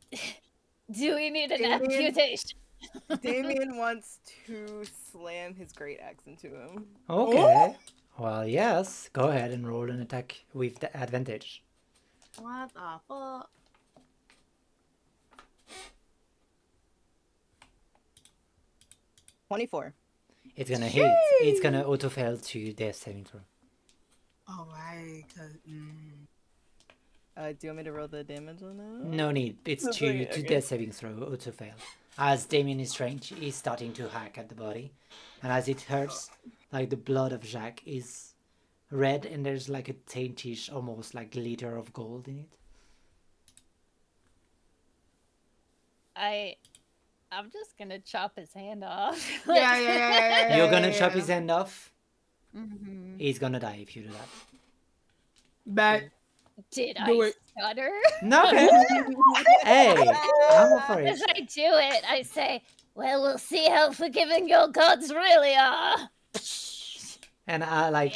Do we need an Damien? amputation? Damien wants to slam his great axe into him. Okay. Well, yes. Go ahead and roll an attack with the advantage. What the fuck? 24. It's gonna hit. It's gonna auto fail to death saving throw. All right. Do you want me to roll the damage on it? No need. It's Okay, to okay. death saving throw auto fail. As Damien is trying, he's starting to hack at the body, and as it hurts, like the blood of Jacques is red, and there's like a taintish, almost like glitter of gold in it. I'm just gonna chop his hand off. Yeah. You're gonna chop his hand off. Mhm. He's gonna die if you do that. But Did Do I it. stutter? No. Okay. Hey, I'm up for it. As I do it, I say, "Well, we'll see how forgiving your gods really are." And like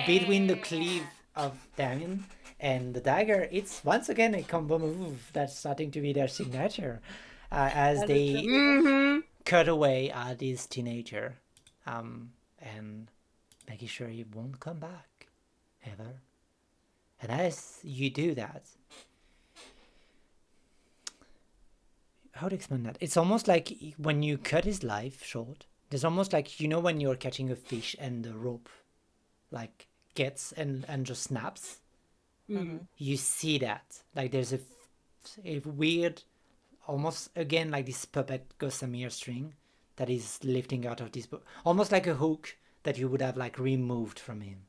between the cleave of Damien and the dagger, it's once again a combo move that's starting to be their signature. As they cut away at this teenager, and making sure he won't come back ever. And as you do that, how to explain that? It's almost like when you cut his life short. There's almost like, you know, when you're catching a fish and the rope like gets and just snaps. You see that, like there's a weird, almost again like this puppet gossamer string that is lifting out of this book, almost like a hook that you would have like removed from him.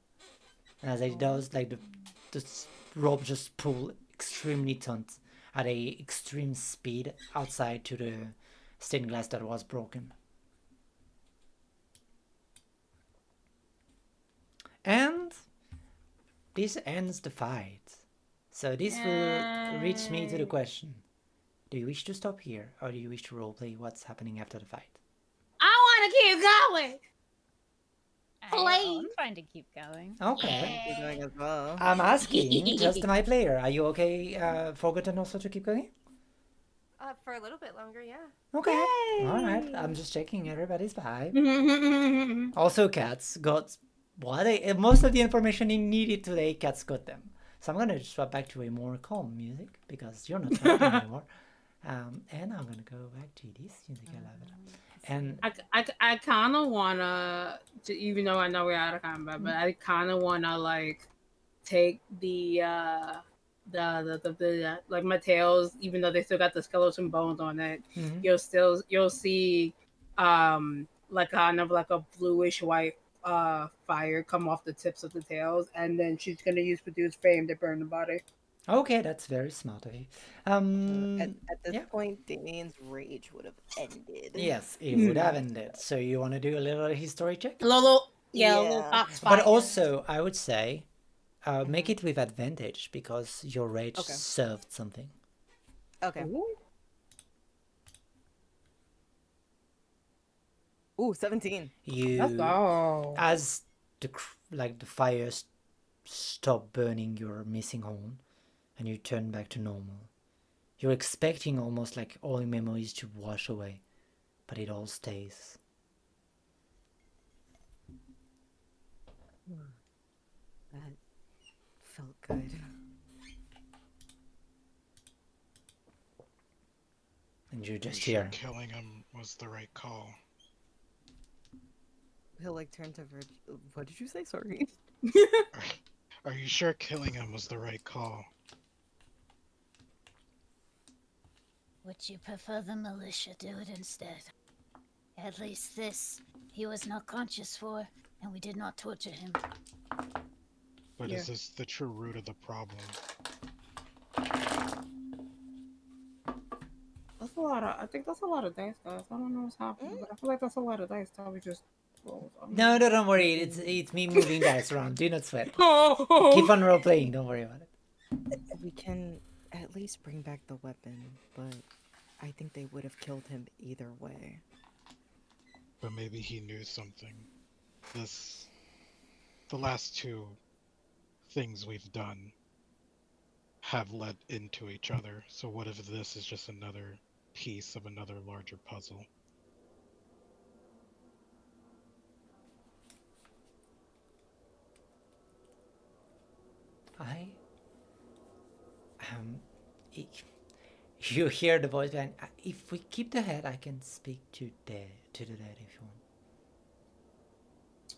And as it does, like the rope just pull extremely taut at a extreme speed outside to the stained glass that was broken. And this ends the fight. So this will reach me to the question: do you wish to stop here, or do you wish to roleplay what's happening after the fight? I want to keep going. I'm trying to keep going. Okay. Keep going as well. I'm asking just my player. Are you okay, Forgotten, also to keep going? For a little bit longer, yeah. Okay. All right. I'm just checking everybody's vibe. Also, Cats got most of the information he needed today. Cats got them. So I'm gonna swap back to a more calm music because you're not talking anymore. And I'm gonna go back to this music. I love it. And I kind of wanna, even though I know we're out of combat, but I kind of wanna like take the like my tails, even though they still got the skeleton bones on it. You'll see like kind of like a bluish white fire come off the tips of the tails, and then she's gonna use produce flame to burn the body. okay, that's very smart of you. At this yeah. point, Damien's rage would have ended. Yes, it would have ended. So you want to do a little history check? A little Yeah. fox But fire. also, I would say, make it with advantage because your rage Okay. served something. Okay. Ooh, 17. Let's go. As the fire stop burning your missing horn, and you turn back to normal, You're expecting almost like all your memories to wash away, but it all stays. That felt good. And you're Are you just sure here. killing him was the right call? He'll like turn to Virgil. What did you say? Sorry. Are you sure killing him was the right call? Would you prefer the militia do it instead? At least this he was not conscious for, and we did not torture him. But Yeah. is this the true root of the problem? That's a lot of. I think that's a lot of dice, guys. I don't know what's happening, but I feel like that's a lot of dice that we just rolled. No, don't worry. It's me moving dice around. Do not sweat. Oh. Keep on role playing. Don't worry about it. We can at least bring back the weapon, but I think they would have killed him either way. But maybe he knew something. The last two things we've done have led into each other. So what if this is just another piece of another larger puzzle? You hear the voice behind. If we keep the head, I can speak to the dead if you want.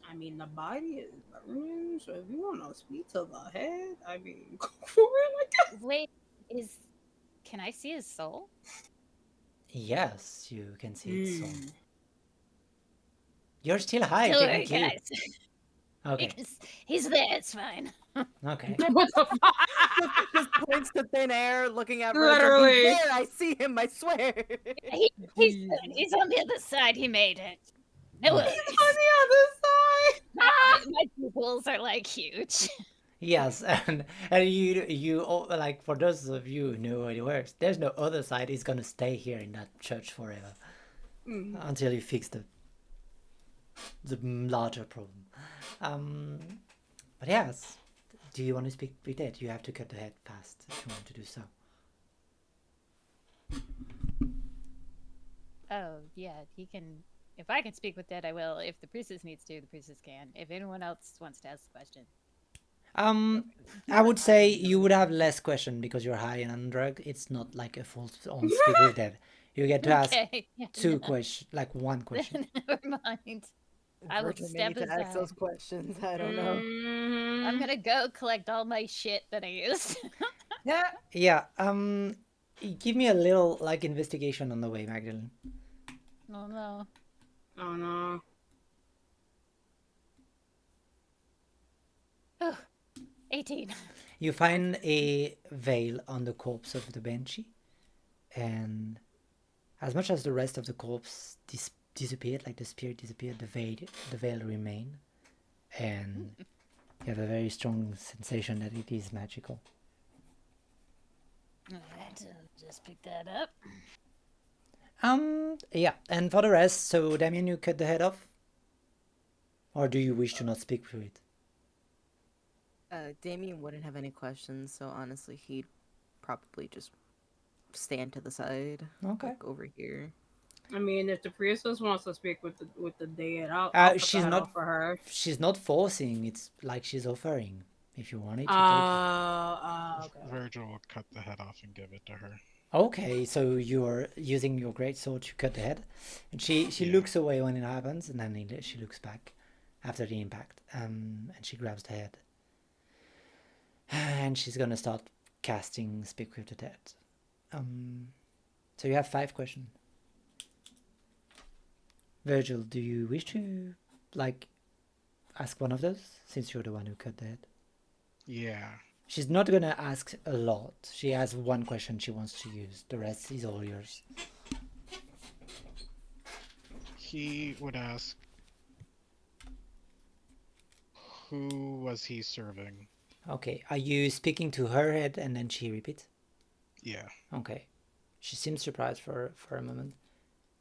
I mean, the body is burning, so if you want to speak to the head, I mean, go for it, I guess. Wait, can I see his soul? Yes, you can see its soul. Hmm. You're still high, Don't worry, technically. guys. Okay. He's there. It's fine. Okay. What the fuck? Just points to thin air, looking at Virgil. Literally. He's there, I see him. I swear. He's good. He's on the other side. He made it. No worries. On the other side. My pupils are like huge. Yes, and you like, for those of you who know how it works, there's no other side. He's gonna stay here in that church forever until you fix the larger problem. But yes, do you want to speak with it? You have to cut the head fast if you want to do so. Oh yeah, he can. If I can speak with Dead, I will. If the priestess needs to, the priestess can. If anyone else wants to ask a question. I would say you would have less question because you're high and on drug. It's not like a full-on speak with dead. You get to ask two questions, like one question. Never mind. I will Virgil may step need to ask aside. those questions. I don't know. I'm gonna go collect all my shit that I used. Yeah. Give me a little like investigation on the way, Magdalene. Oh no. Oh no. Oh, 18. You find a veil on the corpse of the Banshee, and as much as the rest of the corpse disappeared, like the spirit disappeared, the veil remained, and you have a very strong sensation that it is magical. Alright, just pick that up. Yeah, and for the rest, so Damien, you cut the head off? Or do you wish to not speak to it? Damien wouldn't have any questions, so honestly, he'd probably just stand to the side. Okay. Like over here. I mean, if the priestess wants to speak with the dead, I'll put She's that not out for her. She's not forcing, it's like she's offering. If you want it, you take Okay. Virgil will cut the head off and give it to her. it. Okay, so you're using your great sword to cut the head. And she Yeah. looks away when it happens, and then she looks back after the impact. And she grabs the head. And she's gonna start casting Speak with the Dead. So you have 5 questions. Virgil, do you wish to, like, ask one of those, since you're the one who cut the head? Yeah. She's not gonna ask a lot. She has one question she wants to use. The rest is all yours. He would ask, who was he serving? Okay, are you speaking to her head and then she repeats? Yeah. Okay. She seemed surprised for a moment.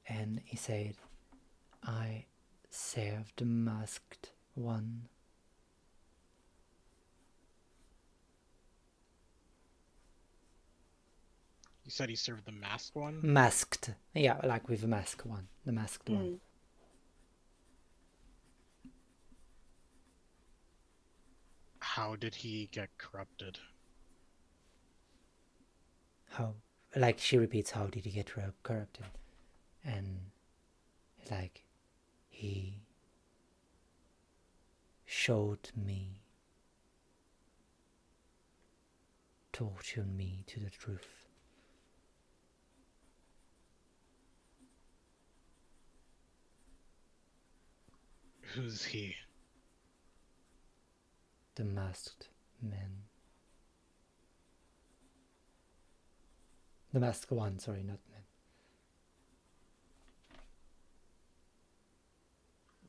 And he said, I served the masked one. You said he served the masked one? Masked. Yeah, like with a mask one. The masked one. How did he get corrupted? How? Like, she repeats, how did he get corrupted? And, like, he showed me, tortured me to the truth. Who's he? The masked man. The masked one, sorry, not man.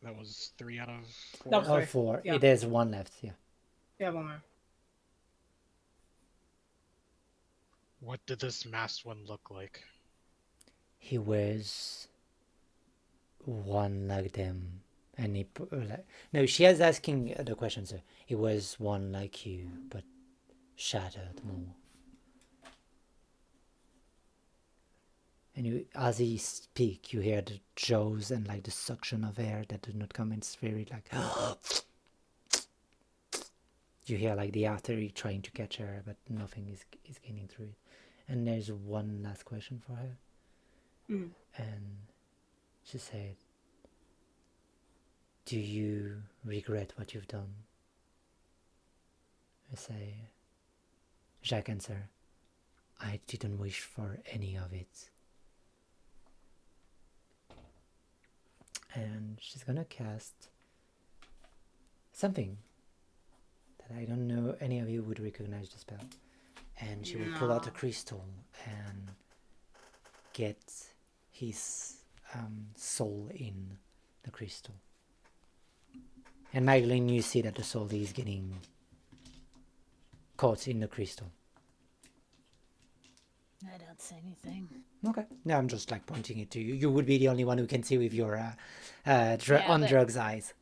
That was 3 out of 4? That was Oh, three. 4. Yeah. There's one left, yeah. Yeah, one more. What did this masked one look like? He wears one like them. And he, like, no, she is asking the question, so he wears one like you, but shattered more. And you, as he speak, you hear the jaws and like the suction of air that do not come. It's very like you hear like the artery trying to catch her, but nothing is getting through it. And there's one last question for her, and she said, "Do you regret what you've done?" I say, Jacques answer, "I didn't wish for any of it." And she's gonna cast something that I don't know any of you would recognize the spell. And she will pull out a crystal and get his soul in the crystal. And Magdalene, you see that the soul is getting caught in the crystal. I don't say anything. Okay. No, I'm just like pointing it to you. You would be the only one who can see with your on but- drugs eyes.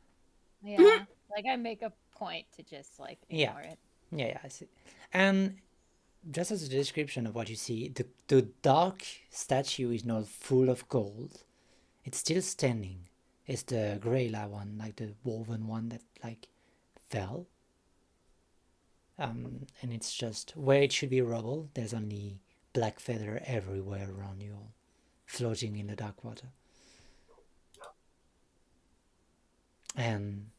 Yeah, like I make a point to just like Yeah. ignore it. Yeah, I see. And just as a description of what you see, the dark statue is not full of gold. It's still standing. It's the Greyla one, like the woven one that like fell. And it's just where it should be rubble, there's only black feather everywhere around you all, floating in the dark water. And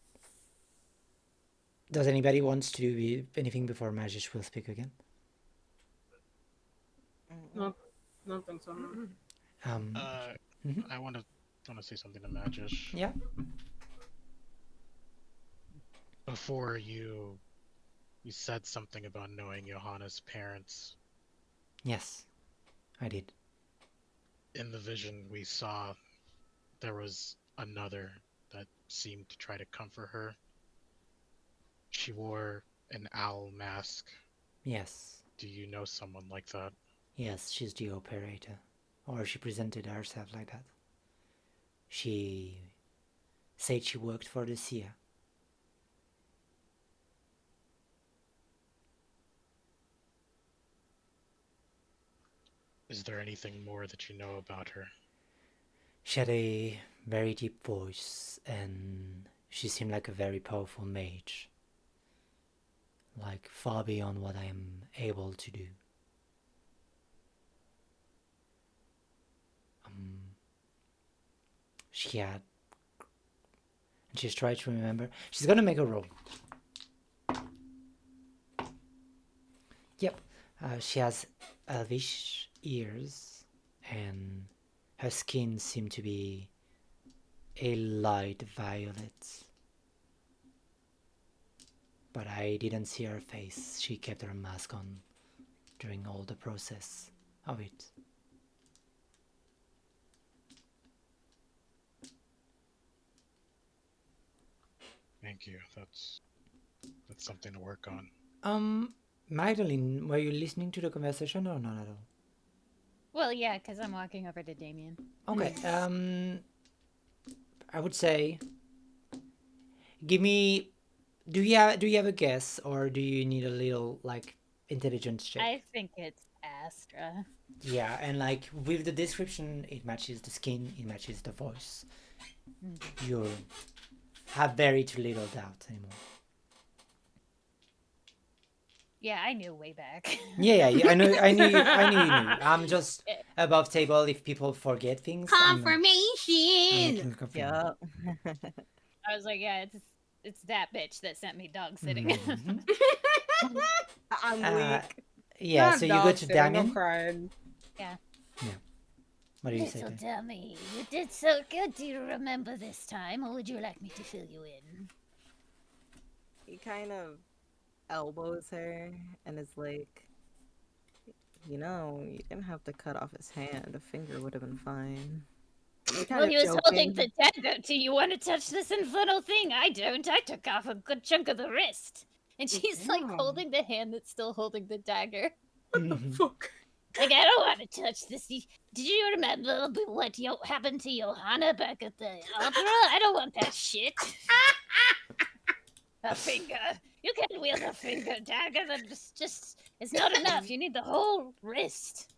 does anybody wants to do anything before Magish will speak again? No, I don't think so. No. I want to say something to Magish. Yeah. Before you said something about knowing Johanna's parents. Yes, I did. In the vision we saw, there was another that seemed to try to comfort her. She wore an owl mask. Yes. Do you know someone like that? Yes, she's the operator. Or she presented herself like that. She said she worked for the seer. Is there anything more that you know about her? She had a very deep voice, and she seemed like a very powerful mage. Like, far beyond what I am able to do. She had... And she's trying to remember. She's gonna make a roll. Yep. She has elvish ears, and her skin seemed to be a light violet. But I didn't see her face. She kept her mask on during all the process of it. Thank you. That's something to work on. Magdalene, were you listening to the conversation or not at all? Well, yeah, because I'm walking over to Damien. Okay. I would say, give me. Do you have a guess, or do you need a little like intelligence check? I think it's Astra. Yeah, and like with the description, it matches the skin, it matches the voice. You have very too little doubt anymore. Yeah, I knew way back. Yeah, I know, I knew, I knew you knew. I'm just above table. If people forget things, I'm Confirmation. making confirm. Yeah. I was like, yeah, it's that bitch that sent me dog sitting. Mhm. I'm Uh, weak. yeah, Not so you go dog to sitting, I'm Damien. crying. Yeah. What do you say? Little Dan? dummy, you did so good. Do you remember this time, or would you like me to fill you in? He kind of elbows her and is like, you know, you didn't have to cut off his hand. A finger would have been fine. You're kind Well, of he was holding joking. the dagger. Do you want to touch this infernal thing? I don't. I took off a good chunk of the wrist. And she's like Damn. holding the hand that's still holding the dagger. Mhm. Fuck. Like, I don't want to touch this. Did you remember what happened to Johanna back at the opera? I don't want that shit. A finger. You can't wield a finger dagger. That's just it's not enough. You need the whole wrist.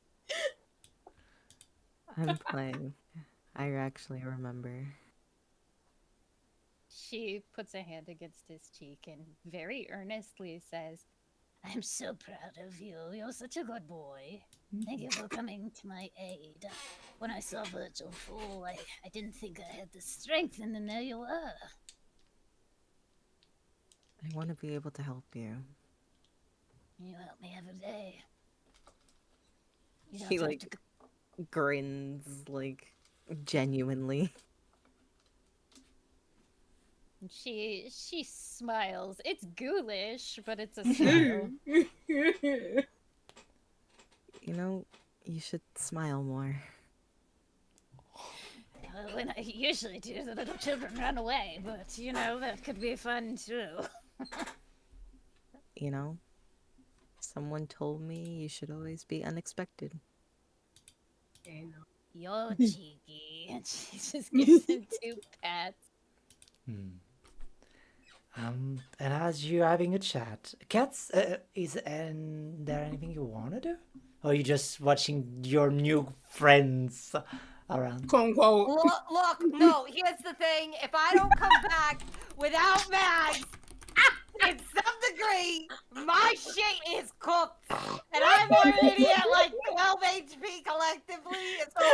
I'm playing. I actually remember. She puts a hand against his cheek and very earnestly says, I'm so proud of you. You're such a good boy. Thank you for coming to my aid. When I saw Virgil fall, I didn't think I had the strength, and then there you were. I want to be able to help you. You help me every day. You don't He have like to grins like genuinely. She smiles. It's ghoulish, but it's a smile. You know, you should smile more. When I usually do, the little children run away, but you know, that could be fun too. You know, someone told me you should always be unexpected. You're cheeky. And she just gives him 2 pats. And as you're having a chat, Cats, is there anything you want to do? Or are you just watching your new friends around? Quote unquote. Look, no, here's the thing. If I don't come back without Mags, in some degree, my shit is cooked. And I'm already at like 12 HP collectively. So,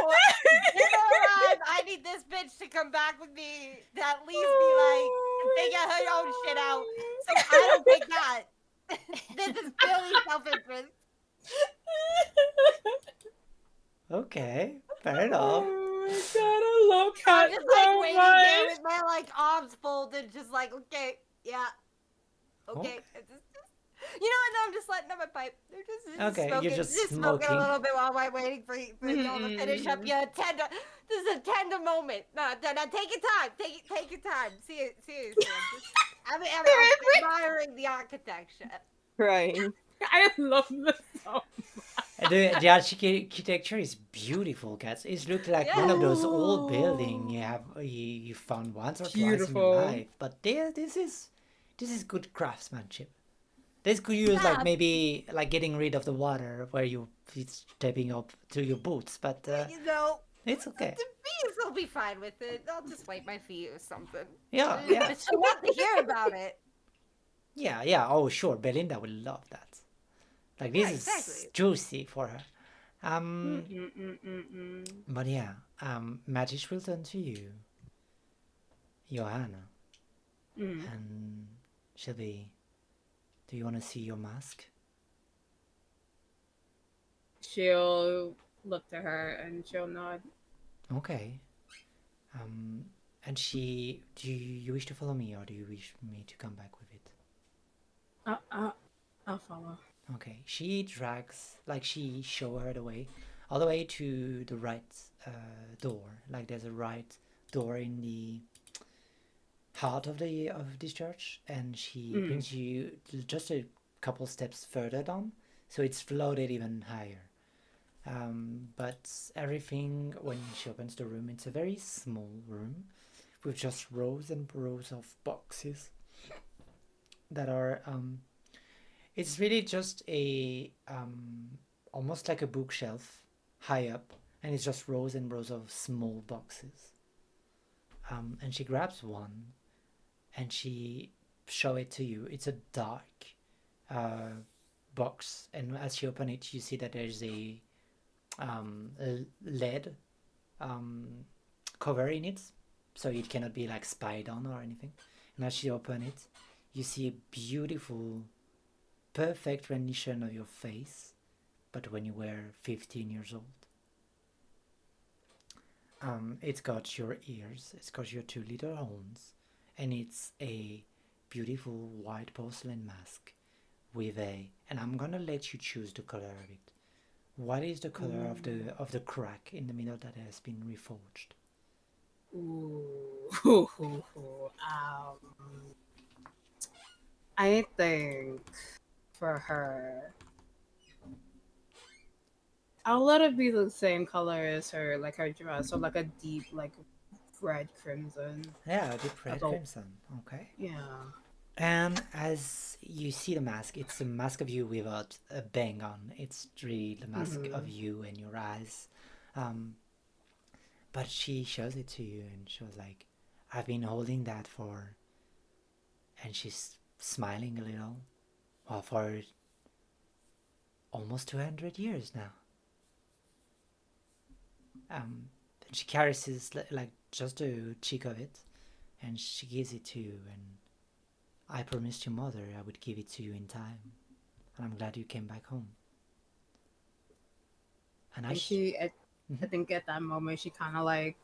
I need this bitch to come back with me to at least be like, figure her own shit out. So I don't think that. This is purely self-interest. Okay, fair enough. Oh my god, I love I'm cats just like so waiting there much. with my like arms folded, just like, okay, yeah. Okay. Okay. It's just, and then I'm just letting out my pipe. They're just Okay, smoking, you're just smoking a smoking. little bit while I'm waiting for y'all to finish up your tender. This is a tender moment. No, take your time. Take your time. Seriously, I'm admiring the architecture. Right. I love this so The architecture is beautiful, Cats. It looks like one of those old buildings you found once or twice in your Beautiful. life. But this is good craftsmanship. This could use like Yeah. maybe like getting rid of the water where it's stepping up to your boots, but it's okay. The bees will be fine with it. I'll just wipe my feet or something. Yeah. But she'll want to hear about it. Yeah. Oh, sure. Belinda will love that. Like this Yeah, is exactly. juicy for her. Mm-mm-mm-mm-mm. But yeah. Magic will turn to you, Johanna, Mm. and she'll be. Do you want to see your mask? She'll look to her and she'll nod. Okay. And do you wish to follow me, or do you wish me to come back with it? I'll follow. Okay. She show her the way, all the way to the right door. Like there's a right door in the heart of this church, and she brings you just a couple steps further down, so it's floated even higher. But everything, when she opens the room, it's a very small room with just rows and rows of boxes that are it's really just a almost like a bookshelf high up, and it's just rows and rows of small boxes. And she grabs one, and she show it to you. It's a dark box, and as you open it, you see that there's a lead cover in it, so it cannot be like spied on or anything. And as you open it, you see a beautiful, perfect rendition of your face, but when you were 15 years old. It's got your ears, it's got your two little horns, and it's a beautiful white porcelain mask with and I'm gonna let you choose the color of it. What is the color of the crack in the middle that has been reforged? Ooh. I think for her, I'll let it be the same color as her, like her dress, so like a deep, like red crimson. Yeah, a deep red Like a- crimson. Okay. Yeah. And as you see the mask, it's a mask of you without a bang on. It's really the mask of you and your eyes. But she shows it to you and she was like, I've been holding that for, and she's smiling a little, well, for almost 200 years now. And she caresses like just a cheek of it, and she gives it to you, and I promised your mother I would give it to you in time, and I'm glad you came back home. And I think at that moment she kind of like,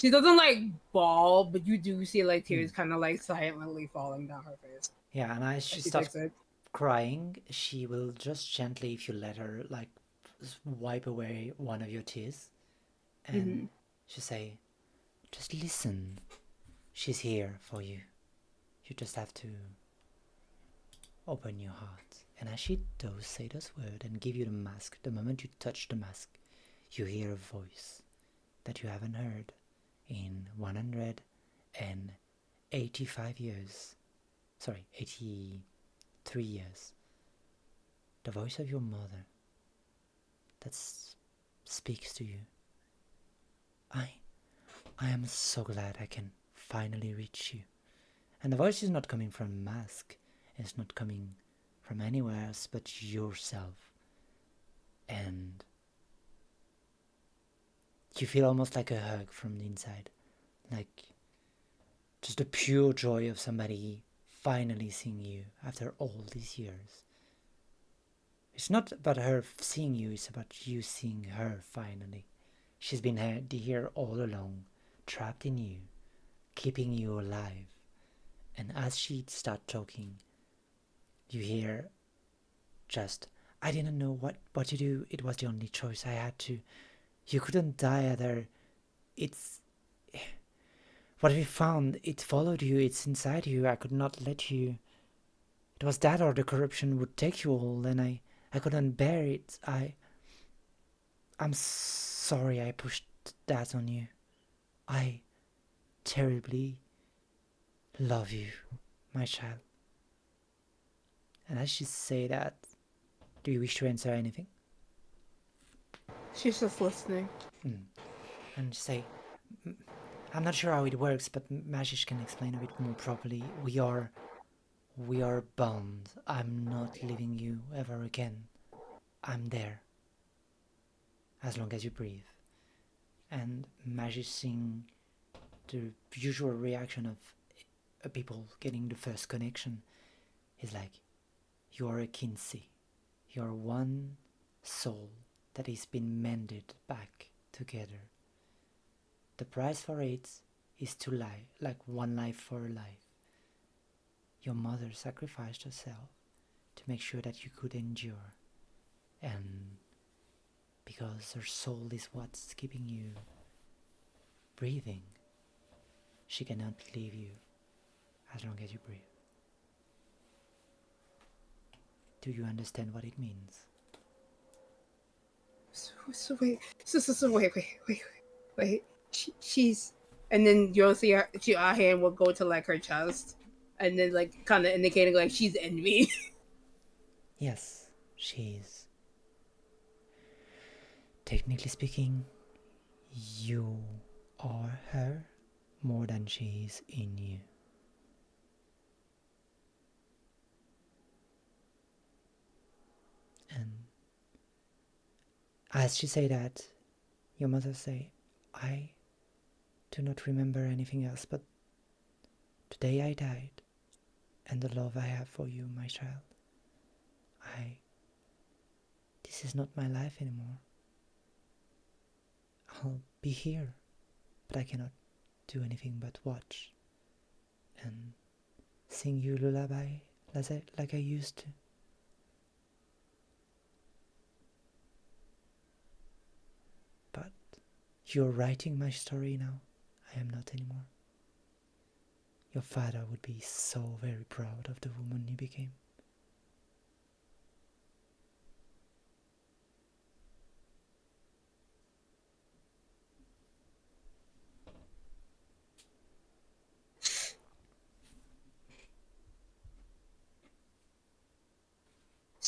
she doesn't like bawl, but you do see like tears kind of like silently falling down her face. Yeah, and as she starts crying, she will just gently, if you let her, like wipe away one of your tears, and she'll say, just listen, she's here for you. You just have to open your heart. And as she does say those words and give you the mask, the moment you touch the mask, you hear a voice that you haven't heard in 185 years. Sorry, 83 years. The voice of your mother that speaks to you. I am so glad I can finally reach you. And the voice is not coming from a mask. It's not coming from anywhere else but yourself. And you feel almost like a hug from the inside. Like just the pure joy of somebody finally seeing you after all these years. It's not about her seeing you, it's about you seeing her finally. She's been here all along, trapped in you, keeping you alive. And as she starts talking, you hear just, I didn't know what to do. It was the only choice I had to. You couldn't die either. It's what we found. It followed you. It's inside you. I could not let you. It was that or the corruption would take you all, and I couldn't bear it. I'm sorry I pushed that on you. I terribly love you, my child. And as she say that, do you wish to answer anything? She's just listening. And say, I'm not sure how it works, but Magish can explain a bit more properly. We are bound. I'm not leaving you ever again. I'm there. As long as you breathe. And Magish seeing the usual reaction of people getting the first connection is like, you are a Kinsey. You are one soul that has been mended back together. The price for it is to lie, like one life for a life. Your mother sacrificed herself to make sure that you could endure. And because her soul is what's keeping you breathing, she cannot leave you as long as you breathe. Do you understand what it means? So wait. She's, and then you'll see her. Our hand will go to like her chest, and then like kind of indicating like she's in me. Yes, she is. technically speaking, you are her more than she is in you. And as she say that, your mother say, I do not remember anything else, but today I died, and the love I have for you, my child, this is not my life anymore. I'll be here, but I cannot do anything but watch and sing you lullaby like I used to. But you're writing my story now. I am not anymore. Your father would be so very proud of the woman you became.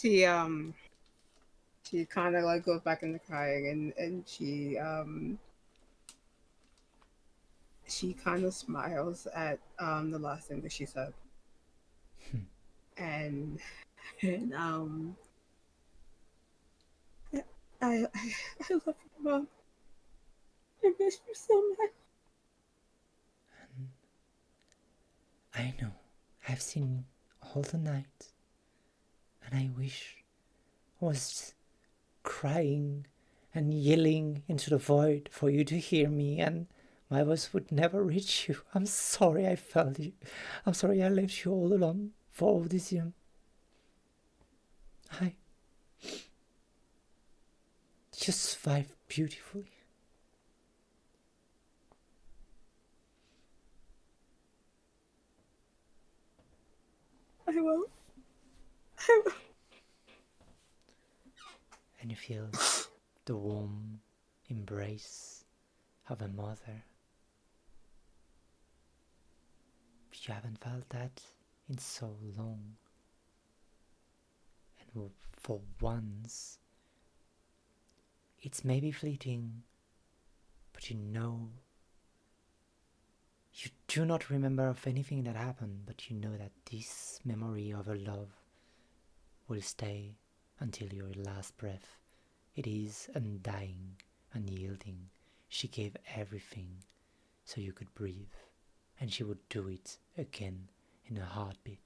She kind of like goes back into crying, and she kind of smiles at the last thing that she said, and and I love you, Mom. I miss you so much. I know. I've seen all the night, and I wish I was crying and yelling into the void for you to hear me, and my voice would never reach you. I'm sorry I failed you. I'm sorry I left you all alone for all this year. You survived beautifully. I will. And you feel the warm embrace of a mother. You haven't felt that in so long. And for once, it's maybe fleeting, but you know, you do not remember of anything that happened, but you know that this memory of her love will stay until your last breath. It is undying, unyielding. She gave everything so you could breathe, and she would do it again in a heartbeat.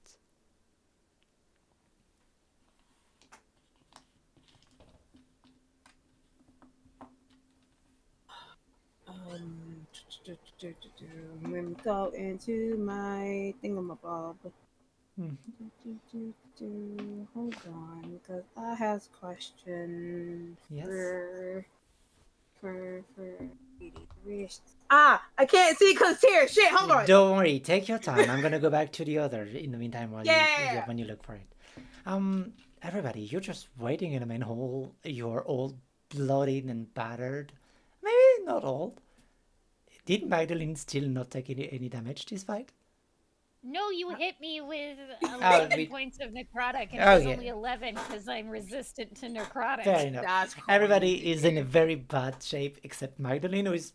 Let me go into my thingamabob. Hold on, because I have questions Yes. for I can't see because here. Shit, hold on. Don't worry, take your time. I'm gonna go back to the other in the meantime while Yeah. when you look for it. Everybody, you're just waiting in the main hall. You're all bloodied and battered. Maybe not all. Did Magdalene still not take any damage this fight? No, you hit me with Oh, 11 points of necrotic, and it was only 11 because I'm resistant to necrotic. Fair enough. That's Everybody is in a very bad shape except Magdalene, who is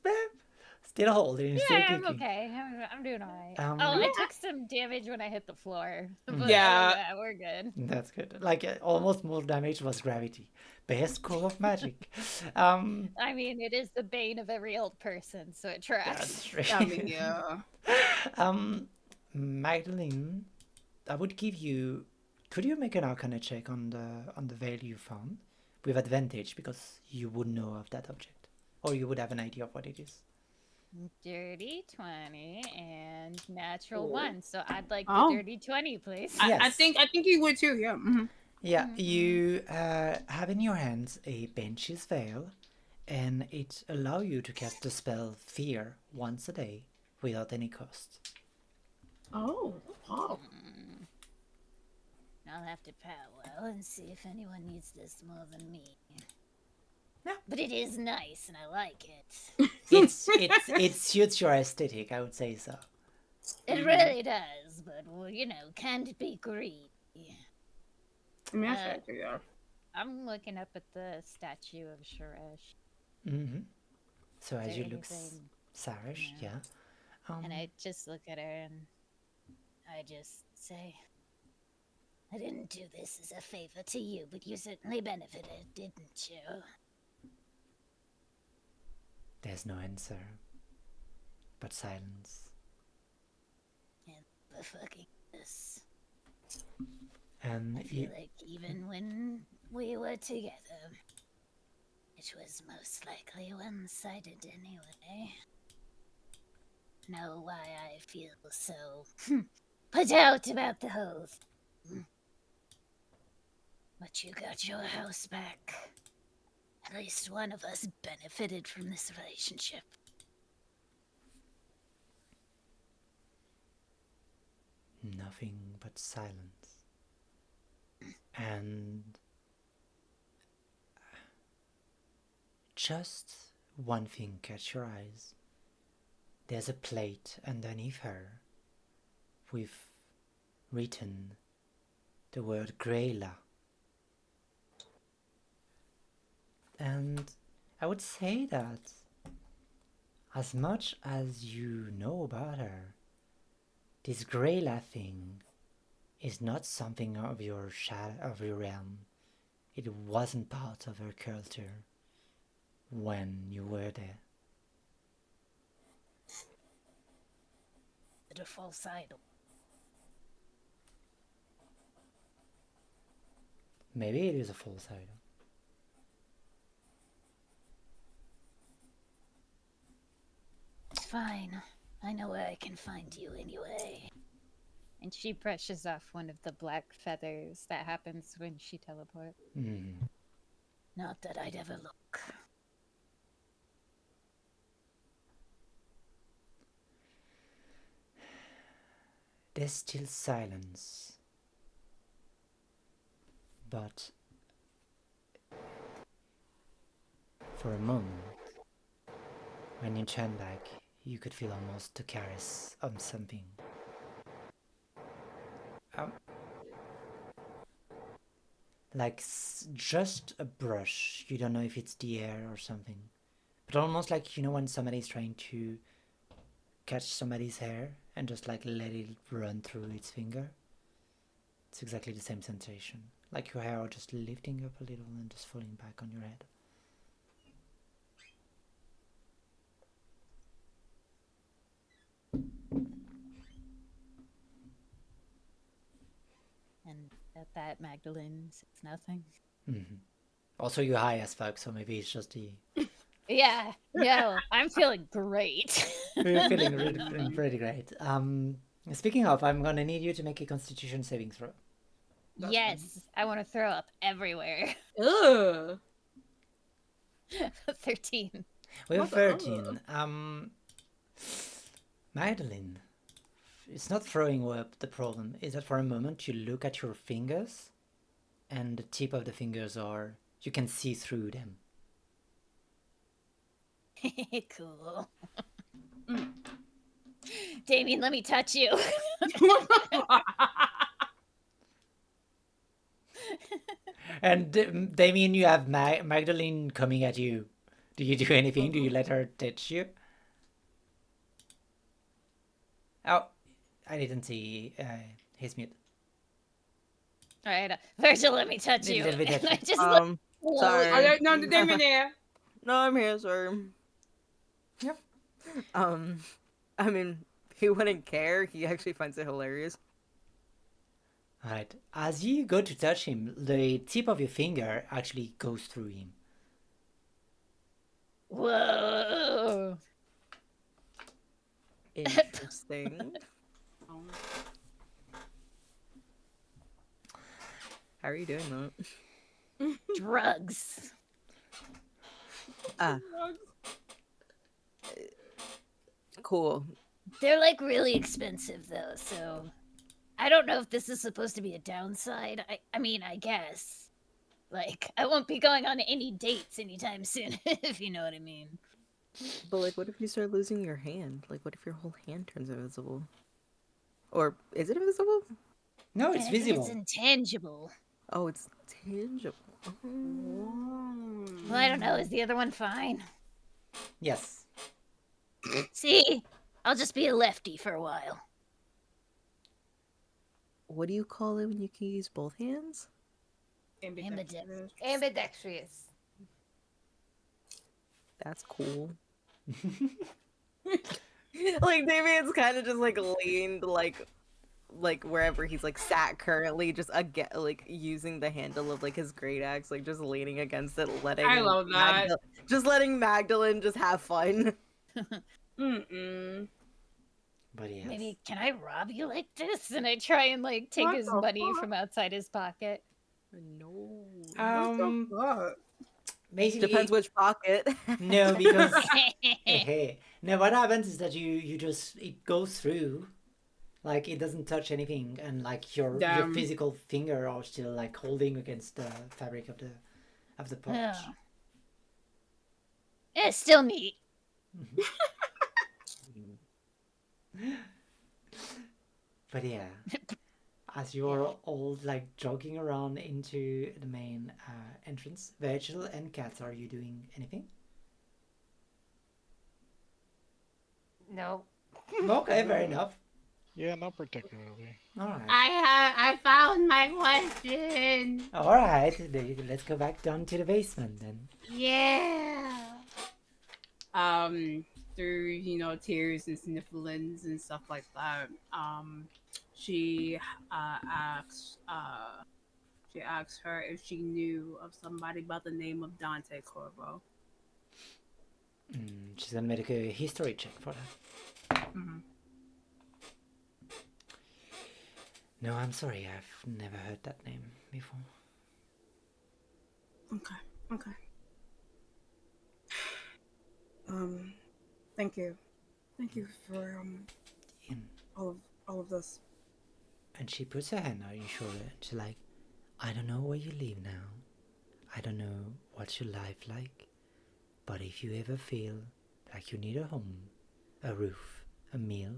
still holding, still Yeah, kicking. I'm okay. I'm doing alright. Yeah. I took some damage when I hit the floor. But Yeah. we're good. That's good. Like almost more damage was gravity. Best school of magic. I mean, it is the bane of every old person, so it tracks. That's true. I mean, yeah. Magdalene, I would give you. Could you make an Arcana check on the veil you found with advantage because you would know of that object, or you would have an idea of what it is. Dirty 20 and natural 1. So I'd like Oh. the dirty 20, please. Yes. I think you would too. Yeah. Yeah, you have in your hands a Banshee's Veil, and it allows you to cast the spell Fear once a day without any cost. Oh. Wow. I'll have to powwow and see if anyone needs this more than me. Yeah. But it is nice, and I like it. It suits your aesthetic, I would say so. It really does, but, well, can't be greedy. I mean, yeah. I'm looking up at the statue of Sharesh. Mm-hmm. So Is as there you look anything? Sarish, No. yeah. And I just look at her and I just say, I didn't do this as a favor to you, but you certainly benefited, didn't you? There's no answer, but silence. And the fucking this. And I feel like even when we were together, it was most likely one-sided anyway. Know why I feel so put out about the whole thing. But you got your house back. At least one of us benefited from this relationship. nothing but silence. And just one thing catch your eyes. There's a plate underneath her with written the word Grayla. And I would say that as much as you know about her, this Grayla thing is not something of your realm. It wasn't part of her culture when you were there. The false idol. Maybe it is a false idol. It's fine. I know where I can find you anyway. And she brushes off one of the black feathers that happens when she teleports. Not that I'd ever look. There's still silence. But for a moment, when you turn back, you could feel almost a caress on something. Like just a brush. You don't know if it's the air or something. But almost like, you know, when somebody's trying to catch somebody's hair and just like let it run through its finger. It's exactly the same sensation. Like your hair just lifting up a little and just falling back on your head. And at that, Magdalene says nothing. Also, you're high as fuck, so maybe it's just the... Yeah, no, I'm feeling great. You're feeling pretty great. Speaking of, I'm gonna need you to make a Constitution saving throw. Yes, I want to throw up everywhere. Ugh. 13. We have 13. Madeline, it's not throwing up the problem. Is that for a moment you look at your fingers, and the tip of the fingers are... you can see through them. Cool. Damien, let me touch you. And Damien, you have Magdalene coming at you. Do you do anything? Do you let her touch you? Oh, I didn't see his mute. All right, Virgil, let me touch you. Let me touch And I you. just look Sorry. slowly. No, Damien there. No, I'm here, sir. Yep. I mean, he wouldn't care. He actually finds it hilarious. Alright, as you go to touch him, the tip of your finger actually goes through him. Whoa. Interesting. How are you doing that? Drugs. Cool. They're like really expensive though, so I don't know if this is supposed to be a downside. I mean, I guess. Like, I won't be going on any dates anytime soon, if you know what I mean. But like, what if you start losing your hand? Like, what if your whole hand turns invisible? Or is it invisible? No, it's I think visible. it's intangible. Oh, it's tangible. Well, I don't know. Is the other one fine? Yes. See, I'll just be a lefty for a while. What do you call it when you can use both hands? Ambidextrous. Ambidextrous. That's cool. Like Damien's kind of just like leaned like wherever he's like sat currently, just again like using the handle of like his great axe, like just leaning against it, letting I love that. just letting Magdalene just have fun. Mm-mm. But yes. Maybe can I rob you like this? And I try and like take What his the money fuck? from outside his pocket. No. What the fuck? Basically, Depends which pocket. no, because hey, no. What happens is that you just it goes through, like it doesn't touch anything, and like your Damn. physical finger are still like holding against the fabric of the pouch. Oh. It's still neat. But yeah, as you are all like jogging around into the main entrance, Virgil and Kat, are you doing anything? No. Okay, fair enough. Yeah, not particularly. All right. I found my question. All right. Let's go back down to the basement then. Yeah. Through tears and snifflings and stuff like that, she asks her if she knew of somebody by the name of Dante Corvo. She's gonna make a history check for that. Mhm. No, I'm sorry. I've never heard that name before. Okay. Thank you for And, all of this. and she puts her hand on your shoulder. She's like, I don't know where you live now. I don't know what's your life like. But if you ever feel like you need a home, a roof, a meal,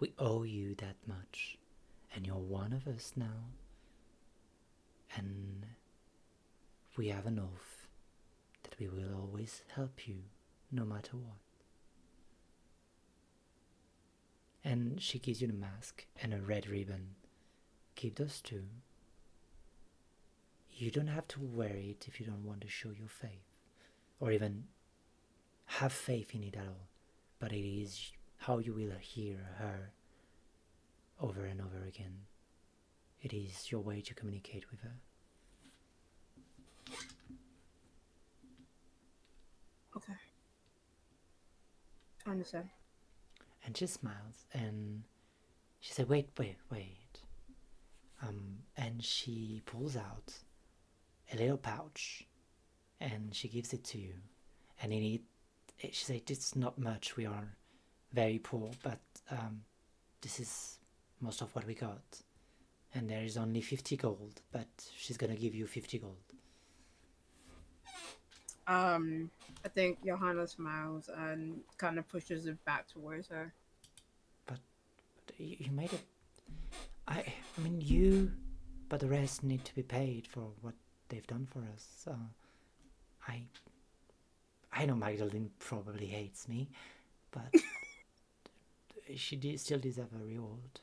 we owe you that much. And you're one of us now. And we have an oath that we will always help you, no matter what. And she gives you the mask and a red ribbon. Keep those two. You don't have to wear it if you don't want to show your faith, or even have faith in it at all. But it is how you will hear her over and over again. It is your way to communicate with her. Okay. I understand. And she smiles and she said, wait. And she pulls out a little pouch and she gives it to you. And in it, she said, it's not much, we are very poor, but this is most of what we got. And there is only 50 gold, but she's gonna give you 50 gold. I think Johanna smiles and kind of pushes it back towards her. But you made it. I mean, you, but the rest need to be paid for what they've done for us. I know Magdalene probably hates me, but she still deserves a reward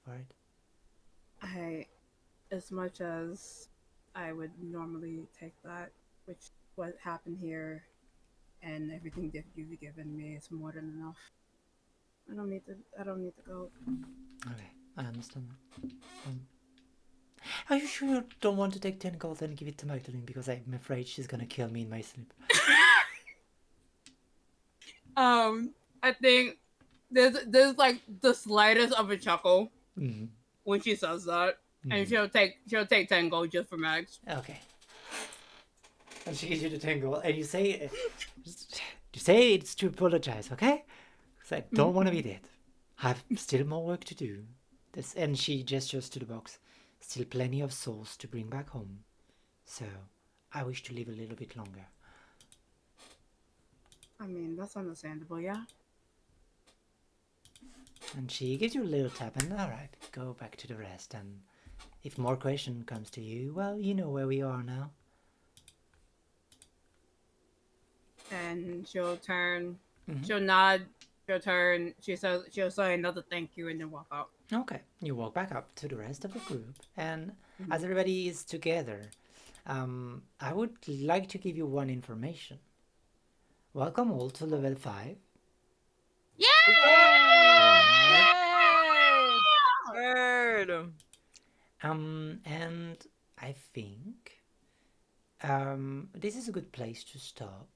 for it. As much as I would normally take that, which what happened here, and everything that you've given me is more than enough. I don't need to go. Okay, I understand that. Are you sure you don't want to take 10 gold and give it to Magdalene? Because I'm afraid she's gonna kill me in my sleep. I think there's like the slightest of a chuckle when she says that, and she'll take 10 gold just for Max. Okay. And she gives you the 10 gold, and you say it's to apologize, okay? Because I don't want to be dead. I have still more work to do. And she gestures to the box. Still plenty of souls to bring back home. So, I wish to live a little bit longer. I mean, that's understandable, yeah? And she gives you a little tap, and alright, go back to the rest. And if more question comes to you, well, you know where we are now. and she'll turn. Mhm. She'll nod. She'll turn. She'll say another thank you and then walk out. Okay, you walk back up to the rest of the group, and as everybody is together, I would like to give you one information. Welcome all to level 5. Bird. And I think this is a good place to stop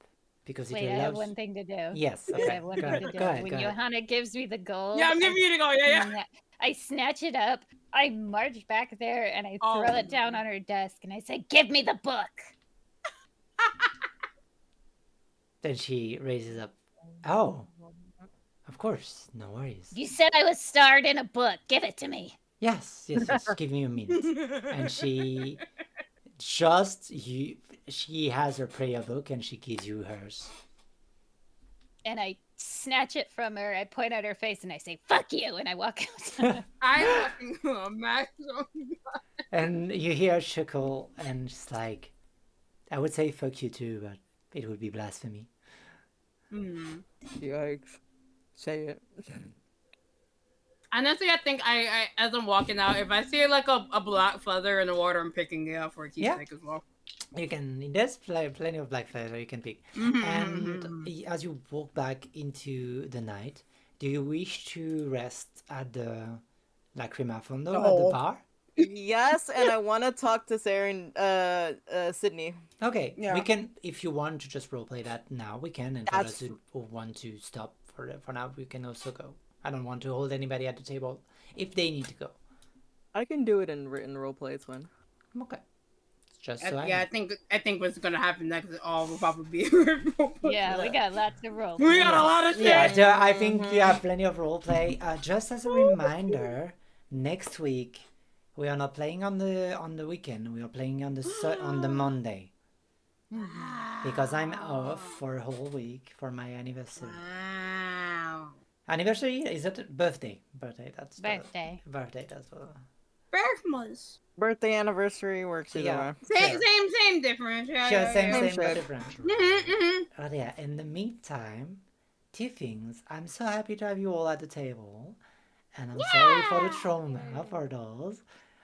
because Wait, it I have allows. one thing to do. Yes, I okay. have one Go thing ahead, to do. go ahead, When go ahead. Johanna gives me the gold, Yeah, I'm giving you to go. Yeah, yeah. I snatch it up, I march back there, and I throw Oh. it down on her desk, and I say, "Give me the book." Then she raises up. Oh, of course, no worries. You said I was starred in a book. Give it to me. Yes, yes, yes. Give me a minute. And she just you. She has her prayer book and she gives you hers. And I snatch it from her. I point at her face, and I say, "Fuck you!" And I walk out. I fucking max. And you hear a chuckle, and she's like, I would say fuck you too, but it would be blasphemy. Yikes. Say it. Honestly, I think I as I'm walking out, if I see like a black feather in the water, I'm picking it up for a keepsake as well. You can, there's plenty of black feather you can pick. And as you walk back into the night, do you wish to rest at the Lacrima Fondo at the bar? Yes, and I want to talk to Sarah and Sydney. Okay, Yeah. we can, if you want to just roleplay that now, we can. And for That's- those who want to stop for now, we can also go. I don't want to hold anybody at the table if they need to go. I can do it in written roleplay. It's fine. Okay. Just so Yeah, know. I think what's gonna happen next is all will probably be. Yeah, we got lots of roll. We got a lot of shit. Yeah, I think you have plenty of roleplay. Just as a reminder, next week we are not playing on the weekend. We are playing on the Monday because I'm off for a whole week for my anniversary. Wow. Anniversary, is it birthday? Birthday. That's Birthday. Birthday. That's what. Christmas. Birthday anniversary works either Yeah. way. Same difference. Yeah, Sure, yeah, same, yeah. but shit. different. But yeah, in the meantime, two things. I'm so happy to have you all at the table, and I'm sorry for the trauma for those.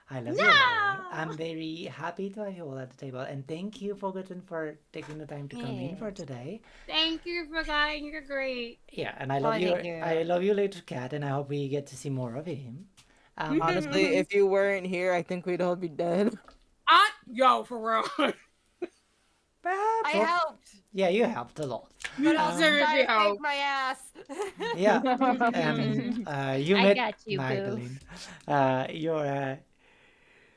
I love you all. I'm very happy to have you all at the table, and thank you, Forgotten, for taking the time to come in for today. Thank you for guiding. You're great. Yeah, and I love you. thank you. I love you, little cat, and I hope we get to see more of him. Honestly, if you weren't here, I think we'd all be dead. Yo, for real. perhaps. I helped. Yeah, you helped a lot. But also seriously trying to helped. save my ass. Yeah, and you I met got you, boo. Magdalene.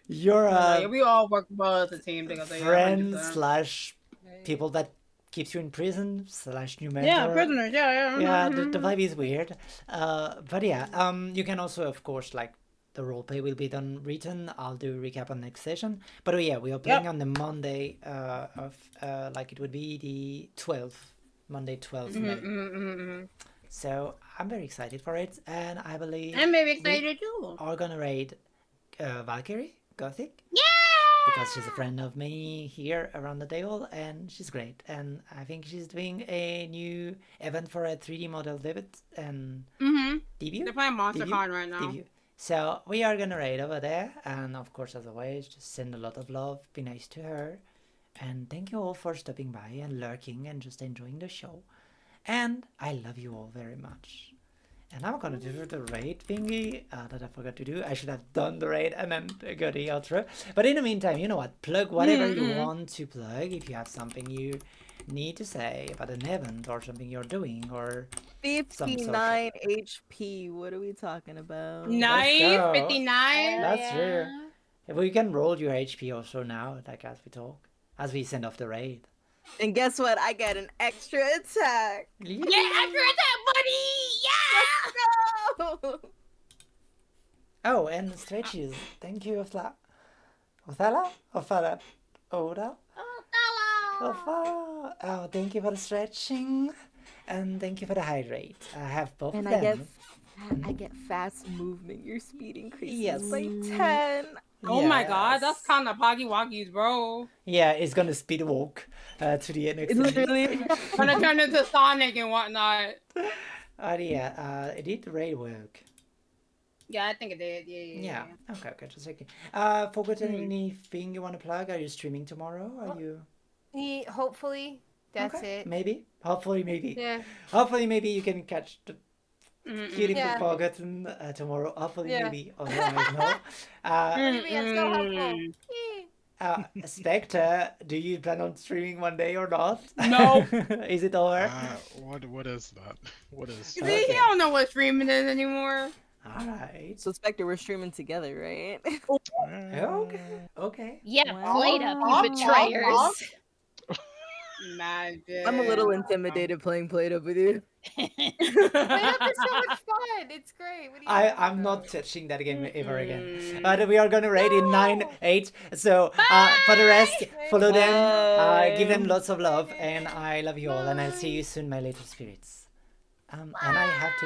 You're Yeah, we all work well as a team together. friend Yeah, 100%. slash people that keeps you in prison slash new mentor. Yeah, prisoners. Yeah. Yeah, the vibe is weird. But yeah, you can also, of course, like, the roleplay will be done written. I'll do a recap on next session. But yeah, we are playing on the Monday of like it would be the 12th, Monday 12th May. So I'm very excited for it, and I believe I'm very excited too. are gonna raid Valkyrie Gothic. Because she's a friend of me here around the table, and she's great. And I think she's doing a new event for a 3D model debut and debut. They're playing Debut? MonsterCon right now. Debut. So we are gonna raid over there, and of course, as always, just send a lot of love, be nice to her, and thank you all for stopping by and lurking and just enjoying the show. And I love you all very much. And I'm gonna do the raid thingy that I forgot to do. I should have done the raid and then go to the outro. But in the meantime, you know what? Plug whatever you want to plug. If you have something you need to say about an event or something you're doing or 59 HP. What are we talking about? Nice, go. 59. That's true. We can roll your HP also now, like as we talk, as we send off the raid. And guess what? I get an extra attack. Yeah, after that, buddy. Yeah. No! Oh, and stretches. Thank you, Othala? Oda? Oh, thank you for the stretching. And thank you for the hydrate. I have both And of them. I get fast movement. Your speed increases Yes. by 10. Oh my god, Yes. that's kind of Poggy Woggies, bro. Yeah, it's gonna speed walk to the next It's enemy. literally. Gonna turn into Sonic and whatnot. Oh yeah, it did raid work. Yeah, I think it did. Yeah. Yeah. Okay, just checking. Forgotten anything you want to plug? Are you streaming tomorrow? Are you? Hopefully, that's Okay, it. maybe. Hopefully, maybe. Yeah. Hopefully, maybe you can catch the beautiful Yeah. Forgotten tomorrow. Hopefully, Yeah. maybe. Otherwise, no. Believe me, I'm so hopeful. Spectre, do you plan on streaming one day or not? No. Is it over? What is that? What is? See, he don't know what streaming is anymore. All right. So Spectre, we're streaming together, right? Okay. Yeah, Wow. played up, you betrayers. Imagine. I'm a little intimidated playing Play Up with you. Play up is so much fun. It's great. What are you talking I'm not about? touching that game ever again. Mm. But we are gonna rate in 9, 8. So for the rest, follow them, give them lots of love, and I love you all, and I'll see you soon, my little spirits. And I have to